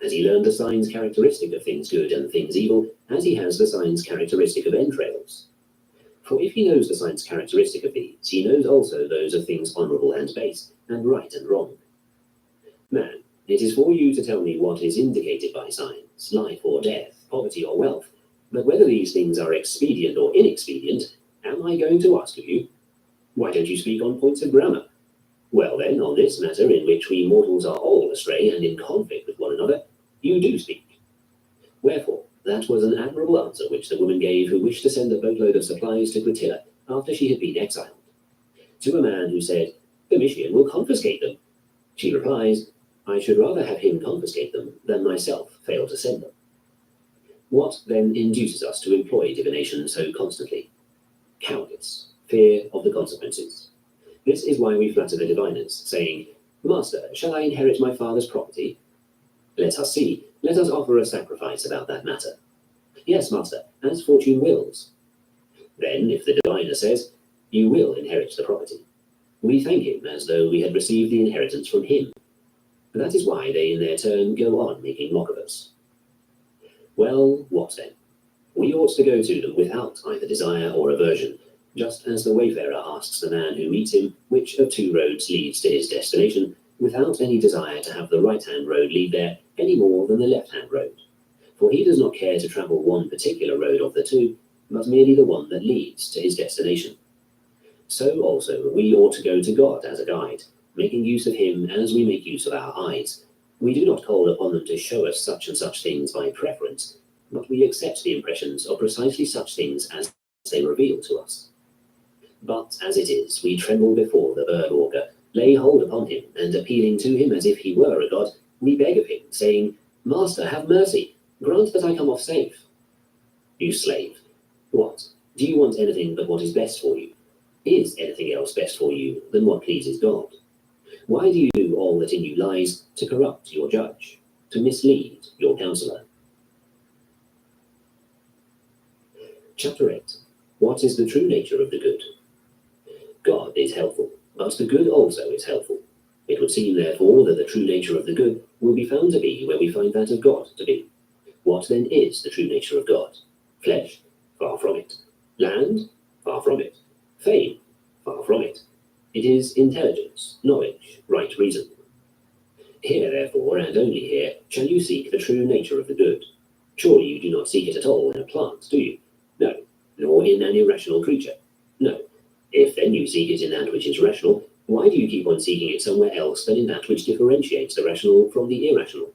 Has he learned the signs characteristic of things good and things evil, as he has the signs characteristic of entrails? For if he knows the signs characteristic of these, he knows also those of things honourable and base, and right and wrong. Man, it is for you to tell me what is indicated by signs, life or death, poverty or wealth, but whether these things are expedient or inexpedient, am I going to ask of you? Why don't you speak on points of grammar? Well then, on this matter in which we mortals are all astray and in conflict with one another, you do speak. Wherefore, that was an admirable answer which the woman gave who wished to send a boatload of supplies to Gratilla after she had been exiled. To a man who said, Domitian will confiscate them. She replies, I should rather have him confiscate them than myself fail to send them. What then induces us to employ divination so constantly? Cowardice, fear of the consequences. This is why we flatter the diviners, saying, Master, shall I inherit my father's property? Let us see. Let us offer a sacrifice about that matter. Yes, master, as fortune wills. Then, if the diviner says, you will inherit the property, we thank him as though we had received the inheritance from him. That is why they in their turn go on making mock of us. Well, what then? We ought to go to them without either desire or aversion, just as the wayfarer asks the man who meets him which of two roads leads to his destination, without any desire to have the right-hand road lead there any more than the left-hand road. For he does not care to travel one particular road of the two, but merely the one that leads to his destination. So also we ought to go to God as a guide, making use of him as we make use of our eyes. We do not call upon them to show us such and such things by preference, but we accept the impressions of precisely such things as they reveal to us. But as it is, we tremble before the bird walker, lay hold upon him, and appealing to him as if he were a god, we beg of him, saying, Master, have mercy, grant that I come off safe. You slave, what? Do you want anything but what is best for you? Is anything else best for you than what pleases God? Why do you do all that in you lies to corrupt your judge, to mislead your counselor? Chapter 8. What is the true nature of the good? God is helpful, but the good also is helpful. It would seem, therefore, that the true nature of the good will be found to be where we find that of God to be. What then is the true nature of God? Flesh? Far from it. Land? Far from it. Fame? Far from it. It is intelligence, knowledge, right reason. Here, therefore, and only here, shall you seek the true nature of the good. Surely you do not seek it at all in a plant, do you? No. Nor in an irrational creature? No. If then you seek it in that which is rational, why do you keep on seeking it somewhere else than in that which differentiates the rational from the irrational?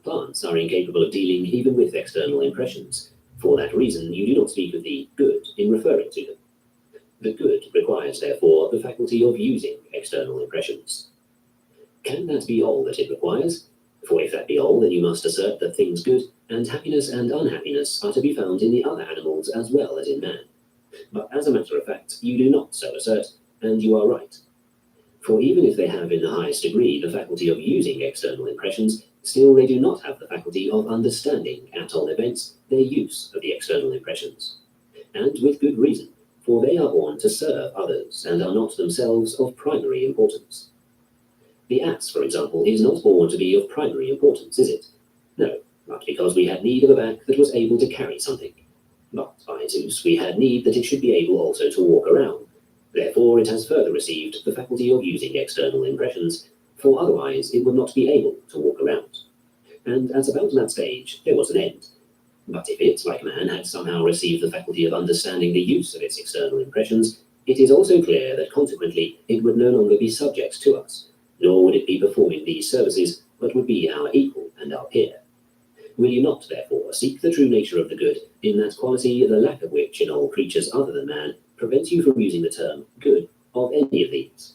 Plants are incapable of dealing even with external impressions. For that reason, you do not speak of the good in referring to them. The good requires, therefore, the faculty of using external impressions. Can that be all that it requires? For if that be all, then you must assert that things good and happiness and unhappiness are to be found in the other animals as well as in man. But as a matter of fact, you do not so assert, and you are right. For even if they have in the highest degree the faculty of using external impressions, still they do not have the faculty of understanding, at all events, their use of the external impressions. And with good reason, for they are born to serve others, and are not themselves of primary importance. The ass, for example, is not born to be of primary importance, is it? No, but because we had need of a back that was able to carry something. But, by Zeus, we had need that it should be able also to walk around. Therefore it has further received the faculty of using external impressions, for otherwise it would not be able to walk around. And at about that stage there was an end. But if it, like man, had somehow received the faculty of understanding the use of its external impressions, it is also clear that consequently it would no longer be subject to us, nor would it be performing these services, but would be our equal and our peer. Will you not, therefore, seek the true nature of the good, in that quality the lack of which in all creatures other than man prevents you from using the term good of any of these?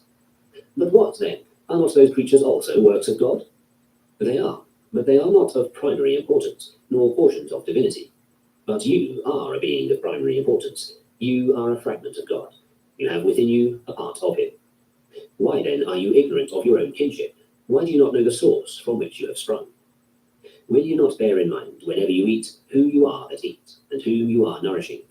But what, then? Are not those creatures also works of God? They are, but they are not of primary importance, nor portions of divinity. But you are a being of primary importance. You are a fragment of God. You have within you a part of him. Why then are you ignorant of your own kinship? Why do you not know the source from which you have sprung? Will you not bear in mind, whenever you eat, who you are that eat, and whom you are nourishing?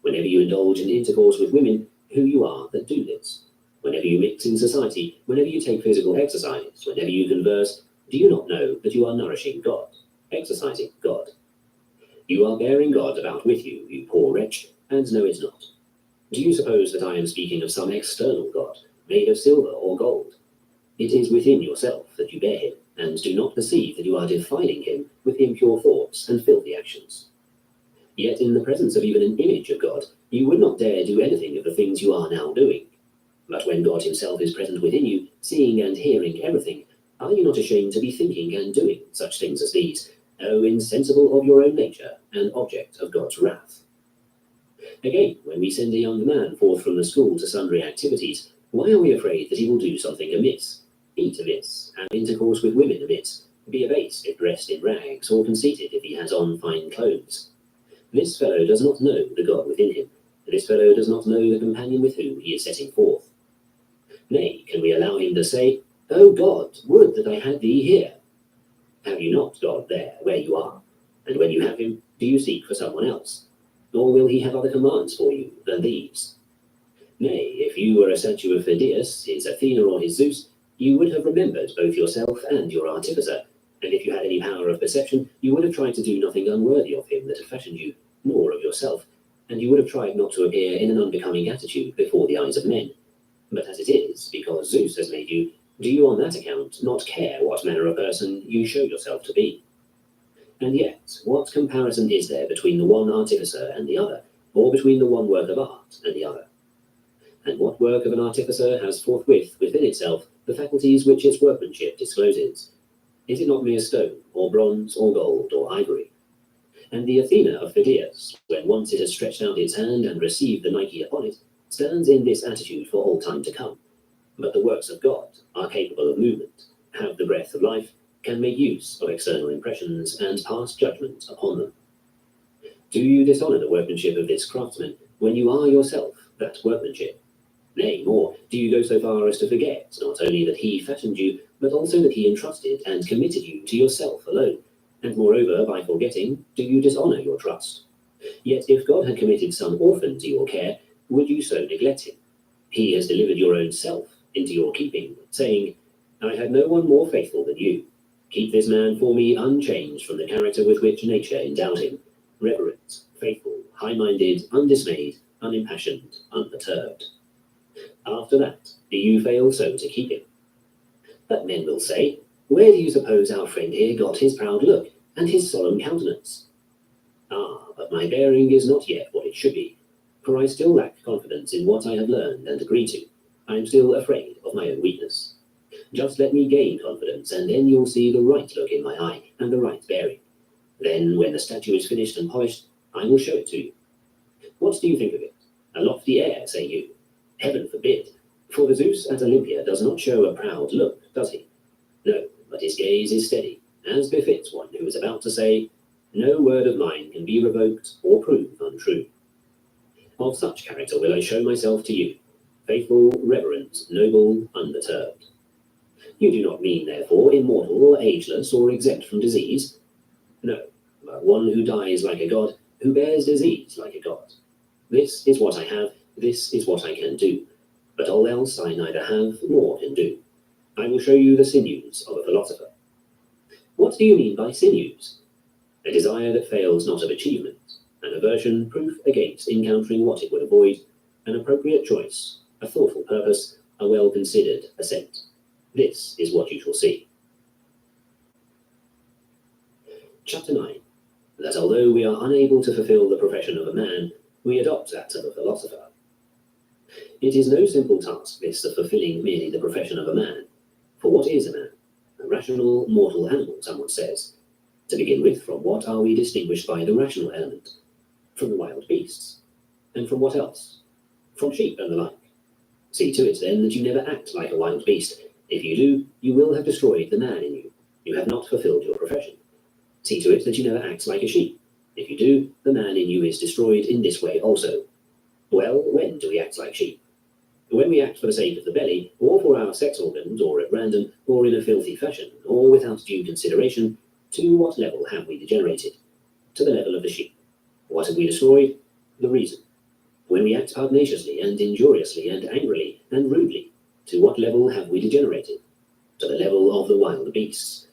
Whenever you indulge in intercourse with women, who you are that do this? Whenever you mix in society, whenever you take physical exercise, whenever you converse, do you not know that you are nourishing God, exercising God? You are bearing God about with you, you poor wretch, and know it not. Do you suppose that I am speaking of some external God, made of silver or gold? It is within yourself that you bear him, and do not perceive that you are defiling him with impure thoughts and filthy actions. Yet in the presence of even an image of God, you would not dare do anything of the things you are now doing. But when God himself is present within you, seeing and hearing everything, are you not ashamed to be thinking and doing such things as these, O insensible of your own nature, and object of God's wrath? Again, when we send a young man forth from the school to sundry activities, why are we afraid that he will do something amiss? Eat amiss, have intercourse with women amiss, be abased if dressed in rags, or conceited if he has on fine clothes? This fellow does not know the God within him. This fellow does not know the companion with whom he is setting forth. Nay, can we allow him to say, "O God, would that I had thee here!" Have you not God there where you are? And when you have him, do you seek for someone else? Or will he have other commands for you than these? Nay, if you were a statue of Phidias, his Athena or his Zeus, you would have remembered both yourself and your artificer, and if you had any power of perception, you would have tried to do nothing unworthy of him that had fashioned you, nor of yourself, and you would have tried not to appear in an unbecoming attitude before the eyes of men. But as it is, because Zeus has made you, do you on that account not care what manner of person you show yourself to be? And yet, what comparison is there between the one artificer and the other, or between the one work of art and the other? And what work of an artificer has forthwith within itself the faculties which its workmanship discloses? Is it not mere stone, or bronze, or gold, or ivory? And the Athena of Phidias, when once it has stretched out its hand and received the Nike upon it, stands in this attitude for all time to come. But the works of God are capable of movement, have the breath of life, can make use of external impressions, and pass judgment upon them. Do you dishonor the workmanship of this craftsman when you are yourself that workmanship? Nay, more, do you go so far as to forget not only that he fashioned you, but also that he entrusted and committed you to yourself alone? And moreover, by forgetting, do you dishonor your trust? Yet if God had committed some orphan to your care, would you so neglect him? He has delivered your own self into your keeping, saying, "I had no one more faithful than you. Keep this man for me unchanged from the character with which nature endowed him, reverent, faithful, high-minded, undismayed, unimpassioned, unperturbed." After that, do you fail so to keep him? But men will say, "Where do you suppose our friend here got his proud look and his solemn countenance?" Ah, but my bearing is not yet what it should be, for I still lack confidence in what I have learned and agreed to. I am still afraid of my own weakness. Just let me gain confidence, and then you'll see the right look in my eye and the right bearing. Then, when the statue is finished and polished, I will show it to you. What do you think of it? A lofty air, say you? Heaven forbid, for the Zeus at Olympia does not show a proud look, does he? No, but his gaze is steady, as befits one who is about to say, "No word of mine can be revoked or prove untrue." Of such character will I show myself to you, faithful, reverent, noble, unperturbed. You do not mean, therefore, immortal or ageless or exempt from disease? No, but one who dies like a god, who bears disease like a god. This is what I have, this is what I can do, but all else I neither have nor can do. I will show you the sinews of a philosopher. What do you mean by sinews? A desire that fails not of achievement, an aversion proof against encountering what it would avoid, an appropriate choice, a thoughtful purpose, a well-considered assent. This is what you shall see. Chapter 9. That although we are unable to fulfill the profession of a man, we adopt that of a philosopher. It is no simple task, this of fulfilling merely the profession of a man. For what is a man? A rational, mortal animal, someone says. To begin with, from what are we distinguished by the rational element? From the wild beasts. And from what else? From sheep and the like. See to it, then, that you never act like a wild beast. If you do, you will have destroyed the man in you. You have not fulfilled your profession. See to it that you never act like a sheep. If you do, the man in you is destroyed in this way also. Well, when do we act like sheep? When we act for the sake of the belly, or for our sex organs, or at random, or in a filthy fashion, or without due consideration, to what level have we degenerated? To the level of the sheep. What have we destroyed? The reason. When we act pugnaciously and injuriously and angrily and rudely, to what level have we degenerated? To the level of the wild beasts.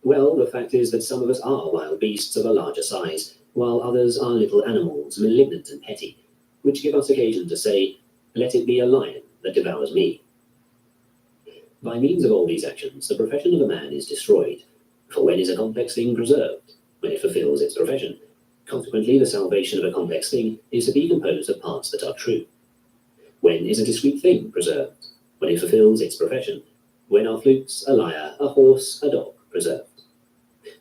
Well, the fact is that some of us are wild beasts of a larger size, while others are little animals, malignant and petty, which give us occasion to say, "Let it be a lion that devours me." By means of all these actions, the profession of a man is destroyed. For when is a complex thing preserved? When it fulfills its profession. Consequently, the salvation of a complex thing is to be composed of parts that are true. When is a discrete thing preserved? When it fulfills its profession. When are flutes, a lyre, a horse, a dog preserved?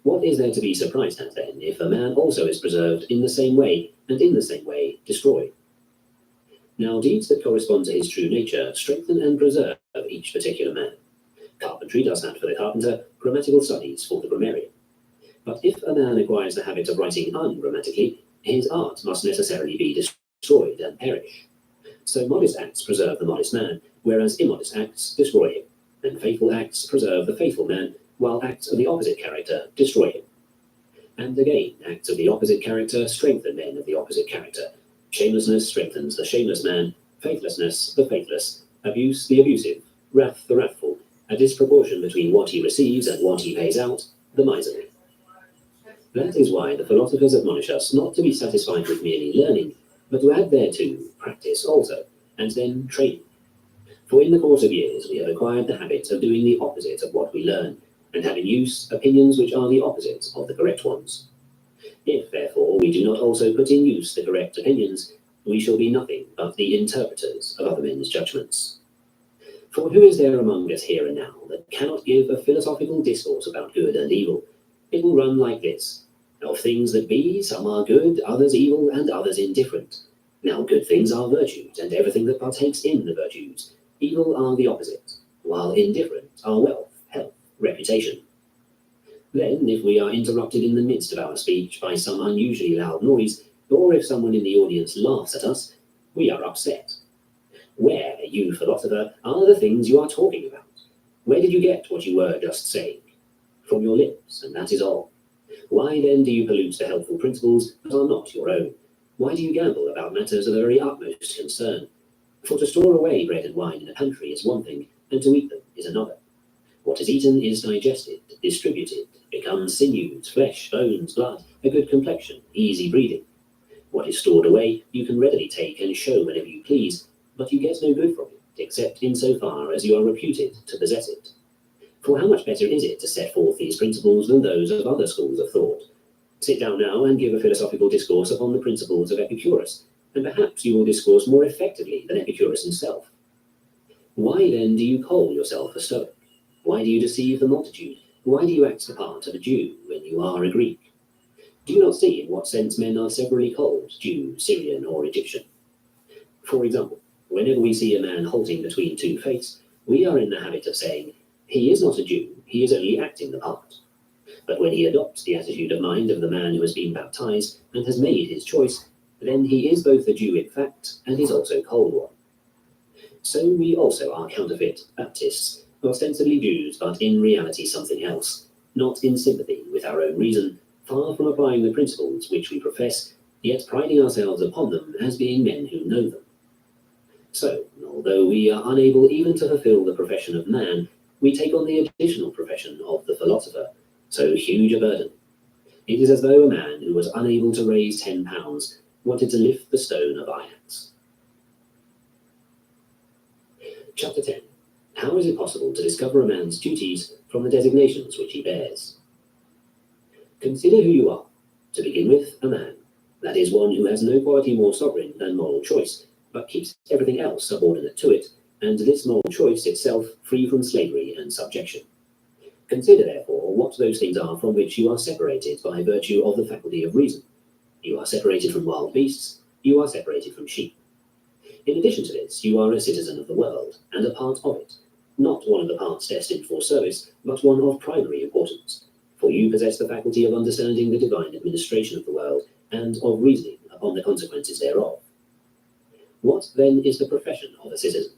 What is there to be surprised at, then, if a man also is preserved in the same way, and in the same way destroyed? Now, deeds that correspond to his true nature strengthen and preserve each particular man. Carpentry does that for the carpenter, grammatical studies for the grammarian. But if a man acquires the habit of writing ungrammatically, his art must necessarily be destroyed and perish. So modest acts preserve the modest man, whereas immodest acts destroy him, and faithful acts preserve the faithful man, while acts of the opposite character destroy him. And again, acts of the opposite character strengthen men of the opposite character. Shamelessness strengthens the shameless man, faithlessness the faithless, abuse the abusive, wrath the wrathful, a disproportion between what he receives and what he pays out, the miserly. That is why the philosophers admonish us not to be satisfied with merely learning, but to add thereto practice also, and then training. For in the course of years we have acquired the habit of doing the opposite of what we learn, and have in use opinions which are the opposite of the correct ones. If, therefore, we do not also put in use the correct opinions, we shall be nothing but the interpreters of other men's judgments. For who is there among us here and now that cannot give a philosophical discourse about good and evil? It will run like this. Of things that be, some are good, others evil, and others indifferent. Now good things are virtues, and everything that partakes in the virtues. Evil are the opposite, while indifferent are wealth, health, reputation. Then, if we are interrupted in the midst of our speech by some unusually loud noise, or if someone in the audience laughs at us, we are upset. Where, you philosopher, are the things you are talking about? Where did you get what you were just saying? From your lips, and that is all. Why then do you pollute the helpful principles that are not your own? Why do you gamble about matters of the very utmost concern? For to store away bread and wine in a pantry is one thing, and to eat them is another. What is eaten is digested, distributed, becomes sinews, flesh, bones, blood, a good complexion, easy breathing. What is stored away you can readily take and show whenever you please, but you get no good from it, except in so far as you are reputed to possess it. For how much better is it to set forth these principles than those of other schools of thought? Sit down now and give a philosophical discourse upon the principles of Epicurus, and perhaps you will discourse more effectively than Epicurus himself. Why then do you call yourself a Stoic? Why do you deceive the multitude? Why do you act the part of a Jew when you are a Greek? Do you not see in what sense men are severally called Jew, Syrian, or Egyptian? For example, whenever we see a man halting between two faiths, we are in the habit of saying, he is not a Jew, he is only acting the part. But when he adopts the attitude of mind of the man who has been baptized and has made his choice, then he is both a Jew in fact and is also called one. So we also are counterfeit Baptists, ostensibly Jews, but in reality something else, not in sympathy with our own reason, far from applying the principles which we profess, yet priding ourselves upon them as being men who know them. So, although we are unable even to fulfill the profession of man, we take on the additional profession of the philosopher, so huge a burden. It is as though a man who was unable to raise 10 pounds wanted to lift the stone of Ajax. Chapter 10. How is it possible to discover a man's duties from the designations which he bears? Consider who you are. To begin with, a man. That is one who has no quality more sovereign than moral choice, but keeps everything else subordinate to it, and this moral choice itself free from slavery and subjection. Consider, therefore, what those things are from which you are separated by virtue of the faculty of reason. You are separated from wild beasts, you are separated from sheep. In addition to this, you are a citizen of the world, and a part of it, not one of the parts destined for service, but one of primary importance, for you possess the faculty of understanding the divine administration of the world, and of reasoning upon the consequences thereof. What, then, is the profession of a citizen?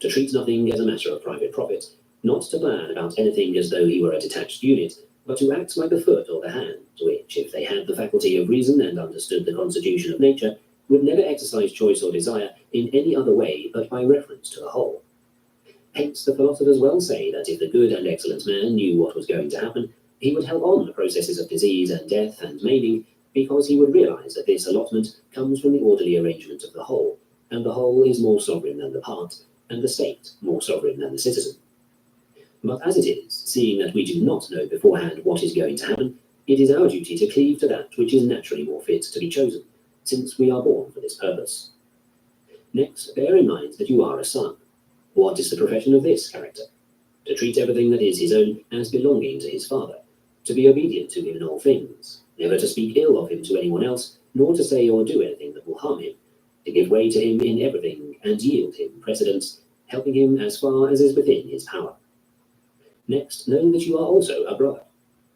To treat nothing as a matter of private profit, not to plan about anything as though he were a detached unit, but to act like the foot or the hand, which, if they had the faculty of reason and understood the constitution of nature, would never exercise choice or desire in any other way but by reference to the whole. Hence the philosophers well say that if the good and excellent man knew what was going to happen, he would help on the processes of disease and death and maiming, because he would realize that this allotment comes from the orderly arrangement of the whole, and the whole is more sovereign than the part, and the state more sovereign than the citizen. But as it is, seeing that we do not know beforehand what is going to happen, it is our duty to cleave to that which is naturally more fit to be chosen, since we are born for this purpose. Next, bear in mind that you are a son. What is the profession of this character? To treat everything that is his own as belonging to his father, to be obedient to him in all things, never to speak ill of him to anyone else, nor to say or do anything that will harm him, to give way to him in everything and yield him precedence, helping him as far as is within his power. Next, know that you are also a brother.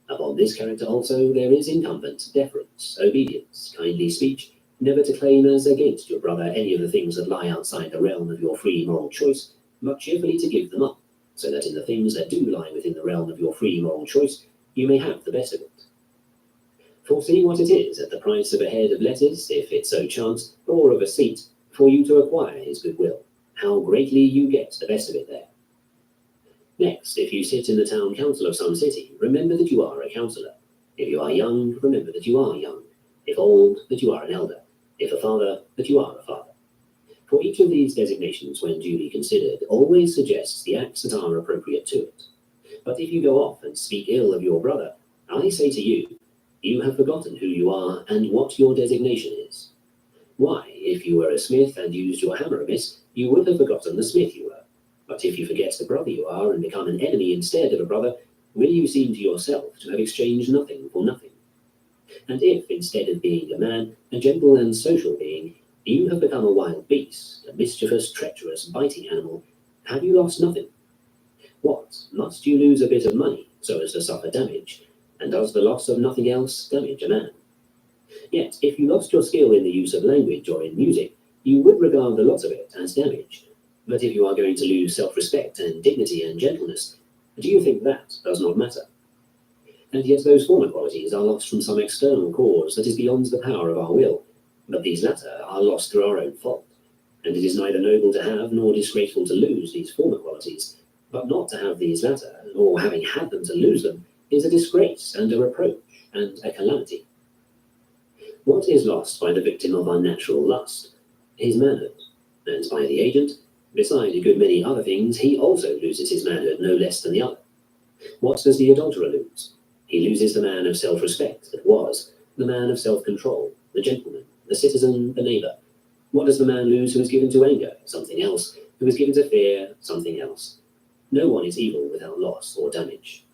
Upon this character also there is incumbent deference, obedience, kindly speech, never to claim as against your brother any of the things that lie outside the realm of your free moral choice, but cheerfully to give them up, so that in the things that do lie within the realm of your free moral choice, you may have the best of it. Foreseeing what it is at the price of a head of lettuce, if it so chance, or of a seat, for you to acquire his goodwill, how greatly you get the best of it there. Next, if you sit in the town council of some city, remember that you are a councillor. If you are young, remember that you are young. If old, that you are an elder. If a father, that you are a father. For each of these designations, when duly considered, always suggests the acts that are appropriate to it. But if you go off and speak ill of your brother, I say to you, you have forgotten who you are and what your designation is. Why, if you were a smith and used your hammer amiss, you would have forgotten the smith you were. But if you forget the brother you are and become an enemy instead of a brother, will you seem to yourself to have exchanged nothing for nothing? And if, instead of being a man, a gentle and social being, you have become a wild beast, a mischievous, treacherous, biting animal, have you lost nothing? What, must you lose a bit of money so as to suffer damage? And does the loss of nothing else damage a man? Yet, if you lost your skill in the use of language or in music, you would regard the loss of it as damage. But if you are going to lose self-respect and dignity and gentleness, do you think that does not matter? And yet those former qualities are lost from some external cause that is beyond the power of our will, but these latter are lost through our own fault. And it is neither noble to have nor disgraceful to lose these former qualities, but not to have these latter, or having had them to lose them, is a disgrace and a reproach and a calamity. What is lost by the victim of unnatural lust? His manhood, and by the agent, beside a good many other things, he also loses his manhood no less than the other. What does the adulterer lose? He loses the man of self-respect that was, the man of self-control, the gentleman, the citizen, the neighbor. What does the man lose who is given to anger? Something else. Who is given to fear? Something else. No one is evil without loss or damage.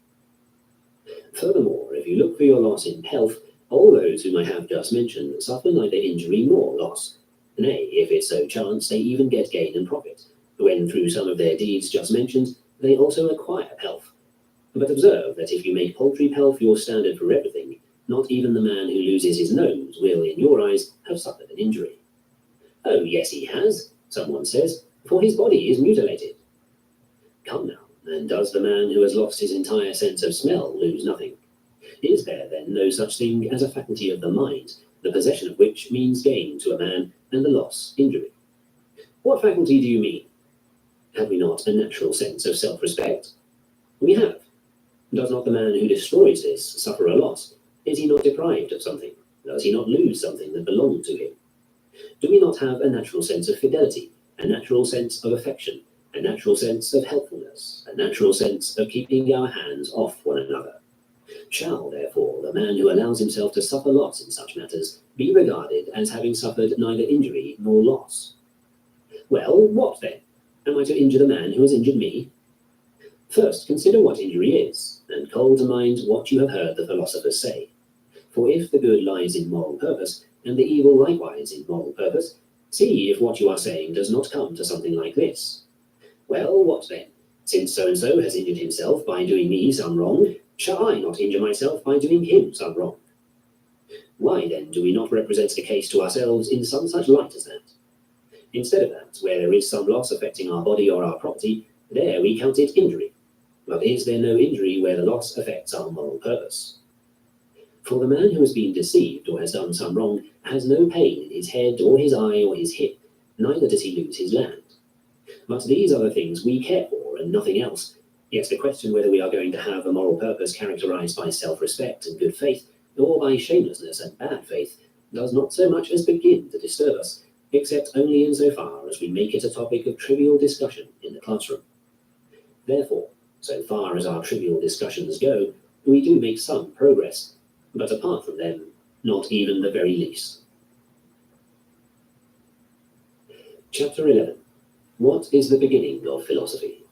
Furthermore, if you look for your loss in health, all those whom I have just mentioned suffer neither injury nor loss. Nay, if it so chance, they even get gain and profit, when through some of their deeds just mentioned, they also acquire pelf. But observe that if you make paltry pelf your standard for everything, not even the man who loses his nose will, in your eyes, have suffered an injury. Oh, yes, he has, someone says, for his body is mutilated. Come now, and does the man who has lost his entire sense of smell lose nothing? Is there, then, no such thing as a faculty of the mind, the possession of which means gain to a man, and the loss injury? What faculty do you mean? Have we not a natural sense of self-respect? We have. Does not the man who destroys this suffer a loss? Is he not deprived of something? Does he not lose something that belonged to him? Do we not have a natural sense of fidelity, a natural sense of affection, a natural sense of helpfulness, a natural sense of keeping our hands off one another? Shall, therefore, the man who allows himself to suffer loss in such matters be regarded as having suffered neither injury nor loss? Well, what then? Am I to injure the man who has injured me? First, consider what injury is, and call to mind what you have heard the philosophers say. For if the good lies in moral purpose, and the evil likewise in moral purpose, see if what you are saying does not come to something like this. Well, what then? Since so-and-so has injured himself by doing me some wrong, shall I not injure myself by doing him some wrong? Why then do we not represent the case to ourselves in some such light as that? Instead of that, where there is some loss affecting our body or our property, there we count it injury. But is there no injury where the loss affects our moral purpose? For the man who has been deceived or has done some wrong has no pain in his head or his eye or his hip, neither does he lose his land. But these other things we care for and nothing else. Yet the question whether we are going to have a moral purpose characterized by self-respect and good faith, or by shamelessness and bad faith, does not so much as begin to disturb us, except only insofar as we make it a topic of trivial discussion in the classroom. Therefore, so far as our trivial discussions go, we do make some progress, but apart from them, not even the very least. Chapter 11. What is the beginning of philosophy?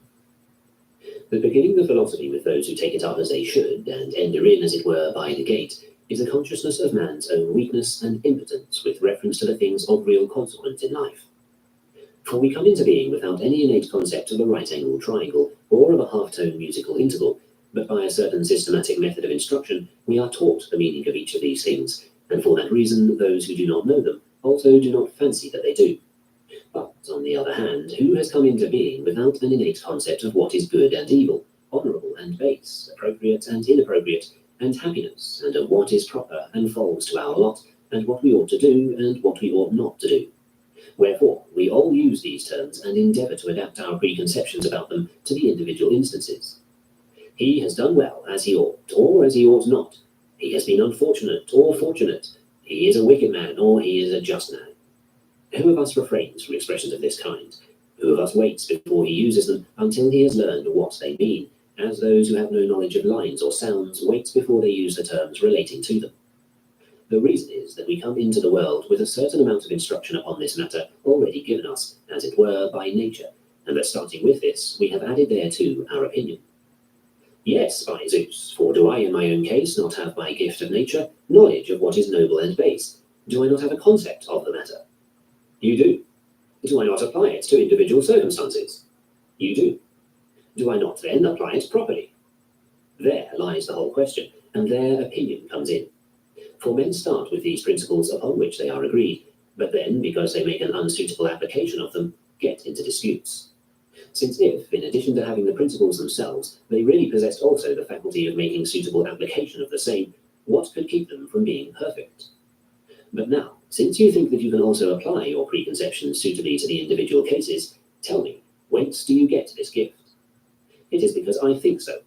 The beginning of philosophy with those who take it up as they should, and enter in, as it were, by the gate, is a consciousness of man's own weakness and impotence with reference to the things of real consequence in life. For we come into being without any innate concept of a right-angled triangle or of a half-tone musical interval, but by a certain systematic method of instruction we are taught the meaning of each of these things, and for that reason those who do not know them also do not fancy that they do. But on the other hand, who has come into being without an innate concept of what is good and evil, honourable and base, appropriate and inappropriate, and happiness, and of what is proper and falls to our lot, and what we ought to do and what we ought not to do. Wherefore, we all use these terms and endeavour to adapt our preconceptions about them to the individual instances. He has done well as he ought, or as he ought not. He has been unfortunate or fortunate. He is a wicked man, or he is a just man. Who of us refrains from expressions of this kind? Who of us waits before he uses them until he has learned what they mean, as those who have no knowledge of lines or sounds wait before they use the terms relating to them? The reason is that we come into the world with a certain amount of instruction upon this matter already given us, as it were, by nature, and that starting with this, we have added thereto our opinion. Yes, by Zeus, for do I in my own case not have by gift of nature knowledge of what is noble and base? Do I not have a concept of the matter? You do. Do I not apply it to individual circumstances? You do. Do I not then apply it properly? There lies the whole question, and there opinion comes in. For men start with these principles upon which they are agreed, but then, because they make an unsuitable application of them, get into disputes. Since if, in addition to having the principles themselves, they really possessed also the faculty of making suitable application of the same, what could keep them from being perfect? But now, since you think that you can also apply your preconceptions suitably to the individual cases, tell me, whence do you get this gift? It is because I think so.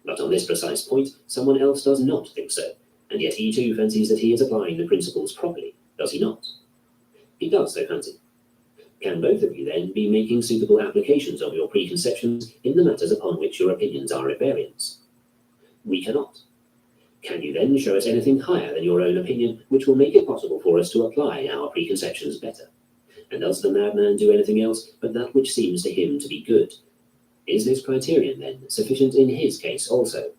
But on this precise point, someone else does not think so, and yet he too fancies that he is applying the principles properly, does he not? He does so fancy. Can both of you then be making suitable applications of your preconceptions in the matters upon which your opinions are at variance? We cannot. Can you then show us anything higher than your own opinion which will make it possible for us to apply our preconceptions better? And does the madman do anything else but that which seems to him to be good? Is this criterion, then, sufficient in his case also?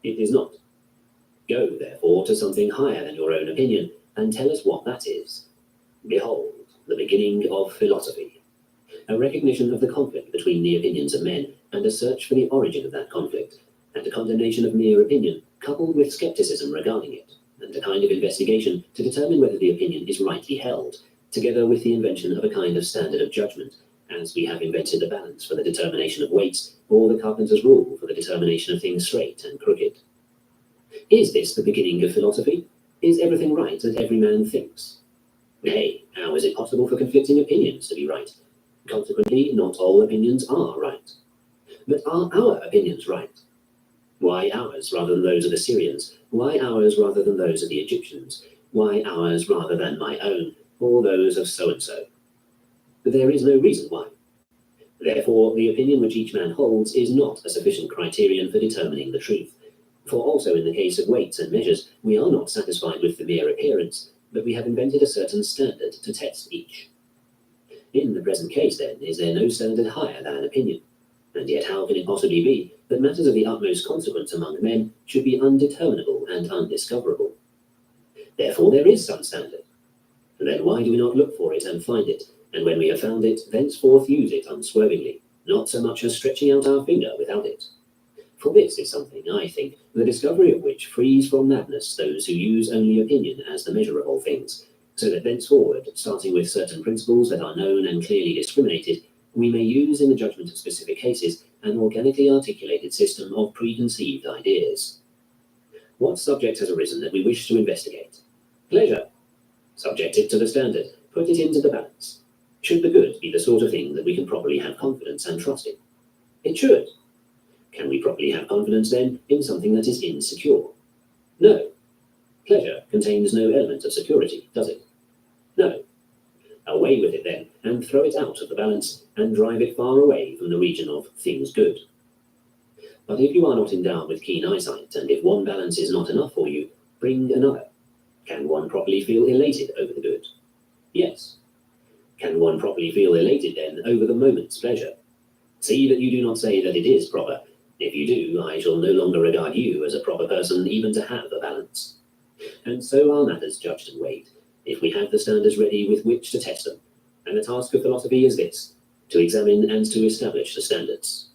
It is not. Go, therefore, to something higher than your own opinion, and tell us what that is. Behold, the beginning of philosophy, a recognition of the conflict between the opinions of men, and a search for the origin of that conflict, and a condemnation of mere opinion, coupled with scepticism regarding it, and a kind of investigation to determine whether the opinion is rightly held, together with the invention of a kind of standard of judgment, as we have invented the balance for the determination of weights, or the carpenter's rule for the determination of things straight and crooked. Is this the beginning of philosophy? Is everything right that every man thinks? Nay, how is it possible for conflicting opinions to be right? Consequently, not all opinions are right. But are our opinions right? Why ours rather than those of the Syrians? Why ours rather than those of the Egyptians? Why ours rather than my own, or those of so-and-so? There is no reason why. Therefore, the opinion which each man holds is not a sufficient criterion for determining the truth. For also in the case of weights and measures, we are not satisfied with the mere appearance, but we have invented a certain standard to test each. In the present case, then, is there no standard higher than opinion? And yet how can it possibly be that matters of the utmost consequence among men should be undeterminable and undiscoverable? Therefore there is some standard. Then why do we not look for it and find it, and when we have found it, thenceforth use it unswervingly, not so much as stretching out our finger without it? For this is something, I think, the discovery of which frees from madness those who use only opinion as the measure of all things, so that thenceforward, starting with certain principles that are known and clearly discriminated, we may use in the judgment of specific cases an organically articulated system of preconceived ideas. What subject has arisen that we wish to investigate? Pleasure. Subject it to the standard, put it into the balance. Should the good be the sort of thing that we can properly have confidence and trust in? It should. Can we properly have confidence, then, in something that is insecure? No. Pleasure contains no element of security, does it? No. Away with it, then, and throw it out of the balance, and drive it far away from the region of things good. But if you are not endowed with keen eyesight, and if one balance is not enough for you, bring another. Can one properly feel elated over the good? Yes. Can one properly feel elated, then, over the moment's pleasure? See that you do not say that it is proper. If you do, I shall no longer regard you as a proper person even to have a balance. And so are matters judged and weighed, if we have the standards ready with which to test them. And the task of philosophy is this, to examine and to establish the standards.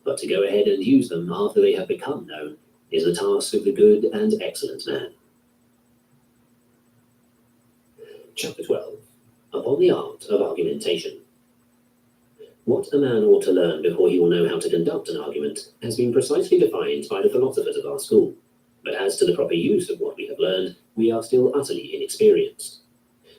But to go ahead and use them after they have become known is the task of the good and excellent man. Chapter 12. upon the art of argumentation. What a man ought to learn before he will know how to conduct an argument has been precisely defined by the philosophers of our school. But as to the proper use of what we have learned, we are still utterly inexperienced.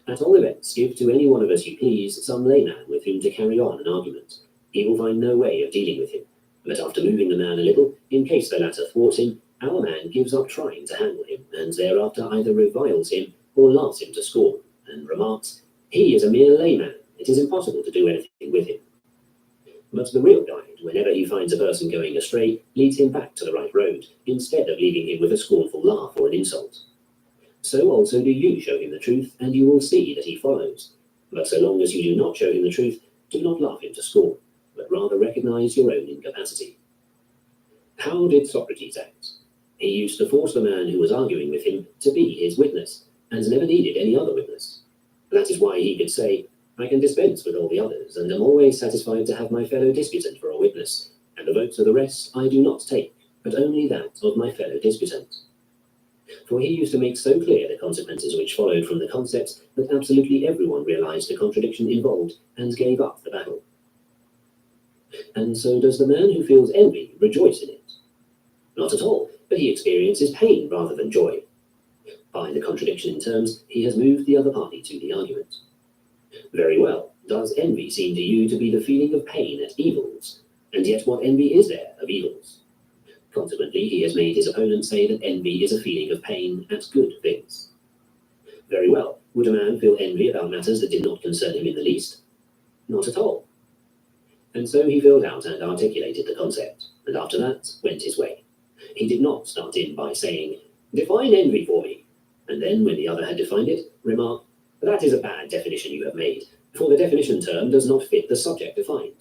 At all events, give to any one of us you please some layman with whom to carry on an argument. He will find no way of dealing with him. But after moving the man a little, in case the latter thwarts him, our man gives up trying to handle him, and thereafter either reviles him or laughs him to scorn, and remarks, "He is a mere layman. It is impossible to do anything with him." But the real guide, whenever he finds a person going astray, leads him back to the right road, instead of leaving him with a scornful laugh or an insult. So also do you show him the truth, and you will see that he follows. But so long as you do not show him the truth, do not laugh him to scorn, but rather recognize your own incapacity. How did Socrates act? He used to force the man who was arguing with him to be his witness, and never needed any other witness. That is why he could say, "I can dispense with all the others, and am always satisfied to have my fellow disputant for a witness, and the votes of the rest I do not take, but only that of my fellow disputant." For he used to make so clear the consequences which followed from the concepts that absolutely everyone realized the contradiction involved and gave up the battle. And so does the man who feels envy rejoice in it? Not at all, but he experiences pain rather than joy. By the contradiction in terms, he has moved the other party to the argument. Very well, does envy seem to you to be the feeling of pain at evils? And yet what envy is there of evils? Consequently, he has made his opponent say that envy is a feeling of pain at good things. Very well, would a man feel envy about matters that did not concern him in the least? Not at all. And so he filled out and articulated the concept, and after that went his way. He did not start in by saying, "Define envy for me," and then, when the other had defined it, remark, "That is a bad definition you have made, for the definition term does not fit the subject defined."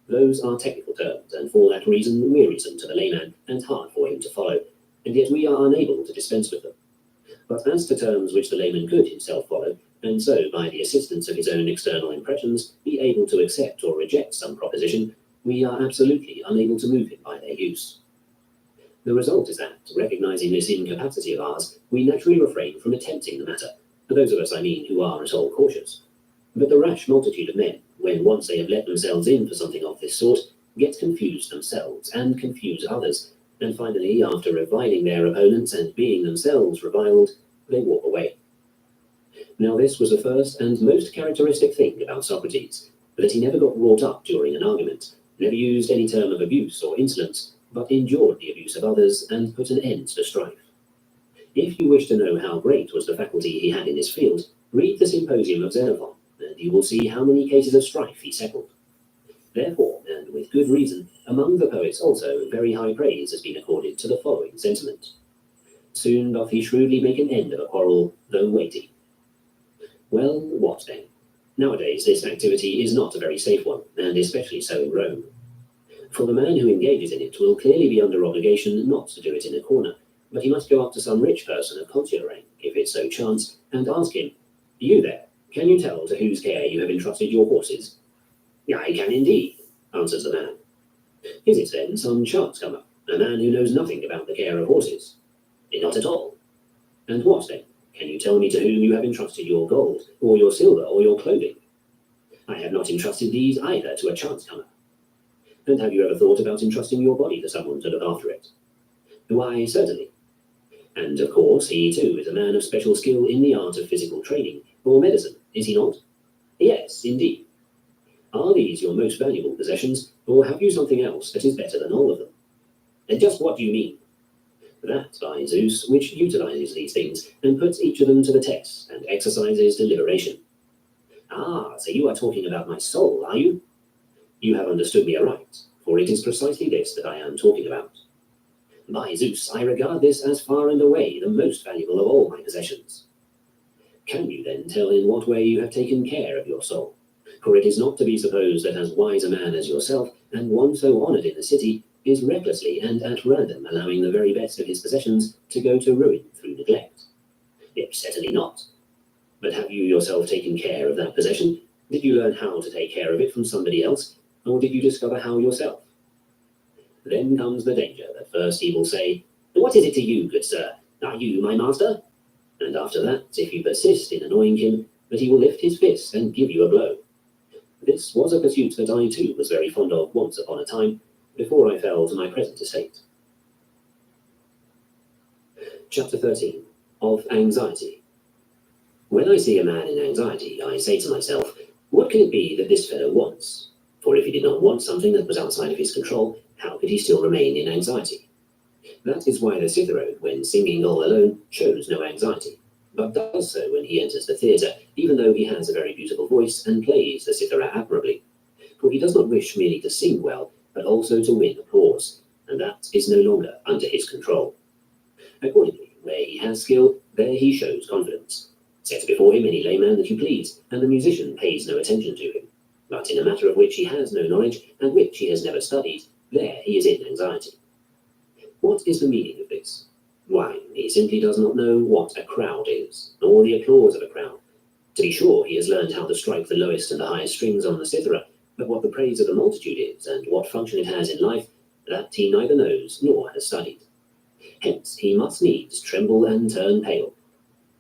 Those are technical terms, and for that reason wearisome to the layman and hard for him to follow, and yet we are unable to dispense with them. But as to terms which the layman could himself follow, and so, by the assistance of his own external impressions, be able to accept or reject some proposition, we are absolutely unable to move him by their use. The result is that, recognizing this incapacity of ours, we naturally refrain from attempting the matter, those of us, I mean, who are at all cautious. But the rash multitude of men, when once they have let themselves in for something of this sort, get confused themselves and confuse others, and finally, after reviling their opponents and being themselves reviled, they walk away. Now this was the first and most characteristic thing about Socrates, that he never got wrought up during an argument, never used any term of abuse or insolence, but endured the abuse of others and put an end to strife. If you wish to know how great was the faculty he had in this field, read the Symposium of Xenophon, and you will see how many cases of strife he settled. Therefore, and with good reason, among the poets also very high praise has been accorded to the following sentiment. Soon doth he shrewdly make an end of a quarrel, though weighty. Well, what then? Nowadays this activity is not a very safe one, and especially so in Rome. For the man who engages in it will clearly be under obligation not to do it in a corner, but he must go up to some rich person of consular rank, if it so chance, and ask him, "You there, can you tell to whose care you have entrusted your horses?" "I can indeed," answers the man. "Is it then some chance comer, a man who knows nothing about the care of horses?" "Not at all." "And what then? Can you tell me to whom you have entrusted your gold, or your silver, or your clothing?" "I have not entrusted these either to a chance comer." "And have you ever thought about entrusting your body to someone to look after it?" "Why, certainly." "And of course he too is a man of special skill in the art of physical training, or medicine, is he not?" "Yes, indeed." "Are these your most valuable possessions, or have you something else that is better than all of them?" "And just what do you mean?" "That, by Zeus, which utilizes these things, and puts each of them to the test, and exercises deliberation." "Ah, so you are talking about my soul, are you?" "You have understood me aright, for it is precisely this that I am talking about. By Zeus, I regard this as far and away the most valuable of all my possessions." "Can you then tell in what way you have taken care of your soul? For it is not to be supposed that as wise a man as yourself, and one so honored in the city, is recklessly and at random allowing the very best of his possessions to go to ruin through neglect." "Yet certainly not." "But have you yourself taken care of that possession? Did you learn how to take care of it from somebody else, or did you discover how yourself?" Then comes the danger that first he will say, "What is it to you, good sir? Are you my master?" And after that, if you persist in annoying him, that he will lift his fist and give you a blow. This was a pursuit that I too was very fond of once upon a time, before I fell to my present estate. Chapter 13. Of Anxiety. When I see a man in anxiety, I say to myself, what can it be that this fellow wants? For if he did not want something that was outside of his control, how could he still remain in anxiety? That is why the Cithero, when singing all alone, shows no anxiety, but does so when he enters the theatre, even though he has a very beautiful voice and plays the cithara admirably. For he does not wish merely to sing well, but also to win applause, and that is no longer under his control. Accordingly, where he has skill, there he shows confidence. Set before him any layman that you please, and the musician pays no attention to him. But in a matter of which he has no knowledge, and which he has never studied, there he is in anxiety. What is the meaning of this? Why, he simply does not know what a crowd is, nor the applause of a crowd. To be sure, he has learned how to strike the lowest and the highest strings on the cithara, but what the praise of the multitude is, and what function it has in life, that he neither knows nor has studied. Hence, he must needs tremble and turn pale.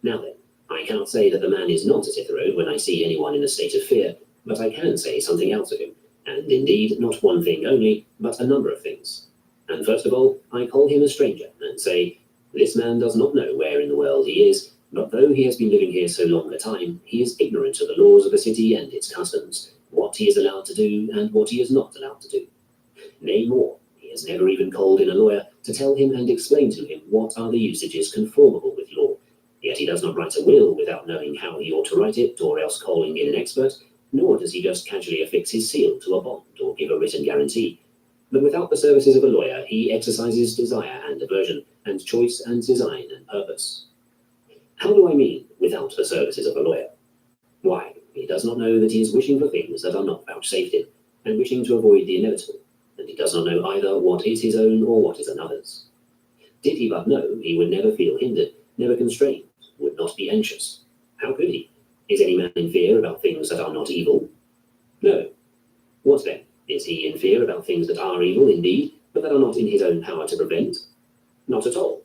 Now then, I cannot say that the man is not a citharo when I see anyone in a state of fear, but I can say something else of him, and indeed not one thing only, but a number of things. And first of all, I call him a stranger, and say, this man does not know where in the world he is, but though he has been living here so long a time, he is ignorant of the laws of the city and its customs, what he is allowed to do and what he is not allowed to do. Nay more, he has never even called in a lawyer to tell him and explain to him what are the usages conformable with law. Yet he does not write a will without knowing how he ought to write it, or else calling in an expert, nor does he just casually affix his seal to a bond or give a written guarantee. But without the services of a lawyer, he exercises desire and aversion, and choice and design and purpose. How do I mean, without the services of a lawyer? Why, he does not know that he is wishing for things that are not vouchsafed him, and wishing to avoid the inevitable, and he does not know either what is his own or what is another's. Did he but know, he would never feel hindered, never constrained, would not be anxious. How could he? Is any man in fear about things that are not evil? No. What then? Is he in fear about things that are evil indeed, but that are not in his own power to prevent? Not at all.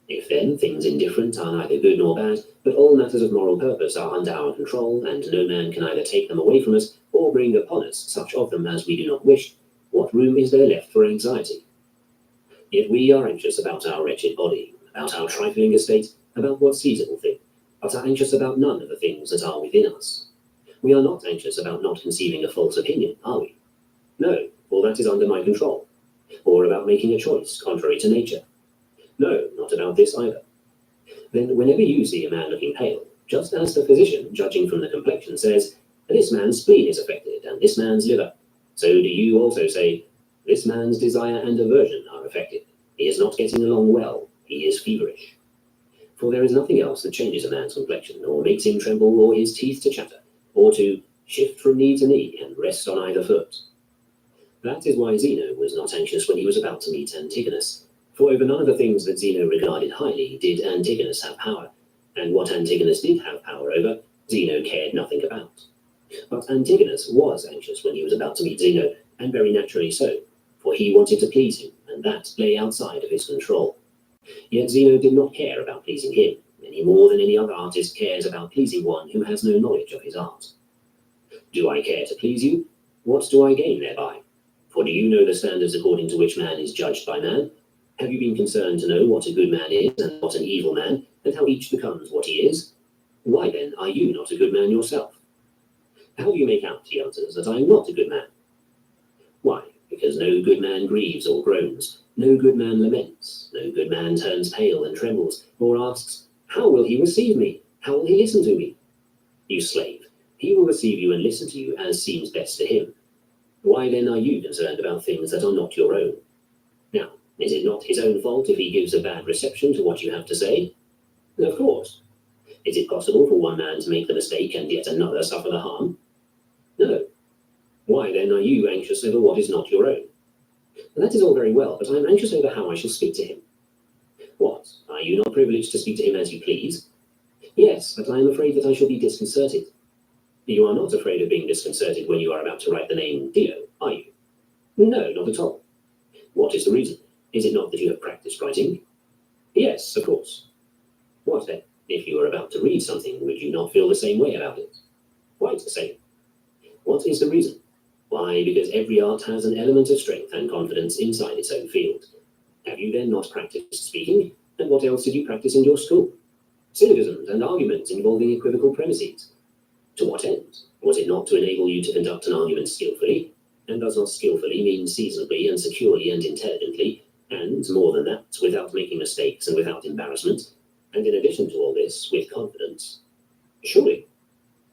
If then things indifferent are neither good nor bad, but all matters of moral purpose are under our control, and no man can either take them away from us, or bring upon us such of them as we do not wish, what room is there left for anxiety? Yet we are anxious about our wretched body, about our trifling estate, about what seasonable thing, but are anxious about none of the things that are within us. We are not anxious about not conceiving a false opinion, are we? No, for that is under my control. Or about making a choice contrary to nature. No, not about this either. Then whenever you see a man looking pale, just as the physician, judging from the complexion, says, this man's spleen is affected, and this man's liver, so do you also say, this man's desire and aversion are affected. He is not getting along well, he is feverish. For there is nothing else that changes a man's complexion, or makes him tremble, or his teeth to chatter, or to shift from knee to knee, and rest on either foot. That is why Zeno was not anxious when he was about to meet Antigonus, for over none of the things that Zeno regarded highly did Antigonus have power, and what Antigonus did have power over, Zeno cared nothing about. But Antigonus was anxious when he was about to meet Zeno, and very naturally so, for he wanted to please him, and that lay outside of his control. Yet Zeno did not care about pleasing him, any more than any other artist cares about pleasing one who has no knowledge of his art. Do I care to please you? What do I gain thereby? For do you know the standards according to which man is judged by man? Have you been concerned to know what a good man is and what an evil man, and how each becomes what he is? Why then are you not a good man yourself? How do you make out, he answers, that I am not a good man? Why, because no good man grieves or groans, no good man laments, no good man turns pale and trembles, or asks, how will he receive me? How will he listen to me? You slave, he will receive you and listen to you as seems best to him. Why then are you concerned about things that are not your own? Now, is it not his own fault if he gives a bad reception to what you have to say? Of course. Is it possible for one man to make the mistake and yet another suffer the harm? No. Why then are you anxious over what is not your own? That is all very well, but I am anxious over how I shall speak to him. What, are you not privileged to speak to him as you please? Yes, but I am afraid that I shall be disconcerted. You are not afraid of being disconcerted when you are about to write the name Dio, are you? No, not at all. What is the reason? Is it not that you have practiced writing? Yes, of course. What then? If you were about to read something, would you not feel the same way about it? Quite the same. What is the reason? Why? Because every art has an element of strength and confidence inside its own field. Have you then not practiced speaking? And what else did you practice in your school? Syllogisms and arguments involving equivocal premises. To what end? Was it not to enable you to conduct an argument skillfully? And does not skillfully mean seasonably and securely and intelligently, and, more than that, without making mistakes and without embarrassment, and in addition to all this, with confidence? Surely.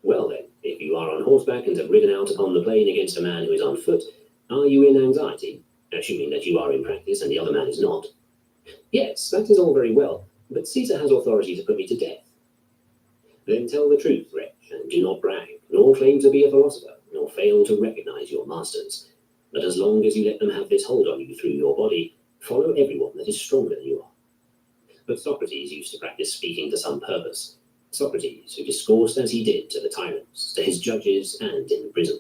Well then, if you are on horseback and have ridden out upon the plain against a man who is on foot, are you in anxiety, assuming that you are in practice and the other man is not? Yes, that is all very well, but Caesar has authority to put me to death. Then tell the truth, wretch, and do not brag, nor claim to be a philosopher, nor fail to recognize your masters. But as long as you let them have this hold on you through your body, follow everyone that is stronger than you are. But Socrates used to practice speaking to some purpose. Socrates, who discoursed as he did to the tyrants, to his judges, and in prison.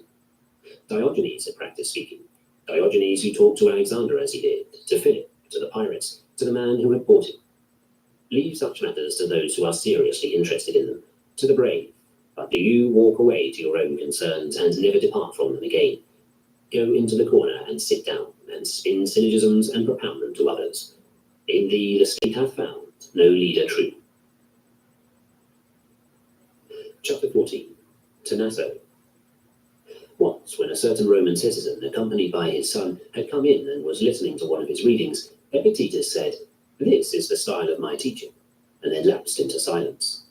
Diogenes had practiced speaking. Diogenes who talked to Alexander as he did, to Philip, to the pirates, to the man who had bought him. Leave such matters to those who are seriously interested in them, to the brave, but do you walk away to your own concerns and never depart from them again. Go into the corner and sit down, and spin syllogisms and propound them to others. In thee the state hath found no leader true. Chapter 14. To Naso. Once, when a certain Roman citizen, accompanied by his son, had come in and was listening to one of his readings, Epictetus said, "This is the style of my teaching," and then lapsed into silence.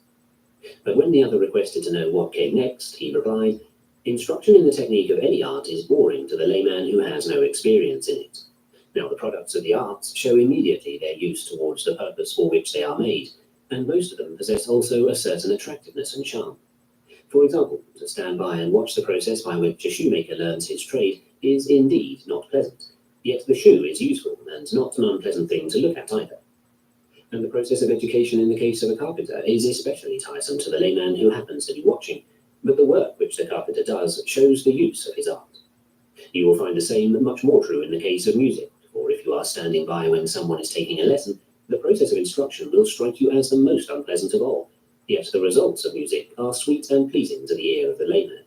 But when the other requested to know what came next, he replied, "Instruction in the technique of any art is boring to the layman who has no experience in it. Now the products of the arts show immediately their use towards the purpose for which they are made, and most of them possess also a certain attractiveness and charm. For example, to stand by and watch the process by which a shoemaker learns his trade is indeed not pleasant, yet the shoe is useful and not an unpleasant thing to look at either. And the process of education in the case of a carpenter is especially tiresome to the layman who happens to be watching, but the work which the carpenter does shows the use of his art. You will find the same much more true in the case of music, for if you are standing by when someone is taking a lesson, the process of instruction will strike you as the most unpleasant of all, yet the results of music are sweet and pleasing to the ear of the layman.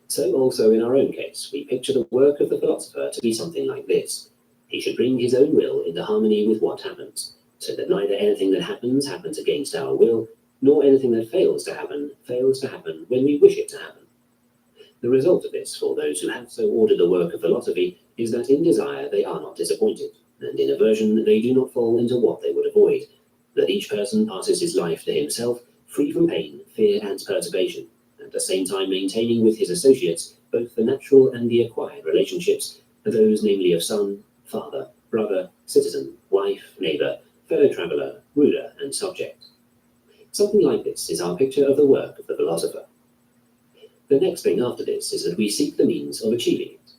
So also in our own case, we picture the work of the philosopher to be something like this. He should bring his own will into harmony with what happens, so that neither anything that happens happens against our will, nor anything that fails to happen when we wish it to happen. The result of this, for those who have so ordered the work of philosophy, is that in desire they are not disappointed, and in aversion they do not fall into what they would avoid, that each person passes his life to himself, free from pain, fear, and perturbation, at the same time maintaining with his associates both the natural and the acquired relationships, those namely of son, father, brother, citizen, wife, neighbour, fellow traveller, ruler, and subject. Something like this is our picture of the work of the philosopher. The next thing after this is that we seek the means of achieving it.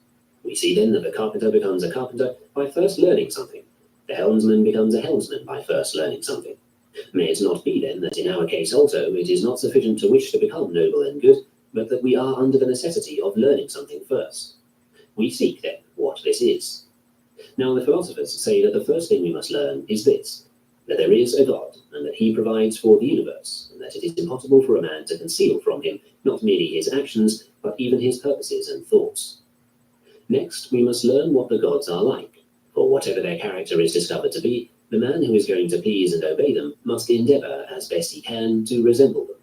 We see then that the carpenter becomes a carpenter by first learning something. The helmsman becomes a helmsman by first learning something. May it not be then that in our case also it is not sufficient to wish to become noble and good, but that we are under the necessity of learning something first. We seek then what this is. Now the philosophers say that the first thing we must learn is this, that there is a God, and that he provides for the universe, and that it is impossible for a man to conceal from him not merely his actions, but even his purposes and thoughts. Next, we must learn what the gods are like. For whatever their character is discovered to be, the man who is going to please and obey them must endeavour, as best he can, to resemble them.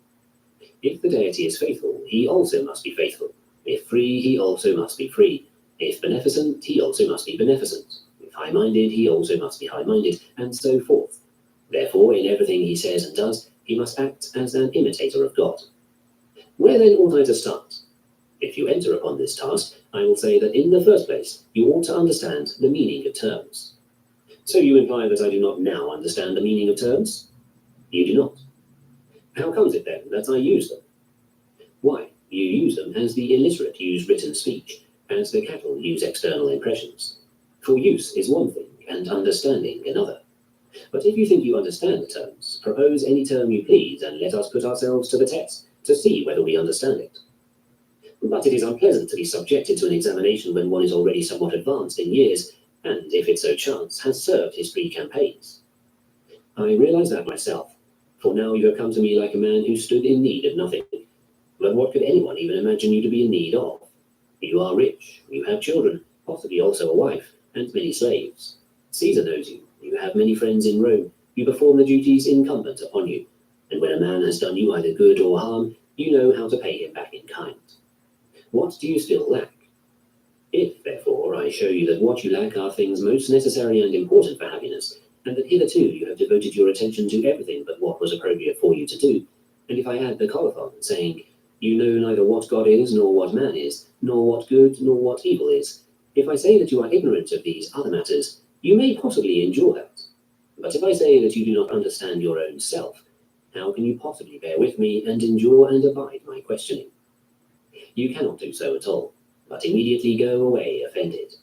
If the deity is faithful, he also must be faithful. If free, he also must be free. If beneficent, he also must be beneficent. If high-minded, he also must be high-minded, and so forth. Therefore, in everything he says and does, he must act as an imitator of God. Where then ought I to start? If you enter upon this task, I will say that in the first place, you ought to understand the meaning of terms. So you imply that I do not now understand the meaning of terms? You do not. How comes it then that I use them? Why, you use them as the illiterate use written speech, as the cattle use external impressions. For use is one thing, and understanding another. But if you think you understand the terms, propose any term you please, and let us put ourselves to the test, to see whether we understand it. But it is unpleasant to be subjected to an examination when one is already somewhat advanced in years, and, if it so chance, has served his 3 campaigns. I realize that myself, For now you have come to me like a man who stood in need of nothing. But what could anyone even imagine you to be in need of? You are rich, you have children, possibly also a wife, and many slaves. Caesar knows you, you have many friends in Rome, you perform the duties incumbent upon you, and when a man has done you either good or harm, you know how to pay him back in kind. What do you still lack? If, therefore, I show you that what you lack are things most necessary and important for happiness, and that hitherto you have devoted your attention to everything but what was appropriate for you to do, and if I add the colophon, saying, you know neither what God is, nor what man is, nor what good, nor what evil is, if I say that you are ignorant of these other matters, you may possibly endure that. But if I say that you do not understand your own self, how can you possibly bear with me and endure and abide my questioning? You cannot do so at all, but immediately go away offended.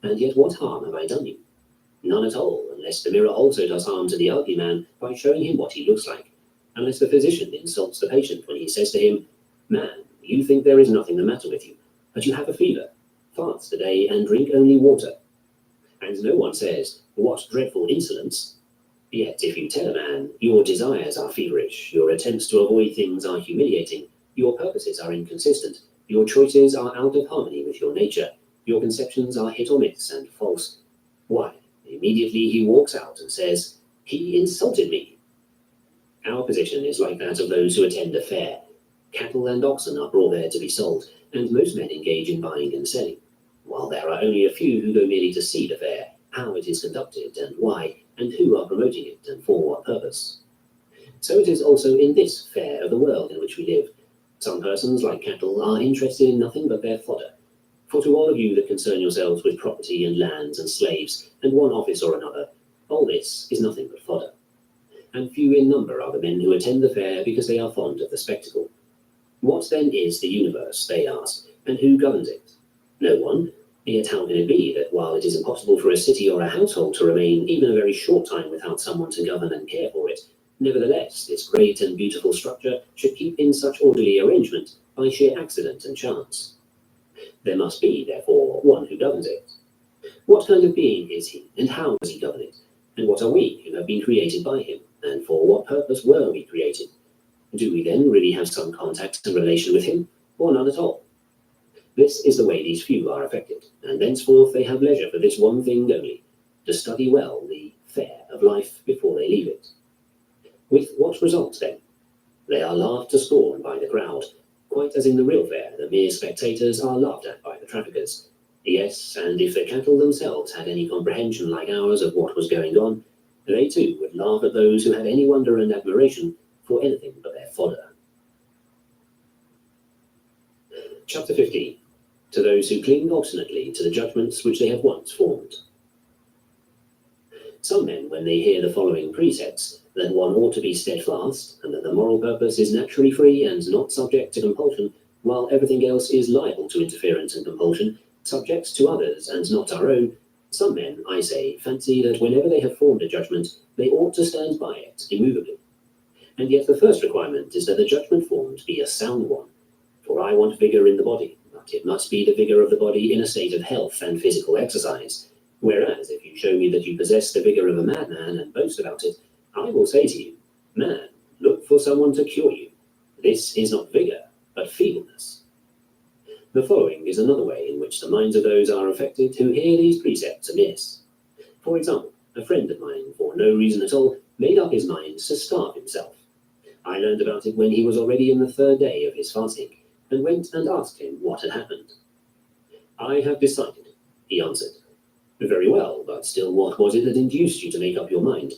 And yet what harm have I done you? None at all, unless the mirror also does harm to the ugly man by showing him what he looks like, unless the physician insults the patient when he says to him, man, you think there is nothing the matter with you, but you have a fever. Fast today and drink only water. And no one says, what dreadful insolence. Yet if you tell a man, your desires are feverish, your attempts to avoid things are humiliating, your purposes are inconsistent, your choices are out of harmony with your nature, your conceptions are hit or miss and false, why, immediately he walks out and says, he insulted me. Our position is like that of those who attend a fair. Cattle and oxen are brought there to be sold, and most men engage in buying and selling, while there are only a few who go merely to see the fair, how it is conducted, and why, and who are promoting it, and for what purpose. So it is also in this fair of the world in which we live. Some persons, like cattle, are interested in nothing but their fodder. For to all of you that concern yourselves with property and lands and slaves, and one office or another, all this is nothing but fodder. And few in number are the men who attend the fair because they are fond of the spectacle. What then is the universe, they ask, and who governs it? No one. Yet how can it be that while it is impossible for a city or a household to remain even a very short time without someone to govern and care for it, nevertheless this great and beautiful structure should keep in such orderly arrangement by sheer accident and chance? There must be, therefore, one who governs it. What kind of being is he, and how does he govern it? And what are we who have been created by him, and for what purpose were we created? Do we then really have some contact and relation with him, or none at all? This is the way these few are affected, and thenceforth they have leisure for this one thing only, to study well the fair of life before they leave it. With what result then? They are laughed to scorn by the crowd, quite as in the real fair the mere spectators are laughed at by the traffickers. Yes, and if the cattle themselves had any comprehension like ours of what was going on, they too would laugh at those who had any wonder and admiration for anything but their fodder. Chapter 15. To those who cling obstinately to the judgments which they have once formed. Some men, when they hear the following precepts, that one ought to be steadfast, and that the moral purpose is naturally free and not subject to compulsion, while everything else is liable to interference and compulsion, subject to others and not our own, some men, I say, fancy that whenever they have formed a judgment, they ought to stand by it immovably. And yet the first requirement is that the judgment formed be a sound one. For I want vigor in the body, but it must be the vigor of the body in a state of health and physical exercise. Whereas, if you show me that you possess the vigor of a madman and boast about it, I will say to you, man, look for someone to cure you. This is not vigor, but feebleness. The following is another way in which the minds of those are affected who hear these precepts amiss. For example, a friend of mine, for no reason at all, made up his mind to starve himself. I learned about it when he was already in the third day of his fasting, and went and asked him what had happened. I have decided, he answered. Very well, but still what was it that induced you to make up your mind?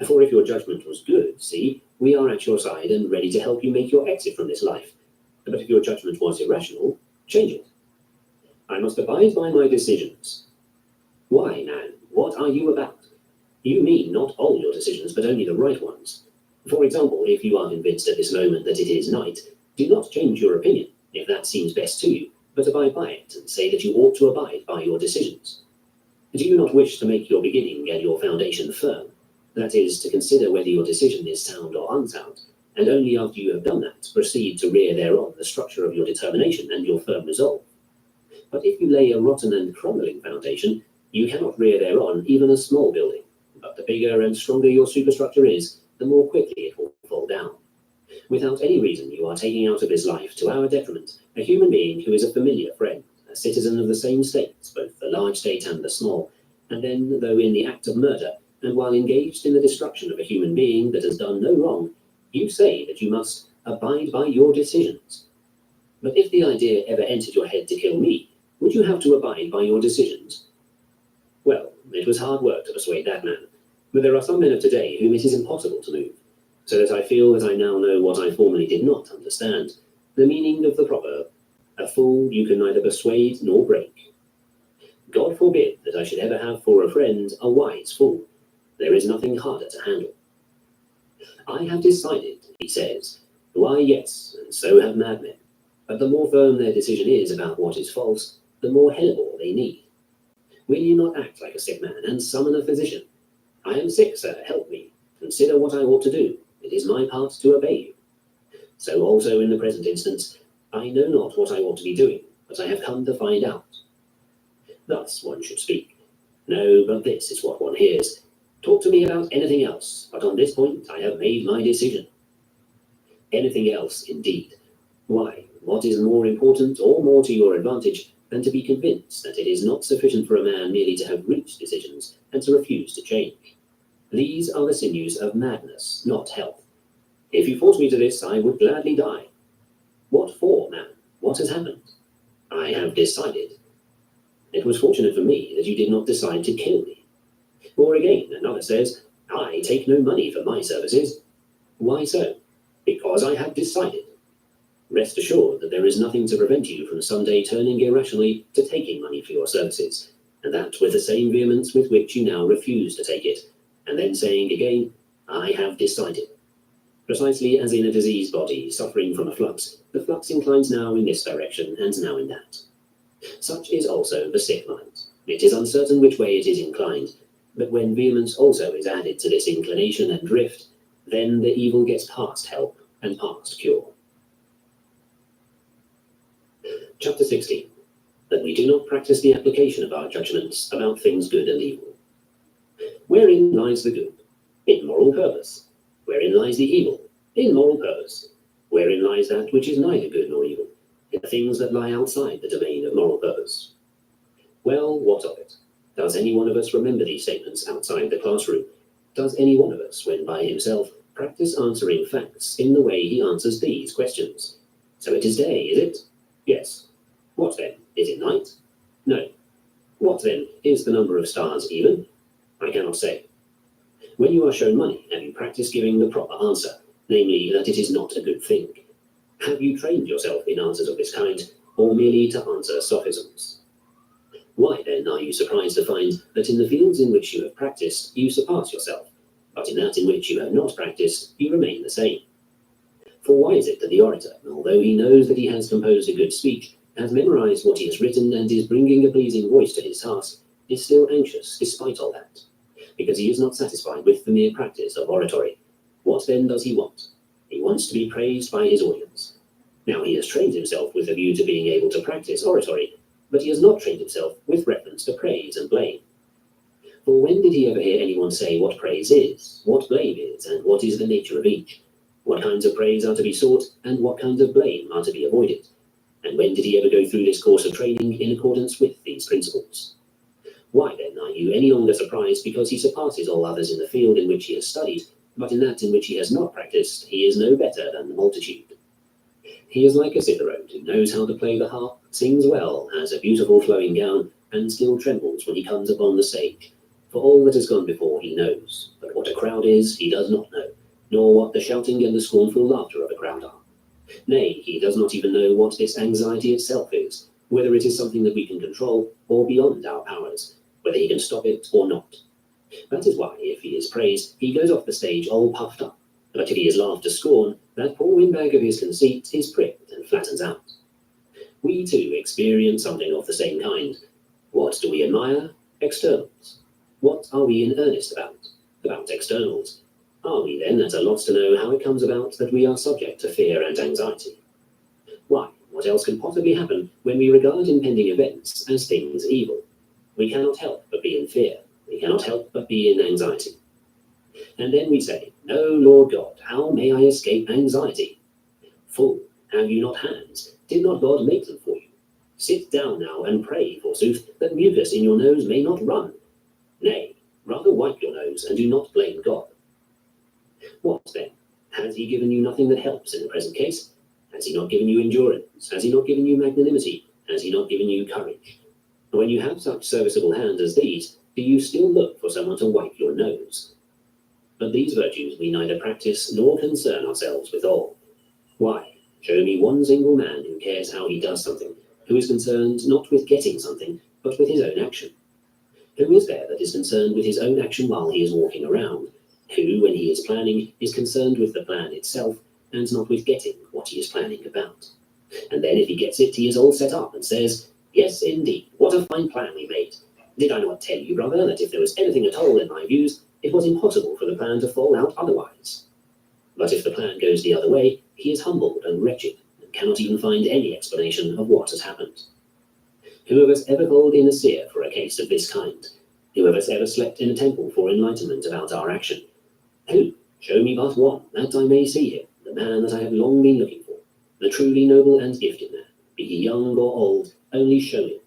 For if your judgment was good, see, we are at your side and ready to help you make your exit from this life. But if your judgment was irrational, change it. I must abide by my decisions. Why, man, what are you about? You mean not all your decisions, but only the right ones. For example, if you are convinced at this moment that it is night, do not change your opinion, if that seems best to you, but abide by it, and say that you ought to abide by your decisions. Do you not wish to make your beginning and your foundation firm? That is, to consider whether your decision is sound or unsound, and only after you have done that, proceed to rear thereon the structure of your determination and your firm resolve. But if you lay a rotten and crumbling foundation, you cannot rear thereon even a small building. But the bigger and stronger your superstructure is, the more quickly it will fall down. Without any reason, you are taking out of this life, to our detriment, a human being who is a familiar friend, a citizen of the same states, both the large state and the small, and then, though in the act of murder, and while engaged in the destruction of a human being that has done no wrong, you say that you must abide by your decisions. But if the idea ever entered your head to kill me, would you have to abide by your decisions? Well, it was hard work to persuade that man, but there are some men of today whom it is impossible to move, so that I feel that I now know what I formerly did not understand, the meaning of the proverb, a fool you can neither persuade nor break. God forbid that I should ever have for a friend a wise fool. There is nothing harder to handle. I have decided, he says. Why, yes, and so have madmen. But the more firm their decision is about what is false, the more hellebore they need. Will you not act like a sick man and summon a physician? I am sick, sir, help me. Consider what I ought to do. It is my part to obey you. So also in the present instance, I know not what I ought to be doing, but I have come to find out. Thus one should speak. No, but this is what one hears. Talk to me about anything else, but on this point I have made my decision. Anything else, indeed. Why, what is more important or more to your advantage than to be convinced that it is not sufficient for a man merely to have reached decisions and to refuse to change? These are the sinews of madness, not health. If you force me to this, I would gladly die. What for, man? What has happened? I have decided. It was fortunate for me that you did not decide to kill me. Or again, another says, I take no money for my services. Why so? Because I have decided. Rest assured that there is nothing to prevent you from someday turning irrationally to taking money for your services, and that with the same vehemence with which you now refuse to take it, and then saying again, I have decided. Precisely as in a diseased body suffering from a flux, the flux inclines now in this direction and now in that. Such is also the sick mind. It is uncertain which way it is inclined, but when vehemence also is added to this inclination and drift, then the evil gets past help and past cure. Chapter 16. That we do not practice the application of our judgments about things good and evil. Wherein lies the good? In moral purpose. Wherein lies the evil? In moral purpose. Wherein lies that which is neither good nor evil? In the things that lie outside the domain of moral purpose. Well, what of it? Does any one of us remember these statements outside the classroom? Does any one of us, when by himself, practice answering facts in the way he answers these questions? So it is day, is it? Yes. What then? Is it night? No. What then? Is the number of stars even? I cannot say. When you are shown money, have you practiced giving the proper answer, namely that it is not a good thing? Have you trained yourself in answers of this kind, or merely to answer sophisms? Why then are you surprised to find that in the fields in which you have practiced, you surpass yourself, but in that in which you have not practiced, you remain the same? For why is it that the orator, although he knows that he has composed a good speech, has memorized what he has written, and is bringing a pleasing voice to his task, is still anxious despite all that? Because he is not satisfied with the mere practice of oratory. What then does he want? He wants to be praised by his audience. Now he has trained himself with a view to being able to practice oratory, but he has not trained himself with reference to praise and blame. For when did he ever hear anyone say what praise is, what blame is, and what is the nature of each? What kinds of praise are to be sought, and what kinds of blame are to be avoided? And when did he ever go through this course of training in accordance with these principles? Why then are you any longer surprised because he surpasses all others in the field in which he has studied, but in that in which he has not practiced, he is no better than the multitude? He is like a cicerone who knows how to play the harp, sings well, has a beautiful flowing gown, and still trembles when he comes upon the stage. For all that has gone before he knows, but what a crowd is he does not know, nor what the shouting and the scornful laughter of a crowd are. Nay, he does not even know what this anxiety itself is, whether it is something that we can control or beyond our powers, whether he can stop it or not. That is why, if he is praised, he goes off the stage all puffed up, but if he is laughed to scorn, that poor windbag of his conceit is pricked and flattens out. We too experience something of the same kind. What do we admire? Externals. What are we in earnest about? About externals. Are we then at a loss to know how it comes about that we are subject to fear and anxiety? Why, what else can possibly happen when we regard impending events as things evil? We cannot help but be in fear. We cannot help but be in anxiety. And then we say, No, Lord God, how may I escape anxiety? Fool, have you not hands? Did not God make them for you? Sit down now and pray, forsooth, that mucus in your nose may not run. Nay, rather wipe your nose, and do not blame God. What then? Has he given you nothing that helps in the present case? Has he not given you endurance? Has he not given you magnanimity? Has he not given you courage? When you have such serviceable hands as these, do you still look for someone to wipe your nose? But these virtues we neither practice nor concern ourselves withal. Why, show me one single man who cares how he does something, who is concerned not with getting something, but with his own action. Who is there that is concerned with his own action while he is walking around? Who, when he is planning, is concerned with the plan itself, and not with getting what he is planning about? And then if he gets it, he is all set up and says, yes, indeed, what a fine plan we made. Did I not tell you, brother, that if there was anything at all in my views, it was impossible for the plan to fall out otherwise? But if the plan goes the other way, he is humbled and wretched, and cannot even find any explanation of what has happened. Who of us ever called in a seer for a case of this kind? Who of us ever slept in a temple for enlightenment about our action? Who? Show me but one, that I may see him, the man that I have long been looking for, the truly noble and gifted man, be he young or old, only show him.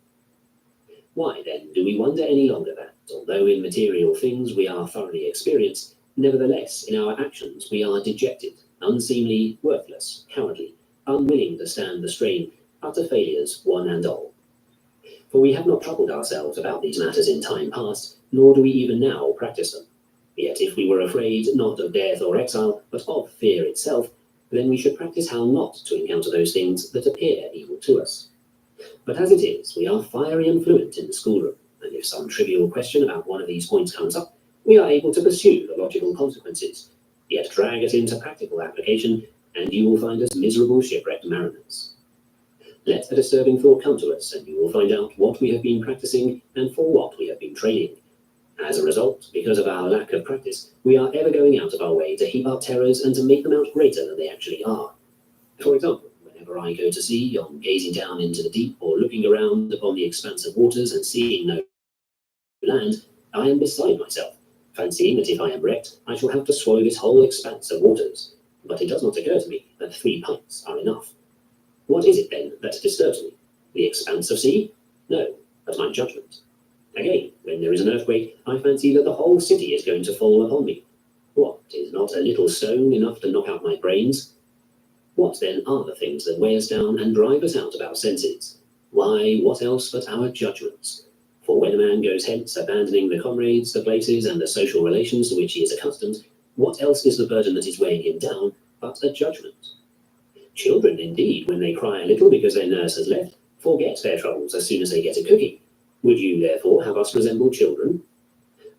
Why, then, do we wonder any longer that, although in material things we are thoroughly experienced, nevertheless in our actions we are dejected, unseemly, worthless, cowardly, unwilling to stand the strain, utter failures, one and all? For we have not troubled ourselves about these matters in time past, nor do we even now practice them. Yet if we were afraid not of death or exile, but of fear itself, then we should practice how not to encounter those things that appear evil to us. But as it is, we are fiery and fluent in the schoolroom, and if some trivial question about one of these points comes up, we are able to pursue the logical consequences, yet drag it into practical application, and you will find us miserable shipwrecked mariners. Let a disturbing thought come to us, and you will find out what we have been practicing and for what we have been training. As a result, because of our lack of practice, we are ever going out of our way to heap up terrors and to make them out greater than they actually are. For example, whenever I go to sea, on gazing down into the deep or looking around upon the expanse of waters and seeing no land, I am beside myself, fancying that if I am wrecked, I shall have to swallow this whole expanse of waters. But it does not occur to me that 3 pints are enough. What is it, then, that disturbs me? The expanse of sea? No, but my judgment. Again, when there is an earthquake, I fancy that the whole city is going to fall upon me. What, is not a little stone enough to knock out my brains? What, then, are the things that weigh us down and drive us out of our senses? Why, what else but our judgments? For when a man goes hence, abandoning the comrades, the places, and the social relations to which he is accustomed, what else is the burden that is weighing him down but a judgment? Children, indeed, when they cry a little because their nurse has left, forget their troubles as soon as they get a cookie. Would you, therefore, have us resemble children?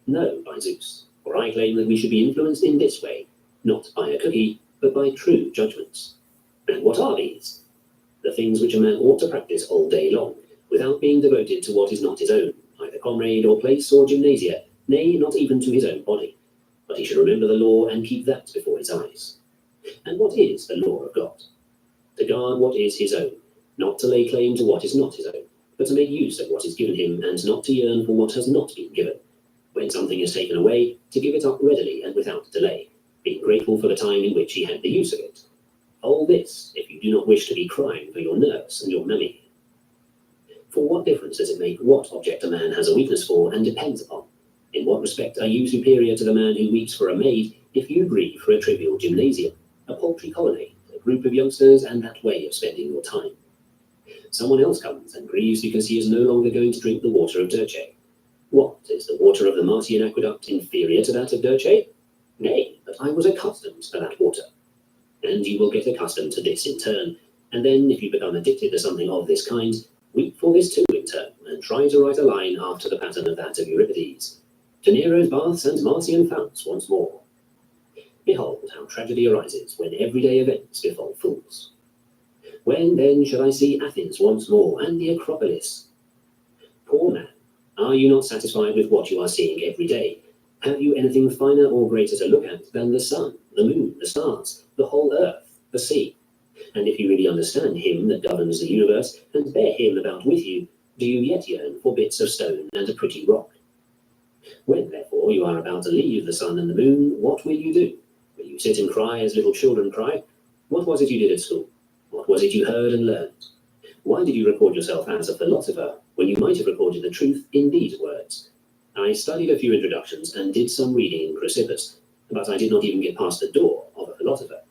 No, by Zeus, for I claim that we should be influenced in this way, not by a cookie, but by true judgments. And what are these? The things which a man ought to practice all day long, without being devoted to what is not his own, either comrade or place or gymnasia, nay, not even to his own body. But he should remember the law and keep that before his eyes. And what is the law of God? To guard what is his own, not to lay claim to what is not his own, but to make use of what is given him, and not to yearn for what has not been given. When something is taken away, to give it up readily and without delay, being grateful for the time in which he had the use of it. All this, if you do not wish to be crying for your nurse and your mammy. For what difference does it make what object a man has a weakness for and depends upon? In what respect are you superior to the man who weeps for a maid if you grieve for a trivial gymnasium, a paltry colonnade, a group of youngsters, and that way of spending your time? Someone else comes and grieves because he is no longer going to drink the water of Dirce. What, is the water of the Martian aqueduct inferior to that of Dirce? Nay, but I was accustomed to that water. And you will get accustomed to this in turn, and then if you become addicted to something of this kind, weep for this too in turn, and try to write a line after the pattern of that of Euripides. To Nero's baths and Martian founts once more. Behold how tragedy arises when everyday events befall fools. When then shall I see Athens once more, and the Acropolis? Poor man, are you not satisfied with what you are seeing every day? Have you anything finer or greater to look at than the sun, the moon, the stars, the whole earth, the sea? And if you really understand him that governs the universe, and bear him about with you, do you yet yearn for bits of stone and a pretty rock? When, therefore, you are about to leave the sun and the moon, what will you do? Will you sit and cry as little children cry? What was it you did at school? What was it you heard and learned? Why did you record yourself as a philosopher when you might have recorded the truth in these words? I studied a few introductions and did some reading in Chrysippus, but I did not even get past the door of a philosopher.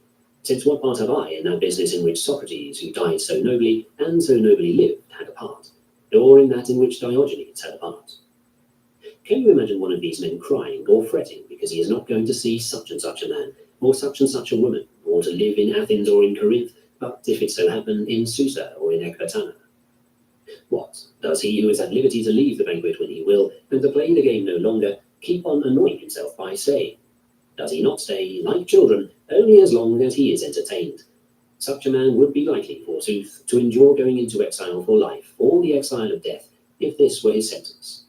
Since what part have I in that business in which Socrates, who died so nobly and so nobly lived, had a part, or in that in which Diogenes had a part? Can you imagine one of these men crying or fretting because he is not going to see such and such a man, or such and such a woman, or to live in Athens or in Corinth, but if it so happen in Susa or in Ecbatana? What, does he who is at liberty to leave the banquet when he will, and to play the game no longer, keep on annoying himself by staying? Does he not stay, like children, only as long as he is entertained? Such a man would be likely, forsooth, to endure going into exile for life, or the exile of death, if this were his sentence.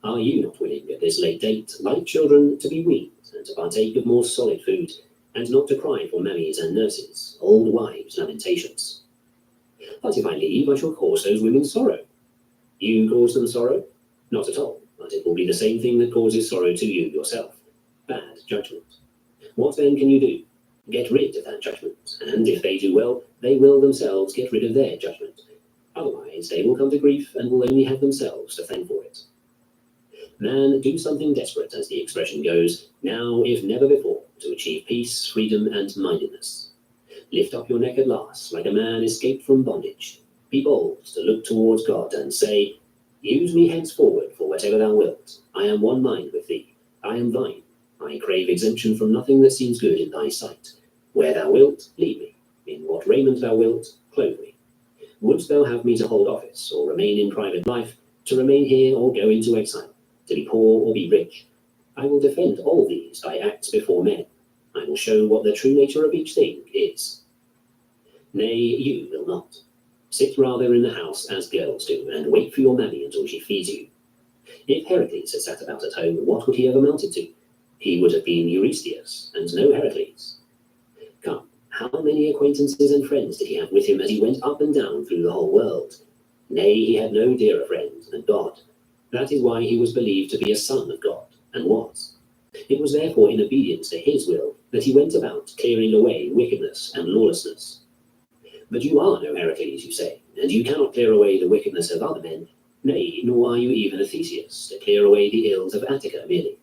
Are you not willing at this late date, like children, to be weaned, and to partake of more solid food, and not to cry for mammies and nurses, old wives' lamentations? But if I leave, I shall cause those women sorrow. You cause them sorrow? Not at all, but it will be the same thing that causes sorrow to you yourself. Bad judgment. What then can you do? Get rid of that judgment, and if they do well, they will themselves get rid of their judgment. Otherwise, they will come to grief and will only have themselves to thank for it. Man, do something desperate, as the expression goes, now if never before, to achieve peace, freedom, and mindedness. Lift up your neck at last, like a man escaped from bondage. Be bold to look towards God and say, use me henceforward for whatever thou wilt. I am one mind with thee. I am thine. I crave exemption from nothing that seems good in thy sight. Where thou wilt, lead me. In what raiment thou wilt, clothe me. Wouldst thou have me to hold office, or remain in private life, to remain here or go into exile, to be poor or be rich? I will defend all these thy acts before men. I will show what the true nature of each thing is. Nay, you will not. Sit rather in the house as girls do, and wait for your mammy until she feeds you. If Heracles had sat about at home, what would he have amounted to? He would have been Eurystheus, and no Heracles. Come, how many acquaintances and friends did he have with him as he went up and down through the whole world? Nay, he had no dearer friend than God. That is why he was believed to be a son of God, and was. It was therefore in obedience to his will that he went about clearing away wickedness and lawlessness. But you are no Heracles, you say, and you cannot clear away the wickedness of other men. Nay, nor are you even a Theseus, to clear away the ills of Attica merely.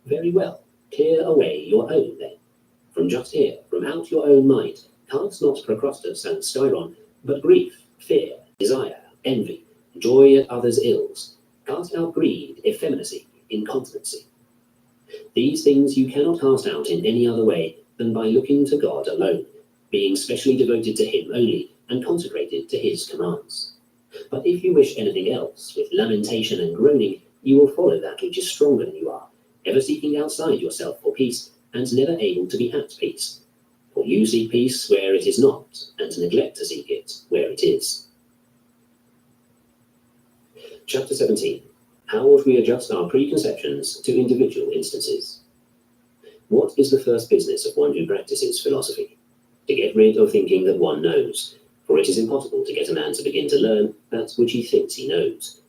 Very well, clear away your own then. From just here, from out your own mind, cast not Procrustes and Styron, but grief, fear, desire, envy, joy at others' ills. Cast out greed, effeminacy, incontinency. These things you cannot cast out in any other way than by looking to God alone, being specially devoted to him only, and consecrated to his commands. But if you wish anything else, with lamentation and groaning, you will follow that which is stronger than you are, ever seeking outside yourself for peace, and never able to be at peace. For you seek peace where it is not, and neglect to seek it where it is. Chapter 17. How ought we adjust our preconceptions to individual instances? What is the first business of one who practices philosophy? To get rid of thinking that one knows, for it is impossible to get a man to begin to learn that which he thinks he knows.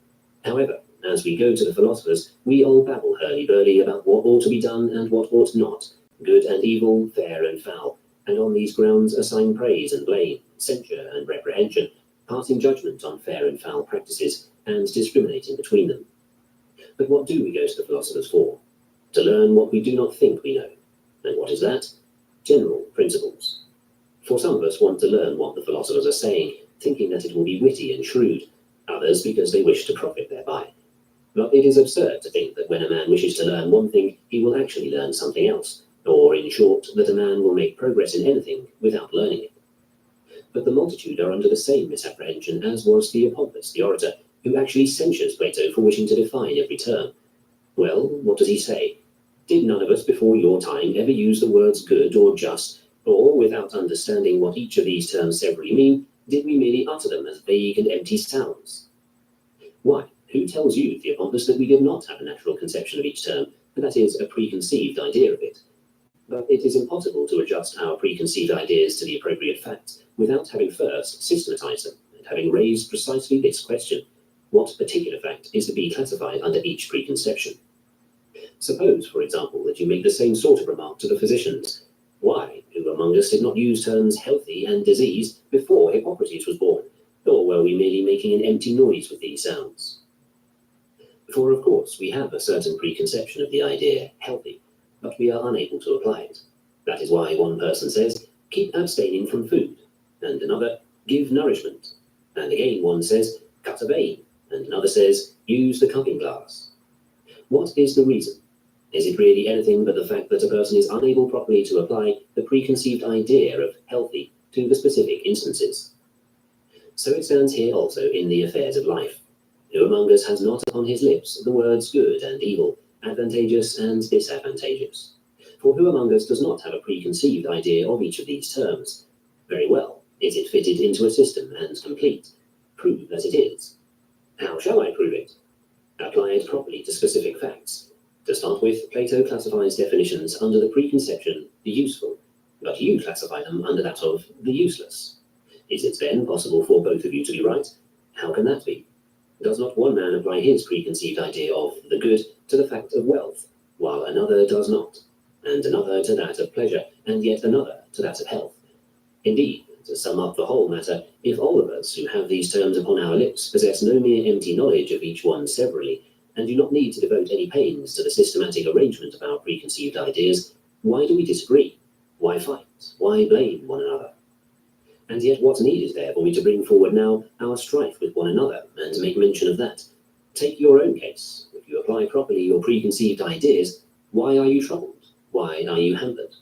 However, as we go to the philosophers, we all babble hurly-burly about what ought to be done and what ought not, good and evil, fair and foul, and on these grounds assign praise and blame, censure and reprehension, passing judgment on fair and foul practices, and discriminating between them. But what do we go to the philosophers for? To learn what we do not think we know. And what is that? General principles. For some of us want to learn what the philosophers are saying, thinking that it will be witty and shrewd, others because they wish to profit thereby. But it is absurd to think that when a man wishes to learn one thing, he will actually learn something else, or, in short, that a man will make progress in anything without learning it. But the multitude are under the same misapprehension as was Theopompus, the orator, who actually censures Plato for wishing to define every term. Well, what does he say? Did none of us before your time ever use the words good or just, or, without understanding what each of these terms severally mean, did we merely utter them as vague and empty sounds? Why, who tells you, Theopompus, that we did not have a natural conception of each term, and that is, a preconceived idea of it? But it is impossible to adjust our preconceived ideas to the appropriate facts without having first systematized them, and having raised precisely this question: what particular fact is to be classified under each preconception? Suppose, for example, that you make the same sort of remark to the physicians. Why, who among us did not use terms healthy and disease before Hippocrates was born? Or were we merely making an empty noise with these sounds? For of course we have a certain preconception of the idea healthy, but we are unable to apply it. That is why one person says, keep abstaining from food, and another, give nourishment, and again one says, cut a vein, and another says, use the cupping glass. What is the reason? Is it really anything but the fact that a person is unable properly to apply the preconceived idea of healthy to the specific instances? So it stands here also in the affairs of life. Who among us has not upon his lips the words good and evil, advantageous and disadvantageous? For who among us does not have a preconceived idea of each of these terms? Very well. Is it fitted into a system and complete? Prove that it is. How shall I prove it? Apply it properly to specific facts. To start with, Plato classifies definitions under the preconception, the useful, but you classify them under that of the useless. Is it then possible for both of you to be right? How can that be? Does not one man apply his preconceived idea of the good to the fact of wealth, while another does not, and another to that of pleasure, and yet another to that of health? Indeed, to sum up the whole matter, if all of us who have these terms upon our lips possess no mere empty knowledge of each one severally, and do not need to devote any pains to the systematic arrangement of our preconceived ideas, why do we disagree? Why fight? Why blame one another? And yet what need is there for me to bring forward now our strife with one another, and to make mention of that? Take your own case. If you apply properly your preconceived ideas, why are you troubled? Why are you hampered?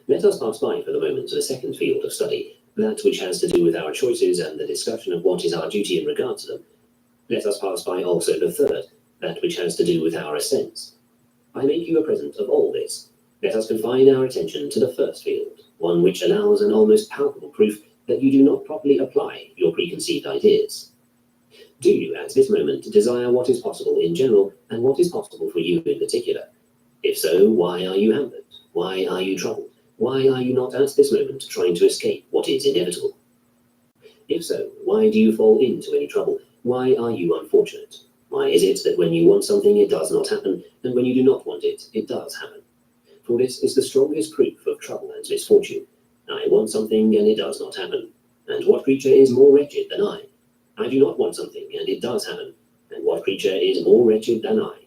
Let us pass by for the moment to the second field of study, that which has to do with our choices and the discussion of what is our duty in regard to them. Let us pass by also the third, that which has to do with our assents. I make you a present of all this. Let us confine our attention to the first field, one which allows an almost palpable proof that you do not properly apply your preconceived ideas. Do you at this moment desire what is possible in general and what is possible for you in particular? If so, why are you hampered? Why are you troubled? Why are you not at this moment trying to escape what is inevitable? If so, why do you fall into any trouble? Why are you unfortunate? Why is it that when you want something it does not happen, and when you do not want it, it does happen? For this is the strongest proof of trouble and misfortune. I want something and it does not happen. And what creature is more wretched than I? I do not want something and it does happen. And what creature is more wretched than I?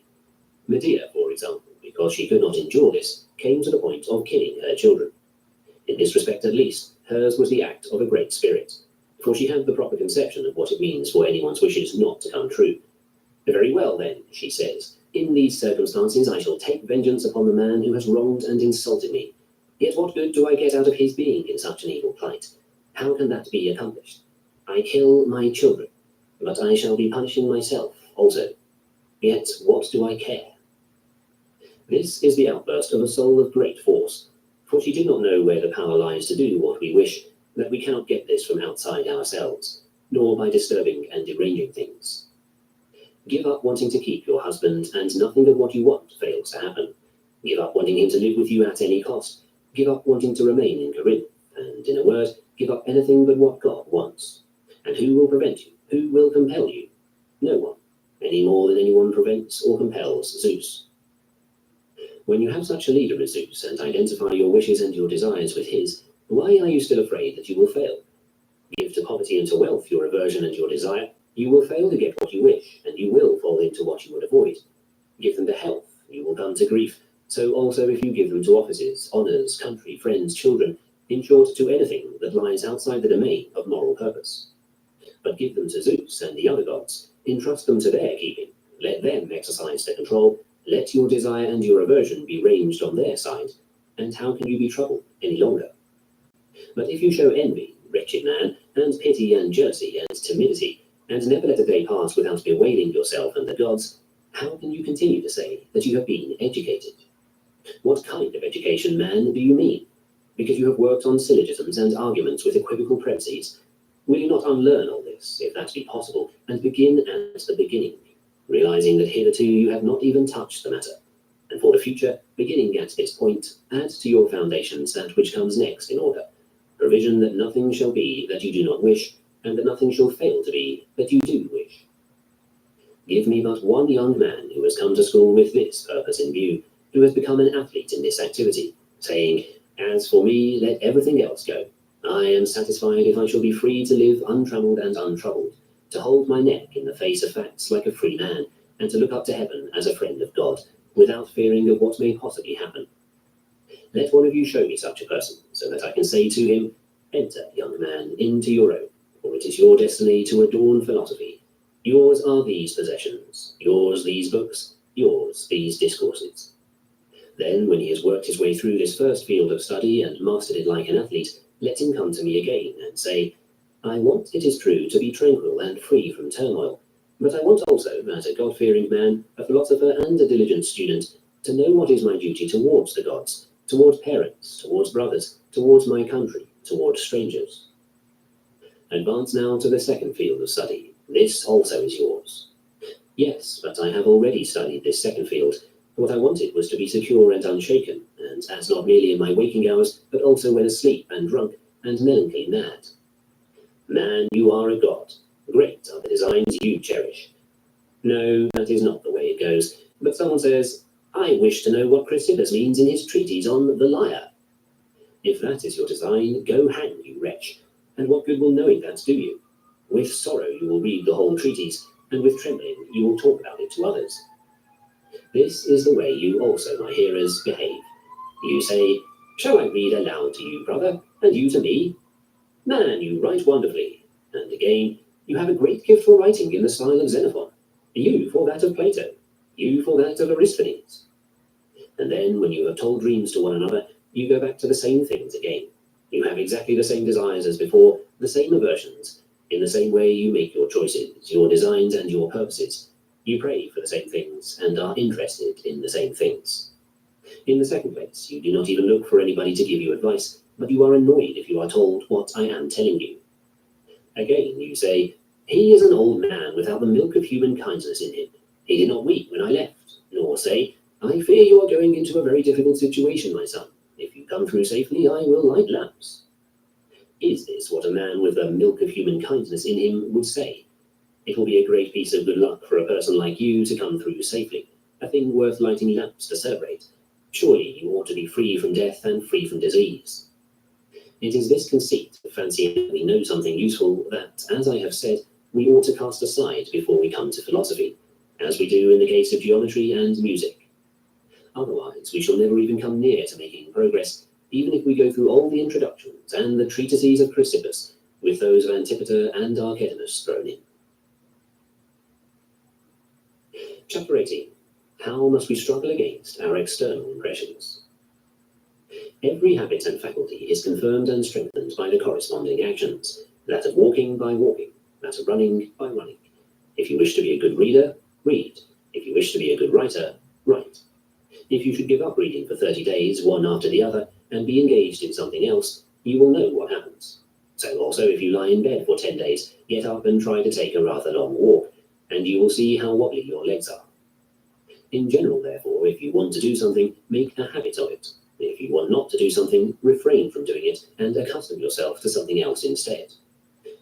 Medea, for example, because she could not endure this, came to the point of killing her children. In this respect at least, hers was the act of a great spirit, for she had the proper conception of what it means for anyone's wishes not to come true. Very well then, she says, in these circumstances I shall take vengeance upon the man who has wronged and insulted me. Yet what good do I get out of his being in such an evil plight? How can that be accomplished? I kill my children, but I shall be punishing myself also. Yet what do I care? This is the outburst of a soul of great force, for she did not know where the power lies to do what we wish, that we cannot get this from outside ourselves, nor by disturbing and deranging things. Give up wanting to keep your husband, and nothing of what you want fails to happen. Give up wanting him to live with you at any cost. Give up wanting to remain in Corinth, and in a word, give up anything but what God wants. And who will prevent you? Who will compel you? No one, any more than anyone prevents or compels Zeus. When you have such a leader as Zeus, and identify your wishes and your desires with his, why are you still afraid that you will fail? Give to poverty and to wealth your aversion and your desire, you will fail to get what you wish, and you will fall into what you would avoid. Give them to health, you will come to grief. So also if you give them to offices, honours, country, friends, children, in short to anything that lies outside the domain of moral purpose. But give them to Zeus and the other gods, entrust them to their keeping, let them exercise the control, let your desire and your aversion be ranged on their side, and how can you be troubled any longer? But if you show envy, wretched man, and pity and jealousy and timidity, and never let a day pass without bewailing yourself and the gods, how can you continue to say that you have been educated? What kind of education, man, do you mean? Because you have worked on syllogisms and arguments with equivocal premises. Will you not unlearn all this, if that be possible, and begin at the beginning, realizing that hitherto you have not even touched the matter, and for the future, beginning at this point, add to your foundations that which comes next in order, provision that nothing shall be that you do not wish, and that nothing shall fail to be that you do wish. Give me but one young man who has come to school with this purpose in view, who has become an athlete in this activity, saying, "As for me, let everything else go. I am satisfied if I shall be free to live untrammeled and untroubled, to hold my neck in the face of facts like a free man, and to look up to heaven as a friend of God, without fearing of what may possibly happen. Let one of you show me such a person, so that I can say to him, enter, young man, into your own, for it is your destiny to adorn philosophy. Yours are these possessions, yours these books, yours these discourses." Then, when he has worked his way through this first field of study and mastered it like an athlete, let him come to me again and say, "I want, it is true, to be tranquil and free from turmoil, but I want also, as a God-fearing man, a philosopher and a diligent student, to know what is my duty towards the gods, towards parents, towards brothers, towards my country, towards strangers." Advance now to the second field of study. This also is yours. Yes, but I have already studied this second field. What I wanted was to be secure and unshaken, and as not merely in my waking hours, but also when asleep and drunk and melancholy mad. Man, you are a god. Great are the designs you cherish. No, that is not the way it goes. But someone says, "I wish to know what Chrysippus means in his treatise on the lyre." If that is your design, go hang, you wretch. And what good will knowing that do you? With sorrow you will read the whole treatise, and with trembling you will talk about it to others. This is the way you also, my hearers, behave. You say, "Shall I read aloud to you, brother, and you to me? Man, you write wonderfully." And again, "You have a great gift for writing in the style of Xenophon. You for that of Plato. You for that of Aristophanes." And then, when you have told dreams to one another, you go back to the same things again. You have exactly the same desires as before, the same aversions. In the same way you make your choices, your designs, and your purposes. You pray for the same things, and are interested in the same things. In the second place, you do not even look for anybody to give you advice, but you are annoyed if you are told what I am telling you. Again, you say, "He is an old man without the milk of human kindness in him. He did not weep when I left." Nor say, "I fear you are going into a very difficult situation, my son. If you come through safely, I will light lamps." Is this what a man with the milk of human kindness in him would say? It will be a great piece of good luck for a person like you to come through safely, a thing worth lighting lamps to celebrate. Surely you ought to be free from death and free from disease. It is this conceit of fancying we know something useful that, as I have said, we ought to cast aside before we come to philosophy, as we do in the case of geometry and music. Otherwise, we shall never even come near to making progress, even if we go through all the introductions and the treatises of Chrysippus, with those of Antipater and Arcadius thrown in. Chapter 18. How must we struggle against our external impressions? Every habit and faculty is confirmed and strengthened by the corresponding actions, that of walking by walking, that of running by running. If you wish to be a good reader, read. If you wish to be a good writer, write. If you should give up reading for 30 days, one after the other, and be engaged in something else, you will know what happens. So also if you lie in bed for 10 days, get up and try to take a rather long walk, and you will see how wobbly your legs are. In general, therefore, if you want to do something, make a habit of it. If you want not to do something, refrain from doing it, and accustom yourself to something else instead.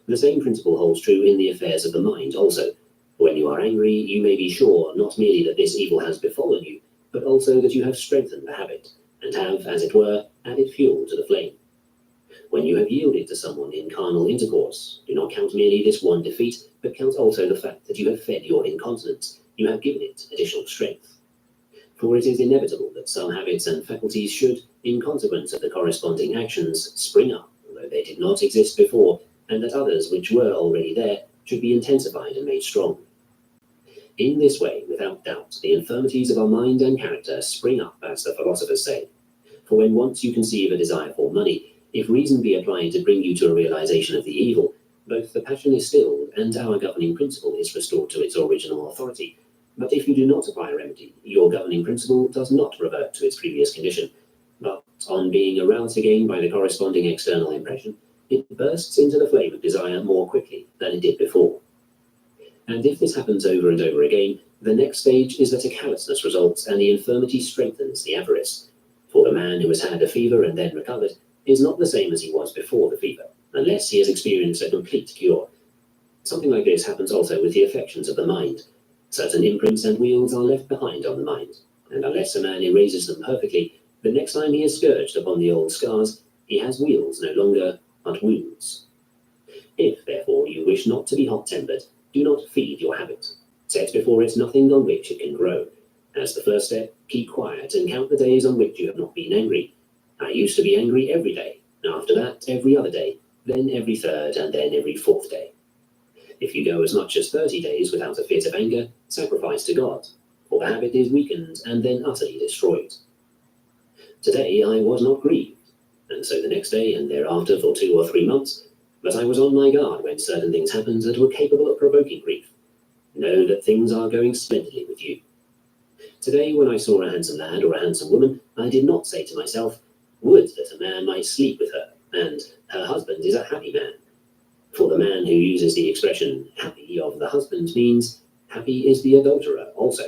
The same principle holds true in the affairs of the mind also. When you are angry, you may be sure not merely that this evil has befallen you, but also that you have strengthened the habit, and have, as it were, added fuel to the flame. When you have yielded to someone in carnal intercourse, do not count merely this one defeat, but count also the fact that you have fed your incontinence, you have given it additional strength. For it is inevitable that some habits and faculties should, in consequence of the corresponding actions, spring up, although they did not exist before, and that others which were already there should be intensified and made strong. In this way, without doubt, the infirmities of our mind and character spring up, as the philosophers say. For when once you conceive a desire for money, if reason be applied to bring you to a realization of the evil, both the passion is stilled and our governing principle is restored to its original authority. But if you do not apply a remedy, your governing principle does not revert to its previous condition, but on being aroused again by the corresponding external impression, it bursts into the flame of desire more quickly than it did before. And if this happens over and over again, the next stage is that a callousness results and the infirmity strengthens the avarice. For the man who has had a fever and then recovered is not the same as he was before the fever, unless he has experienced a complete cure. Something like this happens also with the affections of the mind. Certain imprints and wheels are left behind on the mind, and unless a man erases them perfectly, the next time he is scourged upon the old scars, he has wheels no longer, but wounds. If, therefore, you wish not to be hot-tempered, do not feed your habit. Set before it nothing on which it can grow. As the first step, keep quiet and count the days on which you have not been angry. I used to be angry every day, after that every other day, then every third, and then every fourth day. If you go as much as 30 days without a fit of anger, sacrifice to God, for the habit is weakened and then utterly destroyed. Today I was not grieved, and so the next day and thereafter for 2 or 3 months, but I was on my guard when certain things happened that were capable of provoking grief. Know that things are going splendidly with you. Today, when I saw a handsome lad or a handsome woman, I did not say to myself, would that a man might sleep with her, and her husband is a happy man. For the man who uses the expression happy of the husband means happy is the adulterer also.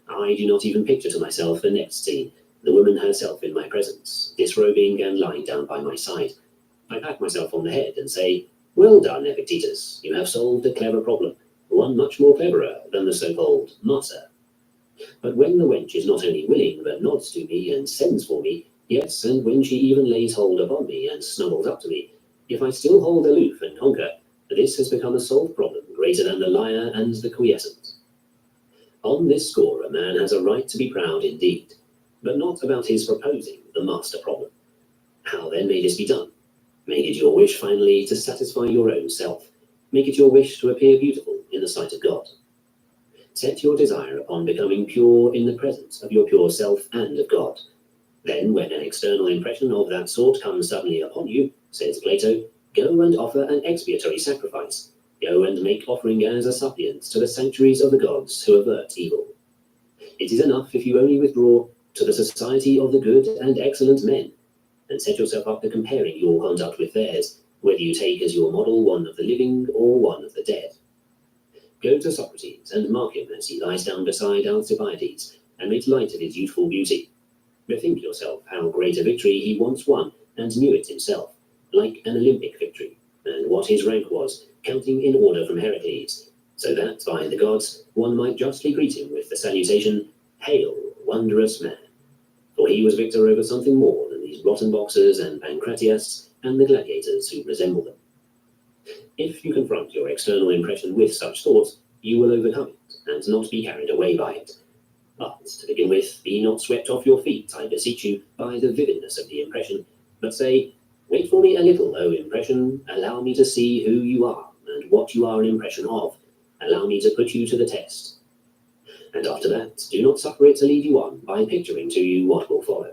I do not even picture to myself the next scene, the woman herself in my presence, disrobing and lying down by my side. I pat myself on the head and say, well done, Epictetus, you have solved a clever problem, one much more cleverer than the so-called master. But when the wench is not only willing, but nods to me and sends for me, yes, and when she even lays hold upon me and snuggles up to me, if I still hold aloof and conquer, this has become a solved problem greater than the lyre and the quiescent. On this score, a man has a right to be proud indeed, but not about his proposing the master problem. How then may this be done? Make it your wish finally to satisfy your own self. Make it your wish to appear beautiful in the sight of God. Set your desire upon becoming pure in the presence of your pure self and of God. Then, when an external impression of that sort comes suddenly upon you, says Plato, go and offer an expiatory sacrifice. Go and make offering as a suppliant to the sanctuaries of the gods who avert evil. It is enough if you only withdraw to the society of the good and excellent men, and set yourself up to comparing your conduct with theirs, whether you take as your model one of the living or one of the dead. Go to Socrates and mark him as he lies down beside Alcibiades, and make light of his youthful beauty. Bethink yourself how great a victory he once won, and knew it himself, like an Olympic victory, and what his rank was, counting in order from Heracles, so that by the gods one might justly greet him with the salutation, Hail, wondrous man! For he was victor over something more than these rotten boxers and pancratiasts and the gladiators who resemble them. If you confront your external impression with such thoughts, you will overcome it, and not be carried away by it. But, to begin with, be not swept off your feet, I beseech you, by the vividness of the impression, but say, wait for me a little, O impression, allow me to see who you are, and what you are an impression of, allow me to put you to the test. And after that, do not suffer it to lead you on by picturing to you what will follow.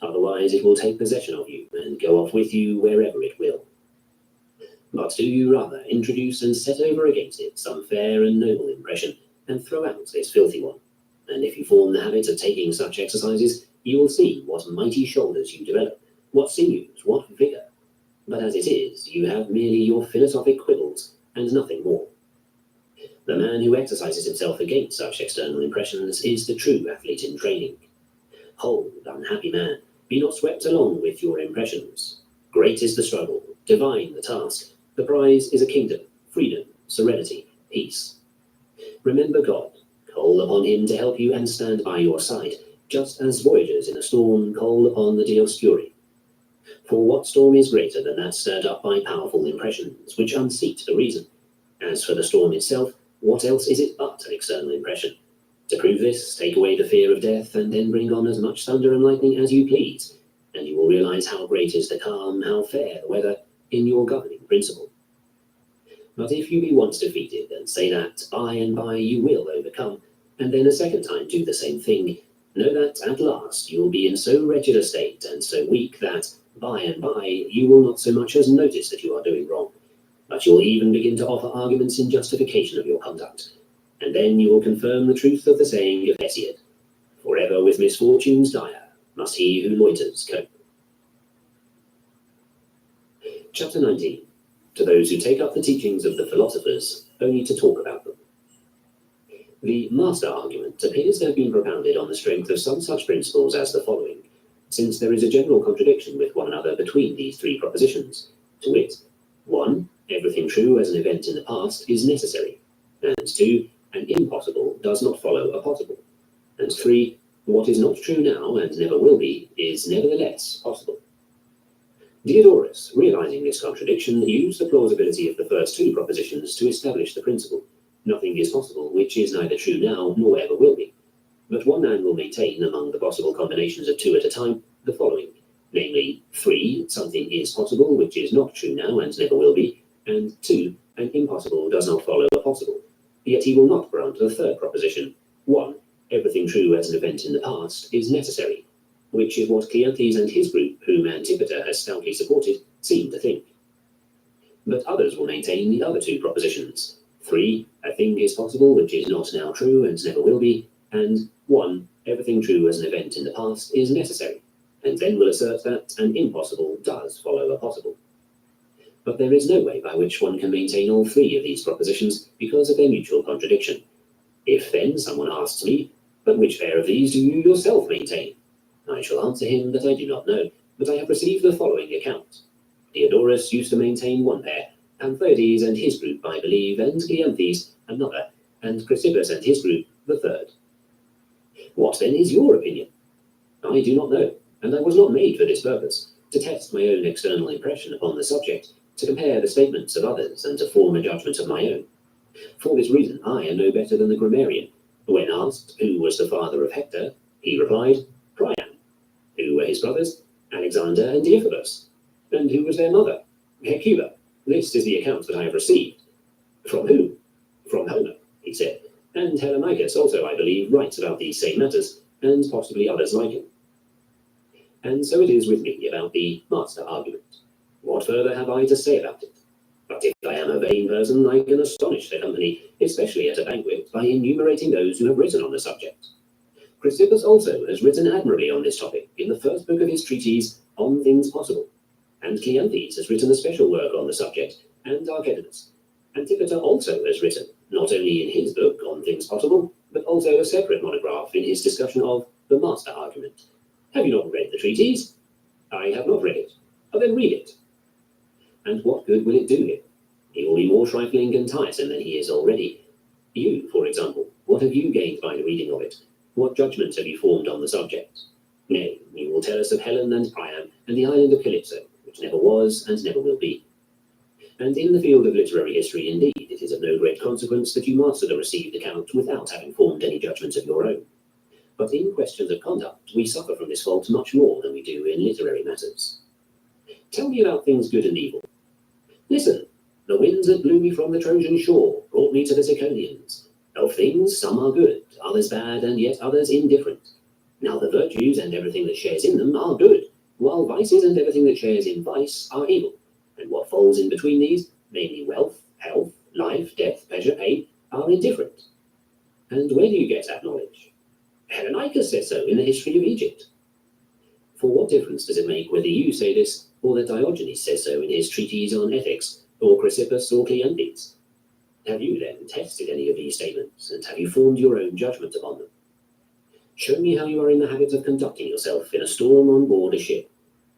Otherwise it will take possession of you, and go off with you wherever it will. But do you rather introduce and set over against it some fair and noble impression, and throw out this filthy one. And if you form the habit of taking such exercises, you will see what mighty shoulders you develop, what sinews, what vigour. But as it is, you have merely your philosophic quibbles, and nothing more. The man who exercises himself against such external impressions is the true athlete in training. Hold, unhappy man, be not swept along with your impressions. Great is the struggle, divine the task. The prize is a kingdom, freedom, serenity, peace. Remember God, call upon him to help you and stand by your side, just as voyagers in a storm call upon the Dioscuri. For what storm is greater than that stirred up by powerful impressions, which unseat the reason? As for the storm itself, what else is it but an external impression? To prove this, take away the fear of death, and then bring on as much thunder and lightning as you please, and you will realize how great is the calm, how fair the weather, in your governing principle. But if you be once defeated, and say that by and by you will overcome, and then a second time do the same thing, know that at last you will be in so wretched a state and so weak that by and by you will not so much as notice that you are doing wrong, but you will even begin to offer arguments in justification of your conduct, and then you will confirm the truth of the saying of Hesiod, forever with misfortunes dire must he who loiters cope. Chapter 19. To those who take up the teachings of the philosophers only to talk about them. The master argument appears to have been propounded on the strength of some such principles as the following, since there is a general contradiction with one another between these three propositions, to wit, 1. Everything true as an event in the past is necessary, and 2. an impossible does not follow a possible. And 3, what is not true now and never will be is nevertheless possible. Diodorus, realizing this contradiction, used the plausibility of the first 2 propositions to establish the principle. Nothing is possible which is neither true now nor ever will be. But one man will maintain among the possible combinations of 2 at a time the following, namely 3, something is possible which is not true now and never will be, and 2, an impossible does not follow a possible. Yet he will not grant the 3rd proposition, 1, everything true as an event in the past is necessary, which is what Cleanthes and his group, whom Antipater has stoutly supported, seem to think. But others will maintain the other 2 propositions, 3, a thing is possible which is not now true and never will be, and 1, everything true as an event in the past is necessary, and then will assert that an impossible does follow a possible. But there is no way by which one can maintain all 3 of these propositions because of their mutual contradiction. If then someone asks me, but which pair of these do you yourself maintain? I shall answer him that I do not know, but I have received the following account. Diodorus used to maintain 1 pair, Panthoides and his group, I believe, and Cleanthes another, and Chrysippus and his group the 3rd. What then is your opinion? I do not know, and I was not made for this purpose, to test my own external impression upon the subject, to compare the statements of others, and to form a judgment of my own. For this reason I am no better than the grammarian. When asked who was the father of Hector, he replied, Priam. Who were his brothers? Alexander and Deiphobus. And who was their mother? Hecuba. This is the account that I have received. From whom? From Homer, he said. And Hellanicus also, I believe, writes about these same matters, and possibly others like him. And so it is with me about the master argument. What further have I to say about it? But if I am a vain person, I can astonish the company, especially at a banquet, by enumerating those who have written on the subject. Chrysippus also has written admirably on this topic in the 1st book of his treatise On Things Possible, and Cleanthes has written a special work on the subject, and Aurelius. Antipater also has written, not only in his book On Things Possible, but also a separate monograph in his discussion of the master argument. Have you not read the treatise? I have not read it. Oh, then read it. And what good will it do him? He will be more trifling and tiresome than he is already. You, for example, what have you gained by the reading of it? What judgment have you formed on the subject? Nay, you will tell us of Helen and Priam and the island of Calypso, which never was and never will be. And in the field of literary history, indeed, it is of no great consequence that you master the received account without having formed any judgment of your own. But in questions of conduct, we suffer from this fault much more than we do in literary matters. Tell me about things good and evil. Listen, the winds that blew me from the Trojan shore brought me to the Ciconians. Of things, some are good, others bad, and yet others indifferent. Now the virtues and everything that shares in them are good, while vices and everything that shares in vice are evil. And what falls in between these, namely wealth, health, life, death, pleasure, pain, are indifferent. And where do you get that knowledge? Hellanicus says so in the history of Egypt. For what difference does it make whether you say this, or that Diogenes says so in his treatise on ethics, or Chrysippus or Cleanthes? Have you then tested any of these statements, and have you formed your own judgment upon them? Show me how you are in the habit of conducting yourself in a storm on board a ship.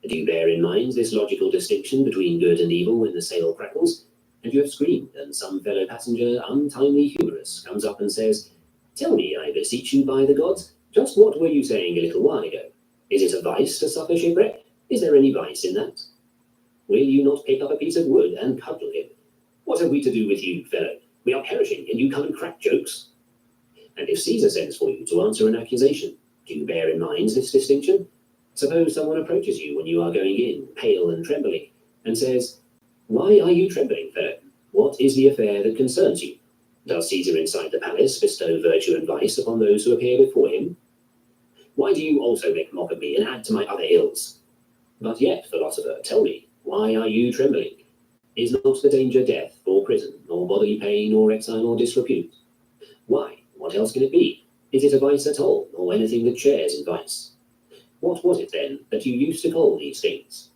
Do you bear in mind this logical distinction between good and evil when the sail crackles, and you have screamed, and some fellow passenger, untimely humorous, comes up and says, Tell me, I beseech you by the gods, just what were you saying a little while ago? Is it a vice to suffer shipwreck? Is there any vice in that? Will you not pick up a piece of wood and cuddle him? What have we to do with you, fellow? We are perishing, and you come and crack jokes. And if Caesar sends for you to answer an accusation, do you bear in mind this distinction? Suppose someone approaches you when you are going in, pale and trembling, and says, Why are you trembling, fellow? What is the affair that concerns you? Does Caesar inside the palace bestow virtue and vice upon those who appear before him? Why do you also make mock of me and add to my other ills? But yet, philosopher, tell me, why are you trembling? Is not the danger death, or prison, or bodily pain, or exile, or disrepute? Why? What else can it be? Is it a vice at all, or anything that shares in vice? What was it, then, that you used to call these things?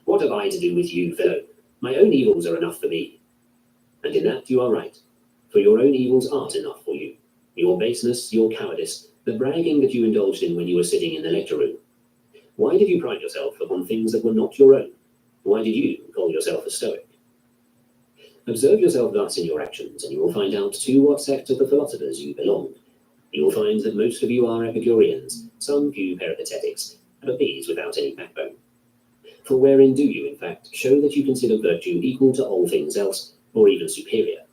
What have I to do with you, fellow? My own evils are enough for me. And in that you are right, for your own evils aren't enough for you. Your baseness, your cowardice, the bragging that you indulged in when you were sitting in the lecture room. Why did you pride yourself upon things that were not your own? Why did you call yourself a Stoic? Observe yourself thus in your actions, and you will find out to what sect of the philosophers you belong. You will find that most of you are Epicureans, some few Peripatetics, but these without any backbone. For wherein do you, in fact, show that you consider virtue equal to all things else, or even superior?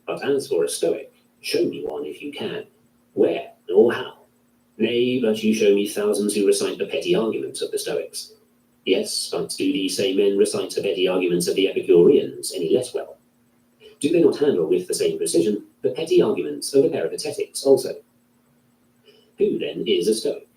But as for a Stoic, show me one if you can. Where, or how? Nay, but you show me thousands who recite the petty arguments of the Stoics. Yes, but do these same men recite the petty arguments of the Epicureans any less well? Do they not handle with the same precision the petty arguments of the Peripatetics also? Who then is a Stoic?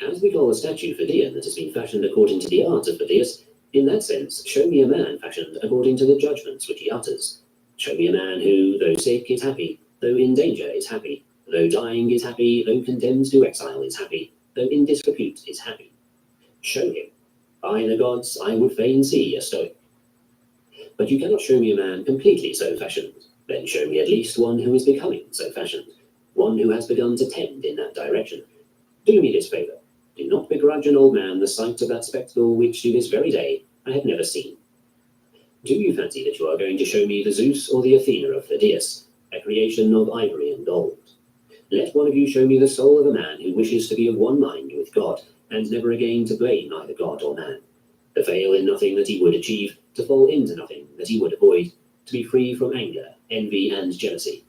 As we call a statue for Dion that has been fashioned according to the art of Phidias, in that sense, show me a man fashioned according to the judgments which he utters. Show me a man who, though sick, is happy, though in danger, is happy, though dying, is happy, though condemned to exile, is happy, though in disrepute, is happy. Show him. By the gods, I would fain see a Stoic. But you cannot show me a man completely so fashioned. Then show me at least one who is becoming so fashioned, one who has begun to tend in that direction. Do me this favour. Do not begrudge an old man the sight of that spectacle which to this very day I have never seen. Do you fancy that you are going to show me the Zeus or the Athena of Phidias, a creation of ivory and gold? Let one of you show me the soul of a man who wishes to be of one mind with God, and never again to blame either God or man, to fail in nothing that he would achieve, to fall into nothing that he would avoid, to be free from anger, envy, and jealousy.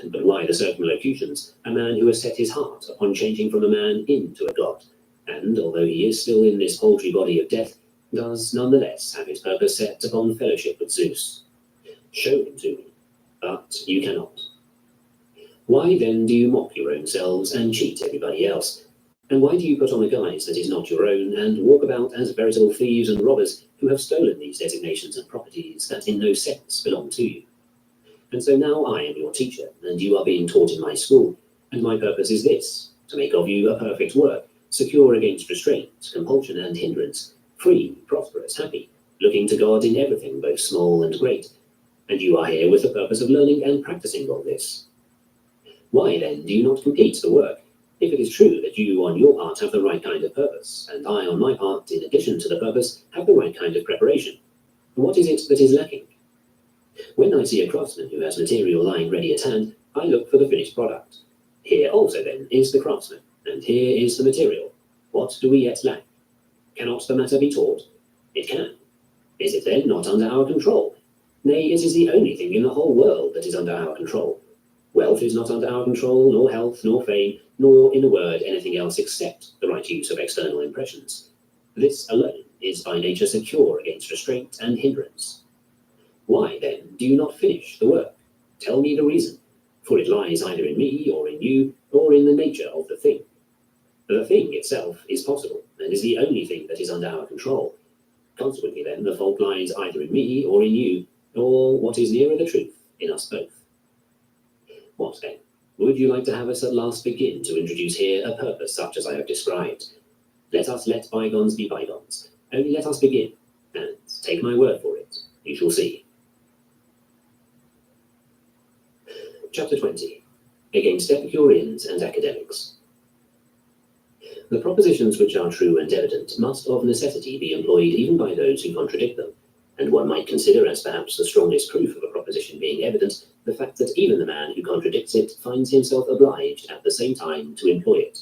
But why the circumlocutions? A man who has set his heart upon changing from a man into a god, and, although he is still in this paltry body of death, does nonetheless have his purpose set upon fellowship with Zeus. Show him to me, but you cannot. Why then do you mock your own selves and cheat everybody else? And why do you put on a guise that is not your own, and walk about as veritable thieves and robbers who have stolen these designations and properties that in no sense belong to you? And so now I am your teacher, and you are being taught in my school, and my purpose is this, to make of you a perfect work, secure against restraint, compulsion, and hindrance, free, prosperous, happy, looking to God in everything, both small and great. And you are here with the purpose of learning and practicing all this. Why then do you not complete the work? If it is true that you on your part have the right kind of purpose, and I on my part, in addition to the purpose, have the right kind of preparation, what is it that is lacking? When I see a craftsman who has material lying ready at hand, I look for the finished product. Here also then is the craftsman, and here is the material. What do we yet lack? Cannot the matter be taught? It can. Is it then not under our control? Nay, it is the only thing in the whole world that is under our control. Wealth is not under our control, nor health, nor fame, nor, in a word, anything else except the right use of external impressions. This alone is by nature secure against restraint and hindrance. Why, then, do you not finish the work? Tell me the reason, for it lies either in me, or in you, or in the nature of the thing. The thing itself is possible, and is the only thing that is under our control. Consequently, then, the fault lies either in me, or in you, or, what is nearer the truth, in us both. What, then? Would you like to have us at last begin to introduce here a purpose such as I have described? Let us let bygones be bygones. Only let us begin, and take my word for it, you shall see. Chapter 20. Against Epicureans and Academics. The propositions which are true and evident must of necessity be employed even by those who contradict them, and one might consider as perhaps the strongest proof of a proposition being evident the fact that even the man who contradicts it finds himself obliged at the same time to employ it.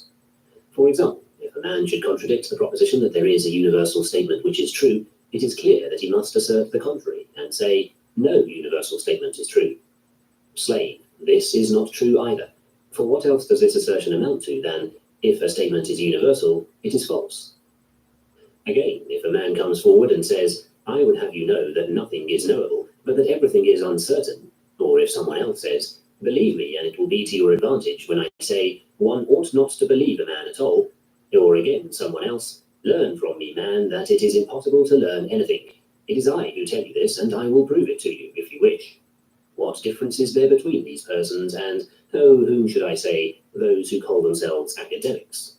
For example, if a man should contradict the proposition that there is a universal statement which is true, it is clear that he must assert the contrary and say, no universal statement is true. Slave, this is not true either, for what else does this assertion amount to than, if a statement is universal, it is false? Again, if a man comes forward and says, I would have you know that nothing is knowable, but that everything is uncertain, or if someone else says, believe me and it will be to your advantage when I say, one ought not to believe a man at all, or again someone else, learn from me, man, that it is impossible to learn anything. It is I who tell you this, and I will prove it to you if you wish. What difference is there between these persons and, oh, whom should I say, those who call themselves academics?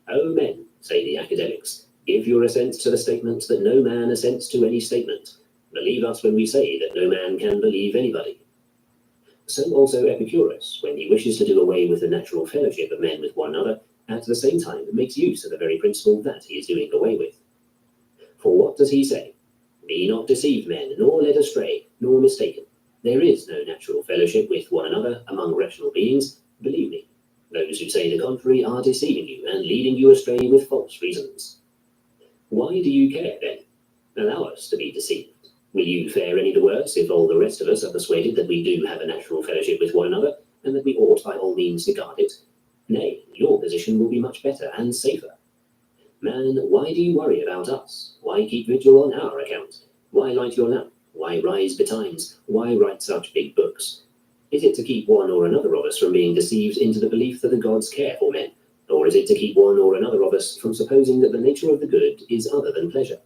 O men, say the academics, give your assent to the statement that no man assents to any statement. Believe us when we say that no man can believe anybody. So also Epicurus, when he wishes to do away with the natural fellowship of men with one another, at the same time makes use of the very principle that he is doing away with. For what does he say? Be not deceived, men, nor led astray, nor mistaken. There is no natural fellowship with one another among rational beings, believe me. Those who say the contrary are deceiving you and leading you astray with false reasons. Why do you care, then? Allow us to be deceived. Will you fare any the worse if all the rest of us are persuaded that we do have a natural fellowship with one another, and that we ought by all means to guard it? Nay, your position will be much better and safer. Man, why do you worry about us? Why keep vigil on our account? Why light your lamp? Why rise betimes? Why write such big books? Is it to keep one or another of us from being deceived into the belief that the gods care for men? Or is it to keep one or another of us from supposing that the nature of the good is other than pleasure?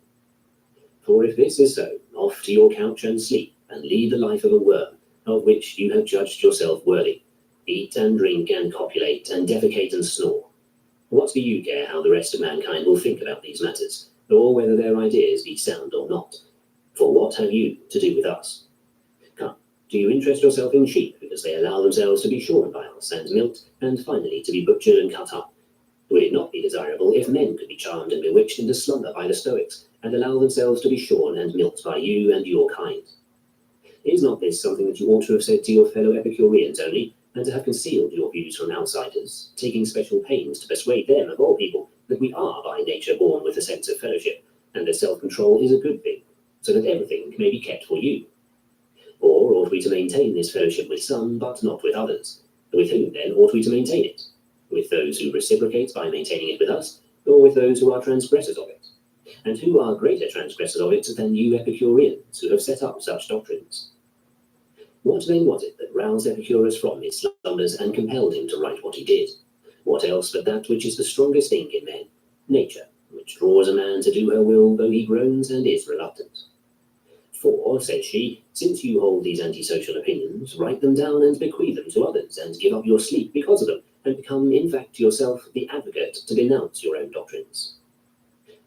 For if this is so, off to your couch and sleep, and lead the life of a worm, of which you have judged yourself worthy. Eat and drink and copulate and defecate and snore. What do you care how the rest of mankind will think about these matters, or whether their ideas be sound or not? For what have you to do with us? Come, do you interest yourself in sheep because they allow themselves to be shorn by us and milked, and finally to be butchered and cut up? Would it not be desirable if men could be charmed and bewitched into slumber by the Stoics, and allow themselves to be shorn and milked by you and your kind? Is not this something that you ought to have said to your fellow Epicureans only, and to have concealed your views from outsiders, taking special pains to persuade them, of all people, that we are by nature born with a sense of fellowship, and that self-control is a good thing, so that everything may be kept for you? Or ought we to maintain this fellowship with some, but not with others? With whom, then, ought we to maintain it? With those who reciprocate by maintaining it with us, or with those who are transgressors of it? And who are greater transgressors of it than you Epicureans, who have set up such doctrines? What then was it that roused Epicurus from his slumbers and compelled him to write what he did? What else but that which is the strongest thing in men, nature, which draws a man to do her will, though he groans and is reluctant? For, said she, since you hold these antisocial opinions, write them down and bequeath them to others, and give up your sleep because of them, and become in fact yourself the advocate to denounce your own doctrines.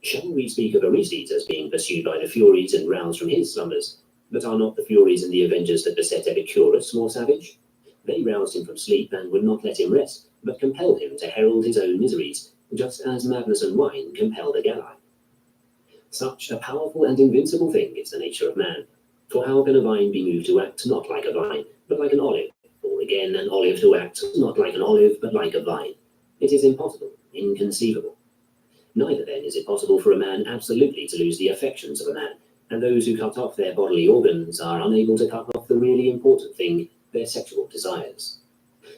Shall we speak of Aleister as being pursued by the Furies and roused from his slumbers? But are not the Furies and the Avengers that beset Epicurus more savage? They roused him from sleep and would not let him rest, but compelled him to herald his own miseries, just as madness and wine compel the Galli. Such a powerful and invincible thing is the nature of man. For how can a vine be moved to act not like a vine, but like an olive? Or again, an olive to act not like an olive, but like a vine? It is impossible, inconceivable. Neither then is it possible for a man absolutely to lose the affections of a man, and those who cut off their bodily organs are unable to cut off the really important thing, their sexual desires.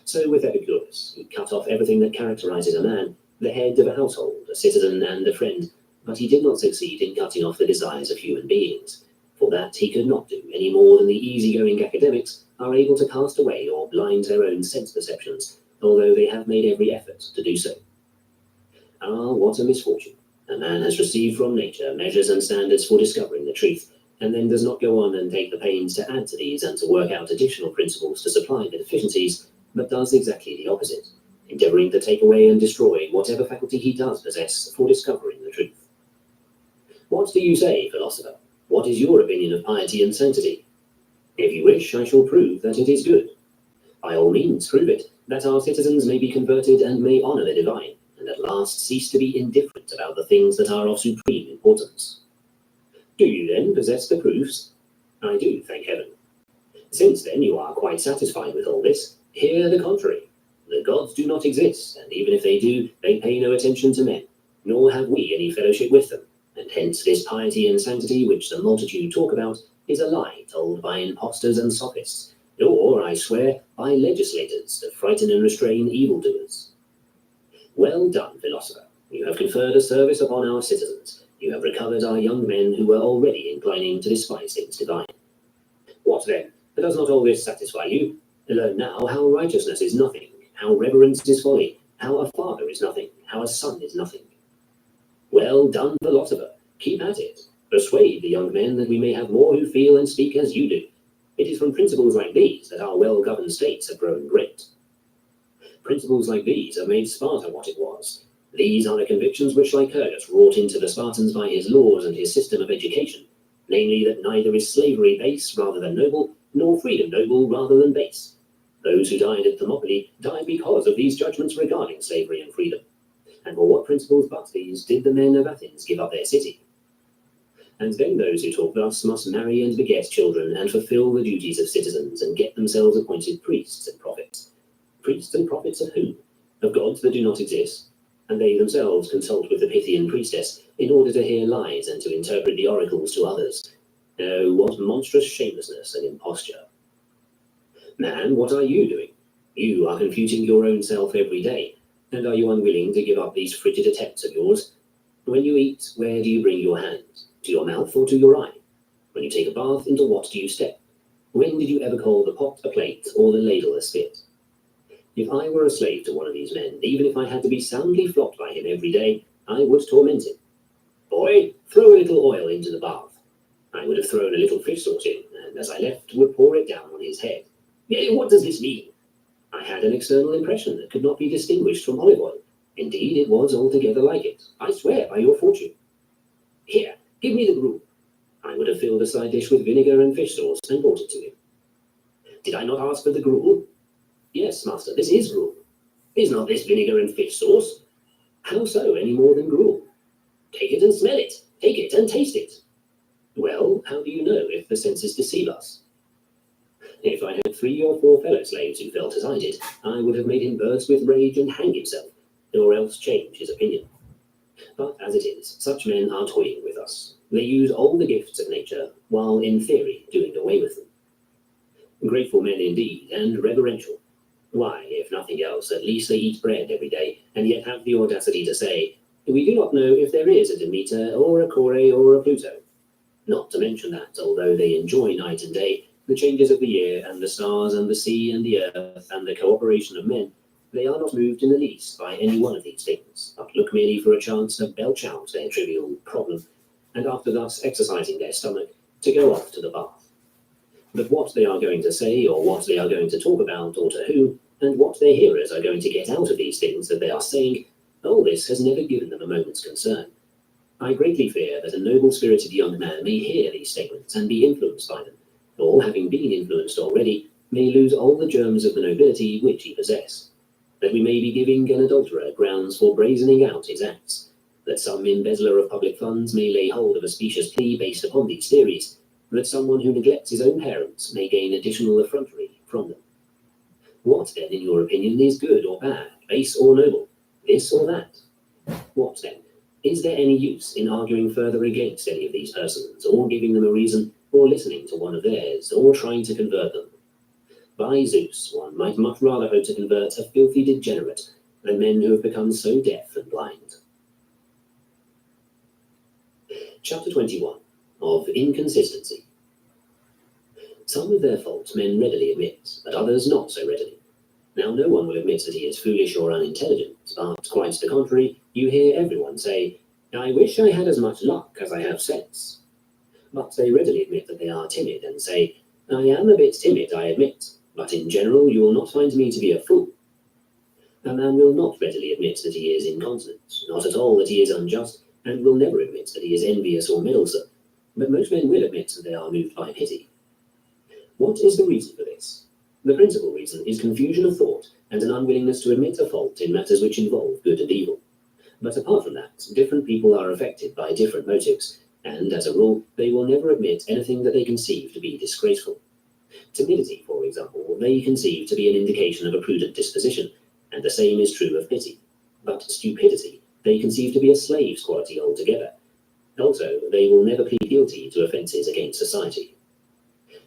So with Epicurus, he cut off everything that characterizes a man, the head of a household, a citizen, and a friend, but he did not succeed in cutting off the desires of human beings. For that he could not do any more than the easygoing academics are able to cast away or blind their own sense perceptions, although they have made every effort to do so. Ah, what a misfortune! A man has received from nature measures and standards for discovering the truth, and then does not go on and take the pains to add to these and to work out additional principles to supply the deficiencies, but does exactly the opposite, endeavoring to take away and destroy whatever faculty he does possess for discovering the truth. What do you say, philosopher? What is your opinion of piety and sanctity? If you wish, I shall prove that it is good. By all means, prove it, that our citizens may be converted and may honour the divine, and at last cease to be indifferent about the things that are of supreme importance. Do you then possess the proofs? I do, thank heaven. Since then you are quite satisfied with all this, hear the contrary. The gods do not exist, and even if they do, they pay no attention to men, nor have we any fellowship with them, and hence this piety and sanctity which the multitude talk about is a lie told by impostors and sophists, or, I swear, by legislators to frighten and restrain evildoers. Well done, philosopher. You have conferred a service upon our citizens. You have recovered our young men who were already inclining to despise things divine. What then? Does not all this satisfy you? Learn now how righteousness is nothing, how reverence is folly, how a father is nothing, how a son is nothing. Well done, philosopher. Keep at it. Persuade the young men that we may have more who feel and speak as you do. It is from principles like these that our well-governed states have grown great. Principles like these have made Sparta what it was. These are the convictions which Lycurgus wrought into the Spartans by his laws and his system of education, namely that neither is slavery base rather than noble, nor freedom noble rather than base. Those who died at Thermopylae died because of these judgments regarding slavery and freedom. And for what principles but these did the men of Athens give up their city? And then those who talk thus must marry and beget children, and fulfill the duties of citizens, and get themselves appointed priests and prophets. Priests and prophets of whom? Of gods that do not exist, and they themselves consult with the Pythian priestess in order to hear lies and to interpret the oracles to others. Oh, what monstrous shamelessness and imposture! Man, what are you doing? You are confuting your own self every day, and are you unwilling to give up these frigid attempts of yours? When you eat, where do you bring your hand? To your mouth or to your eye? When you take a bath, into what do you step? When did you ever call the pot a plate or the ladle a spit? If I were a slave to one of these men, even if I had to be soundly flogged by him every day, I would torment him. Boy, throw a little oil into the bath. I would have thrown a little fish sauce in, and as I left, would pour it down on his head. What does this mean? I had an external impression that could not be distinguished from olive oil. Indeed, it was altogether like it. I swear by your fortune. Here, give me the gruel. I would have filled a side dish with vinegar and fish sauce and brought it to him. Did I not ask for the gruel? Yes, master, this is gruel. Is not this vinegar and fish sauce? How so, any more than gruel? Take it and smell it. Take it and taste it. Well, how do you know if the senses deceive us? If I had 3 or 4 fellow slaves who felt as I did, I would have made him burst with rage and hang himself, or else change his opinion. But as it is, such men are toying with us. They use all the gifts of nature, while in theory doing away with them. Grateful men indeed, and reverential. Why, if nothing else, at least they eat bread every day, and yet have the audacity to say, we do not know if there is a Demeter, or a Kore, or a Pluto. Not to mention that, although they enjoy night and day, the changes of the year, and the stars, and the sea, and the earth, and the cooperation of men, they are not moved in the least by any one of these things, but look merely for a chance to belch out their trivial problem, and after thus exercising their stomach, to go off to the bath. But what they are going to say, or what they are going to talk about, or to whom, and what their hearers are going to get out of these things that they are saying, all this has never given them a moment's concern. I greatly fear that a noble-spirited young man may hear these statements and be influenced by them, or, having been influenced already, may lose all the germs of the nobility which he possesses. That we may be giving an adulterer grounds for brazening out his acts, that some embezzler of public funds may lay hold of a specious plea based upon these theories, that someone who neglects his own parents may gain additional effrontery from them. What, then, in your opinion, is good or bad, base or noble, this or that? What, then? Is there any use in arguing further against any of these persons, or giving them a reason, or listening to one of theirs, or trying to convert them? By Zeus, one might much rather hope to convert a filthy degenerate than men who have become so deaf and blind. Chapter 21. Of Inconsistency. Some of their faults men readily admit, but others not so readily. Now no one will admit that he is foolish or unintelligent, but quite to the contrary, you hear everyone say, I wish I had as much luck as I have sense. But they readily admit that they are timid and say, I am a bit timid, I admit, but in general you will not find me to be a fool. A man will not readily admit that he is incontinent, not at all that he is unjust, and will never admit that he is envious or meddlesome, but most men will admit that they are moved by pity. What is the reason for this? The principal reason is confusion of thought and an unwillingness to admit a fault in matters which involve good and evil. But apart from that, different people are affected by different motives, and as a rule, they will never admit anything that they conceive to be disgraceful. Timidity, for example, they conceive to be an indication of a prudent disposition, and the same is true of pity. But stupidity, they conceive to be a slave's quality altogether. Also, they will never plead guilty to offences against society.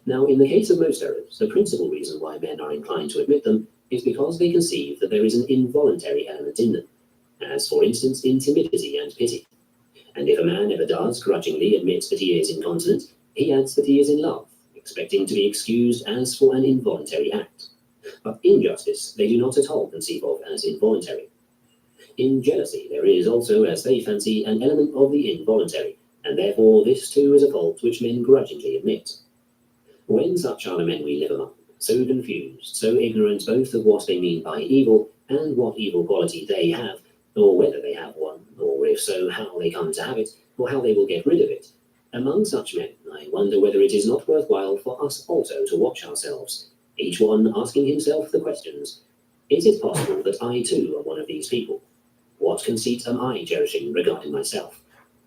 Now, in the case of most errors, the principal reason why men are inclined to admit them is because they conceive that there is an involuntary element in them, as, for instance, in timidity and pity. And if a man ever does grudgingly admit that he is incontinent, he adds that he is in love, expecting to be excused as for an involuntary act. But injustice they do not at all conceive of as involuntary. In jealousy there is also, as they fancy, an element of the involuntary, and therefore this too is a fault which men grudgingly admit. When such are the men we live among, so confused, so ignorant both of what they mean by evil and what evil quality they have, or whether they have one, or if so, how they come to have it, or how they will get rid of it, among such men I wonder whether it is not worthwhile for us also to watch ourselves, each one asking himself the questions, is it possible that I too are one of these people? What conceit am I cherishing regarding myself?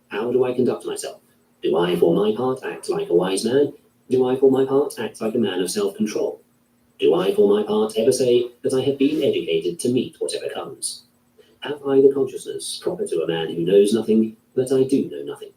How do I conduct myself? Do I, for my part, act like a wise man? Do I, for my part, act like a man of self-control? Do I, for my part, ever say that I have been educated to meet whatever comes? Have I the consciousness proper to a man who knows nothing, that I do know nothing?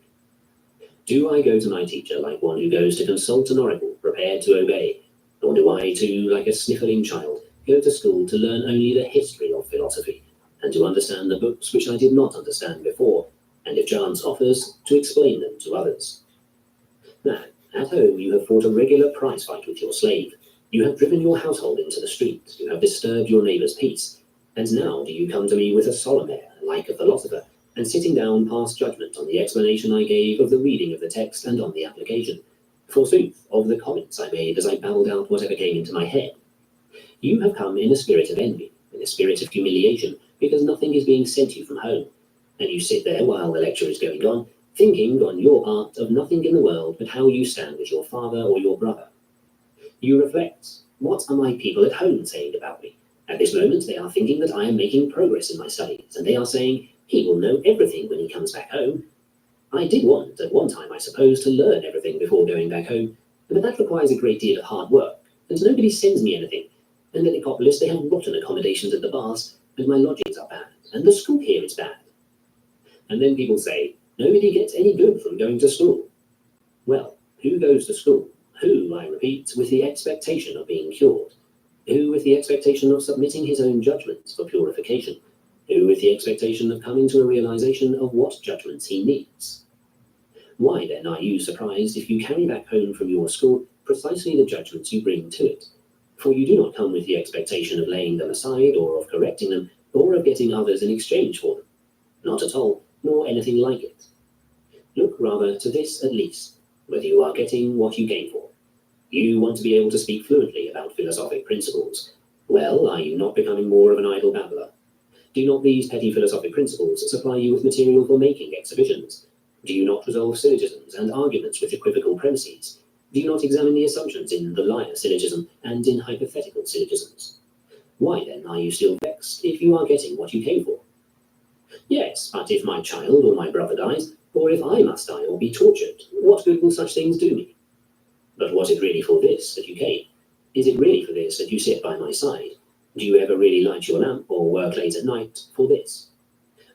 Do I go to my teacher like one who goes to consult an oracle, prepared to obey? Or do I, too, like a sniffling child, go to school to learn only the history of philosophy, and to understand the books which I did not understand before, and if chance offers, to explain them to others? Now, at home you have fought a regular prize fight with your slave. You have driven your household into the street. You have disturbed your neighbour's peace. And now do you come to me with a solemn air, like a philosopher, and sitting down pass judgment on the explanation I gave of the reading of the text and on the application, forsooth, of the comments I made as I babbled out whatever came into my head. You have come in a spirit of envy, in a spirit of humiliation, because nothing is being sent you from home, and you sit there while the lecture is going on, thinking on your part of nothing in the world but how you stand with your father or your brother. You reflect, what are my people at home saying about me? At this moment they are thinking that I am making progress in my studies, and they are saying, he will know everything when he comes back home. I did want, at one time, I suppose, to learn everything before going back home, but that requires a great deal of hard work, and nobody sends me anything. And at Epictetus they have rotten accommodations at the bars, and my lodgings are bad, and the school here is bad. And then people say, nobody gets any good from going to school. Well, who goes to school? Who, I repeat, with the expectation of being cured? Who with the expectation of submitting his own judgments for purification? Who with the expectation of coming to a realization of what judgments he needs? Why then are you surprised if you carry back home from your school precisely the judgments you bring to it? For you do not come with the expectation of laying them aside, or of correcting them, or of getting others in exchange for them. Not at all, nor anything like it. Look rather to this at least, whether you are getting what you came for. You want to be able to speak fluently about philosophic principles. Well, are you not becoming more of an idle babbler? Do not these petty philosophic principles supply you with material for making exhibitions? Do you not resolve syllogisms and arguments with equivocal premises? Do you not examine the assumptions in the liar syllogism and in hypothetical syllogisms? Why then are you still vexed if you are getting what you came for? Yes, but if my child or my brother dies, or if I must die or be tortured, what good will such things do me? But was it really for this that you came? Is it really for this that you sit by my side? Do you ever really light your lamp or work late at night for this?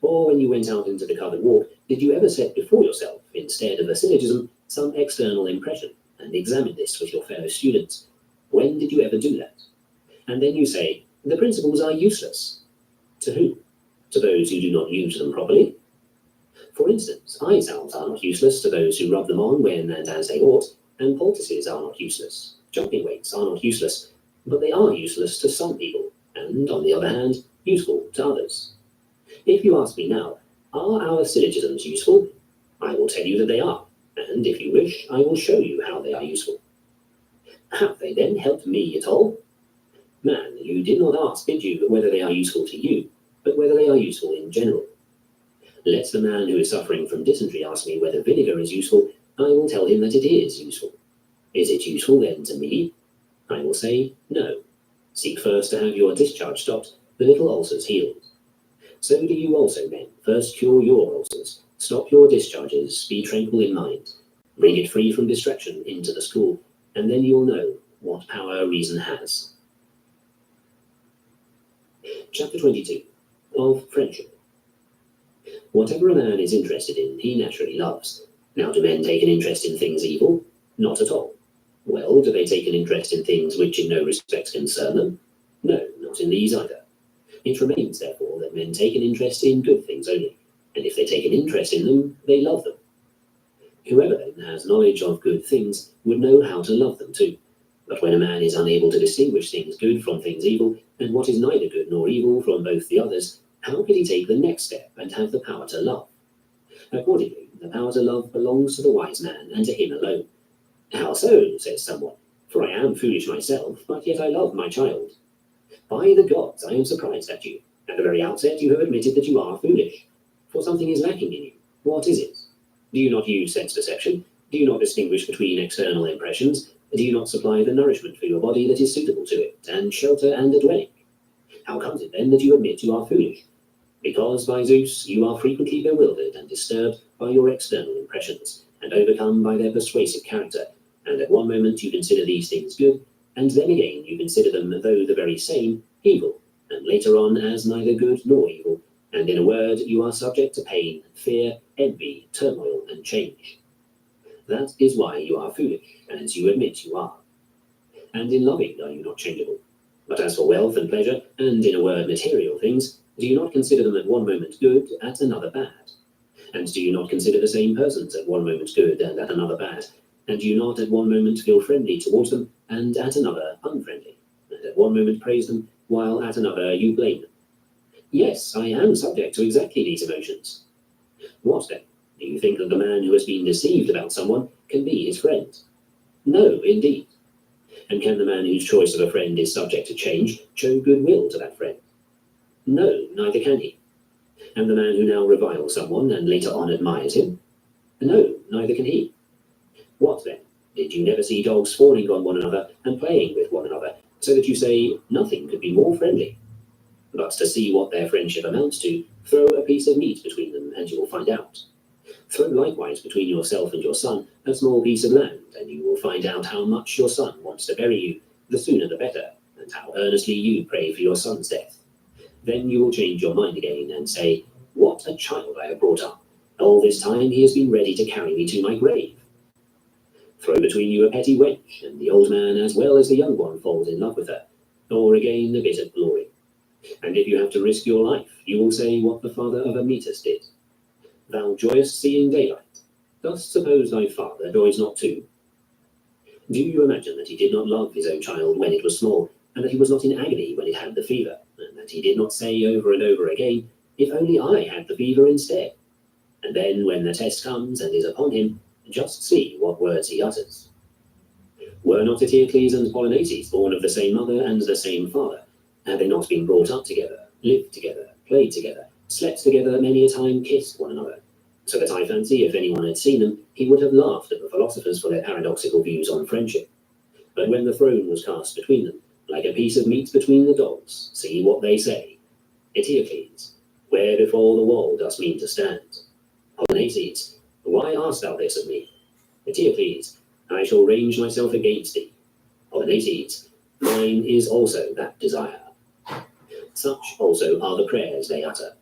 Or when you went out into the covered walk, did you ever set before yourself, instead of a syllogism, some external impression, and examine this with your fellow students? When did you ever do that? And then you say, the principles are useless. To whom? To those who do not use them properly? For instance, eye salves are not useless to those who rub them on when and as they ought, and poultices are not useless. Jumping weights are not useless, but they are useless to some people, and, on the other hand, useful to others. If you ask me now, are our syllogisms useful? I will tell you that they are, and if you wish, I will show you how they are useful. Have they then helped me at all? Man, you did not ask, did you, whether they are useful to you, but whether they are useful in general. Let the man who is suffering from dysentery ask me whether vinegar is useful, I will tell him that it is useful. Is it useful then to me? I will say, no. Seek first to have your discharge stopped, the little ulcers healed. So do you also, men. First cure your ulcers, stop your discharges, be tranquil in mind, bring it free from distraction into the school, and then you'll know what power reason has. Chapter 22. Of Friendship. Whatever a man is interested in, he naturally loves. Now, do men take an interest in things evil? Not at all. Well, do they take an interest in things which in no respect concern them? No, not in these either. It remains, therefore, that men take an interest in good things only, and if they take an interest in them, they love them. Whoever, then, has knowledge of good things would know how to love them too. But when a man is unable to distinguish things good from things evil, and what is neither good nor evil from both the others, how could he take the next step and have the power to love? Accordingly, the power to love belongs to the wise man, and to him alone. How so, says someone, for I am foolish myself, but yet I love my child. By the gods, I am surprised at you. At the very outset you have admitted that you are foolish. For something is lacking in you. What is it? Do you not use sense perception? Do you not distinguish between external impressions? Do you not supply the nourishment for your body that is suitable to it, and shelter and a dwelling? How comes it then that you admit you are foolish? Because, by Zeus, you are frequently bewildered and disturbed by your external impressions, and overcome by their persuasive character, and at one moment you consider these things good, and then again you consider them, though the very same, evil, and later on as neither good nor evil, and in a word, you are subject to pain, fear, envy, turmoil, and change. That is why you are foolish, as you admit you are. And in loving are you not changeable. But as for wealth and pleasure, and in a word, material things, do you not consider them at one moment good, at another bad? And do you not consider the same persons at one moment good, and at another bad? And do you not at one moment feel friendly towards them, and at another unfriendly? And at one moment praise them, while at another you blame them? Yes, I am subject to exactly these emotions. What then? Do you think that the man who has been deceived about someone can be his friend? No, indeed. And can the man whose choice of a friend is subject to change show goodwill to that friend? No, neither can he. And the man who now reviles someone and later on admires him? No, neither can he. What then? Did you never see dogs fawning on one another and playing with one another, so that you say nothing could be more friendly? But to see what their friendship amounts to, throw a piece of meat between them and you will find out. Throw likewise between yourself and your son a small piece of land, and you will find out how much your son wants to bury you, the sooner the better, and how earnestly you pray for your son's death. Then you will change your mind again and say, what a child I have brought up. All this time he has been ready to carry me to my grave. Throw between you a petty wench, and the old man as well as the young one falls in love with her, or again a bit of glory. And if you have to risk your life, you will say what the father of Epictetus did. Thou joyest seeing daylight. Dost suppose thy father joys not too? Do you imagine that he did not love his own child when it was small, and that he was not in agony when it had the fever, and that he did not say over and over again, if only I had the fever instead? And then when the test comes and is upon him, just see what words he utters. Were not Eteocles and Polynices born of the same mother and the same father? Had they not been brought up together, lived together, played together, slept together many a time, kissed one another? So that I fancy if anyone had seen them, he would have laughed at the philosophers for their paradoxical views on friendship. But when the throne was cast between them, like a piece of meat between the dogs, see what they say. Eteocles, where before the wall dost mean to stand? Polynices, why askest thou this of me? Eteocles, I shall range myself against thee. Polynices, mine is also that desire. Such also are the prayers they utter.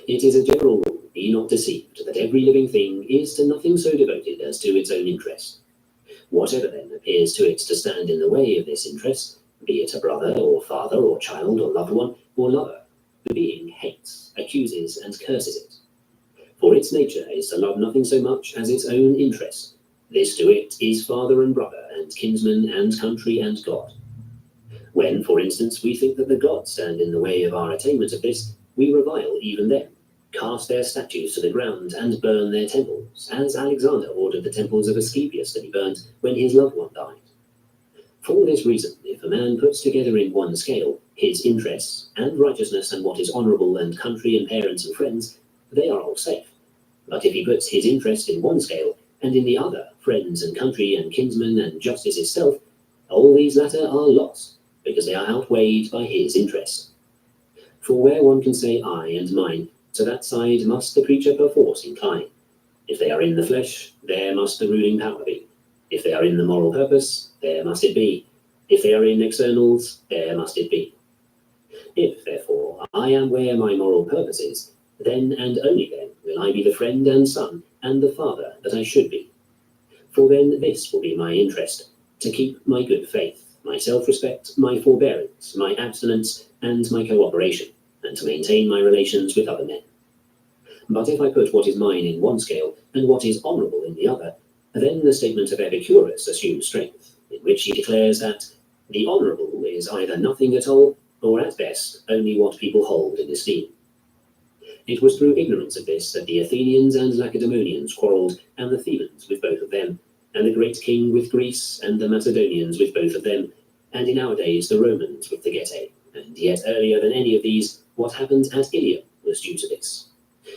It is a general rule, be not deceived, that every living thing is to nothing so devoted as to its own interest. Whatever then appears to it to stand in the way of this interest, be it a brother or father or child or loved one or lover, the being hates, accuses, and curses it. For its nature is to love nothing so much as its own interest. This to it is father and brother, and kinsman and country and God. When, for instance, we think that the gods stand in the way of our attainment of this, we revile even them, cast their statues to the ground, and burn their temples, as Alexander ordered the temples of Asclepius to be burnt when his loved one died. For this reason, if a man puts together in one scale his interests, and righteousness, and what is honourable, and country, and parents, and friends, they are all safe. But if he puts his interest in one scale, and in the other friends, and country, and kinsmen, and justice itself, all these latter are lost, because they are outweighed by his interest. For where one can say I and mine, to that side must the creature perforce incline. If they are in the flesh, there must the ruling power be. If they are in the moral purpose, there must it be. If they are in externals, there must it be. If, therefore, I am where my moral purpose is, then and only then will I be the friend and son and the father that I should be. For then this will be my interest, to keep my good faith, my self-respect, my forbearance, my abstinence, and my cooperation, and to maintain my relations with other men. But if I put what is mine in one scale, and what is honourable in the other, then the statement of Epictetus assumes strength, in which he declares that the honourable is either nothing at all, or at best only what people hold in esteem. It was through ignorance of this that the Athenians and Lacedaemonians quarrelled, and the Thebans with both of them, and the great king with Greece, and the Macedonians with both of them, and in our days the Romans with the Getae. And yet earlier than any of these, what happened at Ilium was due to this.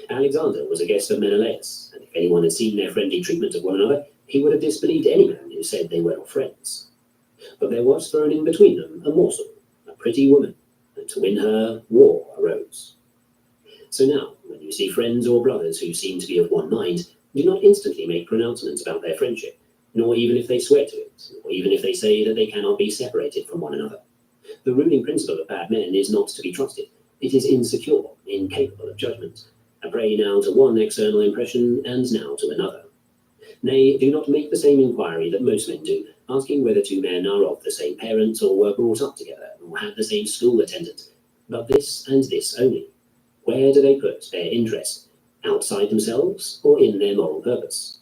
Alexander was a guest of Menelaus, and if anyone had seen their friendly treatment of one another, he would have disbelieved any man who said they were not friends. But there was thrown in between them a morsel, a pretty woman, and to win her, war arose. So now, when you see friends or brothers who seem to be of one mind, do not instantly make pronouncements about their friendship, nor even if they swear to it, or even if they say that they cannot be separated from one another. The ruling principle of bad men is not to be trusted. It is insecure, incapable of judgment, a prey now to one external impression and now to another. Nay, do not make the same inquiry that most men do, asking whether two men are of the same parents or were brought up together or had the same school attendant, but this and this only. Where do they put their interest? Outside themselves or in their moral purpose?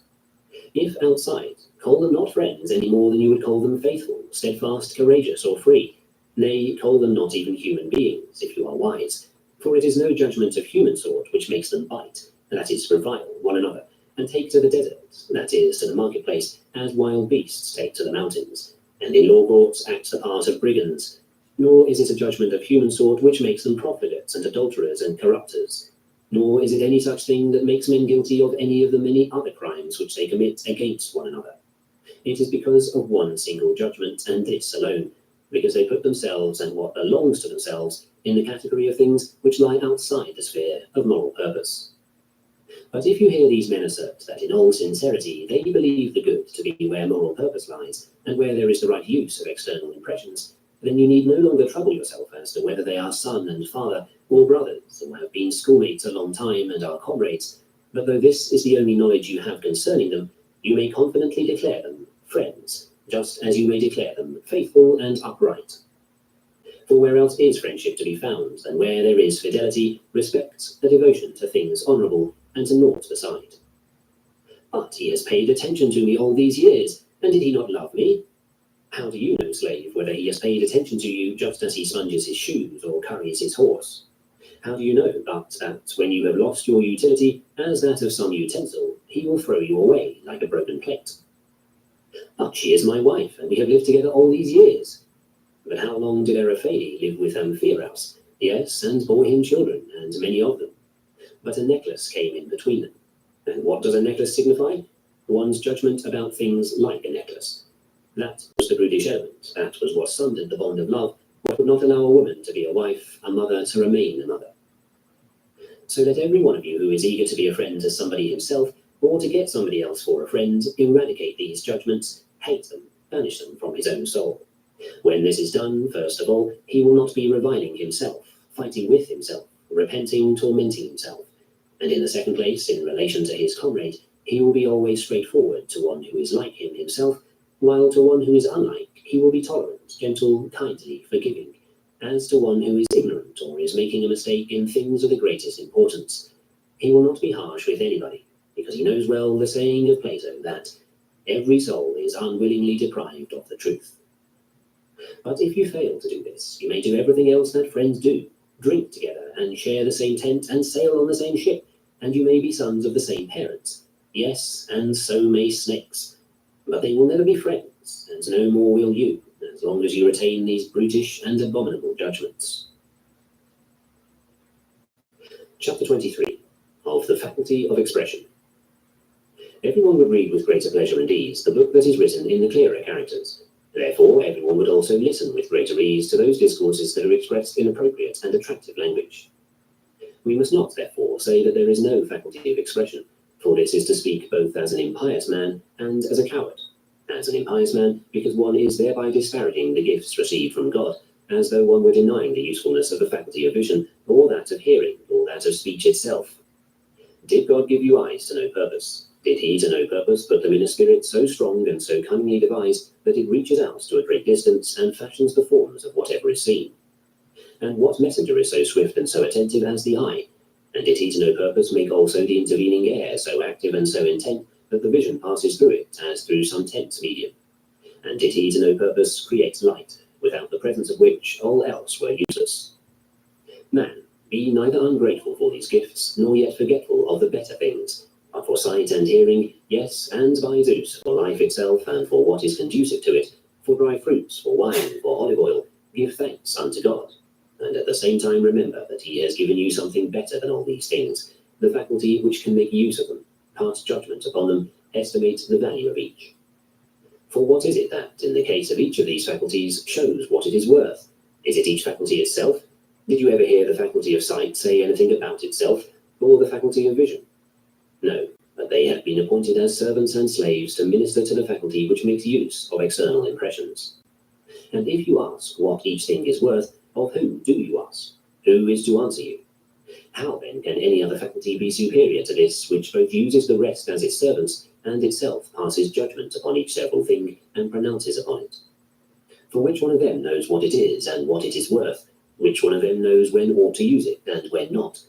If outside, call them not friends any more than you would call them faithful, steadfast, courageous, or free. Nay, call them not even human beings, if you are wise, for it is no judgment of human sort which makes them bite, that is, revile one another, and take to the desert, that is, to the marketplace, as wild beasts take to the mountains, and in law courts act the part of brigands. Nor is it a judgment of human sort which makes them profligates and adulterers and corrupters. Nor is it any such thing that makes men guilty of any of the many other crimes which they commit against one another. It is because of one single judgment, and this alone, because they put themselves and what belongs to themselves in the category of things which lie outside the sphere of moral purpose. But if you hear these men assert that in all sincerity they believe the good to be where moral purpose lies, and where there is the right use of external impressions, then you need no longer trouble yourself as to whether they are son and father, or brothers, or have been schoolmates a long time and are comrades, but though this is the only knowledge you have concerning them, you may confidently declare them friends, just as you may declare them faithful and upright. For where else is friendship to be found than where there is fidelity, respect, a devotion to things honourable, and to naught beside? But he has paid attention to me all these years, and did he not love me? How do you know, slave, whether he has paid attention to you just as he sponges his shoes or curries his horse? How do you know but that when you have lost your utility as that of some utensil, he will throw you away like a broken plate? But she is my wife, and we have lived together all these years. But how long did Arafeli live with Amphiaraus? Yes, and bore him children, and many of them. But a necklace came in between them. And what does a necklace signify? One's judgment about things like a necklace. That was the brutish element, that was what sundered the bond of love, what would not allow a woman to be a wife, a mother to remain a mother. So let every one of you who is eager to be a friend to somebody himself, or to get somebody else for a friend, eradicate these judgments, hate them, banish them from his own soul. When this is done, first of all, he will not be reviling himself, fighting with himself, repenting, tormenting himself. And in the second place, in relation to his comrade, he will be always straightforward to one who is like him himself, while to one who is unlike, he will be tolerant, gentle, kindly, forgiving, as to one who is ignorant or is making a mistake in things of the greatest importance. He will not be harsh with anybody, because he knows well the saying of Plato that every soul is unwillingly deprived of the truth. But if you fail to do this, you may do everything else that friends do, drink together and share the same tent and sail on the same ship, and you may be sons of the same parents. Yes, and so may snakes. But they will never be friends, and no more will you, as long as you retain these brutish and abominable judgments. Chapter 23. Of the Faculty of Expression. Everyone would read with greater pleasure and ease the book that is written in the clearer characters. Therefore, everyone would also listen with greater ease to those discourses that are expressed in appropriate and attractive language. We must not, therefore, say that there is no faculty of expression, for this is to speak both as an impious man and as a coward. As an impious man, because one is thereby disparaging the gifts received from God, as though one were denying the usefulness of the faculty of vision, or that of hearing, or that of speech itself. Did God give you eyes to no purpose? Did he to no purpose put them in a spirit so strong and so cunningly devised that it reaches out to a great distance and fashions the forms of whatever is seen? And what messenger is so swift and so attentive as the eye? And did he to no purpose make also the intervening air so active and so intent that the vision passes through it as through some tense medium? And did he to no purpose create light, without the presence of which all else were useless? Man, be neither ungrateful for these gifts, nor yet forgetful of the better things, but for sight and hearing, yes, and by Zeus, for life itself and for what is conducive to it, for dry fruits, for wine, for olive oil, give thanks unto God. And at the same time remember that he has given you something better than all these things, the faculty which can make use of them, pass judgment upon them, estimate the value of each. For what is it that, in the case of each of these faculties, shows what it is worth? Is it each faculty itself? Did you ever hear the faculty of sight say anything about itself, or the faculty of vision? No, but they have been appointed as servants and slaves to minister to the faculty which makes use of external impressions. And if you ask what each thing is worth, of whom do you ask? Who is to answer you? How then can any other faculty be superior to this, which both uses the rest as its servants, and itself passes judgment upon each several thing, and pronounces upon it? For which one of them knows what it is, and what it is worth? Which one of them knows when ought to use it, and when not?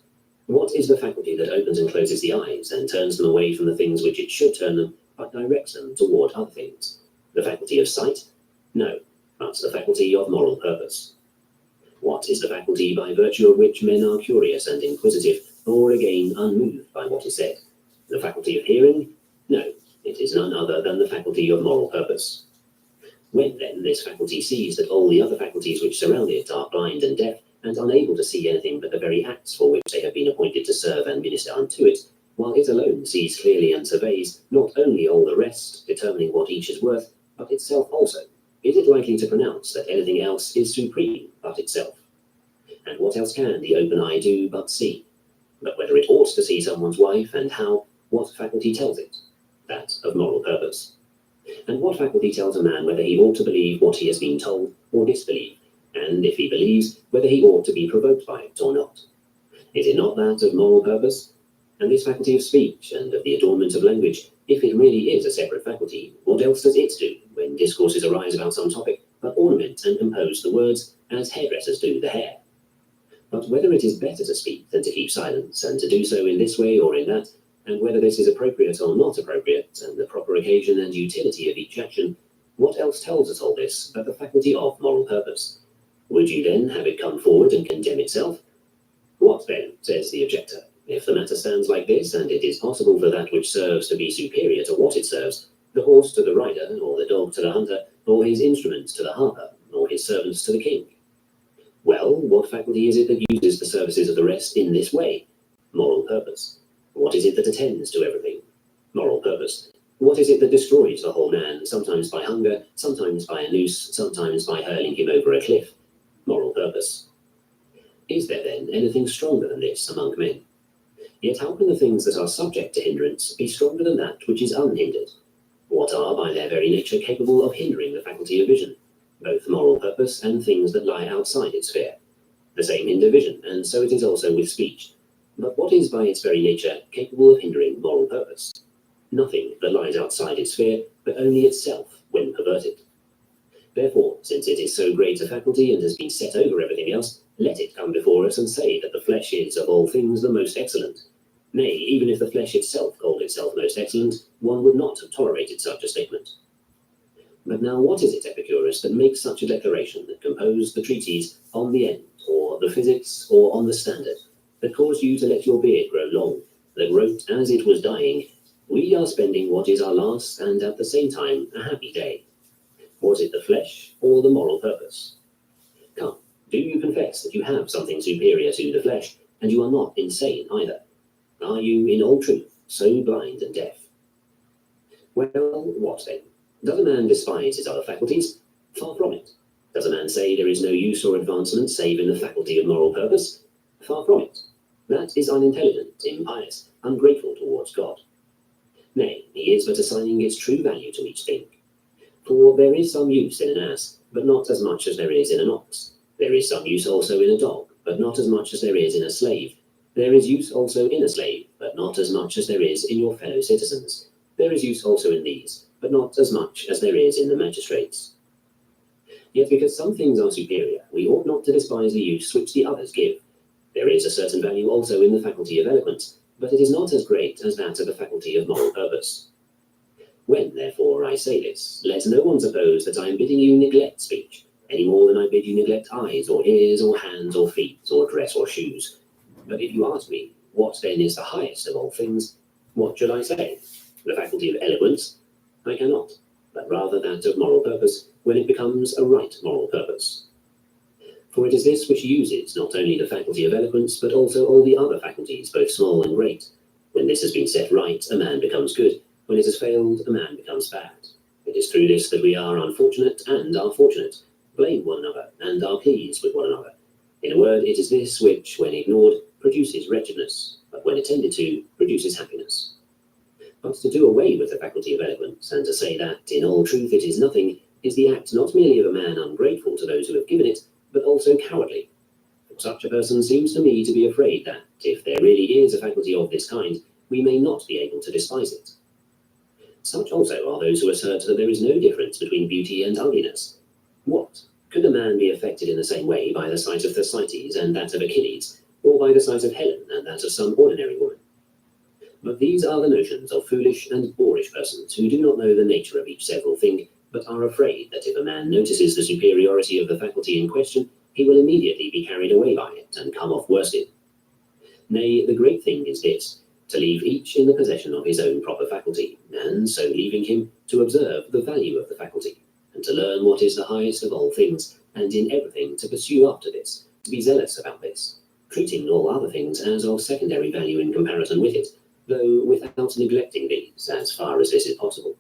What is the faculty that opens and closes the eyes, and turns them away from the things which it should turn them, but directs them toward other things? The faculty of sight? No, but the faculty of moral purpose. What is the faculty by virtue of which men are curious and inquisitive, or again unmoved by what is said? The faculty of hearing? No, it is none other than the faculty of moral purpose. When then this faculty sees that all the other faculties which surround it are blind and deaf, and unable to see anything but the very acts for which they have been appointed to serve and minister unto it, while it alone sees clearly and surveys not only all the rest, determining what each is worth, but itself also, is it likely to pronounce that anything else is supreme but itself? And what else can the open eye do but see? But whether it ought to see someone's wife, and how, what faculty tells it? That of moral purpose. And what faculty tells a man whether he ought to believe what he has been told, or disbelieve, and if he believes, whether he ought to be provoked by it or not? Is it not that of moral purpose? And this faculty of speech, and of the adornment of language, if it really is a separate faculty, what else does it do, when discourses arise about some topic, but ornament and compose the words, as hairdressers do the hair? But whether it is better to speak than to keep silence, and to do so in this way or in that, and whether this is appropriate or not appropriate, and the proper occasion and utility of each action, what else tells us all this but the faculty of moral purpose? Would you then have it come forward and condemn itself? What then, says the objector, if the matter stands like this, and it is possible for that which serves to be superior to what it serves, the horse to the rider, or the dog to the hunter, or his instruments to the harper, or his servants to the king? Well, what faculty is it that uses the services of the rest in this way? Moral purpose. What is it that attends to everything? Moral purpose. What is it that destroys the whole man, sometimes by hunger, sometimes by a noose, sometimes by hurling him over a cliff? Moral purpose. Is there then anything stronger than this among men? Yet how can the things that are subject to hindrance be stronger than that which is unhindered? What are by their very nature capable of hindering the faculty of vision? Both moral purpose and things that lie outside its sphere. The same hinder vision, and so it is also with speech. But what is by its very nature capable of hindering moral purpose? Nothing that lies outside its sphere, but only itself when perverted. Therefore, since it is so great a faculty and has been set over everything else, let it come before us and say that the flesh is of all things the most excellent. Nay, even if the flesh itself called itself most excellent, one would not have tolerated such a statement. But now what is it, Epicurus, that makes such a declaration, that composed the treatise on the end, or the physics, or on the standard, that caused you to let your beard grow long, that wrote as it was dying, we are spending what is our last, and at the same time a happy day? Was it the flesh, or the moral purpose? Come, do you confess that you have something superior to the flesh, and you are not insane either? Are you, in all truth, so blind and deaf? Well, what then? Does a man despise his other faculties? Far from it. Does a man say there is no use or advancement save in the faculty of moral purpose? Far from it. That is unintelligent, impious, ungrateful towards God. Nay, he is but assigning its true value to each thing. For there is some use in an ass, but not as much as there is in an ox. There is some use also in a dog, but not as much as there is in a slave. There is use also in a slave, but not as much as there is in your fellow citizens. There is use also in these, but not as much as there is in the magistrates. Yet because some things are superior, we ought not to despise the use which the others give. There is a certain value also in the faculty of eloquence, but it is not as great as that of the faculty of moral purpose. When, therefore, I say this, let no one suppose that I am bidding you neglect speech, any more than I bid you neglect eyes, or ears, or hands, or feet, or dress, or shoes. But if you ask me, what then is the highest of all things, what should I say? The faculty of eloquence? I cannot, but rather that of moral purpose, when it becomes a right moral purpose. For it is this which uses not only the faculty of eloquence, but also all the other faculties, both small and great. When this has been set right, a man becomes good. When it has failed, a man becomes bad. It is through this that we are unfortunate and are fortunate, blame one another, and are pleased with one another. In a word, it is this which, when ignored, produces wretchedness, but when attended to, produces happiness. But to do away with the faculty of eloquence, and to say that, in all truth, it is nothing, is the act not merely of a man ungrateful to those who have given it, but also cowardly. For such a person seems to me to be afraid that, if there really is a faculty of this kind, we may not be able to despise it. Such also are those who assert that there is no difference between beauty and ugliness. What? Could a man be affected in the same way by the sight of Thersites and that of Achilles, or by the sight of Helen and that of some ordinary woman? But these are the notions of foolish and boorish persons who do not know the nature of each several thing, but are afraid that if a man notices the superiority of the faculty in question, he will immediately be carried away by it and come off worsted. Nay, the great thing is this, to leave each in the possession of his own proper faculty, and so leaving him to observe the value of the faculty, and to learn what is the highest of all things, and in everything to pursue after this, to be zealous about this, treating all other things as of secondary value in comparison with it, though without neglecting these as far as this is possible.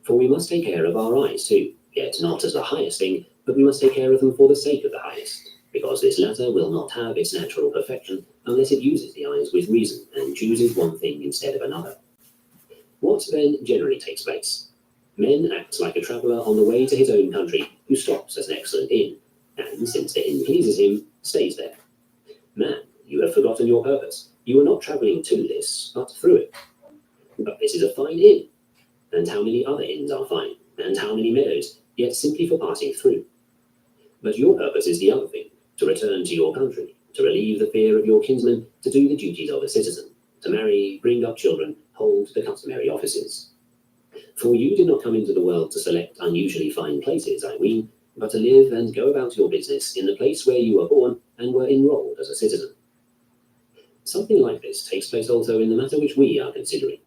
For we must take care of our eyes too, yet not as the highest thing, but we must take care of them for the sake of the highest, because this latter will not have its natural perfection unless it uses the eyes with reason and chooses one thing instead of another. What then generally takes place? Man acts like a traveller on the way to his own country, who stops at an excellent inn, and since the inn pleases him, stays there. Man, you have forgotten your purpose. You are not travelling to this, but through it. But this is a fine inn. And how many other inns are fine, and how many meadows, yet simply for passing through. But your purpose is the other thing, to return to your country, to relieve the fear of your kinsmen, to do the duties of a citizen, to marry, bring up children, hold the customary offices. For you did not come into the world to select unusually fine places, I ween, but to live and go about your business in the place where you were born and were enrolled as a citizen. Something like this takes place also in the matter which we are considering.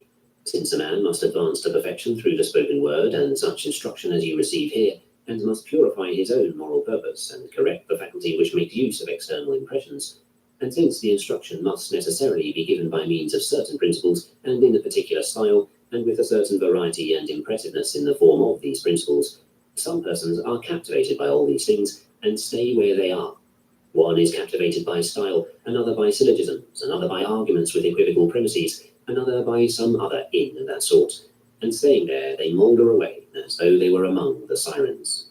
Since a man must advance to perfection through the spoken word and such instruction as you receive here, and must purify his own moral purpose and correct the faculty which makes use of external impressions, and since the instruction must necessarily be given by means of certain principles and in a particular style, and with a certain variety and impressiveness in the form of these principles, some persons are captivated by all these things and stay where they are. One is captivated by style, another by syllogisms, another by arguments with equivocal premises, another by some other in of that sort, and staying there they moulder away as though they were among the sirens.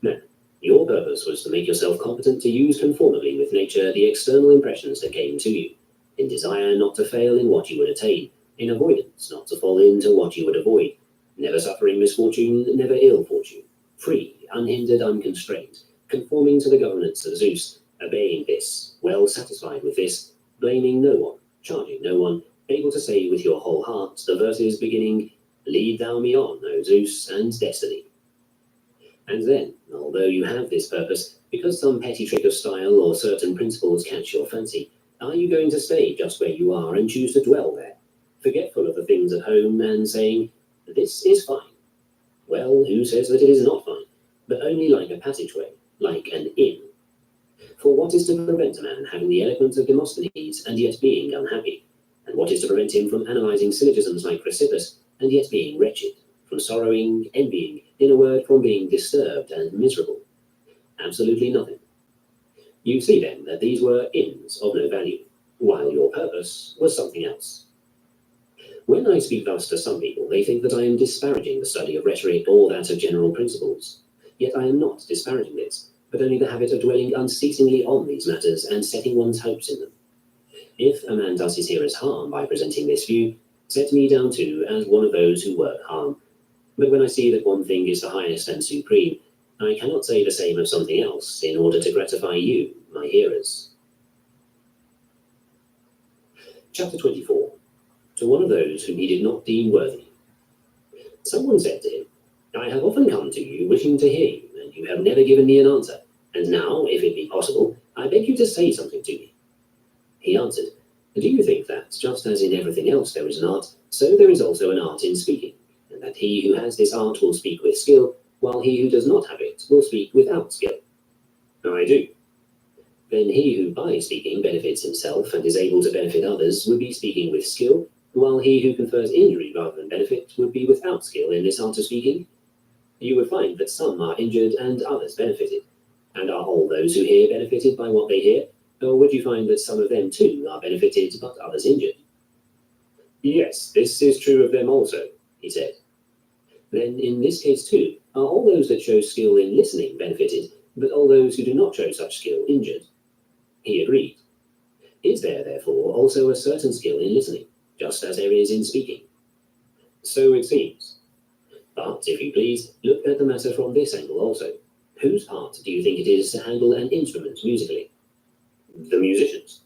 Now, your purpose was to make yourself competent to use conformably with nature the external impressions that came to you, in desire not to fail in what you would attain, in avoidance not to fall into what you would avoid, never suffering misfortune, never ill fortune, free, unhindered, unconstrained, conforming to the governance of Zeus, obeying this, well satisfied with this, blaming no one, charging no one, able to say with your whole heart the verses beginning, "Lead thou me on, O Zeus, and destiny." And then, although you have this purpose, because some petty trick of style or certain principles catch your fancy, are you going to stay just where you are and choose to dwell there, forgetful of the things at home and saying, "This is fine"? Well, who says that it is not fine, but only like a passageway, like an inn? For what is to prevent a man having the eloquence of Demosthenes and yet being unhappy? And what is to prevent him from analyzing syllogisms like Chrysippus and yet being wretched, from sorrowing, envying, in a word, from being disturbed and miserable? Absolutely nothing. You see then that these were inns of no value, while your purpose was something else. When I speak thus to some people, they think that I am disparaging the study of rhetoric or that of general principles. Yet I am not disparaging this, but only the habit of dwelling unceasingly on these matters and setting one's hopes in them. If a man does his hearers harm by presenting this view, set me down too as one of those who work harm. But when I see that one thing is the highest and supreme, I cannot say the same of something else in order to gratify you, my hearers. Chapter 24. To one of those whom he did not deem worthy. Someone said to him, "I have often come to you wishing to hear you, and you have never given me an answer. And now, if it be possible, I beg you to say something to me." He answered, "Do you think that, just as in everything else there is an art, so there is also an art in speaking, and that he who has this art will speak with skill, while he who does not have it will speak without skill?" "I do." "Then he who by speaking benefits himself and is able to benefit others would be speaking with skill, while he who confers injury rather than benefit would be without skill in this art of speaking? You would find that some are injured and others benefited. And are all those who hear benefited by what they hear? Or would you find that some of them too are benefited but others injured?" Yes, this is true of them also, he said. Then in this case too, are all those that show skill in listening benefited, but all those who do not show such skill injured? He agreed. Is there, therefore, also a certain skill in listening, just as there is in speaking? So it seems. But, if you please, look at the matter from this angle also. Whose part do you think it is to handle an instrument musically? The musician's.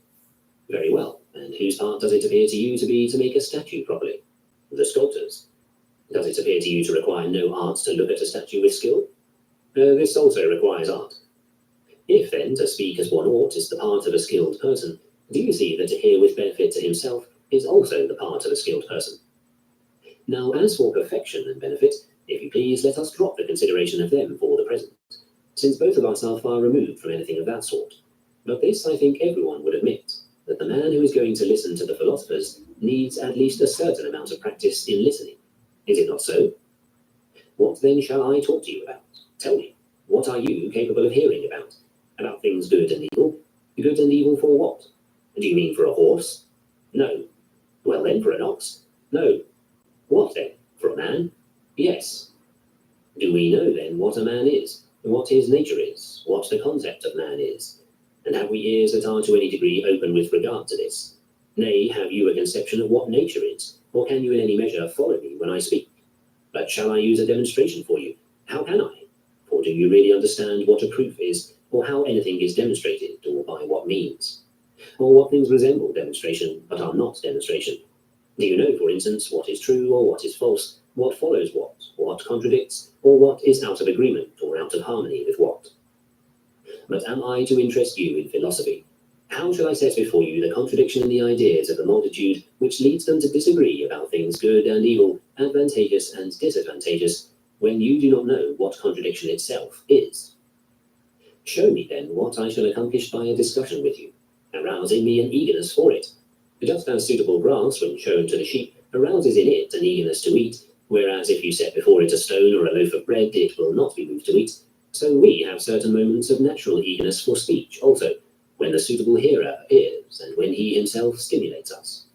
Very well. And whose part does it appear to you to be to make a statue properly? The sculptor's. Does it appear to you to require no art to look at a statue with skill? This also requires art. If, then, to speak as one ought is the part of a skilled person, do you see that to hear with benefit to himself is also the part of a skilled person? Now, as for perfection and benefit, if you please, let us drop the consideration of them for the present, since both of us are far removed from anything of that sort. But this, I think, everyone would admit, that the man who is going to listen to the philosophers needs at least a certain amount of practice in listening. Is it not so? What then shall I talk to you about? Tell me, what are you capable of hearing about? About things good and evil? Good and evil for what? Do you mean for a horse? No. Well then, for an ox? No. What then? For a man? Yes. Do we know then what a man is? What his nature is? What the concept of man is? And have we ears that are to any degree open with regard to this? Nay, have you a conception of what nature is? Or can you in any measure follow me when I speak? But shall I use a demonstration for you? How can I? Or do you really understand what a proof is, or how anything is demonstrated, or by what means? Or what things resemble demonstration, but are not demonstration? Do you know, for instance, what is true or what is false, what follows what contradicts, or what is out of agreement or out of harmony with what? But am I to interest you in philosophy? How shall I set before you the contradiction in the ideas of the multitude which leads them to disagree about things good and evil, advantageous and disadvantageous, when you do not know what contradiction itself is? Show me then what I shall accomplish by a discussion with you, arousing me an eagerness for it. Just as suitable grass, when shown to the sheep, arouses in it an eagerness to eat, whereas if you set before it a stone or a loaf of bread, it will not be moved to eat, so we have certain moments of natural eagerness for speech also, when the suitable hearer appears, and when he himself stimulates us.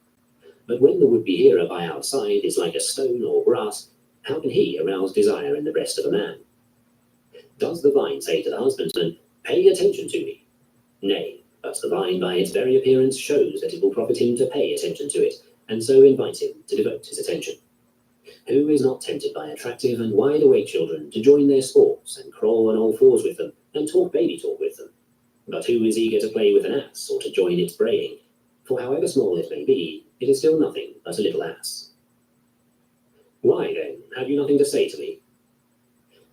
But when the would-be hearer by our side is like a stone or grass, how can he arouse desire in the breast of a man? Does the vine say to the husbandman, "Pay attention to me"? Nay, but the vine by its very appearance shows that it will profit him to pay attention to it, and so invite him to devote his attention. Who is not tempted by attractive and wide-awake children to join their sports, and crawl on all fours with them, and talk baby talk with them? But who is eager to play with an ass, or to join its braying? For however small it may be, it is still nothing but a little ass. Why, then, have you nothing to say to me?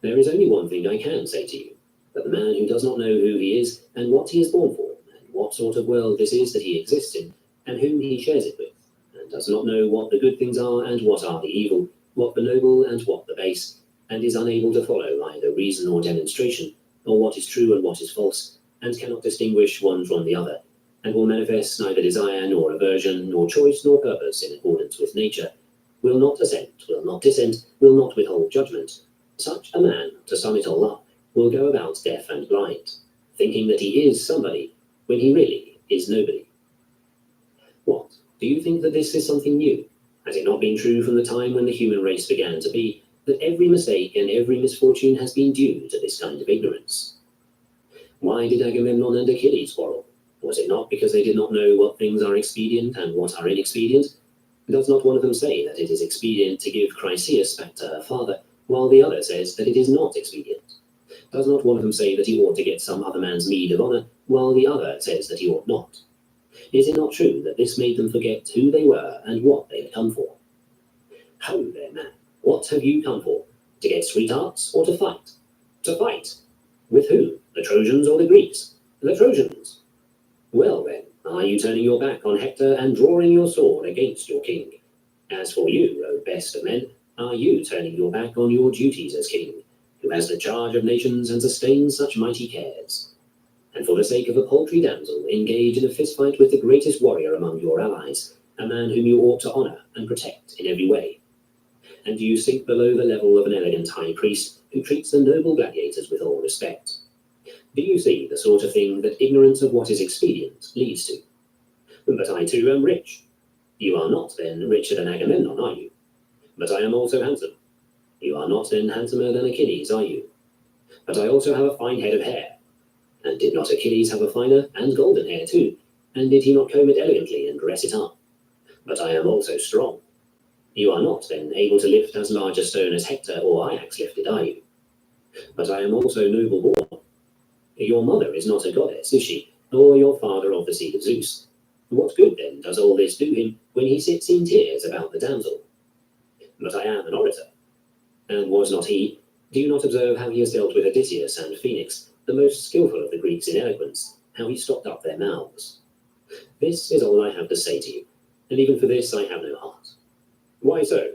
There is only one thing I can say to you, that the man who does not know who he is, and what he is born for, and what sort of world this is that he exists in, and whom he shares it with, and does not know what the good things are, and what are the evil, what the noble, and what the base, and is unable to follow either reason or demonstration, or what is true and what is false, and cannot distinguish one from the other, and will manifest neither desire nor aversion, nor choice nor purpose in accordance with nature, will not assent, will not dissent, will not withhold judgment. Such a man, to sum it all up, will go about deaf and blind, thinking that he is somebody, when he really is nobody. What, do you think that this is something new? Has it not been true from the time when the human race began to be, that every mistake and every misfortune has been due to this kind of ignorance? Why did Agamemnon and Achilles quarrel? Was it not because they did not know what things are expedient and what are inexpedient? Does not one of them say that it is expedient to give Chryseis back to her father, while the other says that it is not expedient? Does not one of them say that he ought to get some other man's meed of honor, while the other says that he ought not? Is it not true that this made them forget who they were and what they had come for? Ho there, man, what have you come for? To get sweethearts or to fight? To fight? With who? The Trojans or the Greeks? The Trojans. Well then, are you turning your back on Hector and drawing your sword against your king? As for you, O best of men, are you turning your back on your duties as king, who has the charge of nations and sustains such mighty cares? And for the sake of a paltry damsel, engage in a fistfight with the greatest warrior among your allies, a man whom you ought to honor and protect in every way? And do you sink below the level of an elegant high priest who treats the noble gladiators with all respect? Do you see the sort of thing that ignorance of what is expedient leads to? But I too am rich. You are not, then, richer than Agamemnon, are you? But I am also handsome. You are not, then, handsomer than Achilles, are you? But I also have a fine head of hair. And did not Achilles have a finer and golden hair too? And did he not comb it elegantly and dress it up? But I am also strong. You are not, then, able to lift as large a stone as Hector or Ajax lifted, are you? But I am also noble born. Your mother is not a goddess, is she? Or your father of the seed of Zeus? What good, then, does all this do him when he sits in tears about the damsel? But I am an orator. And was not he? Do you not observe how he has dealt with Odysseus and Phoenix, the most skillful of the Greeks in eloquence, how he stopped up their mouths? This is all I have to say to you, and even for this I have no heart. Why so?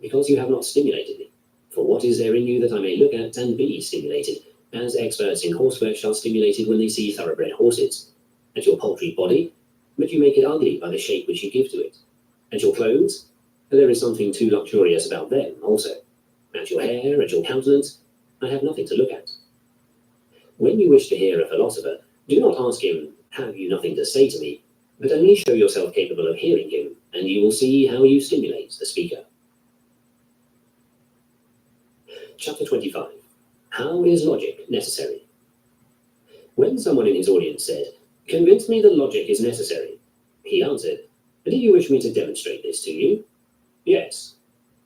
Because you have not stimulated me. For what is there in you that I may look at and be stimulated, as experts in horseflesh are stimulated when they see thoroughbred horses? At your paltry body? But you make it ugly by the shape which you give to it. At your clothes? There is something too luxurious about them also. At your hair, at your countenance, I have nothing to look at. When you wish to hear a philosopher, do not ask him, have you nothing to say to me? But only show yourself capable of hearing him, and you will see how you stimulate the speaker. Chapter 25. How is logic necessary? When someone in his audience said, "Convince me that logic is necessary," he answered, "Do you wish me to demonstrate this to you?" "Yes."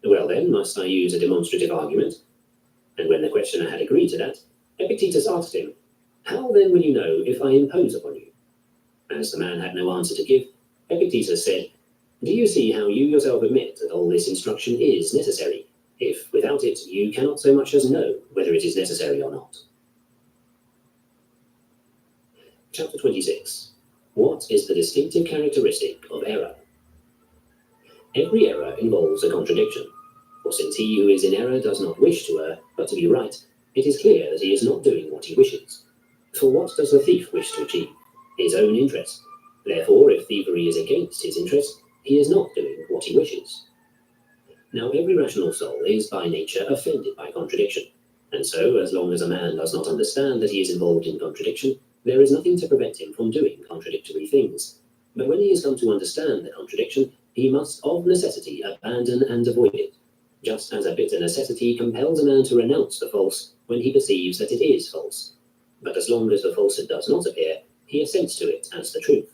"Well then, must I use a demonstrative argument?" And when the questioner had agreed to that, Epictetus asked him, "How then will you know if I impose upon you?" As the man had no answer to give, Epictetus said, "Do you see how you yourself admit that all this instruction is necessary, if without it you cannot so much as know whether it is necessary or not?" Chapter 26. What is the distinctive characteristic of error? Every error involves a contradiction, for since he who is in error does not wish to err, but to be right, it is clear that he is not doing what he wishes. For what does the thief wish to achieve? His own interest. Therefore, if thievery is against his interest, he is not doing what he wishes. Now, every rational soul is by nature offended by contradiction, and so, as long as a man does not understand that he is involved in contradiction, there is nothing to prevent him from doing contradictory things. But when he has come to understand the contradiction, he must of necessity abandon and avoid it, just as a bitter necessity compels a man to renounce the false when he perceives that it is false. But as long as the falsehood does not appear, he assents to it as the truth.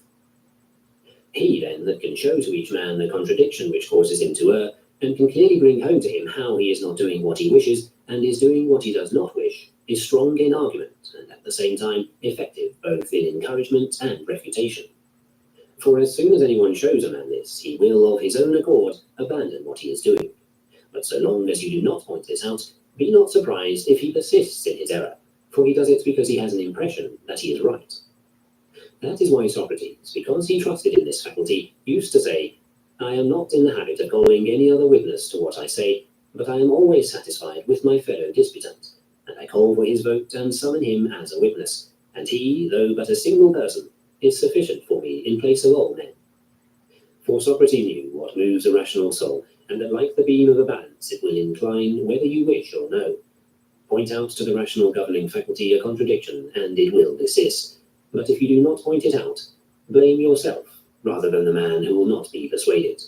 He, then, that can show to each man the contradiction which causes him to err, and can clearly bring home to him how he is not doing what he wishes, and is doing what he does not wish, is strong in argument, and at the same time effective both in encouragement and refutation. For as soon as anyone shows a man this, he will of his own accord abandon what he is doing. But so long as you do not point this out, be not surprised if he persists in his error, for he does it because he has an impression that he is right. That is why Socrates, because he trusted in this faculty, used to say, "I am not in the habit of calling any other witness to what I say, but I am always satisfied with my fellow disputant, and I call for his vote and summon him as a witness, and he, though but a single person, is sufficient for me in place of all men." For Socrates knew what moves a rational soul, and that like the beam of a balance it will incline whether you wish or no. Point out to the rational governing faculty a contradiction, and it will desist. But if you do not point it out, blame yourself rather than the man who will not be persuaded.